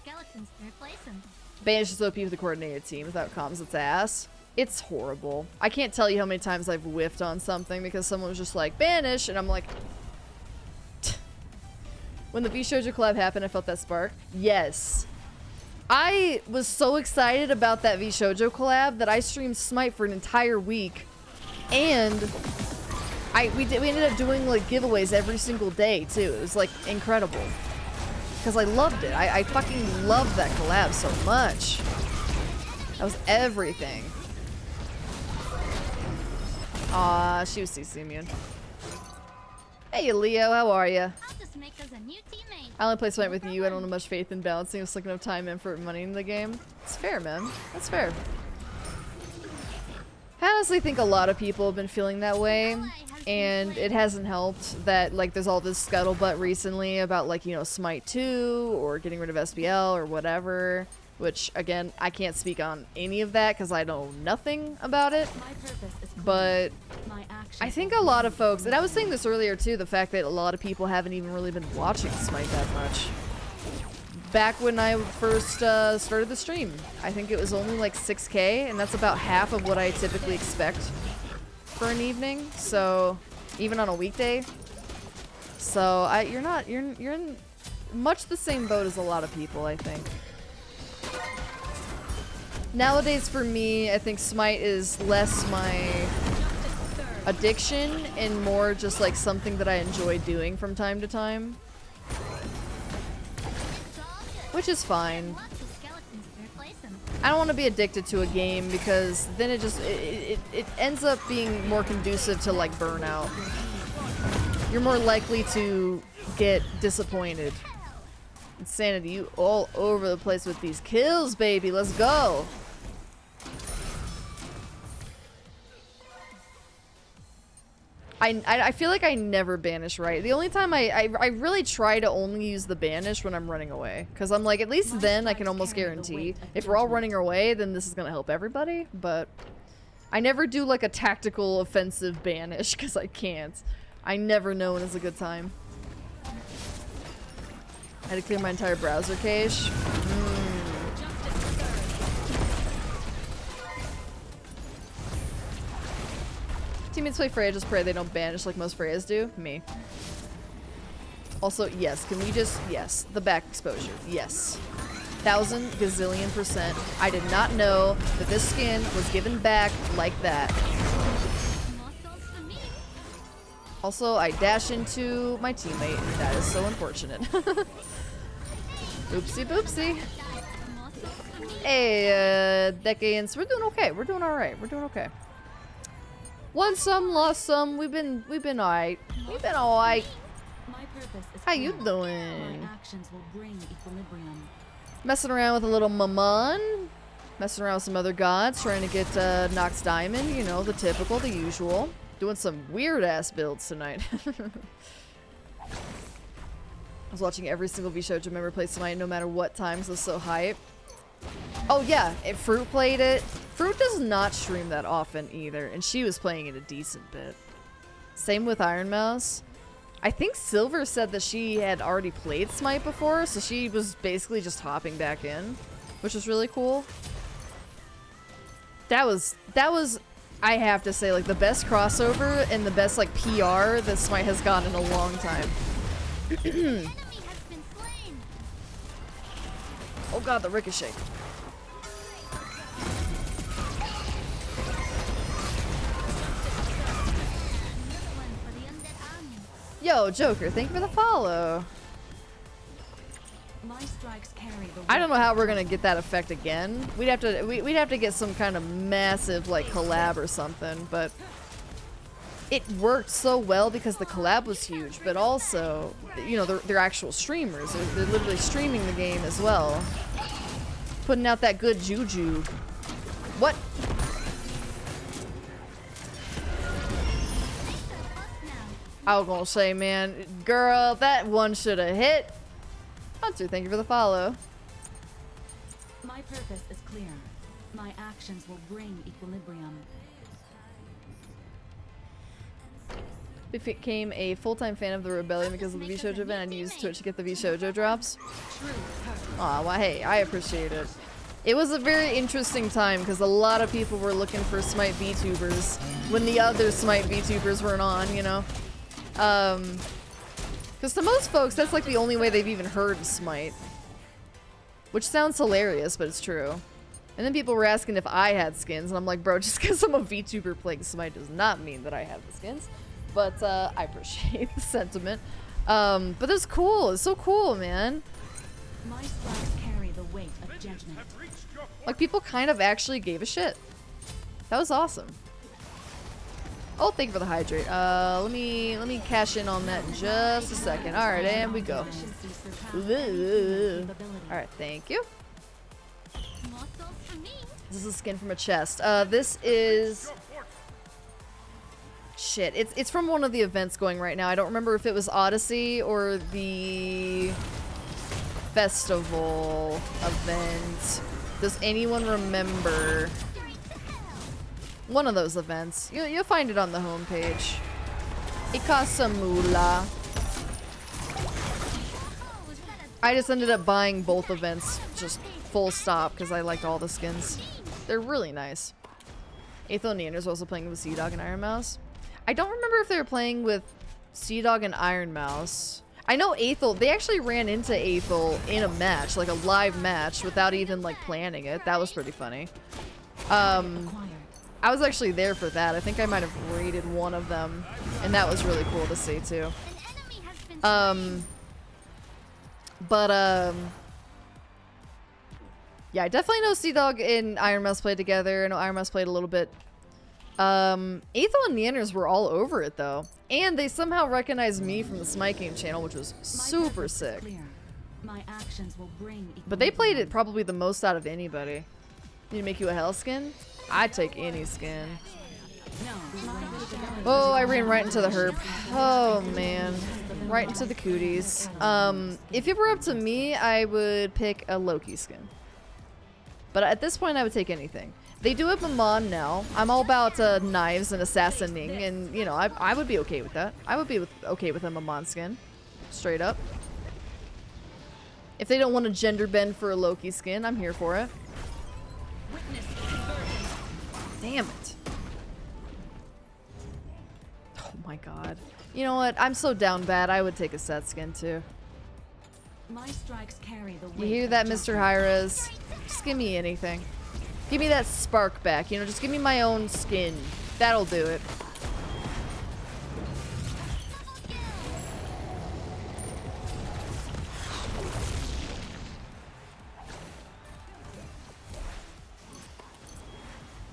Banish is OP with the coordinated team without comms its ass. It's horrible. I can't tell you how many times I've whiffed on something because someone was just like, banish, and I'm like... When the V-Shoujo collab happened, I felt that spark. Yes. I was so excited about that VShojo collab that I streamed Smite for an entire week, and we ended up doing like giveaways every single day too. It was like incredible because I loved it. I fucking loved that collab so much. That was everything. Aw, she was CC immune. Hey Leo, how are ya? I only play Smite with you. I don't have much faith in balancing. It's like enough time, effort, and money in the game. It's fair, man. That's fair. I honestly think a lot of people have been feeling that way, and it hasn't helped that like there's all this scuttlebutt recently about like, you know, Smite 2 or getting rid of SBL or whatever, which again, I can't speak on any of that because I know nothing about it, but I think a lot of folks, and I was saying this earlier too, the fact that a lot of people haven't even really been watching Smite that much. Back when I first started the stream, I think it was only like 6K, and that's about half of what I typically expect for an evening, so even on a weekday. So you're in much the same boat as a lot of people, I think. Nowadays for me, I think Smite is less my addiction and more just like something that I enjoy doing from time to time. Which is fine. I don't want to be addicted to a game because then it just it ends up being more conducive to like burnout. You're more likely to get disappointed. Insanity, you all over the place with these kills, baby. Let's go. I feel like I never banish right. The only time I really try to only use the banish when I'm running away. Because I'm like, at least then I can almost guarantee. If we're all running away, then this is going to help everybody. But I never do like a tactical offensive banish because I can't. I never know when it's a good time. I had to clear my entire browser cache. Teammates play Freya, just pray they don't banish like most Freyas do. Me. Also, yes, can we just, yes, the back exposure, yes. 1,000 gazillion %. I did not know that this skin was given back like that. Also, I dash into my teammate, and that is so unfortunate. Oopsie boopsie. Hey, Decades, we're doing okay. We're doing alright. We're doing okay. Won some, lost some. We've been alright. We've been alright. How you doing? Messing around with a little Mammon. Messing around with some other gods. Trying to get Nox Diamond. You know, the typical, the usual. Doing some weird ass builds tonight. I was watching every single VShojo member play Smite no matter what times. It was so hype. Oh yeah, if Fruit played it. Fruit does not stream that often either, and she was playing it a decent bit. Same with Iron Mouse. I think Silver said that she had already played Smite before, so she was basically just hopping back in, which was really cool. That was, I have to say, like, the best crossover and the best, like, PR that Smite has gotten in a long time. Oh god, the ricochet. Yo, Joker, thank you for the follow. I don't know how we're gonna get that effect again. We'd have to get some kind of massive like collab or something, but it worked so well because the collab was huge, but also, you know, they're actual streamers. They're literally streaming the game as well. Putting out that good juju. What? I was gonna say, man, girl, that one should have hit. Hunter, thank you for the follow. My purpose is clear. My actions will bring equilibrium. Became a full-time fan of the Rebellion because of the VShojo event. I used Twitch to get the VShojo drops. Aw, well, hey, I appreciate it. It was a very interesting time because a lot of people were looking for Smite VTubers when the other Smite VTubers weren't on, you know? Because to most folks, that's like the only way they've even heard of Smite. Which sounds hilarious, but it's true. And then people were asking if I had skins, and I'm like, bro, just because I'm a VTuber playing Smite does not mean that I have the skins. But, I appreciate the sentiment. But it's cool. It's so cool, man. My strikes carry the weight of judgment. Like, people kind of actually gave a shit. That was awesome. Oh, thank you for the hydrate. Let me cash in on that in just a second. Alright, and we go. Alright, thank you. This is a skin from a chest. This is... Shit, it's from one of the events going right now. I don't remember if it was Odyssey or the festival event. Does anyone remember? One of those events. You'll find it on the homepage. It costs some moolah. I just ended up buying both events just full stop because I liked all the skins. They're really nice. Aethel and Neander's also playing with Sea Dog and Iron Mouse. I don't remember if they were playing with Sea Dog and Iron Mouse. I know Aethel, they actually ran into Aethel in a match, like a live match, without even like planning it. That was pretty funny. I was actually there for that. I think I might have raided one of them, and that was really cool to see too. Yeah, I definitely know Sea Dog and Iron Mouse played together. I know Iron Mouse played a little bit. Aethel and Neanders were all over it though. And they somehow recognized me from the Smite Game channel, which was super sick. My actions will bring But they played it probably the most out of anybody. Need to make you a hell skin? I'd take any skin. Oh, I ran right into the herp. Oh man. Right into the cooties. If it were up to me, I would pick a Loki skin. But at this point, I would take anything. They do have Mammon now. I'm all about knives and assassinating, and you know, I would be okay with that. I would be okay with a Mammon skin, straight up. If they don't want to gender bend for a Loki skin, I'm here for it. Damn it. Oh my god. You know what? I'm so down bad, I would take a set skin too. My strikes carry the You weight hear of that, justice. Mr. Hi-Rez? Just give me anything. Give me that spark back, you know, just give me my own skin. That'll do it.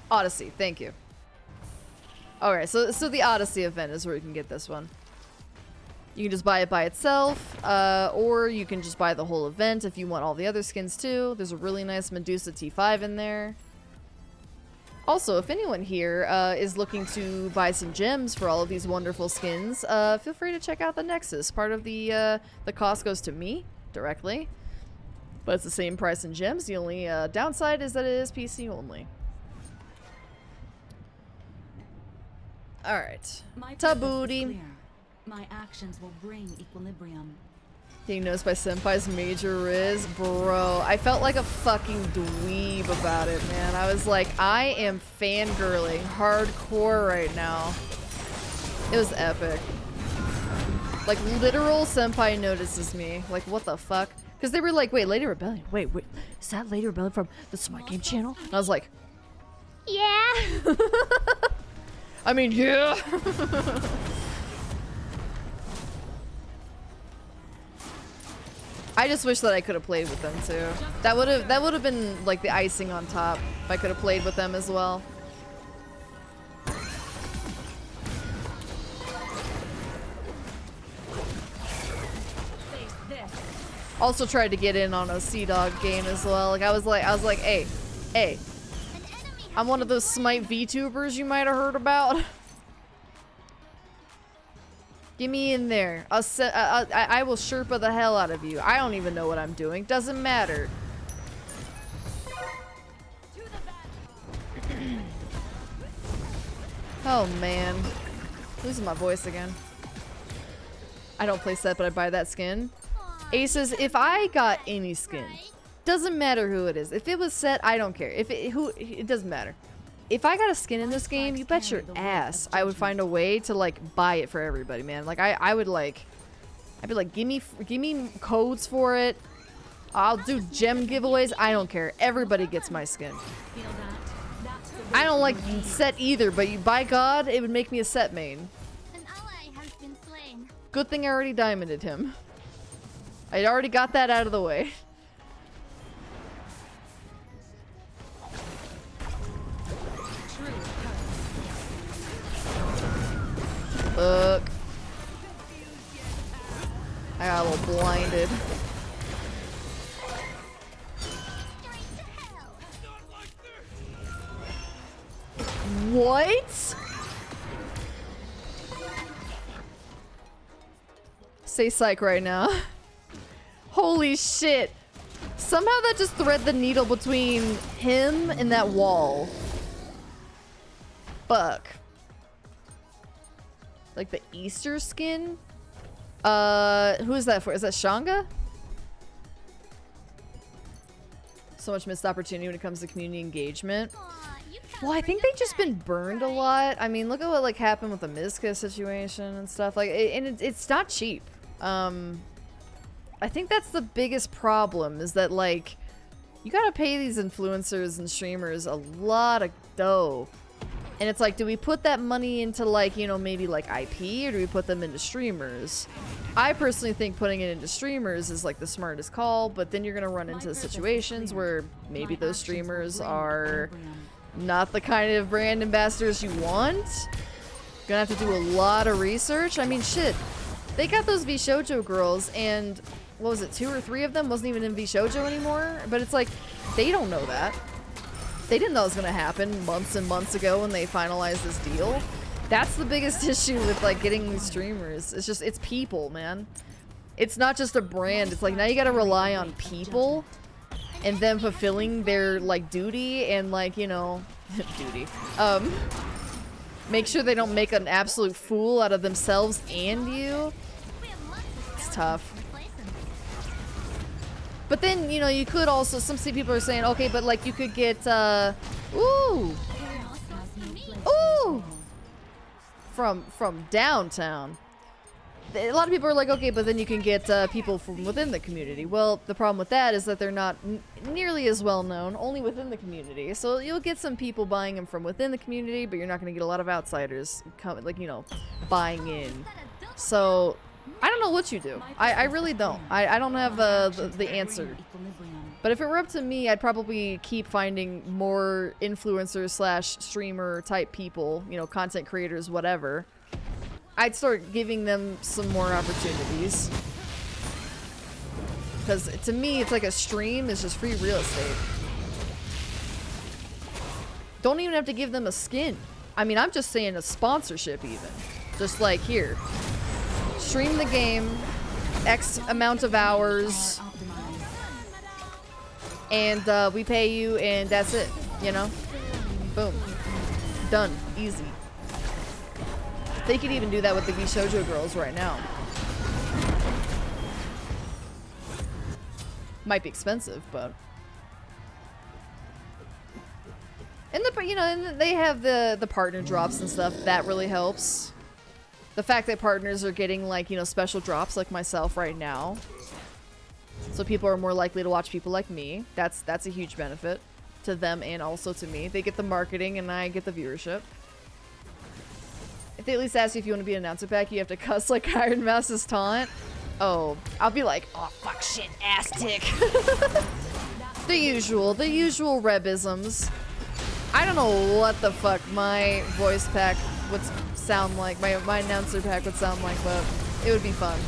Odyssey, thank you. Alright, so the Odyssey event is where you can get this one. You can just buy it by itself, or you can just buy the whole event if you want all the other skins too. There's a really nice Medusa T5 in there. Also, if anyone here is looking to buy some gems for all of these wonderful skins, feel free to check out the Nexus. Part of the cost goes to me directly, but it's the same price in gems. The only downside is that it is PC only. Alright. My purpose is Tabooty. clear. My actions will bring equilibrium. Getting noticed by Senpai's major riz. Bro, I felt like a fucking dweeb about it, man. I was like, I am fangirling hardcore right now. It was epic. Like, literal Senpai notices me. Like, what the fuck? Because they were like, wait, LadyRebellium. Wait, is that LadyRebellium from the Smite Game channel? And I was like, Yeah. I mean, yeah. I just wish that I could have played with them too. That would have been like the icing on top if I could have played with them as well. Also tried to get in on a Sea Dog game as well. Like I was like, hey, I'm one of those Smite VTubers you might have heard about. Get me in there. I will Sherpa the hell out of you. I don't even know what I'm doing. Doesn't matter. Oh man. Losing my voice again. I don't play set, but I buy that skin. Aces, if I got any skin, doesn't matter who it is. If it was set, I don't care. It doesn't matter. If I got a skin in this game, you bet your ass I would find a way to like buy it for everybody, man. Like I'd be like, give me codes for it. I'll do gem giveaways. I don't care. Everybody gets my skin. I don't like set either, but by God, it would make me a set main. An ally has been slain. Good thing I already diamonded him. I already got that out of the way. Look. I got a little blinded. What? Say psych right now. Holy shit. Somehow that just thread the needle between him and that wall. Fuck. Like the Easter skin? Who is that for? Is that Shanga? So much missed opportunity when it comes to community engagement. Well, I think they've just been burned a lot. I mean, look at what like happened with the Mizka situation and stuff. Like, it's not cheap. I think that's the biggest problem is that like you gotta pay these influencers and streamers a lot of dough. And it's like, do we put that money into like, you know, maybe like IP or do we put them into streamers? I personally think putting it into streamers is like the smartest call, but then you're gonna run into situations where maybe those streamers are not the kind of brand ambassadors you want. Gonna have to do a lot of research. I mean, shit. They got those VShojo girls and what was it, 2 or 3 of them wasn't even in VShojo anymore? But it's like, they don't know that. They didn't know it was gonna happen months and months ago when they finalized this deal. That's the biggest issue with like getting these streamers. It's just, it's people, man. It's not just a brand. It's like now you gotta rely on people and them fulfilling their like duty and like, you know, duty. Make sure they don't make an absolute fool out of themselves and you. It's tough. But then, you know, you could also, some people are saying, okay, but like you could get, ooh, from downtown. A lot of people are like, okay, but then you can get people from within the community. Well, the problem with that is that they're not nearly as well known, only within the community. So you'll get some people buying them from within the community, but you're not going to get a lot of outsiders coming, like, you know, buying in. So I don't know what you do. I really don't. I don't have the answer. But if it were up to me, I'd probably keep finding more influencers slash streamer type people, you know, content creators, whatever. I'd start giving them some more opportunities. Because to me, it's like a stream is just free real estate. Don't even have to give them a skin. I mean, I'm just saying a sponsorship even. Just like here. Stream the game, X amount of hours, and we pay you, and that's it, you know? Boom. Done. Easy. They could even do that with the Shoujo girls right now. Might be expensive, but... And you know, and they have the partner drops and stuff. That really helps. The fact that partners are getting, like, you know, special drops like myself right now. So people are more likely to watch people like me. That's a huge benefit to them and also to me. They get the marketing and I get the viewership. If they at least ask you if you want to be an announcer pack, you have to cuss like Iron Mouse's taunt. Oh, I'll be like, oh fuck, shit, ass tick. the usual rebisms. I don't know what the fuck my voice pack would sound like, my announcer pack would sound like, but it would be fun.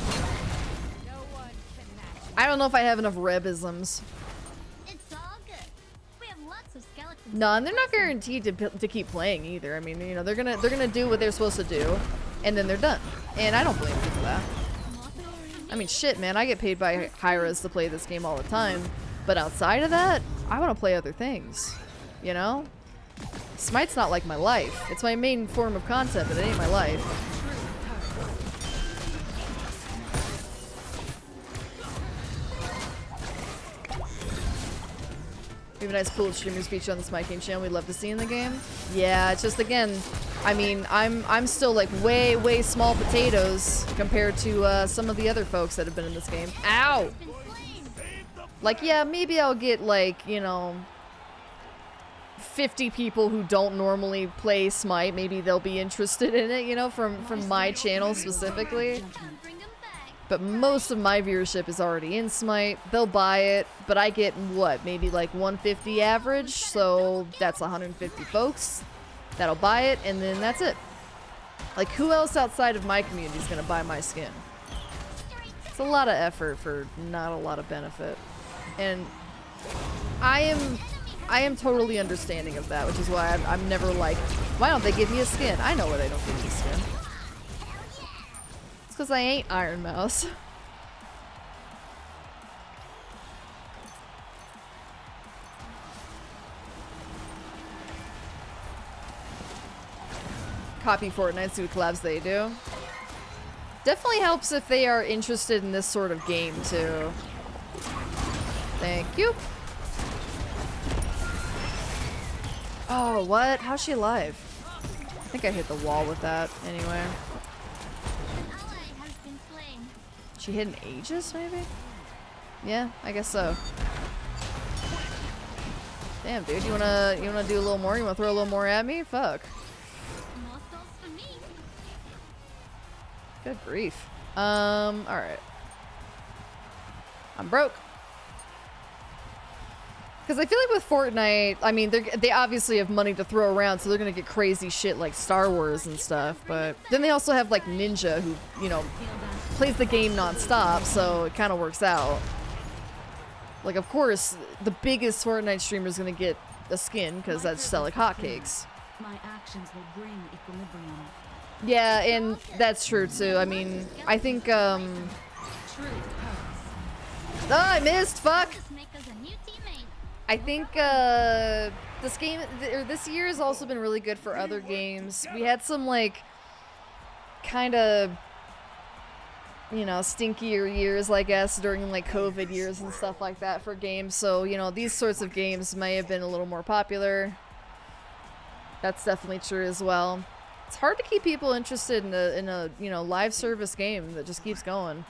I don't know if I have enough rebisms. It's all good. We have lots of skeletons. No, and they're not guaranteed to keep playing either. I mean, you know, they're gonna do what they're supposed to do, and then they're done. And I don't blame them for that. I mean, shit, man, I get paid by Hyras to play this game all the time, but outside of that, I want to play other things. You know, Smite's not like my life. It's my main form of content, but it ain't my life. We have a nice pool of streamers featured on the Smite game channel we'd love to see in the game. Yeah, it's just, again, I mean, I'm still like way small potatoes compared to some of the other folks that have been in this game. Ow! Like, yeah, maybe I'll get, like, you know, 50 people who don't normally play Smite. Maybe they'll be interested in it, you know, from my channel specifically. But most of my viewership is already in Smite. They'll buy it, but I get, what, maybe like 150 average, so that's 150 folks that'll buy it, and then that's it. Like, who else outside of my community is gonna buy my skin? It's a lot of effort for not a lot of benefit. And I am totally understanding of that, which is why I'm never like, why don't they give me a skin? I know why they don't give me a skin. Because I ain't Iron Mouse. Copy Fortnite, see what collabs they do. Definitely helps if they are interested in this sort of game too. Thank you. Oh, what? How's she alive? I think I hit the wall with that anyway. She hit an Aegis, maybe? Yeah, I guess so. Damn, dude, you wanna do a little more? You wanna throw a little more at me? Fuck. Good grief. Alright. I'm broke. Because I feel like with Fortnite, I mean, they obviously have money to throw around, so they're gonna get crazy shit like Star Wars and stuff, but then they also have like Ninja, who, you know, plays the game non-stop, so it kind of works out. Like, of course, the biggest Fortnite streamer is gonna get a skin, because that's sell like hotcakes. My actions will bring equilibrium. Yeah, and that's true too. I mean, I think, Oh, I missed! Fuck! I think this year has also been really good for other games. We had some like kind of you know, stinkier years, I guess, during like COVID years and stuff like that for games. So, you know, these sorts of games may have been a little more popular. That's definitely true as well. It's hard to keep people interested in a you know, live service game that just keeps going.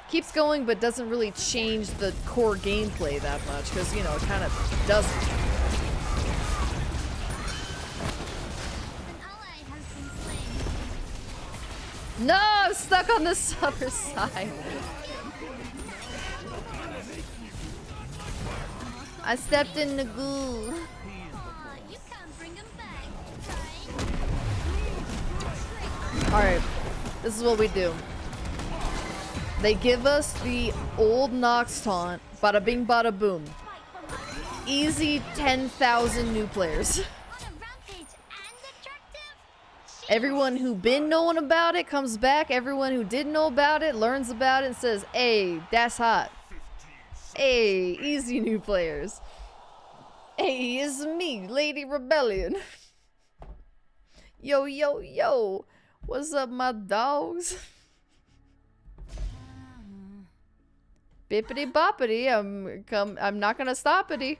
Keeps going, but doesn't really change the core gameplay that much, because, you know, it kind of doesn't. An ally has been slain. No, I'm stuck on this other side. I stepped in the goo. Aw, you can't bring him back, right? Alright, this is what we do. They give us the old Nox taunt, bada bing bada boom. Easy 10,000 new players. On a rampage and attractive. Everyone who been knowing about it comes back. Everyone who didn't know about it learns about it and says, hey, that's hot. Hey, easy new players. Hey, it's me, LadyRebellium. Yo, yo, yo. What's up, my dogs? Bippity boppity, I'm not gonna stop it.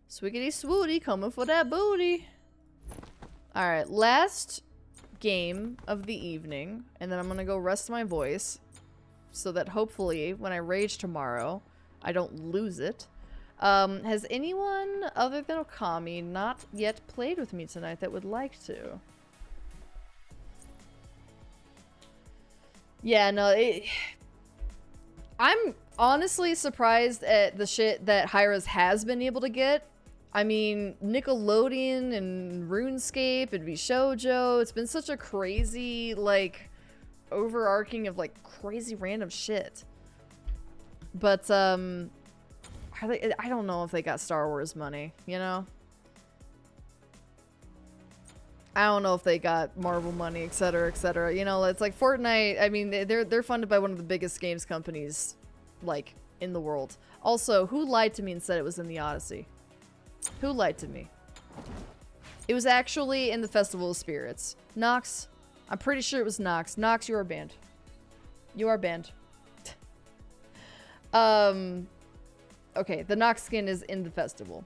Swiggity swooty, coming for that booty. Alright, last game of the evening, and then I'm gonna go rest my voice, so that hopefully, when I rage tomorrow, I don't lose it. Has anyone, other than Okami, not yet played with me tonight that would like to? Yeah, no, I'm honestly surprised at the shit that Hi-Rez has been able to get. I mean, Nickelodeon and RuneScape and VShojo, it's been such a crazy, like, overarching of, like, crazy random shit. But, I don't know if they got Star Wars money, you know? I don't know if they got Marvel money, etc., etc. You know, it's like Fortnite. I mean, they're funded by one of the biggest games companies, like, in the world. Also, who lied to me and said it was in the Odyssey? Who lied to me? It was actually in the Festival of Spirits. Nox, I'm pretty sure it was Nox. Nox, you are banned. You are banned. Okay, the Nox skin is in the festival,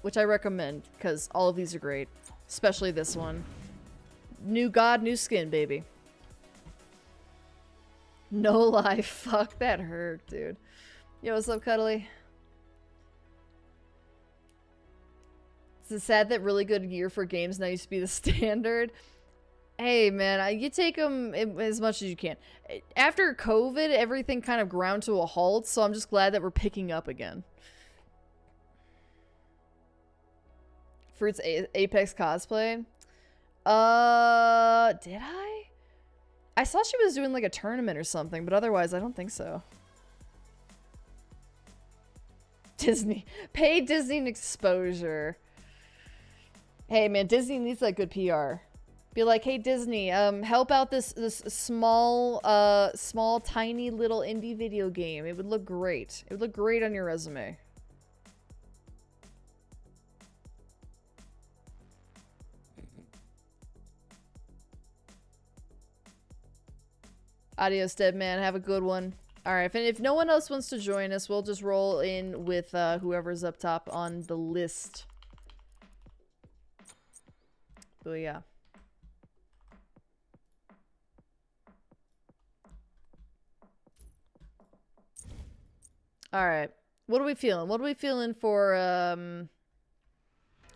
which I recommend because all of these are great. Especially this one. New god, new skin, baby. No lie. Fuck, that hurt, dude. Yo, what's up, Cuddly? It's sad that really good gear for games now used to be the standard. Hey, man, you take them as much as you can. After COVID, everything kind of ground to a halt, so I'm just glad that we're picking up again. Fruits Apex cosplay? Did I? I saw she was doing like a tournament or something, but otherwise I don't think so. Disney. Pay Disney an exposure. Hey man, Disney needs that good PR. Be like, hey Disney, help out this small tiny little indie video game. It would look great. It would look great on your resume. Adios, dead man. Have a good one. Alright, if no one else wants to join us, we'll just roll in with whoever's up top on the list. But yeah. Alright. What are we feeling? What are we feeling for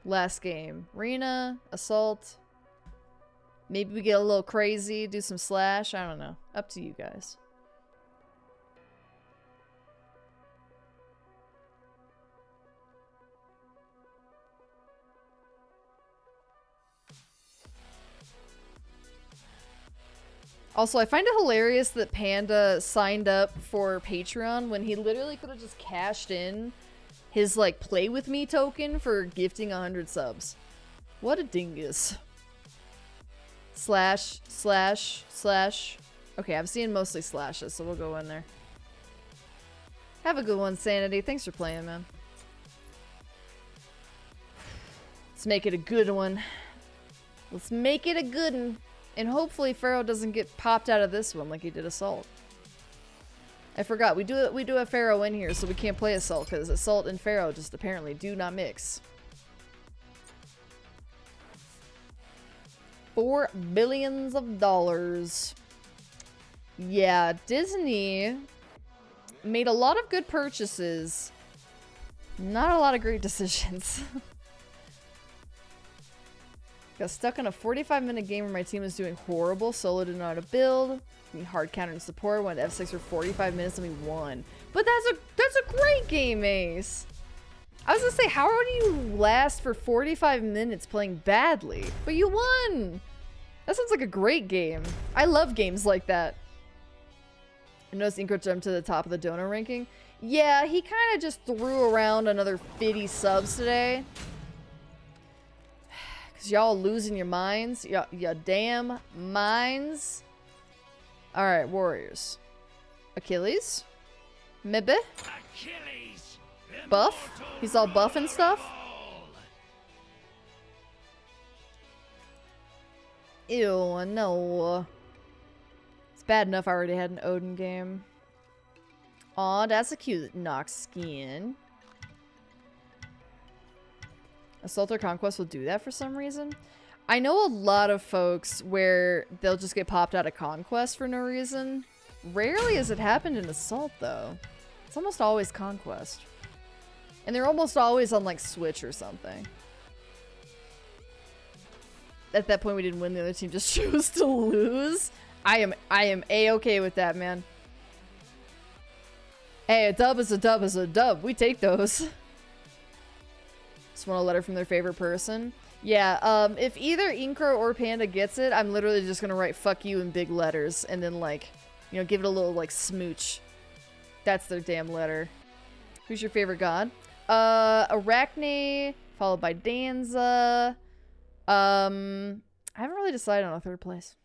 last game? Arena? Assault? Maybe we get a little crazy, do some slash. I don't know. Up to you guys. Also, I find it hilarious that Panda signed up for Patreon when he literally could have just cashed in his, like, play with me token for gifting 100 subs. What a dingus. Slash, slash, slash. Okay, I'm seeing mostly slashes, so we'll go in there. Have a good one, Sanity. Thanks for playing, man. Let's make it a good one. Let's make it a good one. And hopefully Pharaoh doesn't get popped out of this one like he did Assault. I forgot, we do a Pharaoh in here, so we can't play Assault, because Assault and Pharaoh just apparently do not mix. $4 billion. Yeah, Disney made a lot of good purchases. Not a lot of great decisions. Got stuck in a 45-minute game where my team was doing horrible. Solo didn't know how to build. We hard counter and support. Went F6 for 45 minutes and we won. But that's a great game, Ace. I was gonna say, how do you last for 45 minutes playing badly? But you won! That sounds like a great game. I love games like that. I noticed Inco jumped to the top of the donor ranking. Yeah, he kind of just threw around another 50 subs today. Because y'all losing your minds. Your damn minds. Alright, Warriors. Achilles. Maybe. Buff. He's all buff and stuff. Ew, no. It's bad enough I already had an Odin game. Aw, that's a cute Nox skin. Assault or Conquest will do that for some reason. I know a lot of folks where they'll just get popped out of Conquest for no reason. Rarely has it happened in Assault, though. It's almost always Conquest. And they're almost always on, like, Switch or something. At that point, we didn't win. The other team just chose to lose. I am A-okay with that, man. Hey, a dub is a dub is a dub. We take those. Just want a letter from their favorite person. Yeah, if either Inkro or Panda gets it, I'm literally just gonna write "fuck you" in big letters and then, like, you know, give it a little, like, smooch. That's their damn letter. Who's your favorite god? Arachne, followed by Danza. I haven't really decided on a third place.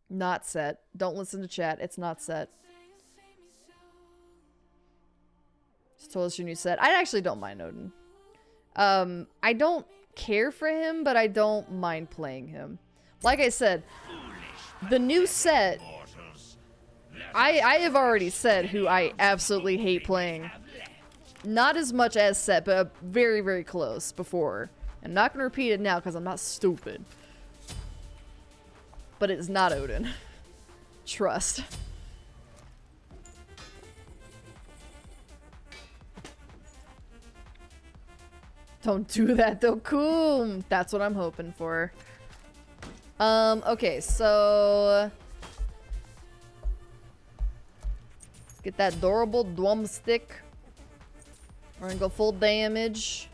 Not set. Don't listen to chat. It's not set. Just told us your new set. I actually don't mind Odin. I don't care for him, but I don't mind playing him. Like I said, the new set, I have already said who I absolutely hate playing. Not as much as set, but very, very close before. I'm not going to repeat it now because I'm not stupid. But it's not Odin. Trust. Don't do that though, cool. That's what I'm hoping for. Okay, so let's get that durable drum stick. We're gonna go full damage.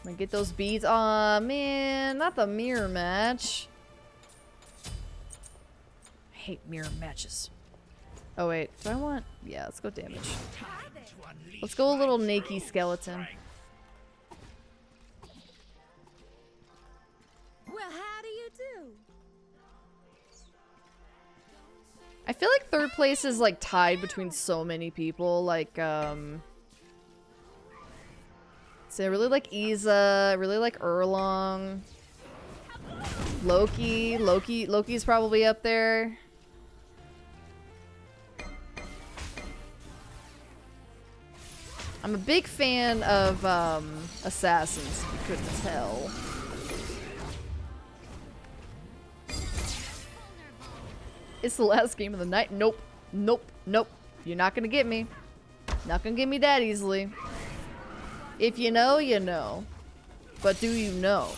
I'm gonna get those beads. Aw, man, not the mirror match. I hate mirror matches. Oh wait, do I want? Yeah, let's go damage. Let's go a little naked skeleton. Well, how do you do? I feel like third place is like tied between so many people. Like, so I really like Isa, I really like Erlong. Loki's probably up there. I'm a big fan of Assassins, if you couldn't tell. It's the last game of the night. Nope. Nope. Nope. You're not gonna get me. Not gonna get me that easily. If you know, you know. But do you know?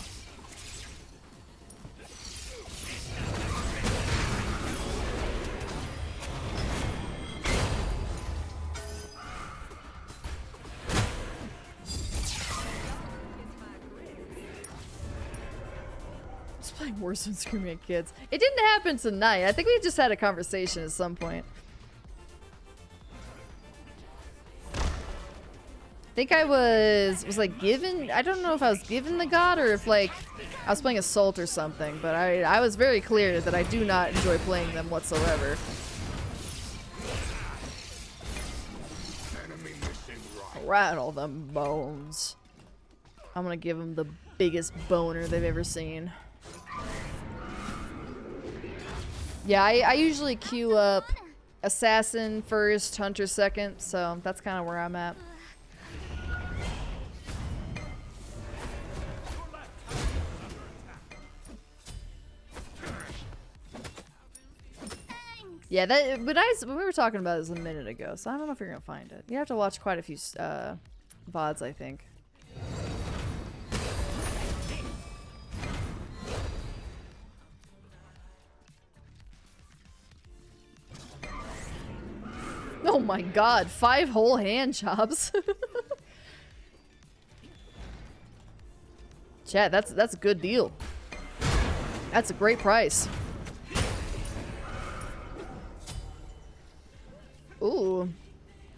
Playing worse than screaming at kids. It didn't happen tonight. I think we just had a conversation at some point. I think I was like given, I don't know if I was given the god or if like I was playing Assault or something, but I was very clear that I do not enjoy playing them whatsoever. rattle them bones. I'm gonna give them the biggest boner they've ever seen. Yeah, I usually queue up Assassin first, Hunter second, so that's kind of where I'm at. Yeah, that. But we were talking about this a minute ago, so I don't know if you're gonna find it. You have to watch quite a few VODs, I think. Oh my god, 5 whole hand chops. Chat, that's a good deal. That's a great price. Ooh.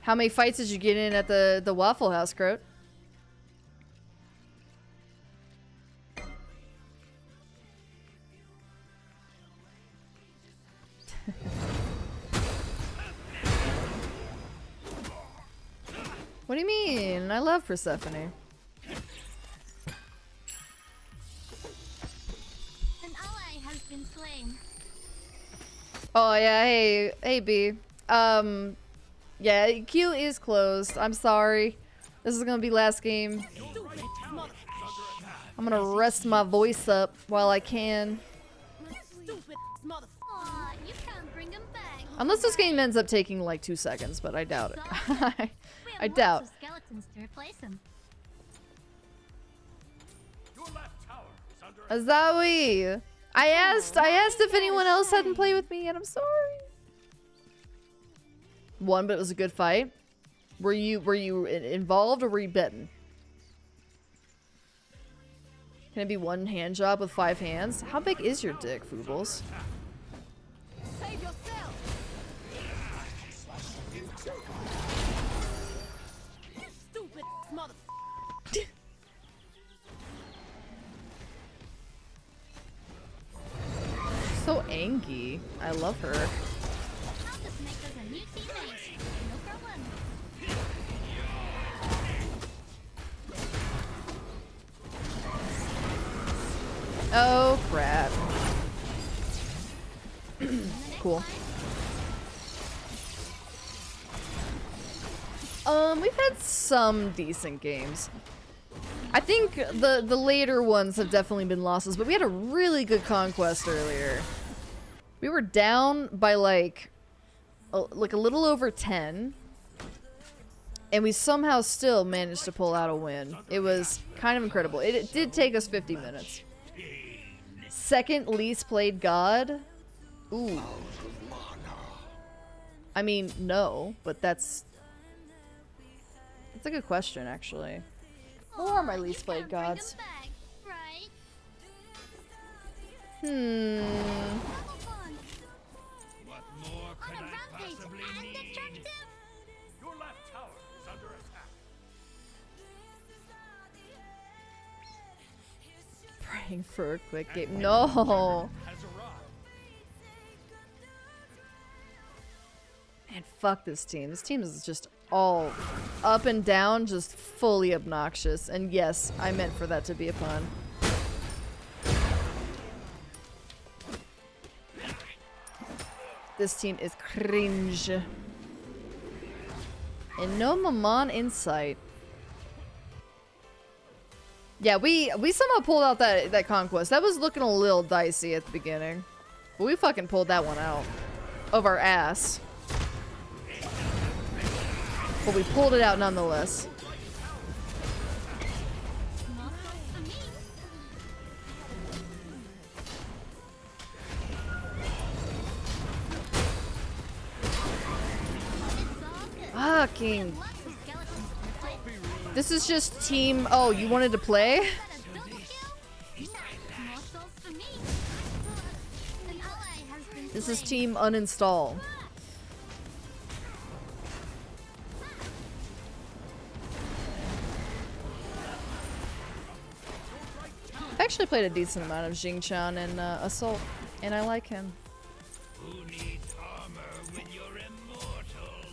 How many fights did you get in at the Waffle House, Croat? What do you mean? I love Persephone. An ally has been slain. Oh yeah, hey B. Yeah, queue is closed. I'm sorry. This is gonna be last game. I'm gonna rest my voice up while I can. Aw, you can't bring him back. Unless this game ends up taking like 2 seconds, but I doubt it. We I have doubt. lots of skeletons to replace him. Azawi! I asked if anyone else hadn't played with me, and I'm sorry. One, but it was a good fight. Were you involved or were you betting? Can it be one hand job with 5 hands? How big is your dick, Foobles? Save yourself. Stupid mother. So angry. I love her. I'll just make us a new teammate. No problem. Oh crap. Cool. We've had some decent games. I think the later ones have definitely been losses, but we had a really good conquest earlier. We were down by like a little over 10, and we somehow still managed to pull out a win. It was kind of incredible. It did take us 50 minutes. Second least played God? Ooh. I mean, no, but that's a good question, actually. Who are my least played gods? Right? What more could I possibly need? Your left tower is under attack. Praying for a quick game. No! Has arrived. Man, fuck this team. This team is just all up and down, just fully obnoxious. And yes, I meant for that to be a pun. This team is cringe. And no Maman in sight. Yeah, we somehow pulled out that conquest. That was looking a little dicey at the beginning. But we fucking pulled that one out of our ass. But we pulled it out nonetheless. Fucking. This is just team. Oh, you wanted to play? This is team uninstall. I actually played a decent amount of Xingqian and Assault, and I like him. Who needs armor when you're immortal?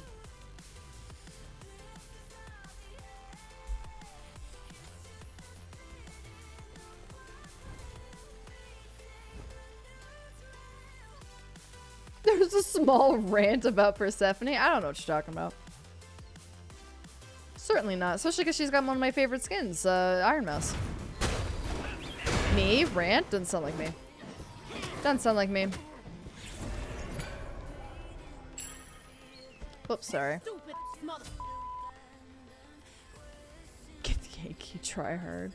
There's a small rant about Persephone. I don't know what you're talking about. Certainly not, especially because she's got one of my favorite skins, Iron Mouse. Me? Rant? Doesn't sound like me. Doesn't sound like me. Oops, sorry. Get the Yankee try hard.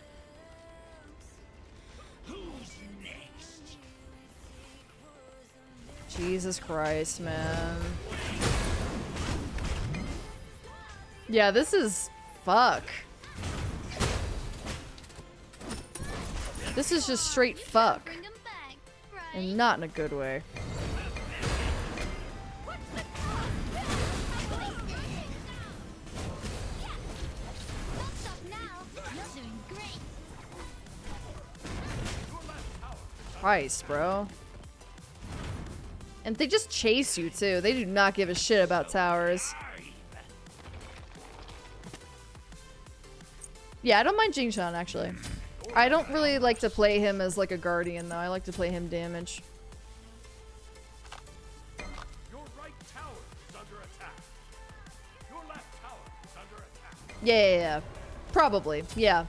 Jesus Christ, man. Yeah, this is fuck. This is just straight fuck. And not in a good way. Christ, bro. And they just chase you too. They do not give a shit about towers. Yeah, I don't mind Jingshan actually. I don't really like to play him as like a guardian though. I like to play him damage. Your right tower is under attack. Your left tower is under attack. Yeah. Probably. Yeah.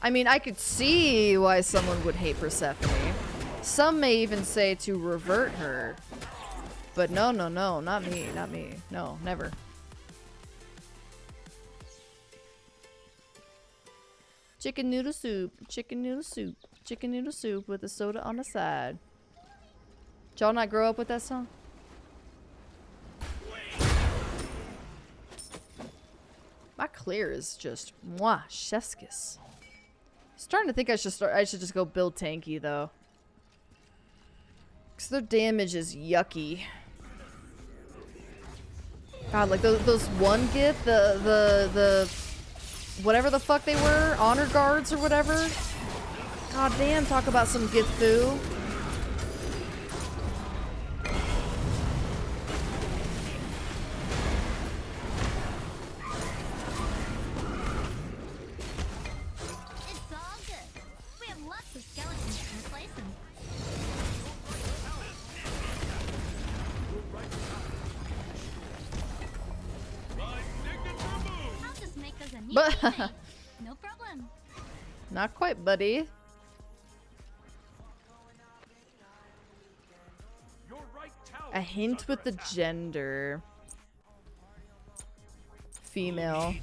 I mean, I could see why someone would hate Persephone. Some may even say to revert her. But no, not me, not me. No, never. Chicken noodle soup, chicken noodle soup, chicken noodle soup with a soda on the side. Did y'all not grow up with that song? My clear is just mwah, chef's kiss. Starting to think I should just go build tanky though. Cause their damage is yucky. God, like those one git, the whatever the fuck they were, honor guards or whatever. God damn, talk about some git foo. It's all good. We have lots of skeletons to replace them. I'll just make us a new teammate. No problem. Not quite, buddy. A hint with the gender. Female.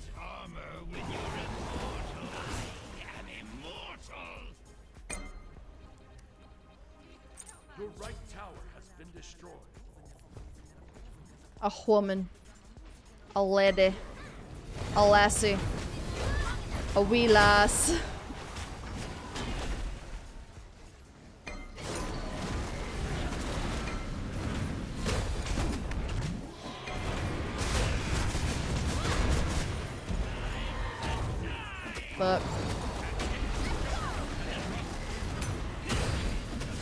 Your right tower has been destroyed. A woman. A lady. A lassie. A wee lass. Fuck.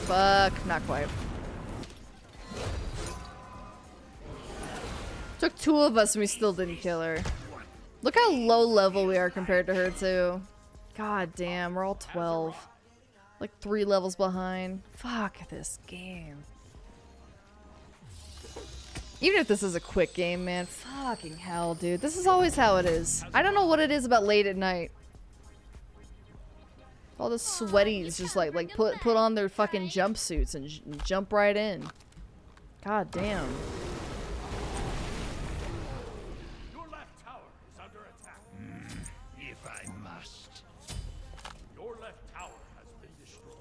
Fuck. Not quite. Took two of us and we still didn't kill her. Look how low level we are compared to her too. God damn, we're all 12. Like 3 levels behind. Fuck this game. Even if this is a quick game, man. Fucking hell, dude. This is always how it is. I don't know what it is about late at night. All the sweaties just like put on their fucking jumpsuits and jump right in. God damn. Your left tower is under attack. If I must. Your left tower has been destroyed.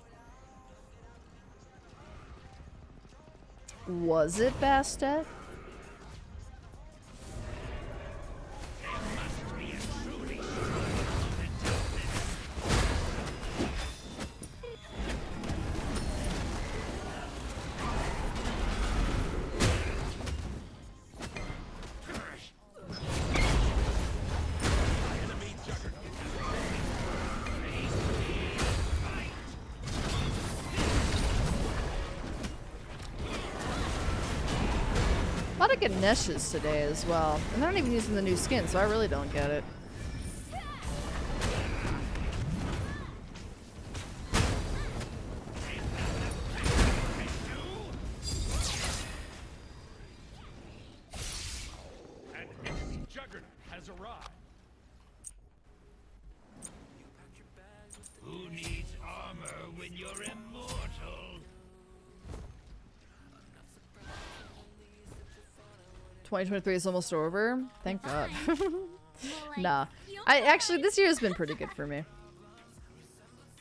Was it Bastet? A lot of Ganeshes today as well. And they're not even using the new skin, so I really don't get it. has arrived. Who needs armor when you're immortal? 2023 is almost over. Thank God. Nah. Actually, this year has been pretty good for me.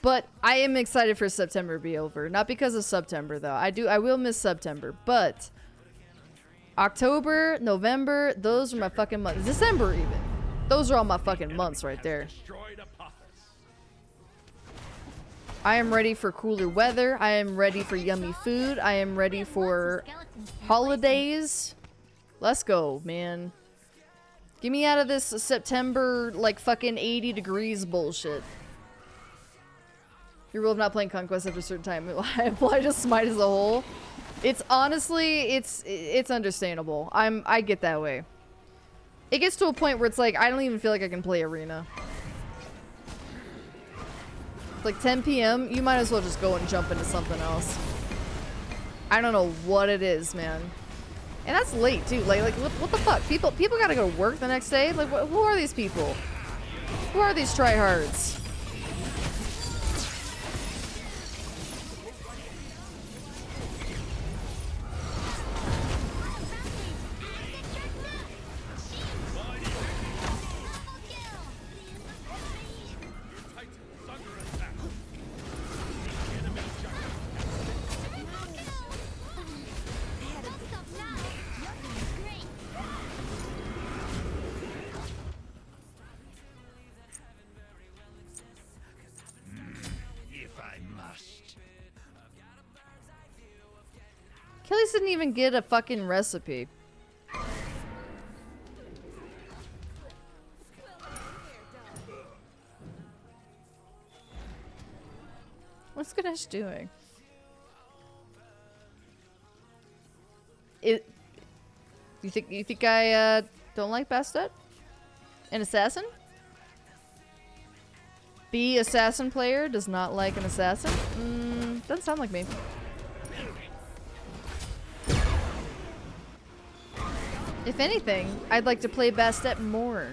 But I am excited for September to be over. Not because of September, though. I will miss September. But October, November, those are my fucking months. December, even. Those are all my fucking months right there. I am ready for cooler weather. I am ready for yummy food. I am ready for holidays. Let's go, man. Get me out of this September, like, fucking 80 degrees bullshit. Your rule of not playing Conquest after a certain time. I apply to Smite as a whole. It's honestly, it's understandable. I get that way. It gets to a point where it's like, I don't even feel like I can play Arena. It's like 10 p.m., you might as well just go and jump into something else. I don't know what it is, man. And that's late too. Like what the fuck? People gotta go to work the next day. Like, who are these people? Who are these tryhards? Achilles didn't even get a fucking recipe. What's Ganesh doing? You think I don't like Bastet? An assassin? B assassin player does not like an assassin? Doesn't sound like me. If anything, I'd like to play Bastet more,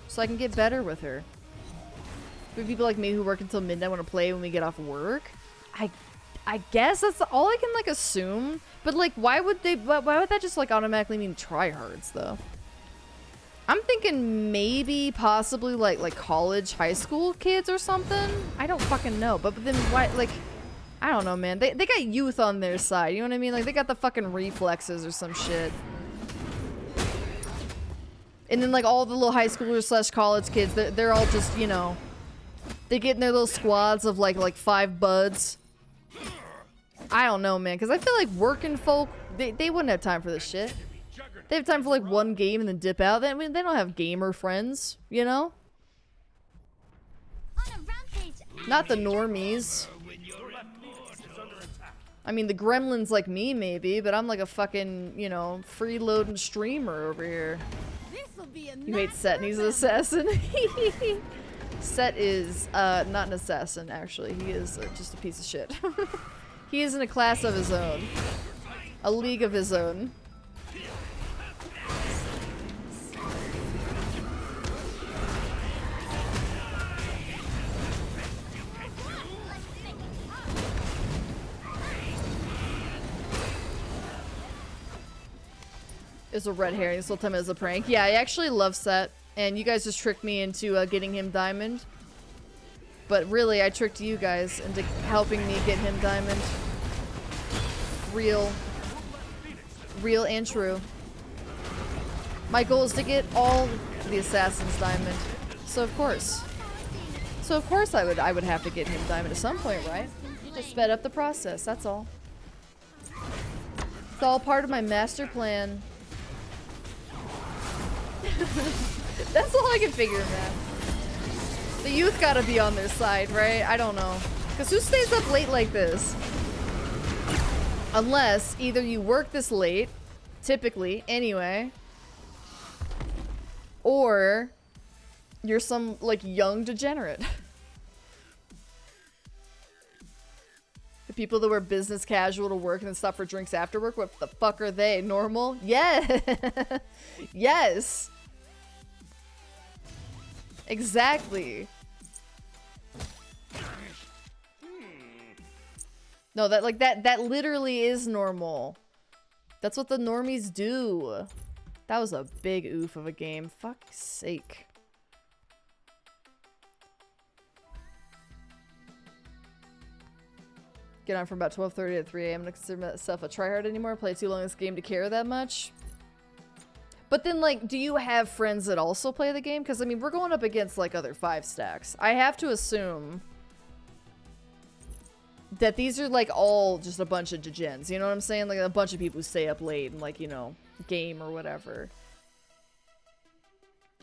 so I can get better with her. For people like me who work until midnight want to play when we get off work, I guess that's all I can like assume. But like, why would that just like automatically mean tryhards though? I'm thinking maybe possibly like college, high school kids or something. I don't fucking know. But then why, like, I don't know, man. They got youth on their side. You know what I mean? Like they got the fucking reflexes or some shit. And then like all the little high schoolers / college kids, they're all just, you know, they get in their little squads of like 5 buds. I don't know, man, because I feel like working folk, they wouldn't have time for this shit. They have time for like 1 game and then dip out. I mean, they don't have gamer friends, you know? Not the normies. I mean, the gremlins like me, maybe, but I'm like a fucking, you know, freeloading streamer over here. You hate Set and he's an assassin. Set is not an assassin, actually. He is just a piece of shit. He is in a class of his own. A league of his own. Is a red herring this whole time as a prank. Yeah, I actually love Set, and you guys just tricked me into getting him diamond. But really, I tricked you guys into helping me get him diamond. Real and true. My goal is to get all the assassins diamond. So of course I would have to get him diamond at some point, right? Just sped up the process, that's all. It's all part of my master plan. That's all I can figure, man. The youth gotta be on their side, right? I don't know. Because who stays up late like this? Unless either you work this late, typically, anyway, or you're some, like, young degenerate. The people that wear business casual to work and then stop for drinks after work, what the fuck are they? Normal? Yeah! Yes! Exactly. No, that literally is normal. That's what the normies do. That was a big oof of a game. Fuck's sake. Get on from about 12:30 to 3 a.m. to consider myself a tryhard anymore. Play too long this game to care that much. But then, like, do you have friends that also play the game? Because, I mean, we're going up against, like, other 5 stacks. I have to assume that these are, like, all just a bunch of degens. You know what I'm saying? Like, a bunch of people who stay up late and, like, you know, game or whatever.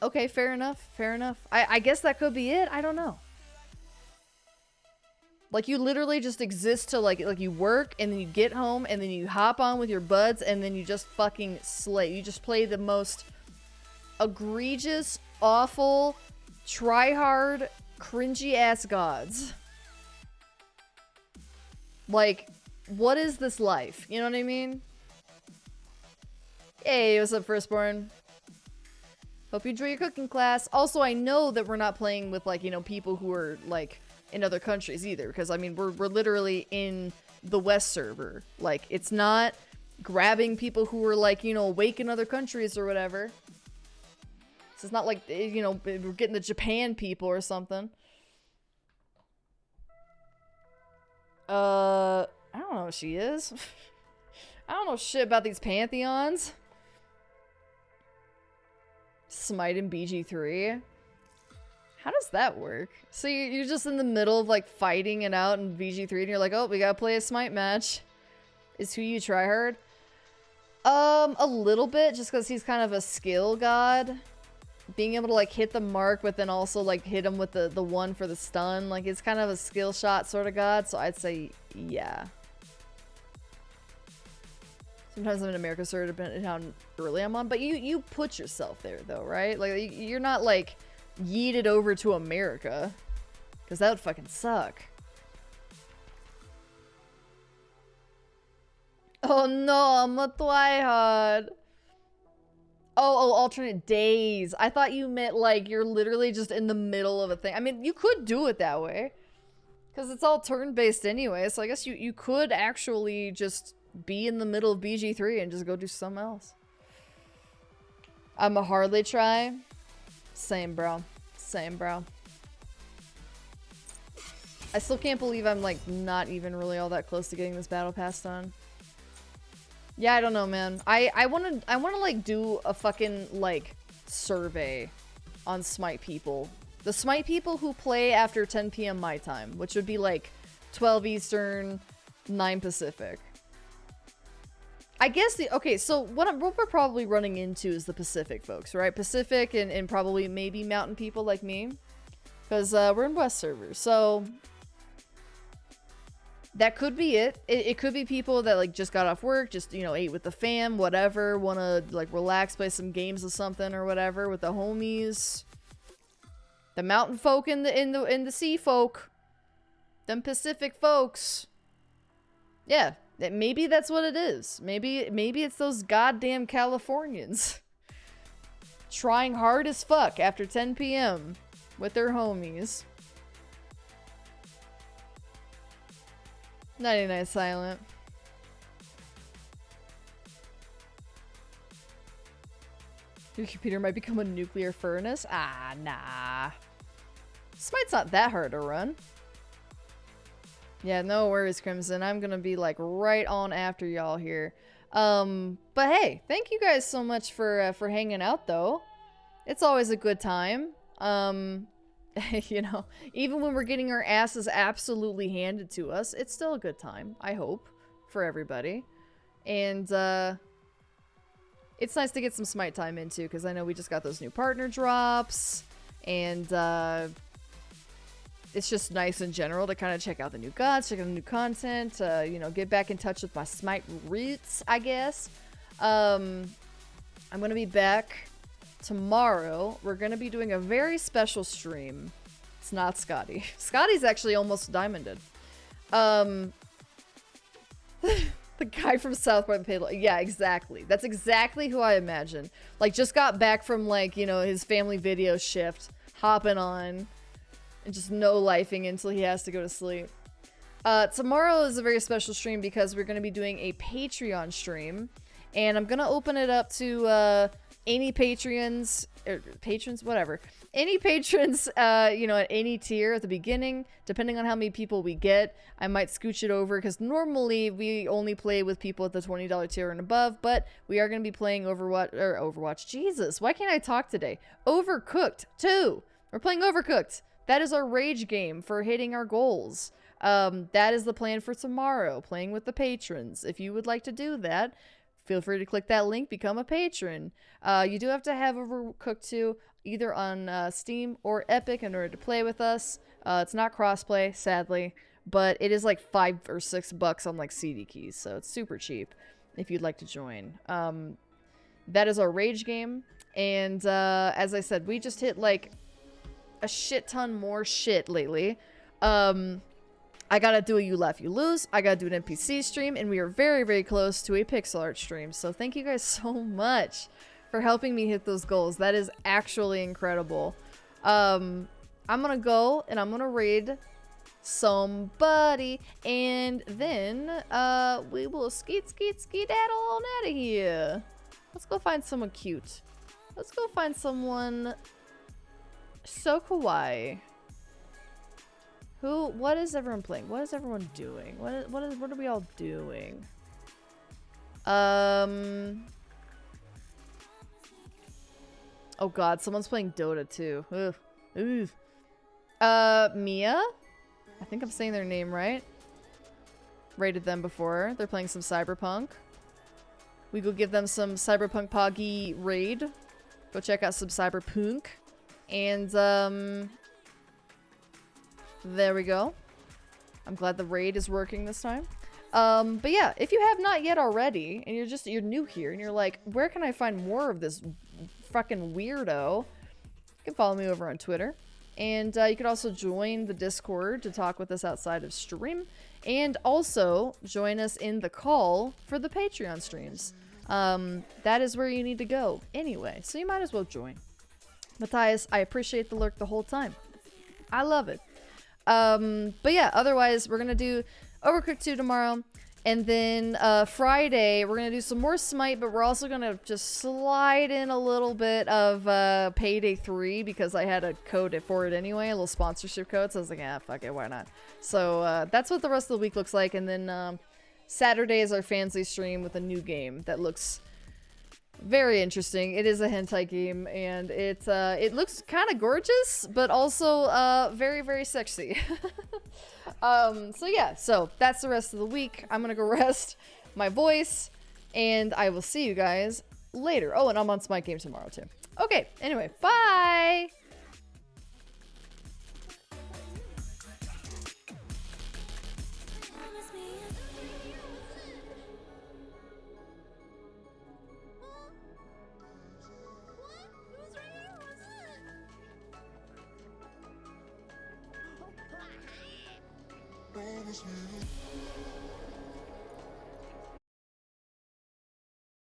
Okay, fair enough. Fair enough. I guess that could be it. I don't know. Like, you literally just exist to, like you work, and then you get home, and then you hop on with your buds, and then you just fucking slay. You just play the most egregious, awful, try-hard, cringy-ass gods. Like, what is this life? You know what I mean? Hey, what's up, Firstborn? Hope you enjoy your cooking class. Also, I know that we're not playing with, like, you know, people who are, like, in other countries either, because I mean we're literally in the West server. Like, it's not grabbing people who are, like, you know, awake in other countries or whatever. So it's not like, you know, we're getting the Japan people or something. I don't know what she is. I don't know shit about these pantheons. Smite and BG3. How does that work? So you're just in the middle of, like, fighting it out in VG3 and you're like, oh, we gotta play a Smite match. Is who you try hard? A little bit, just because he's kind of a skill god. Being able to, like, hit the mark, but then also, like, hit him with the one for the stun. Like, it's kind of a skill shot sort of god, so I'd say, yeah. Sometimes I'm in America, sort of depending on how early I'm on, but you put yourself there, though, right? Like, you're not, like, yeeted over to America, because that would fucking suck. Oh no, I'm a tryhard. Oh, alternate days. I thought you meant, like, you're literally just in the middle of a thing. I mean, you could do it that way, because it's all turn-based anyway, so I guess you could actually just be in the middle of BG3 and just go do something else. I'm a hardly try. Same, bro. Same, bro. I still can't believe I'm, like, not even really all that close to getting this battle pass done. Yeah, I don't know, man. I wanna like do a fucking, like, survey on Smite people. The Smite people who play after 10 p.m. my time, which would be like 12 Eastern, 9 Pacific. I guess okay, so what we're probably running into is the Pacific folks, right? Pacific and probably maybe mountain people like me. Because we're in West servers, so that could be it. It could be people that, like, just got off work, just, you know, ate with the fam, whatever, want to, like, relax, play some games or something or whatever with the homies. The mountain folk and the sea folk. Them Pacific folks. Yeah, maybe that's what it is. Maybe it's those goddamn Californians trying hard as fuck after 10 p.m. with their homies. 99 silent. Your computer might become a nuclear furnace? Ah, nah. Smite's not that hard to run. Yeah, no worries, Crimson. I'm gonna be, like, right on after y'all here. But hey, thank you guys so much for hanging out, though. It's always a good time. You know, even when we're getting our asses absolutely handed to us, it's still a good time, I hope, for everybody. And, it's nice to get some Smite time into, because I know we just got those new partner drops, and, it's just nice in general to kind of check out the new gods, check out the new content, you know, get back in touch with my Smite roots, I guess. I'm gonna be back tomorrow. We're gonna be doing a very special stream. It's not Scotty. Scotty's actually almost diamonded. The guy from South Park, the paid. Yeah, exactly. That's exactly who I imagine. Like, just got back from, like, you know, his family video shift. hopping on and just no-lifing until he has to go to sleep. Tomorrow is a very special stream because we're going to be doing a Patreon stream, and I'm going to open it up to any patrons, whatever. Any patrons, you know, at any tier at the beginning, depending on how many people we get, I might scooch it over, because normally we only play with people at the $20 tier and above, but we are going to be playing Overwatch. Jesus, why can't I talk today? Overcooked 2. We're playing Overcooked. That is our rage game for hitting our goals. That is the plan for tomorrow, playing with the patrons. If you would like to do that, feel free to click that link, become a patron. You do have to have Overcooked 2 either on Steam or Epic in order to play with us. It's not crossplay, sadly, but it is like $5 or $6 on like CD keys, so it's super cheap if you'd like to join. That is our rage game, and as I said, we just hit like a shit ton more shit lately. I gotta do a You Laugh, You Lose. I gotta do an NPC stream, and we are very, very close to a pixel art stream. So thank you guys so much for helping me hit those goals. That is actually incredible. I'm gonna go and I'm gonna raid somebody, and then we will skedaddle on out of here. Let's go find someone cute. Let's go find someone so kawaii. What is everyone playing? What is everyone doing? What are we all doing? Oh god, someone's playing Dota too. Ugh. Ugh. Mia? I think I'm saying their name right. Rated them before. They're playing some Cyberpunk. We go give them some Cyberpunk Poggy raid. Go check out some Cyberpunk. And, there we go. I'm glad the raid is working this time. But yeah, if you have not yet already, and you're new here, and you're like, where can I find more of this fucking weirdo? You can follow me over on Twitter. And you could also join the Discord to talk with us outside of stream. And also join us in the call for the Patreon streams. That is where you need to go anyway, so you might as well join. Matthias, I appreciate the lurk the whole time. I love it. But yeah, otherwise, we're gonna do Overcooked 2 tomorrow. And then Friday, we're gonna do some more Smite, but we're also gonna just slide in a little bit of Payday 3, because I had a code for it anyway, a little sponsorship code, so I was like, yeah, fuck it, why not? So that's what the rest of the week looks like. And then Saturday is our Fansly stream with a new game that looks very interesting. It is a hentai game, and it looks kind of gorgeous, but also very, very sexy. So yeah, so that's the rest of the week. I'm gonna go rest my voice, and I will see you guys later. Oh, and I'm on Smite Game tomorrow too. Okay, anyway, bye! Promise me.